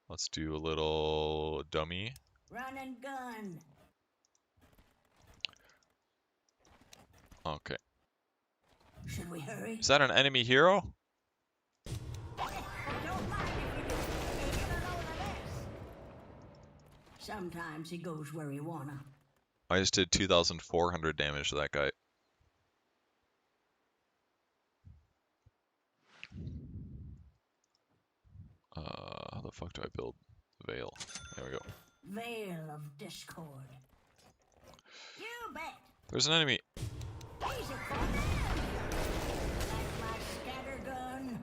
Let's do a little dummy. Run and gun. Okay. Should we hurry? Is that an enemy hero? Don't mind if we do. Get a load of this. Sometimes he goes where he wanna. I just did 2,400 damage to that guy. How the fuck do I build Veil? There we go. Veil of discord. You bet. There's an enemy. Easy for them. Like my scatter gun.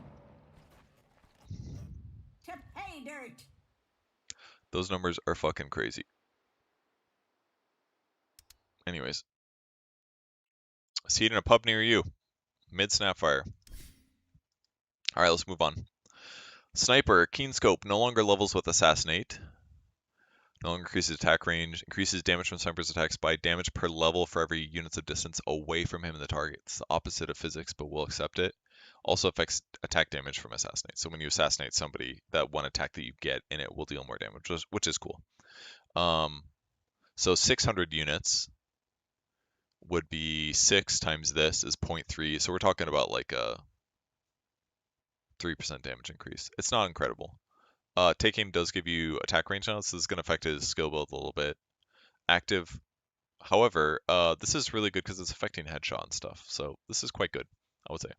To pay dirt. Those numbers are fucking crazy. Anyways. See it in a pub near you. Mid Snapfire. Alright, let's move on. Sniper, Keen Scope, no longer levels with Assassinate. No longer increases attack range. Increases damage from sniper's attacks by damage per level for every units of distance away from him and the target. It's the opposite of physics, but we'll accept it. Also affects attack damage from Assassinate. So when you assassinate somebody, that one attack that you get in it will deal more damage, which is cool. So 600 units would be 6 times this is 0.3. So we're talking about like a 3% damage increase. It's not incredible. Take aim does give you attack range now, so this is going to affect his skill build a little bit. Active, however, this is really good because it's affecting headshot and stuff, so this is quite good, I would say.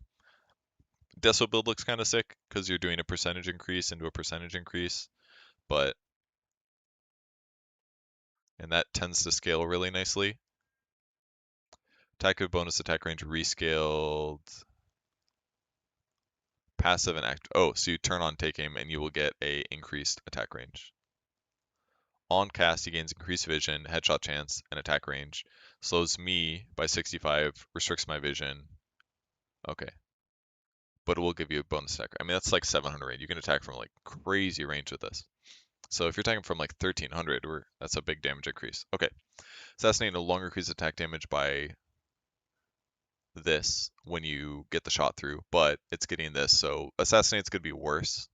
Deso build looks kind of sick because you're doing a percentage increase into a percentage increase, and that tends to scale really nicely. Attack of bonus attack range rescaled. passive and act. Oh, so you turn on take aim and you will get a increased attack range. On cast, he gains increased vision, headshot chance, and attack range. Slows me by 65, restricts my vision. Okay. But it will give you a bonus attack. I mean, that's like 700 range. You can attack from like crazy range with this. So if you're attacking from like 1300, that's a big damage increase. Okay. Assassinate no longer increases attack damage by this when you get the shot through, but it's getting this. So Assassinate's going to be worse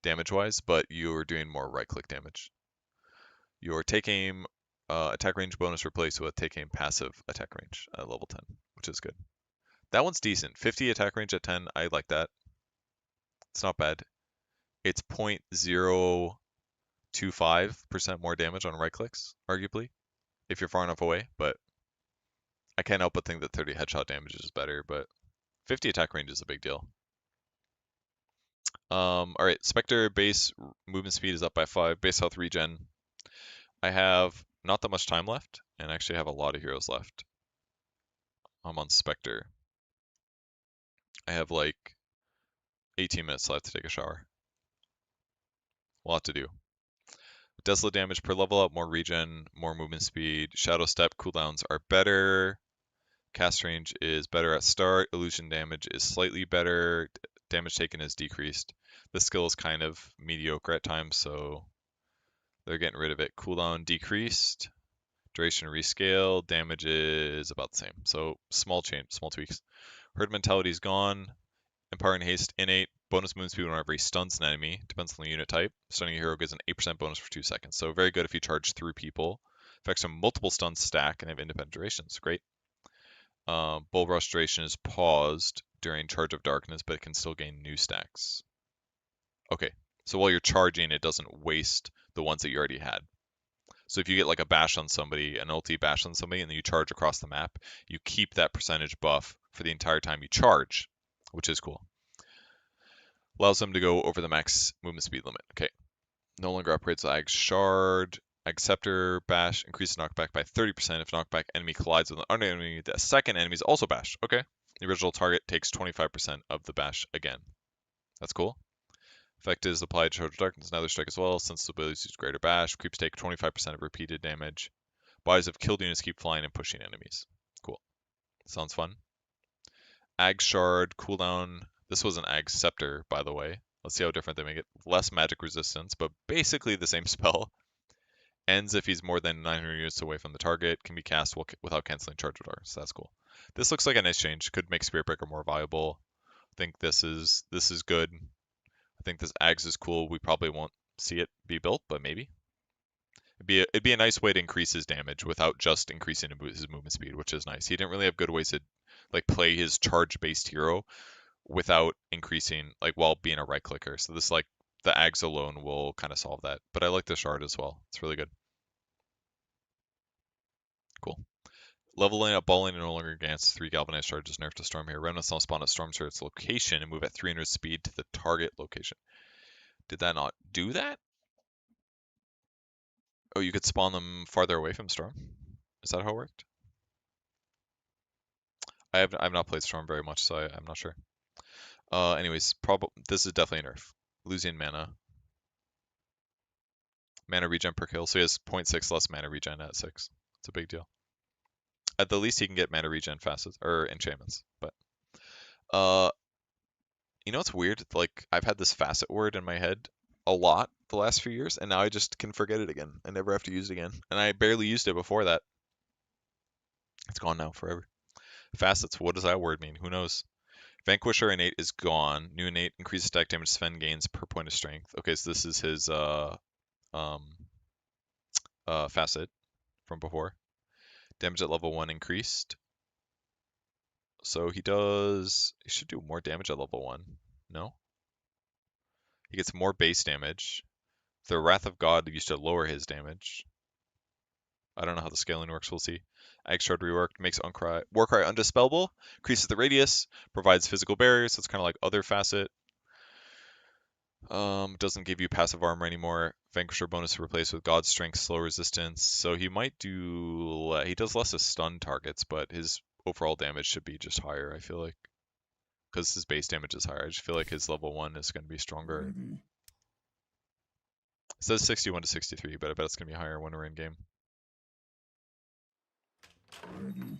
damage-wise, but you're doing more right-click damage. Your take aim attack range bonus replaced with take aim passive attack range at level 10, which is good. That one's decent. 50 attack range at 10, I like that. It's not bad. It's 0.025% more damage on right clicks, arguably, if you're far enough away, but I can't help but think that 30 headshot damage is better, but 50 attack range is a big deal. Alright, Spectre base movement speed is up by 5, base health regen. I have not that much time left, and actually have a lot of heroes left. I'm on Spectre. I have like 18 minutes left to take a shower. A lot to do. Desolate damage per level up, more regen, more movement speed. Shadow step cooldowns are better. Cast range is better at start. Illusion damage is slightly better. Damage taken is decreased. This skill is kind of mediocre at times, so they're getting rid of it. Cooldown decreased. Duration rescale. Damage is about the same. So small change, small tweaks. Herd mentality is gone. Empowering haste innate. Bonus movement speed whenever he stuns an enemy. Depends on the unit type. Stunning a hero gives an 8% bonus for 2 seconds. So very good if you charge through people. Effects from multiple stuns stack and have independent durations. Great. Bull rush duration is paused during charge of darkness, but it can still gain new stacks. Okay, so while you're charging, it doesn't waste the ones that you already had. So if you get like a bash on somebody, an ulti bash on somebody, and then you charge across the map, you keep that percentage buff for the entire time you charge, which is cool. Allows them to go over the max movement speed limit. Okay. No longer upgrades the Ag Shard. Ag Scepter Bash increases knockback by 30% if knockback enemy collides with an other enemy. The second enemy is also bash. Okay. The original target takes 25% of the bash again. That's cool. Effect is applied to Charge of Darkness and other strike as well. Since the abilities use greater bash, creeps take 25% of repeated damage. Bodies of killed units keep flying and pushing enemies. Cool. Sounds fun. Ag Shard cooldown. This was an Ag Scepter, by the way. Let's see how different they make it. Less magic resistance, but basically the same spell. Ends if he's more than 900 units away from the target. Can be cast without canceling Charge of Darkness. So that's cool. This looks like a nice change. Could make Spirit Breaker more viable. I think this is good. I think this Ags is cool. We probably won't see it be built, but maybe. It'd be a nice way to increase his damage without just increasing his movement speed, which is nice. He didn't really have good ways to like play his charge-based hero without increasing, like, while being a right clicker. So this, like, the Ags alone will kind of solve that. But I like the shard as well. It's really good. Cool. Leveling up balling and no longer against 3 galvanized charges nerfed to Storm here. Remnants now spawn at Storm's its location and move at 300 speed to the target location. Did that not do that? Oh, you could spawn them farther away from Storm? Is that how it worked? I've not played Storm very much, so I'm not sure. Anyways, this is definitely a nerf. Losing mana. Mana regen per kill, so he has 0.6 less mana regen at 6. It's a big deal. At the least, he can get mana regen facets or enchantments. But you know what's weird? Like, I've had this facet word in my head a lot the last few years, and now I just can forget it again. I never have to use it again, and I barely used it before that. It's gone now forever. Facets. What does that word mean? Who knows? Vanquisher innate is gone. New innate increases stack damage. Sven gains per point of strength. Okay, so this is his facet from before. Damage at level 1 increased. So he should do more damage at level 1. No? He gets more base damage. The Wrath of God used to lower his damage. I don't know how the scaling works, we'll see. Ag Shard reworked makes Warcry undispellable, increases the radius, provides physical barriers, so it's kind of like other facet. Doesn't give you passive armor anymore. Vanquisher bonus replaced with God's Strength, slow resistance. So he might he does less of stun targets, but his overall damage should be just higher, I feel like. because his base damage is higher. I just feel like his level 1 is going to be stronger. Ready. It says 61 to 63, but I bet it's going to be higher when we're in game. Ready.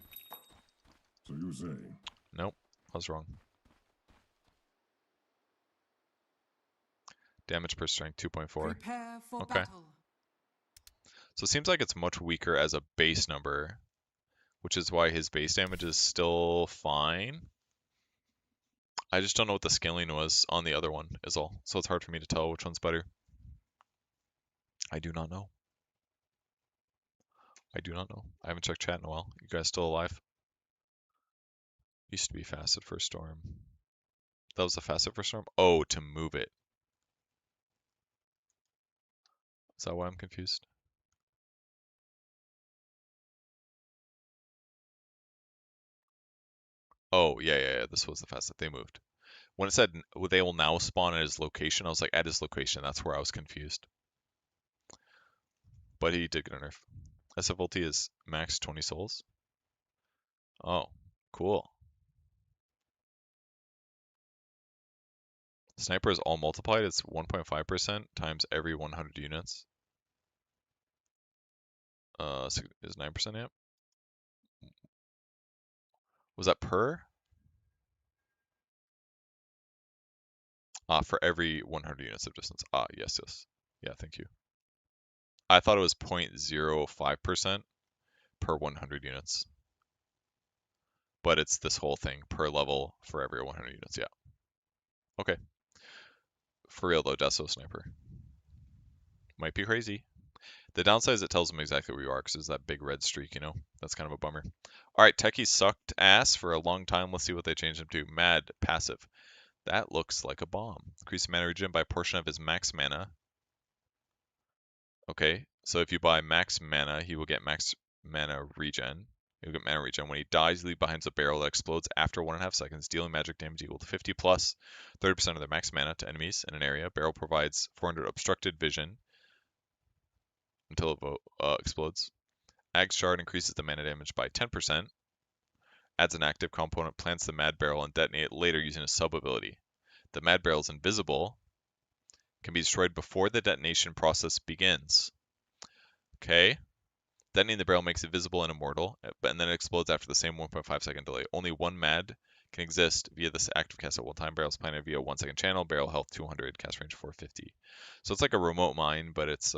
So you're saying? Nope, I was wrong. Damage per strength 2.4. Prepare for Okay. battle. So it seems like it's much weaker as a base number, which is why his base damage is still fine. I just don't know what the scaling was on the other one is all. So it's hard for me to tell which one's better. I do not know. I do not know. I haven't checked chat in a while. You guys still alive? Used to be facet for storm. That was the facet for storm? Oh, to move it. Is that why I'm confused? Oh, yeah. This was the facet. They moved. When it said they will now spawn at his location, I was like, at his location. That's where I was confused. But he did get a nerf. SF ulti is max 20 souls. Oh, cool. Sniper is all multiplied. It's 1.5% times every 100 units. Is 9% amp? Was that per? For every 100 units of distance. Yes. Yeah, thank you. I thought it was 0.05% per 100 units. But it's this whole thing per level for every 100 units. Yeah. Okay. For real though, Deso Sniper. Might be crazy. The downside is it tells them exactly where you are because there's that big red streak, you know? That's kind of a bummer. Alright, Techie sucked ass for a long time. Let's see what they changed him to. Mad, passive. That looks like a bomb. Increase mana regen by a portion of his max mana. Okay, so if you buy max mana, he will get max mana regen. He'll get mana regen. When he dies, he leaves behind a barrel that explodes after 1.5 seconds, dealing magic damage equal to 50 plus 30% of their max mana to enemies in an area. Barrel provides 400 obstructed vision until it explodes. Ag Shard increases the mana damage by 10. Adds an active component, plants the Mad Barrel, and detonate it later using a sub-ability. The Mad Barrel is invisible, can be destroyed before the detonation process begins. Okay. Detonating the barrel makes it visible and immortal, and then it explodes after the same 1.5 second delay. Only one Mad can exist via this active cast at one time. Barrel's planted via 1 second channel. Barrel health 200, cast range 450. So it's like a remote mine, but it's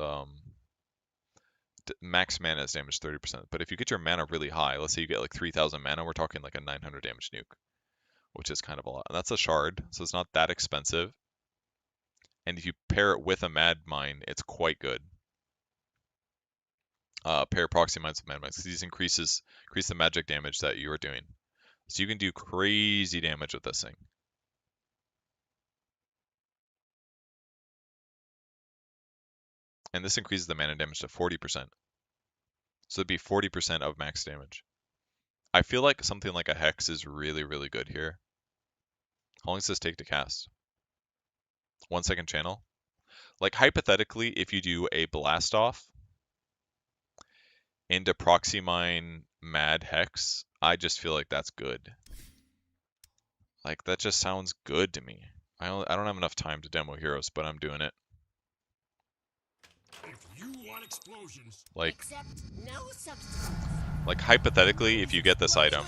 max mana is damage 30%. But if you get your mana really high, let's say you get like 3,000 mana, we're talking like a 900 damage nuke, which is kind of a lot. And that's a shard, so it's not that expensive. And if you pair it with a Mad Mine, it's quite good. Pair Proxy Mines with Mad Mines, because these increase the magic damage that you are doing. So you can do crazy damage with this thing. And this increases the mana damage to 40%. So it'd be 40% of max damage. I feel like something like a Hex is really, really good here. How long does this take to cast? 1 second channel? Like hypothetically, if you do a Blast Off into Proxy Mine Mad Hex, I just feel like that's good. Like that just sounds good to me. I don't have enough time to demo heroes, but I'm doing it. If you want explosions, Like No substance. Like hypothetically, if you get this item,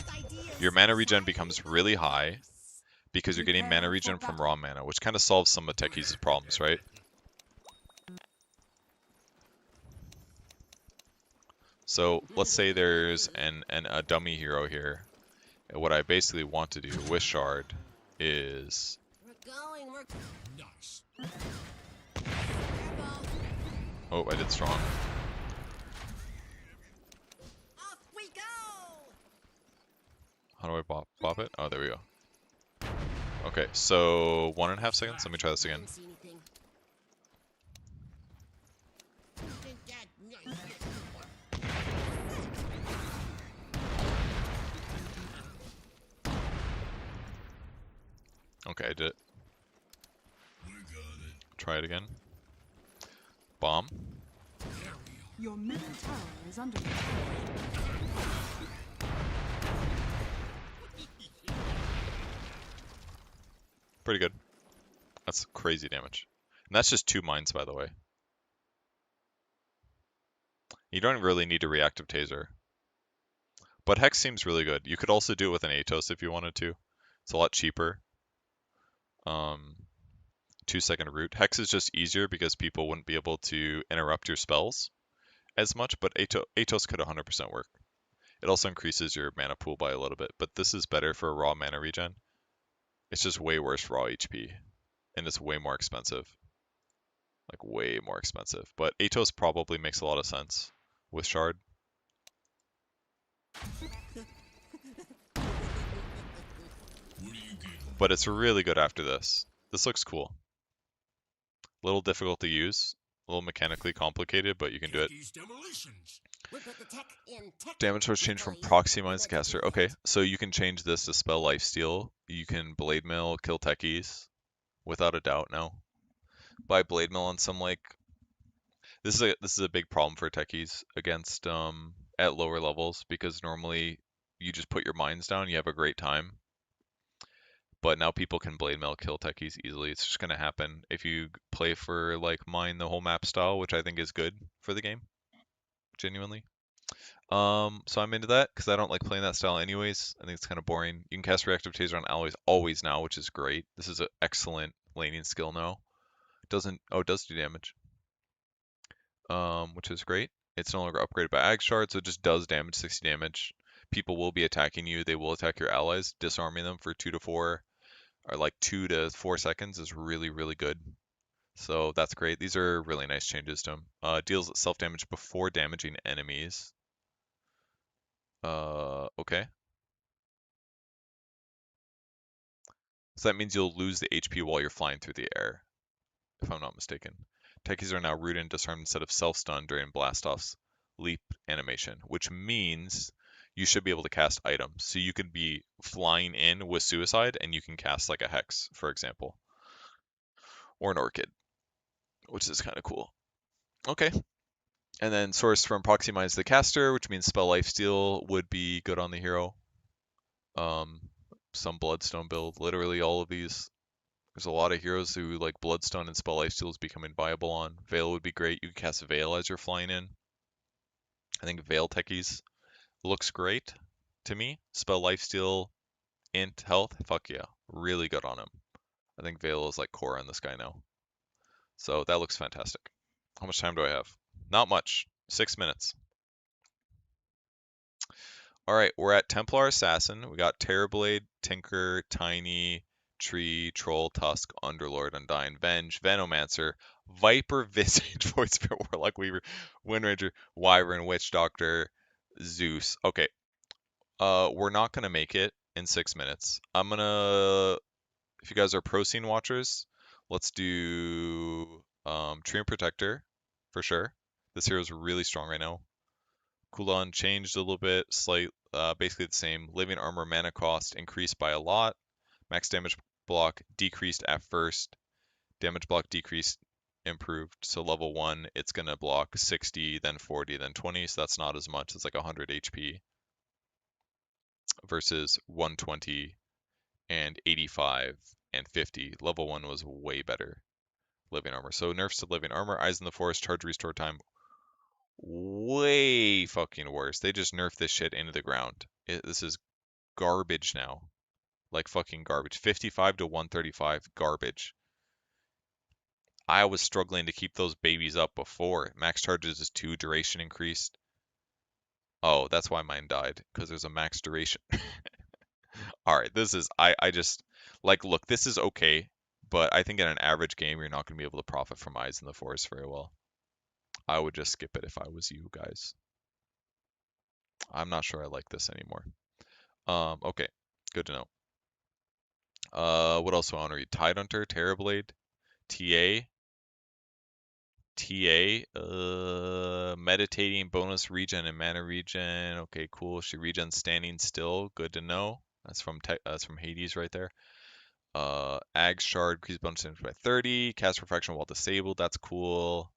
your mana regen becomes really high because you're getting mana regen from raw mana, which kind of solves some of Techie's problems, right? So let's say there's a dummy hero here. And what I basically want to do with Shard is nice. oh, I did strong. Off we go. How do I bop it? Oh, there we go. Okay, so 1.5 seconds. Let me try this again. Okay, I did it. Try it again. Bomb. Your middle tower is under attack. Pretty good. That's crazy damage. And that's just 2 mines, by the way. You don't really need a reactive taser. But Hex seems really good. You could also do it with an Atos if you wanted to. It's a lot cheaper. 2-second root. Hex is just easier because people wouldn't be able to interrupt your spells as much, but Atos could 100% work. It also increases your mana pool by a little bit, but this is better for raw mana regen. It's just way worse raw HP, and it's way more expensive. Like, way more expensive. But Atos probably makes a lot of sense with Shard. But it's really good after this. This looks cool. A little difficult to use, a little mechanically complicated, but you can do it. Damage was changed from proxy mines to caster. Okay, so you can change this to spell lifesteal. You can blade mail, kill techies, without a doubt now. Buy blade mail on some like this is a big problem for techies against at lower levels because normally you just put your mines down, you have a great time. But now people can blade mail kill techies easily. It's just gonna happen if you play for like mine the whole map style, which I think is good for the game, genuinely. So I'm into that because I don't like playing that style anyways. I think it's kind of boring. You can cast reactive taser on alloys always now, which is great. This is an excellent laning skill now. It does do damage. Which is great. It's no longer upgraded by Ag Shard, so it just does damage, 60 damage. People will be attacking you. They will attack your allies. Disarming them for 2 to 4 or like 2 to 4 seconds is really, really good. So that's great. These are really nice changes to him. Deals self-damage before damaging enemies. Okay. So that means you'll lose the HP while you're flying through the air, if I'm not mistaken. Techies are now rooted and disarmed instead of self-stun during Blastoff's leap animation, which means you should be able to cast items. So you could be flying in with Suicide and you can cast like a Hex, for example, or an Orchid, which is kind of cool. Okay. And then source from Proximize the Caster, which means Spell Lifesteal would be good on the hero. Some Bloodstone build, literally all of these. There's a lot of heroes who like Bloodstone and Spell Lifesteal is becoming viable on. Veil would be great. You can cast Veil as you're flying in. I think Veil techies looks great to me. Spell Lifesteal, Int, Health, fuck yeah. Really good on him. I think Veil is like core on this guy now. So that looks fantastic. How much time do I have? Not much. 6 minutes. Alright, we're at Templar Assassin. We got Terrorblade, Tinker, Tiny, Tree, Troll, Tusk, Underlord, Undying, Venge, Venomancer, Viper, Visage, Void Spirit, Warlock, Weaver, Windranger, Wyvern, Witch Doctor, Zeus. Okay, we're not gonna make it in 6 minutes. If you guys are pro scene watchers, let's do Tree and Protector for sure. This hero is really strong right now. Cooldown changed a little bit, basically the same. Living armor mana cost increased by a lot. Max damage block decreased at first. Damage block decreased, improved. So level 1, it's going to block 60, then 40, then 20. So that's not as much. It's like 100 HP versus 120 and 85 and 50. Level 1 was way better. Living armor. So nerfs to living armor. Eyes in the Forest, charge restore time. Way fucking worse. They just nerfed this shit into the ground. This is garbage now. Like fucking garbage. 55 to 135, garbage. I was struggling to keep those babies up before. Max charges is 2, duration increased. Oh, that's why mine died, because there's a max duration. Alright, I just, like, look, this is okay, but I think in an average game, you're not going to be able to profit from Eyes in the Forest very well. I would just skip it if I was you guys. I'm not sure I like this anymore. Okay, good to know. What else do I want to read? Tidehunter, Terrorblade, Meditating, bonus regen and mana regen. Okay, cool. She regens standing still. Good to know. That's from Hades right there. Ag Shard, increase bonus damage by 30. Cast Refraction while disabled. That's cool.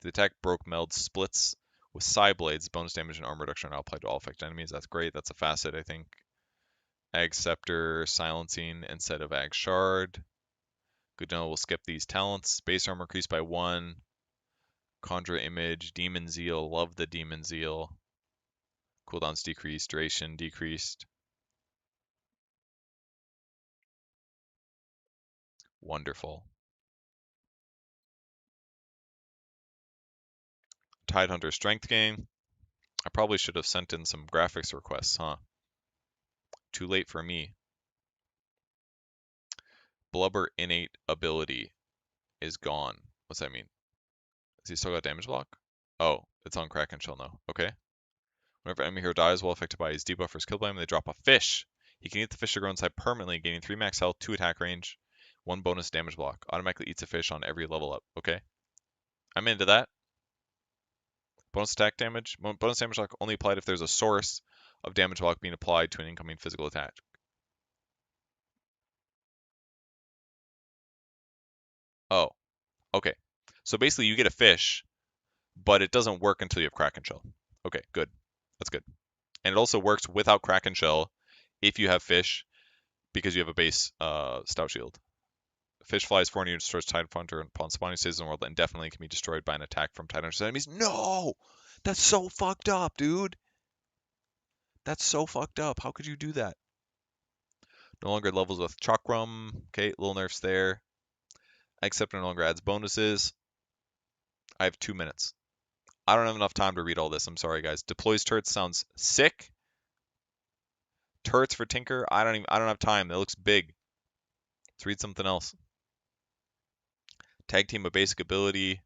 The attack broke meld splits with Psy Blades. Bonus damage and armor reduction are now applied to all affected enemies. That's great. That's a facet, I think. Ag Scepter silencing instead of Ag Shard. Good to know. We'll skip these talents. Base armor increased by 1. Conjure Image, Demon Zeal. Love the Demon Zeal. Cooldowns decreased. Duration decreased. Wonderful. Tidehunter strength gain. I probably should have sent in some graphics requests, huh? Too late for me. Blubber innate ability is gone. What's that mean? Has he still got damage block? Oh, it's on Kraken Shell now. Okay. Whenever enemy hero dies while affected by his debuff or skill blame, they drop a fish. He can eat the fish to grow inside permanently, gaining 3 max health, 2 attack range, 1 bonus damage block. Automatically eats a fish on every level up. Okay. I'm into that. Bonus attack damage. Bonus damage block only applied if there's a source of damage block being applied to an incoming physical attack. Oh, okay. So basically you get a fish, but it doesn't work until you have Kraken Shell. Okay, good. That's good. And it also works without Kraken Shell if you have fish because you have a base Stout Shield. Fish flies 4 units, destroys Tidehunter upon spawning, stays in the world indefinitely, can be destroyed by an attack from Tidehunter's enemies. No! That's so fucked up, dude! That's so fucked up. How could you do that? No longer levels with Chakram. Okay, little nerfs there. Except no longer adds bonuses. I have 2 minutes. I don't have enough time to read all this. I'm sorry, guys. Deploys turrets sounds sick. Turrets for Tinker. I don't have time. That looks big. Let's read something else. Tag team a basic ability.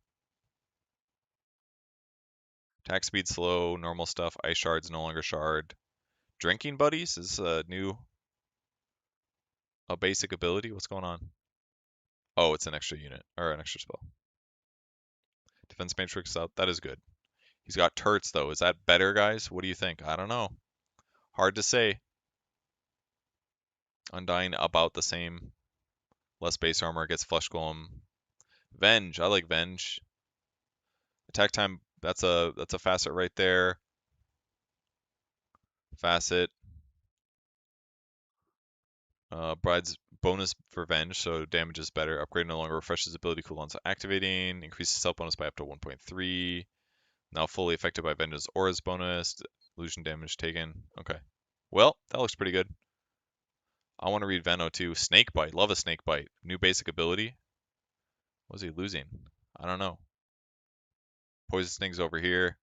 Attack speed slow. Normal stuff. Ice shards no longer shard. Drinking buddies is a basic ability. What's going on? Oh, it's an extra unit or an extra spell. Defense matrix out. That is good. He's got turrets though. Is that better, guys? What do you think? I don't know. Hard to say. Undying about the same. Less base armor, gets flesh golem. Venge, I like Venge. Attack time, that's a facet right there. Facet. Bride's bonus for Venge, so damage is better. Upgrade no longer refreshes ability cooldowns activating. Increases self bonus by up to 1.3. Now fully affected by Venge's aura's bonus. Illusion damage taken. Okay. Well, that looks pretty good. I want to read Veno too. Snake Bite. Love a Snake Bite. New basic ability. What was he losing? I don't know. Poison Sting's over here.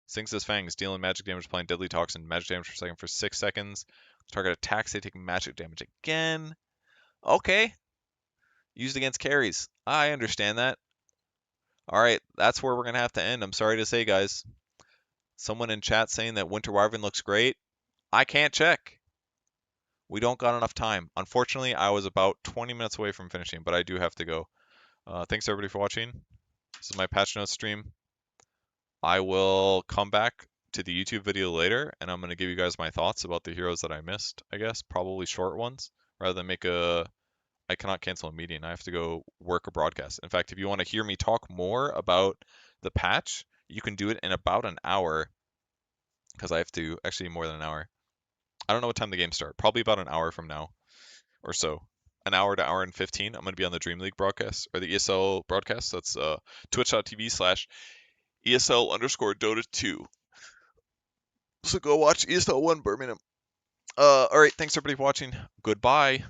Sinks his fangs, dealing magic damage, applying deadly toxin, magic damage per second for 6 seconds. Target attacks, they take magic damage again. Okay. Used against carries. I understand that. Alright, that's where we're going to have to end. I'm sorry to say, guys. Someone in chat saying that Winter Wyvern looks great. I can't check. We don't got enough time. Unfortunately, I was about 20 minutes away from finishing, but I do have to go. Thanks everybody for watching. This is my patch notes stream. I will come back to the YouTube video later, and I'm going to give you guys my thoughts about the heroes that I missed, I guess. Probably short ones, rather than make I cannot cancel a meeting. I have to go work a broadcast. In fact, if you want to hear me talk more about the patch, you can do it in about an hour, because I have to, actually more than an hour. I don't know what time the games start. Probably about an hour from now or so. An hour to hour and 15. I'm going to be on the Dream League broadcast, or the ESL broadcast. That's twitch.tv/ESL_Dota2. So go watch ESL 1 Birmingham. Alright, thanks everybody for watching. Goodbye.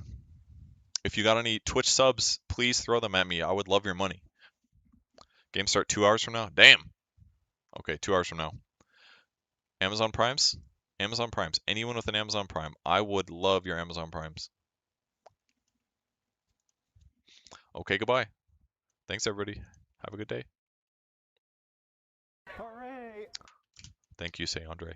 If you got any Twitch subs, please throw them at me. I would love your money. Games start 2 hours from now? Damn. Okay, 2 hours from now. Amazon Primes? Amazon Primes. Anyone with an Amazon Prime, I would love your Amazon Primes. Okay, goodbye. Thanks everybody. Have a good day. Hooray! Thank you, say Andre.